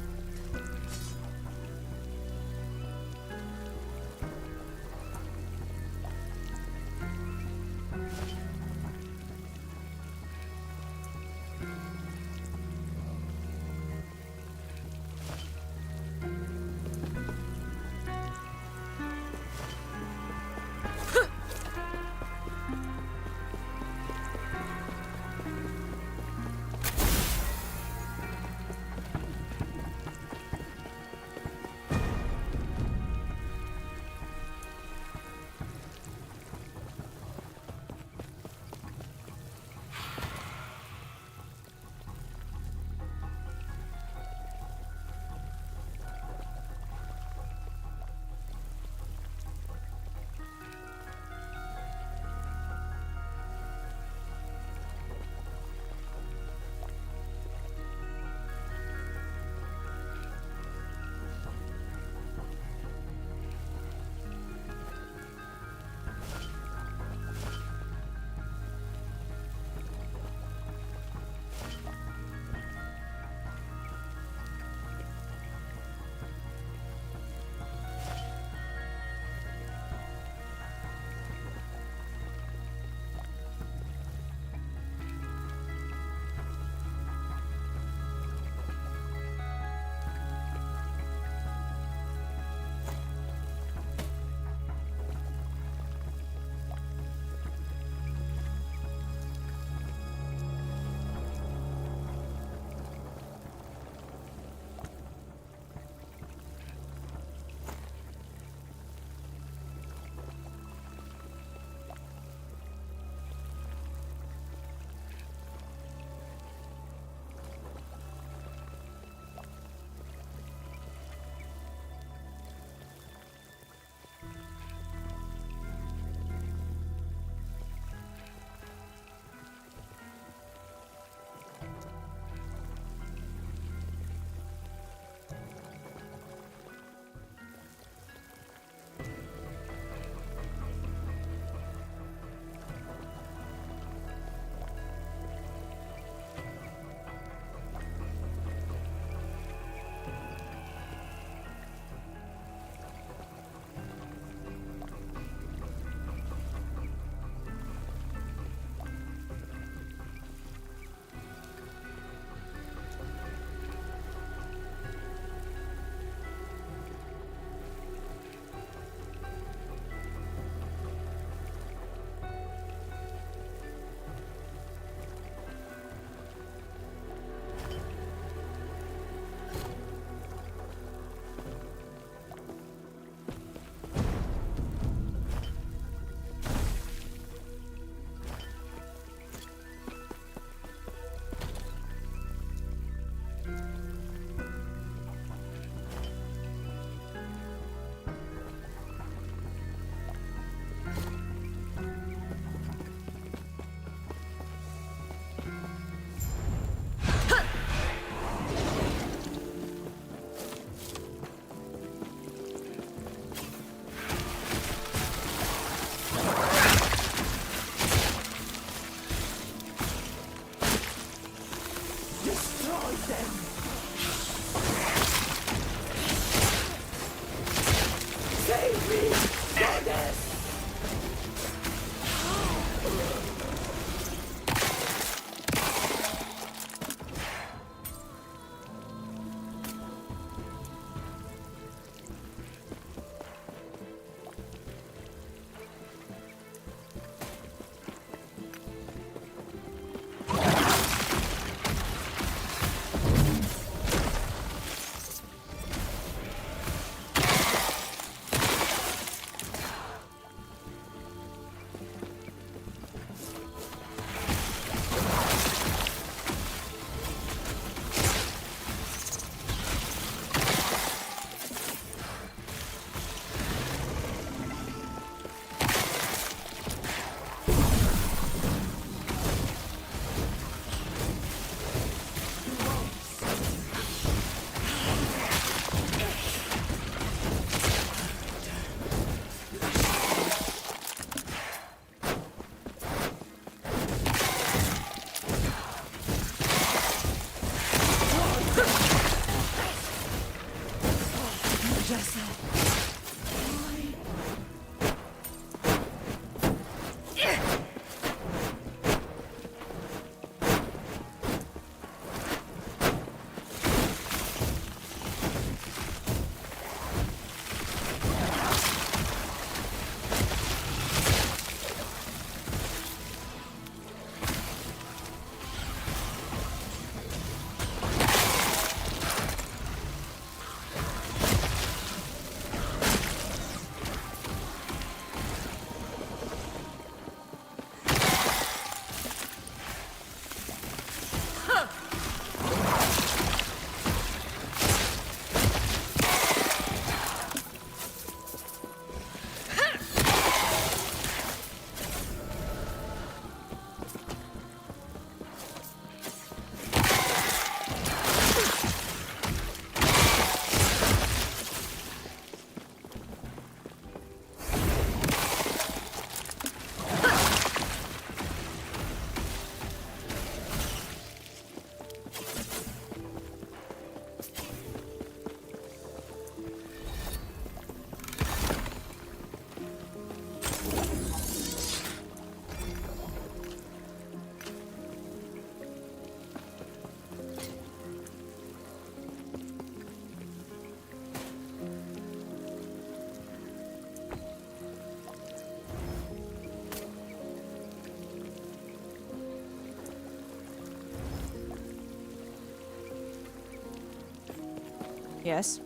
Yes.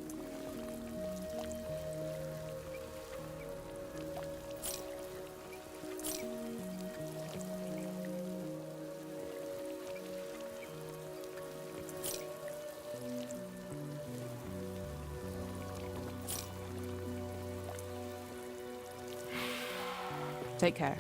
Take care.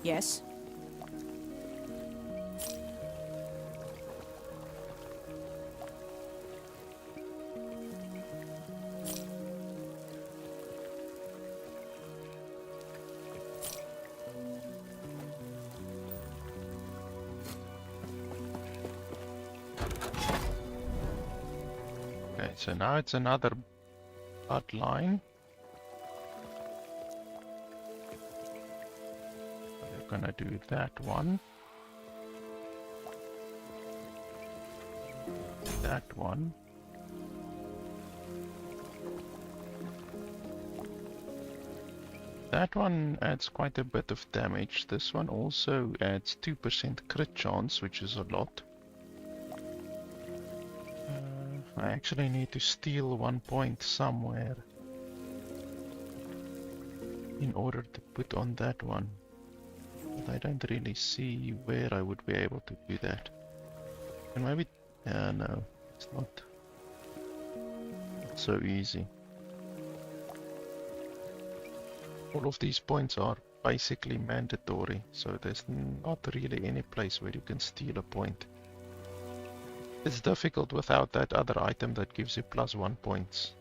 Yes. Okay, so now it's another bloodline. We're gonna do that one. That one. That one adds quite a bit of damage. This one also adds 2% crit chance, which is a lot. I actually need to steal 1 point somewhere in order to put on that one. But I don't really see where I would be able to do that. And maybe... no, it's not so easy. All of these points are basically mandatory, so there's not really any place where you can steal a point. It's difficult without that other item that gives you +1 points.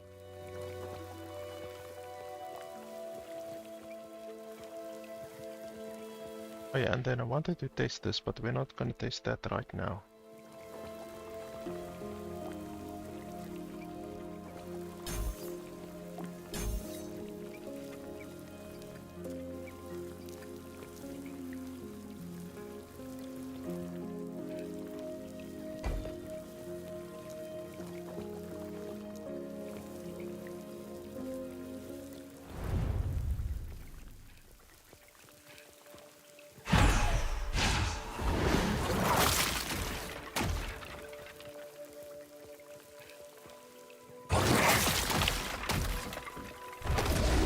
Oh yeah, and then I wanted to test this, but we're not gonna test that right now.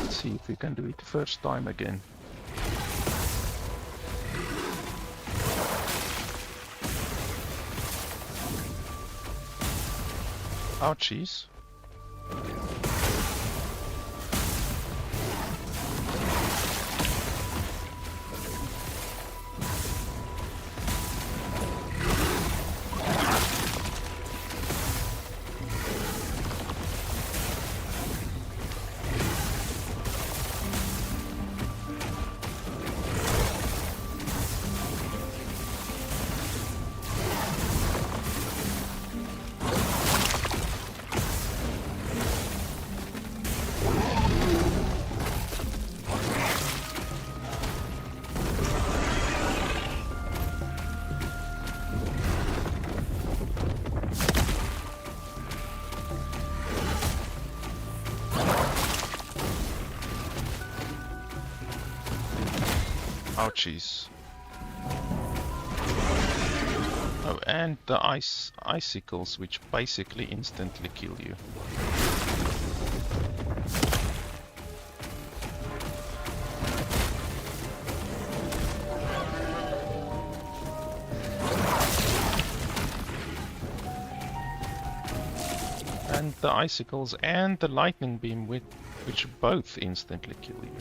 See if we can do it first time again. Ouchies. Ouchies. Oh, and the icicles, which basically instantly kill you. And the icicles and the lightning beam, which both instantly kill you.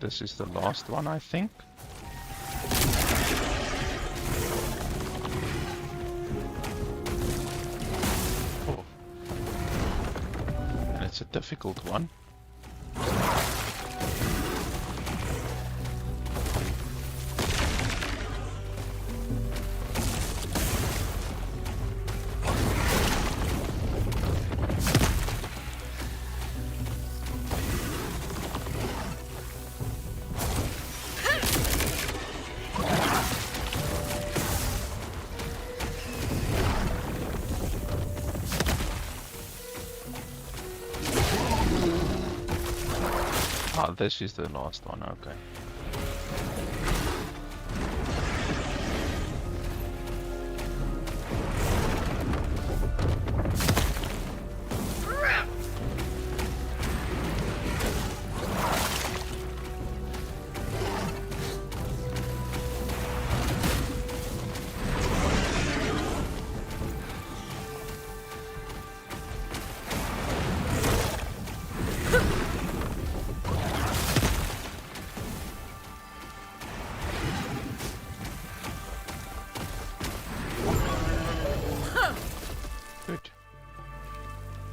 This is the last one, I think. Oh. And it's a difficult one. This is the last one, okay.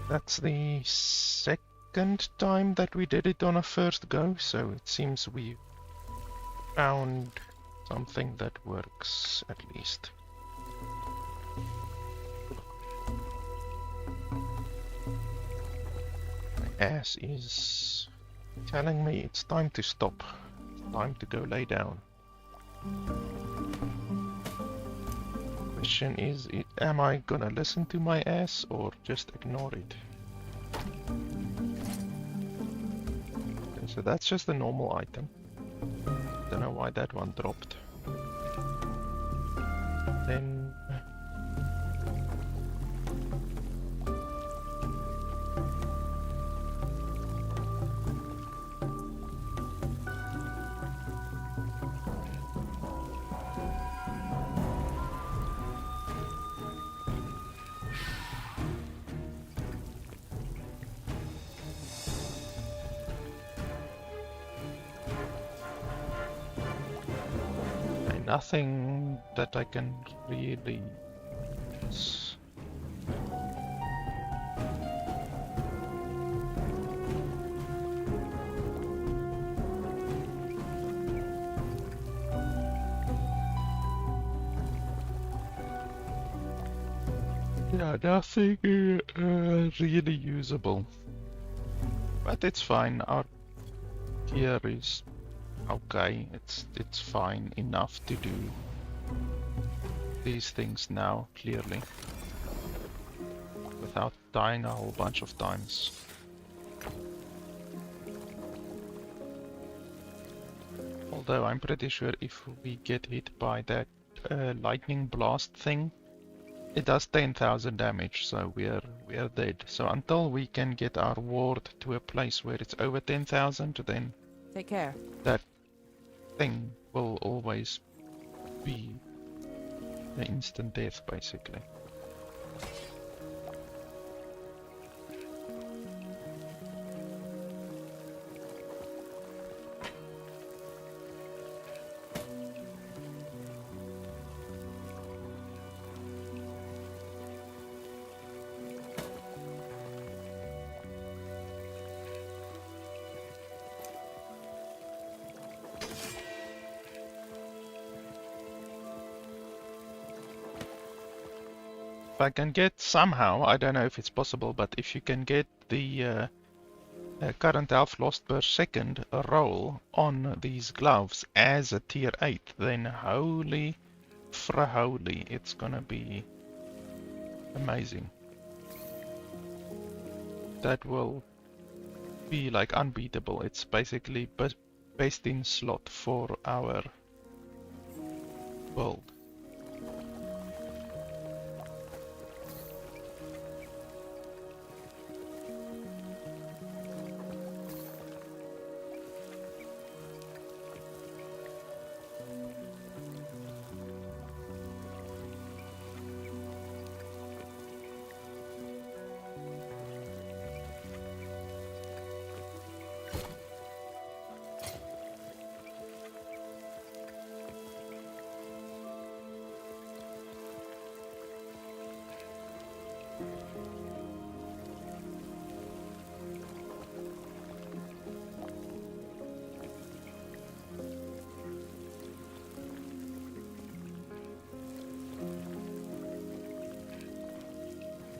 That's the second time that we did it on a first go, so it seems we found something that works at least. My ass is telling me it's time to stop. It's time to go lay down. Question is, am I gonna listen to my ass or just ignore it? Okay, so that's just a normal item. Don't know why that one dropped. Then nothing that I can really use. Yeah, nothing really usable. But it's fine. Our gear is okay. It's fine enough to do these things now, clearly, without dying a whole bunch of times. Although I'm pretty sure if we get hit by that lightning blast thing, it does 10,000 damage, so we are dead. So until we can get our ward to a place where it's over 10,000, then Take care. that thing will always be an instant death, basically. If I can get somehow, I don't know if it's possible, but if you can get the current health lost per second roll on these gloves as a tier 8, then holy fraholy, it's gonna be amazing. That will be like unbeatable. It's basically best in slot for our build.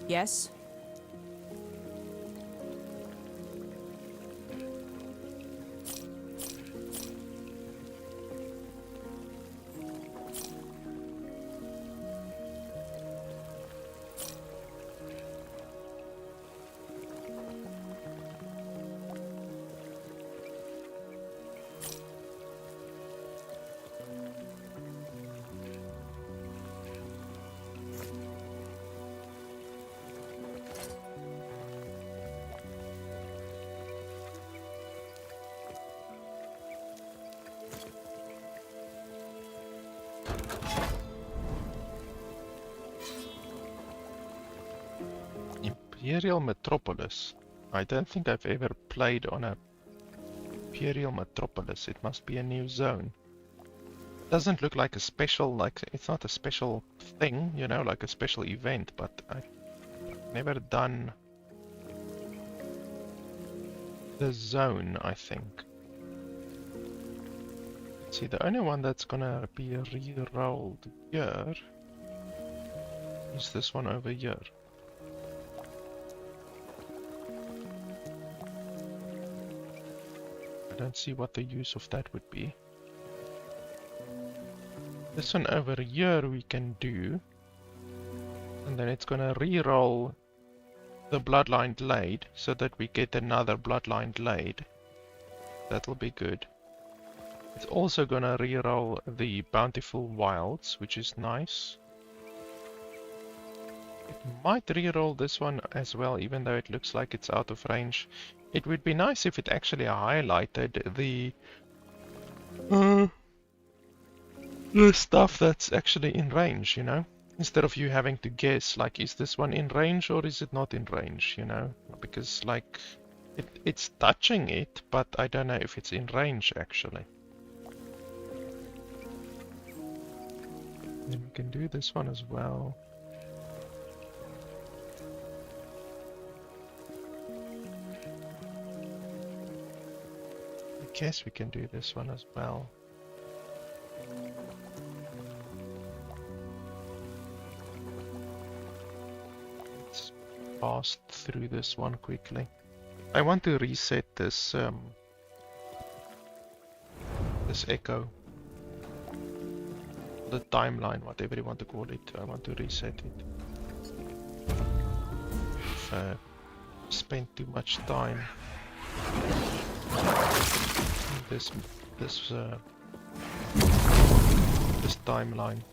Yes? Imperial Metropolis. I don't think I've ever played on a Imperial Metropolis. It must be a new zone. Doesn't look like a special, like it's not a special thing, you know, like a special event, but I've never done the zone, I think. See, the only one that's gonna be re-rolled here is this one over here. I don't see what the use of that would be. This one over here we can do, and then it's gonna re-roll the bloodline blade so that we get another bloodline blade. That'll be good. It's also gonna re-roll the bountiful wilds, which is nice. Might reroll this one as well, even though it looks like it's out of range. It would be nice if it actually highlighted the stuff that's actually in range, you know? Instead of you having to guess, like, is this one in range or is it not in range, you know? Because, like, it's touching it, but I don't know if it's in range, actually. Then we can do this one as well. I guess we can do this one as well. Let's pass through this one quickly. I want to reset this this echo. The timeline, whatever you want to call it. I want to reset it. I've spent too much time this timeline.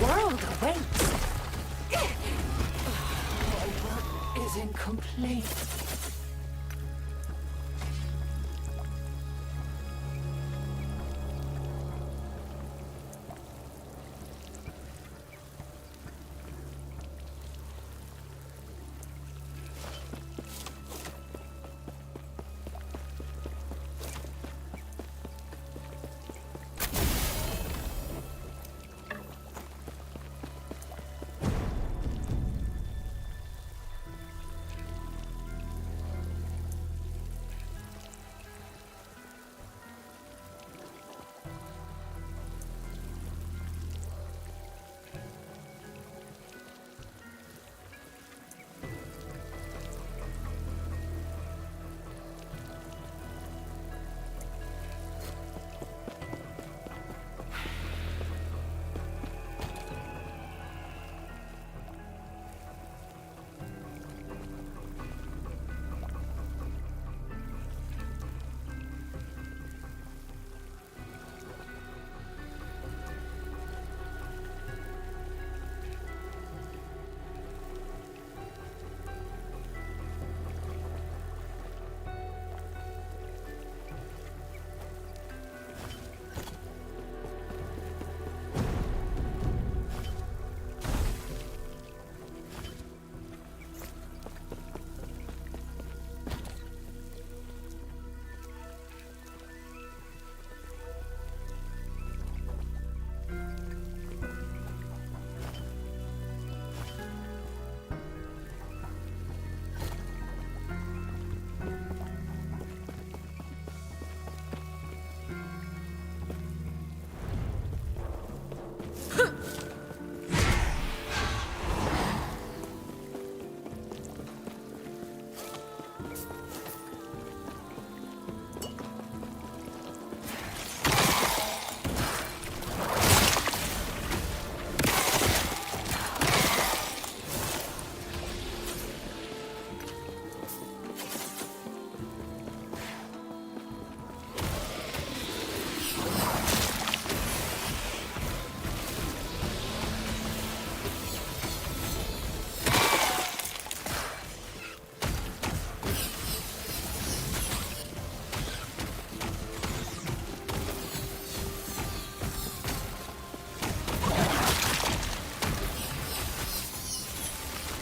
world awaits. My work is incomplete.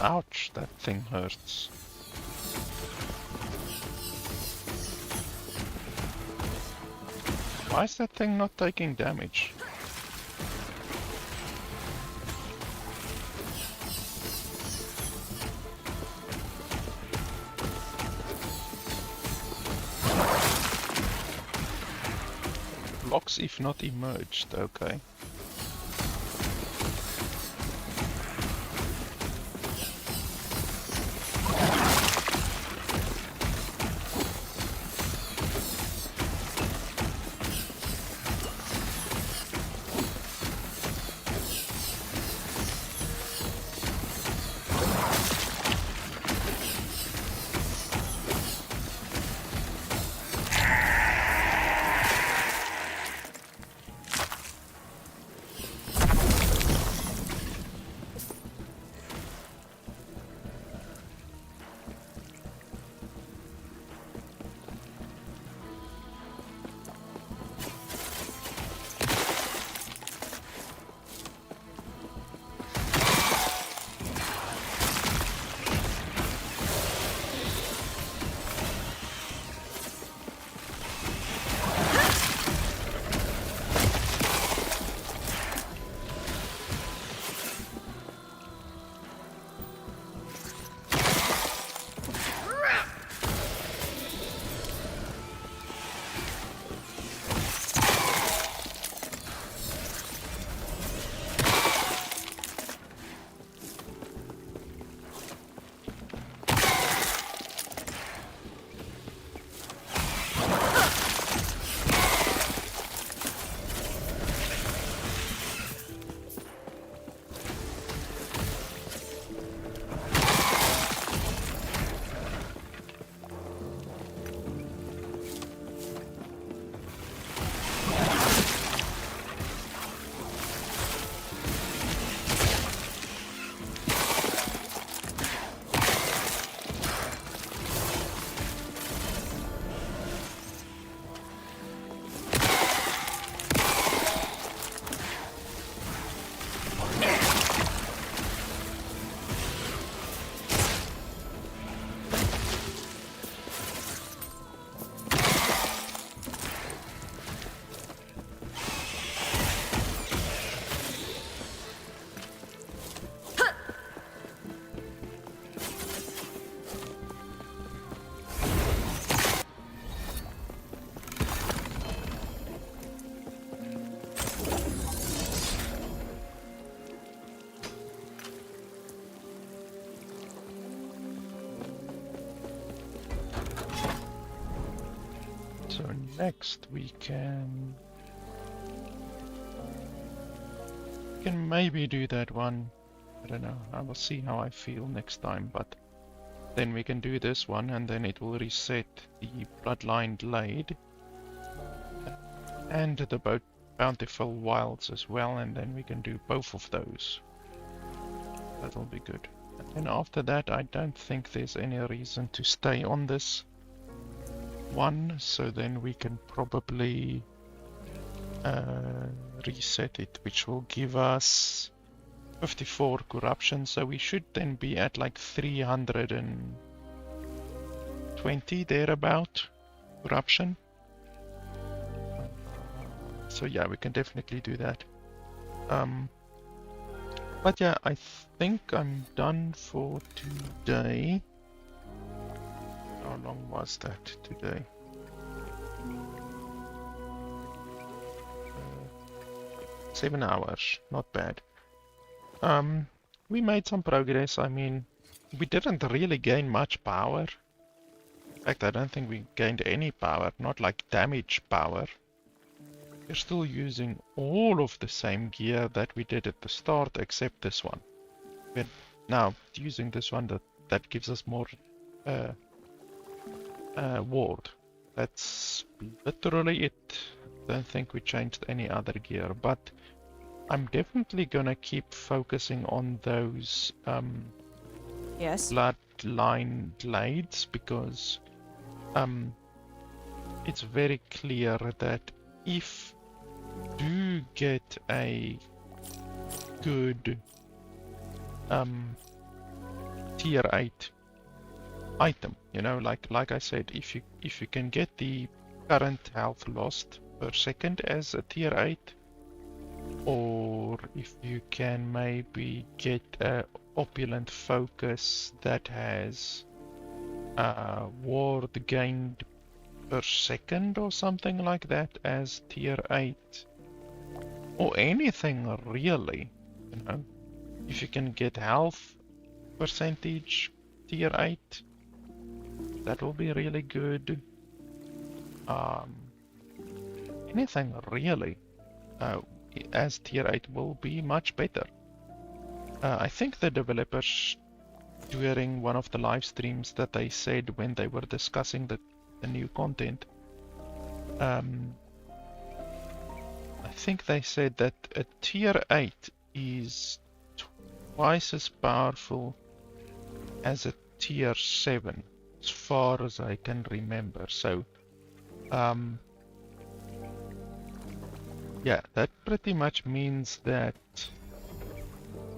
Ouch, that thing hurts. Why is that thing not taking damage? Blocks if not emerged, okay. next we can maybe do that one. I don't know. I will see how I feel next time, but then we can do this one and then it will reset the bloodline blade and the bountiful wilds as well, and then we can do both of those. That'll be good. And after that I don't think there's any reason to stay on this one, so then we can probably reset it, which will give us 54 corruption, so we should then be at like 320 thereabout corruption. So yeah, we can definitely do that. But yeah, I think I'm done for today. How long was that today? 7 hours, not bad. We made some progress. I mean, we didn't really gain much power. In fact, I don't think we gained any power, not like damage power. We're still using all of the same gear that we did at the start, except this one. We're now using this one that gives us more ward. That's literally it. Don't think we changed any other gear, but I'm definitely gonna keep focusing on those Yes. bloodline blades, because it's very clear that if you do get a good tier 8 item, you know, like I said, if you can get the current health lost per second as a tier 8, or if you can maybe get a opulent focus that has ward gained per second or something like that as tier 8, or anything really, you know, if you can get health percentage tier 8, that will be really good. Anything really as tier 8 will be much better. I think the developers during one of the live streams that they said when they were discussing the new content, I think they said that a tier 8 is twice as powerful as a tier 7, as far as I can remember. So yeah, that pretty much means that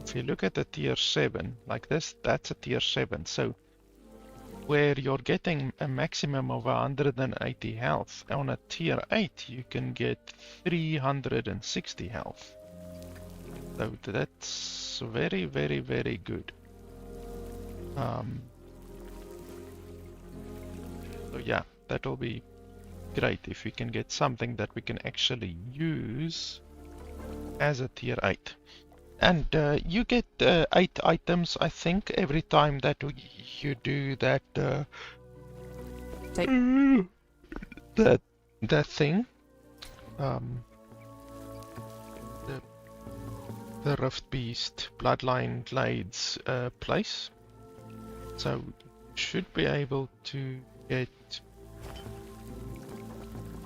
if you look at the tier 7 like this, that's a tier 7. So where you're getting a maximum of 180 health, on a tier 8 you can get 360 health. So that's very, very, very good. So yeah, that'll be great if we can get something that we can actually use as a tier 8. And you get 8 items, I think, every time that you do that that thing. The Rift Beast Bloodline Glades place. So you should be able to get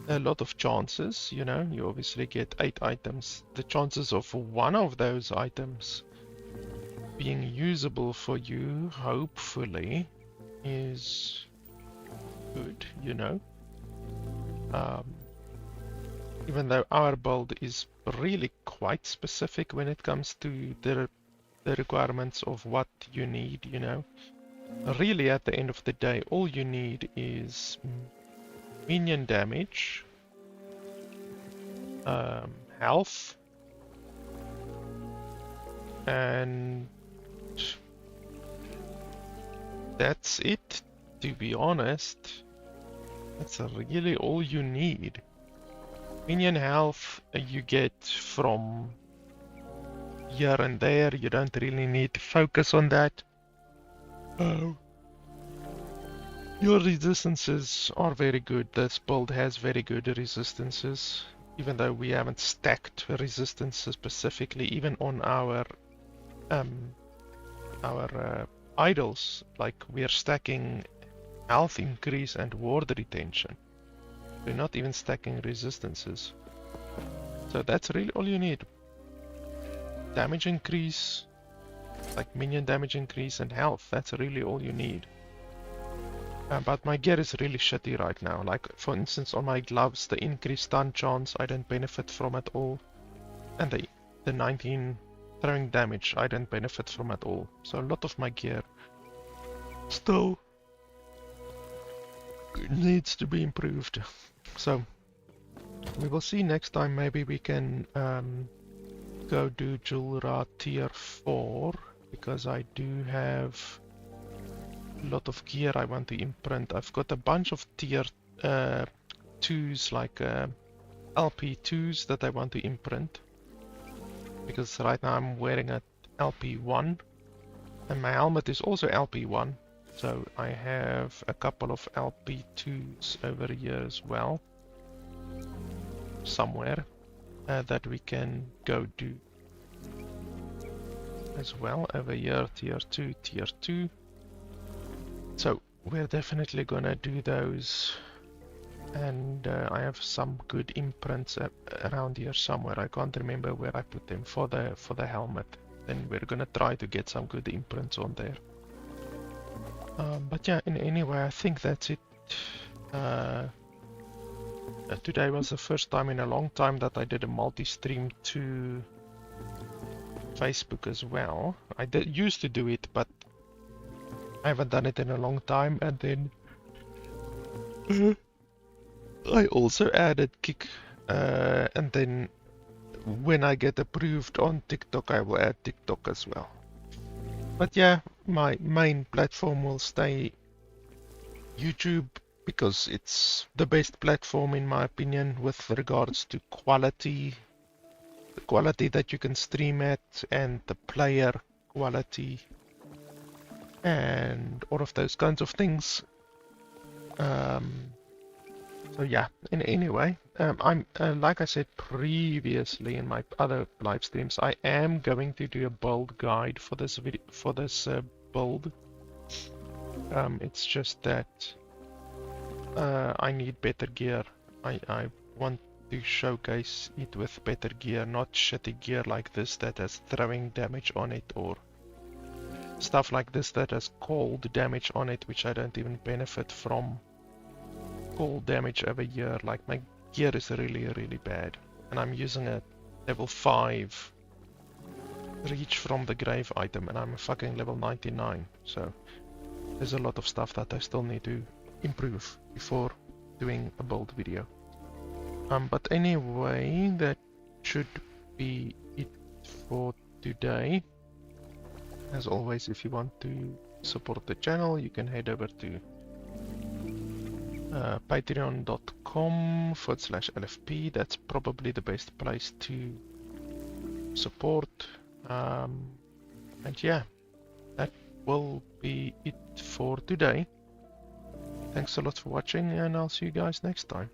a lot of chances, you know. You obviously get 8 items. The chances of one of those items being usable for you, hopefully, is good, you know. Even though our build is really quite specific when it comes to the requirements of what you need, you know. Really, at the end of the day, all you need is minion damage, health, and that's it, to be honest. That's really all you need. Minion health you get from here and there. You don't really need to focus on that. Your resistances are very good. This build has very good resistances, even though we haven't stacked resistances specifically, even on our idols. Like we are stacking health increase and ward retention. We're not even stacking resistances. So that's really all you need. Damage increase, like minion damage increase and health. That's really all you need. But my gear is really shitty right now. Like for instance on my gloves, the increased stun chance I don't benefit from at all. And the 19 throwing damage I don't benefit from at all. So a lot of my gear still needs to be improved. So we will see next time. Maybe we can go do Julra tier 4, because I do have a lot of gear I want to imprint. I've got a bunch of tier 2s, like LP2s that I want to imprint, because right now I'm wearing a LP1 and my helmet is also LP1, so I have a couple of LP2s over here as well somewhere that we can go do as well. Over here, tier 2, tier 2. So we're definitely gonna do those, and I have some good imprints around here somewhere. I can't remember where I put them for the helmet. Then we're gonna try to get some good imprints on there. But yeah, anyway, I think that's it. Today was the first time in a long time that I did a multi-stream to Facebook as well. I used to do it, but I haven't done it in a long time. And then I also added Kick, and then when I get approved on TikTok, I will add TikTok as well. But yeah, my main platform will stay YouTube, because it's the best platform in my opinion with regards to quality, the quality that you can stream at, and the player quality, and all of those kinds of things. So yeah, anyway, I'm like I said previously in my other live streams, I am going to do a build guide for this video, for this build. It's just that I need better gear. I want to showcase it with better gear, not shitty gear like this that has throwing damage on it, or stuff like this that has cold damage on it, which I don't even benefit from cold damage over here. Like my gear is really bad, and I'm using a level 5 reach from the grave item, and I'm a fucking level 99, so there's a lot of stuff that I still need to improve before doing a build video. But anyway, that should be it for today. As always, if you want to support the channel, you can head over to patreon.com/LFP. That's probably the best place to support. And yeah, that will be it for today. Thanks a lot for watching, and I'll see you guys next time.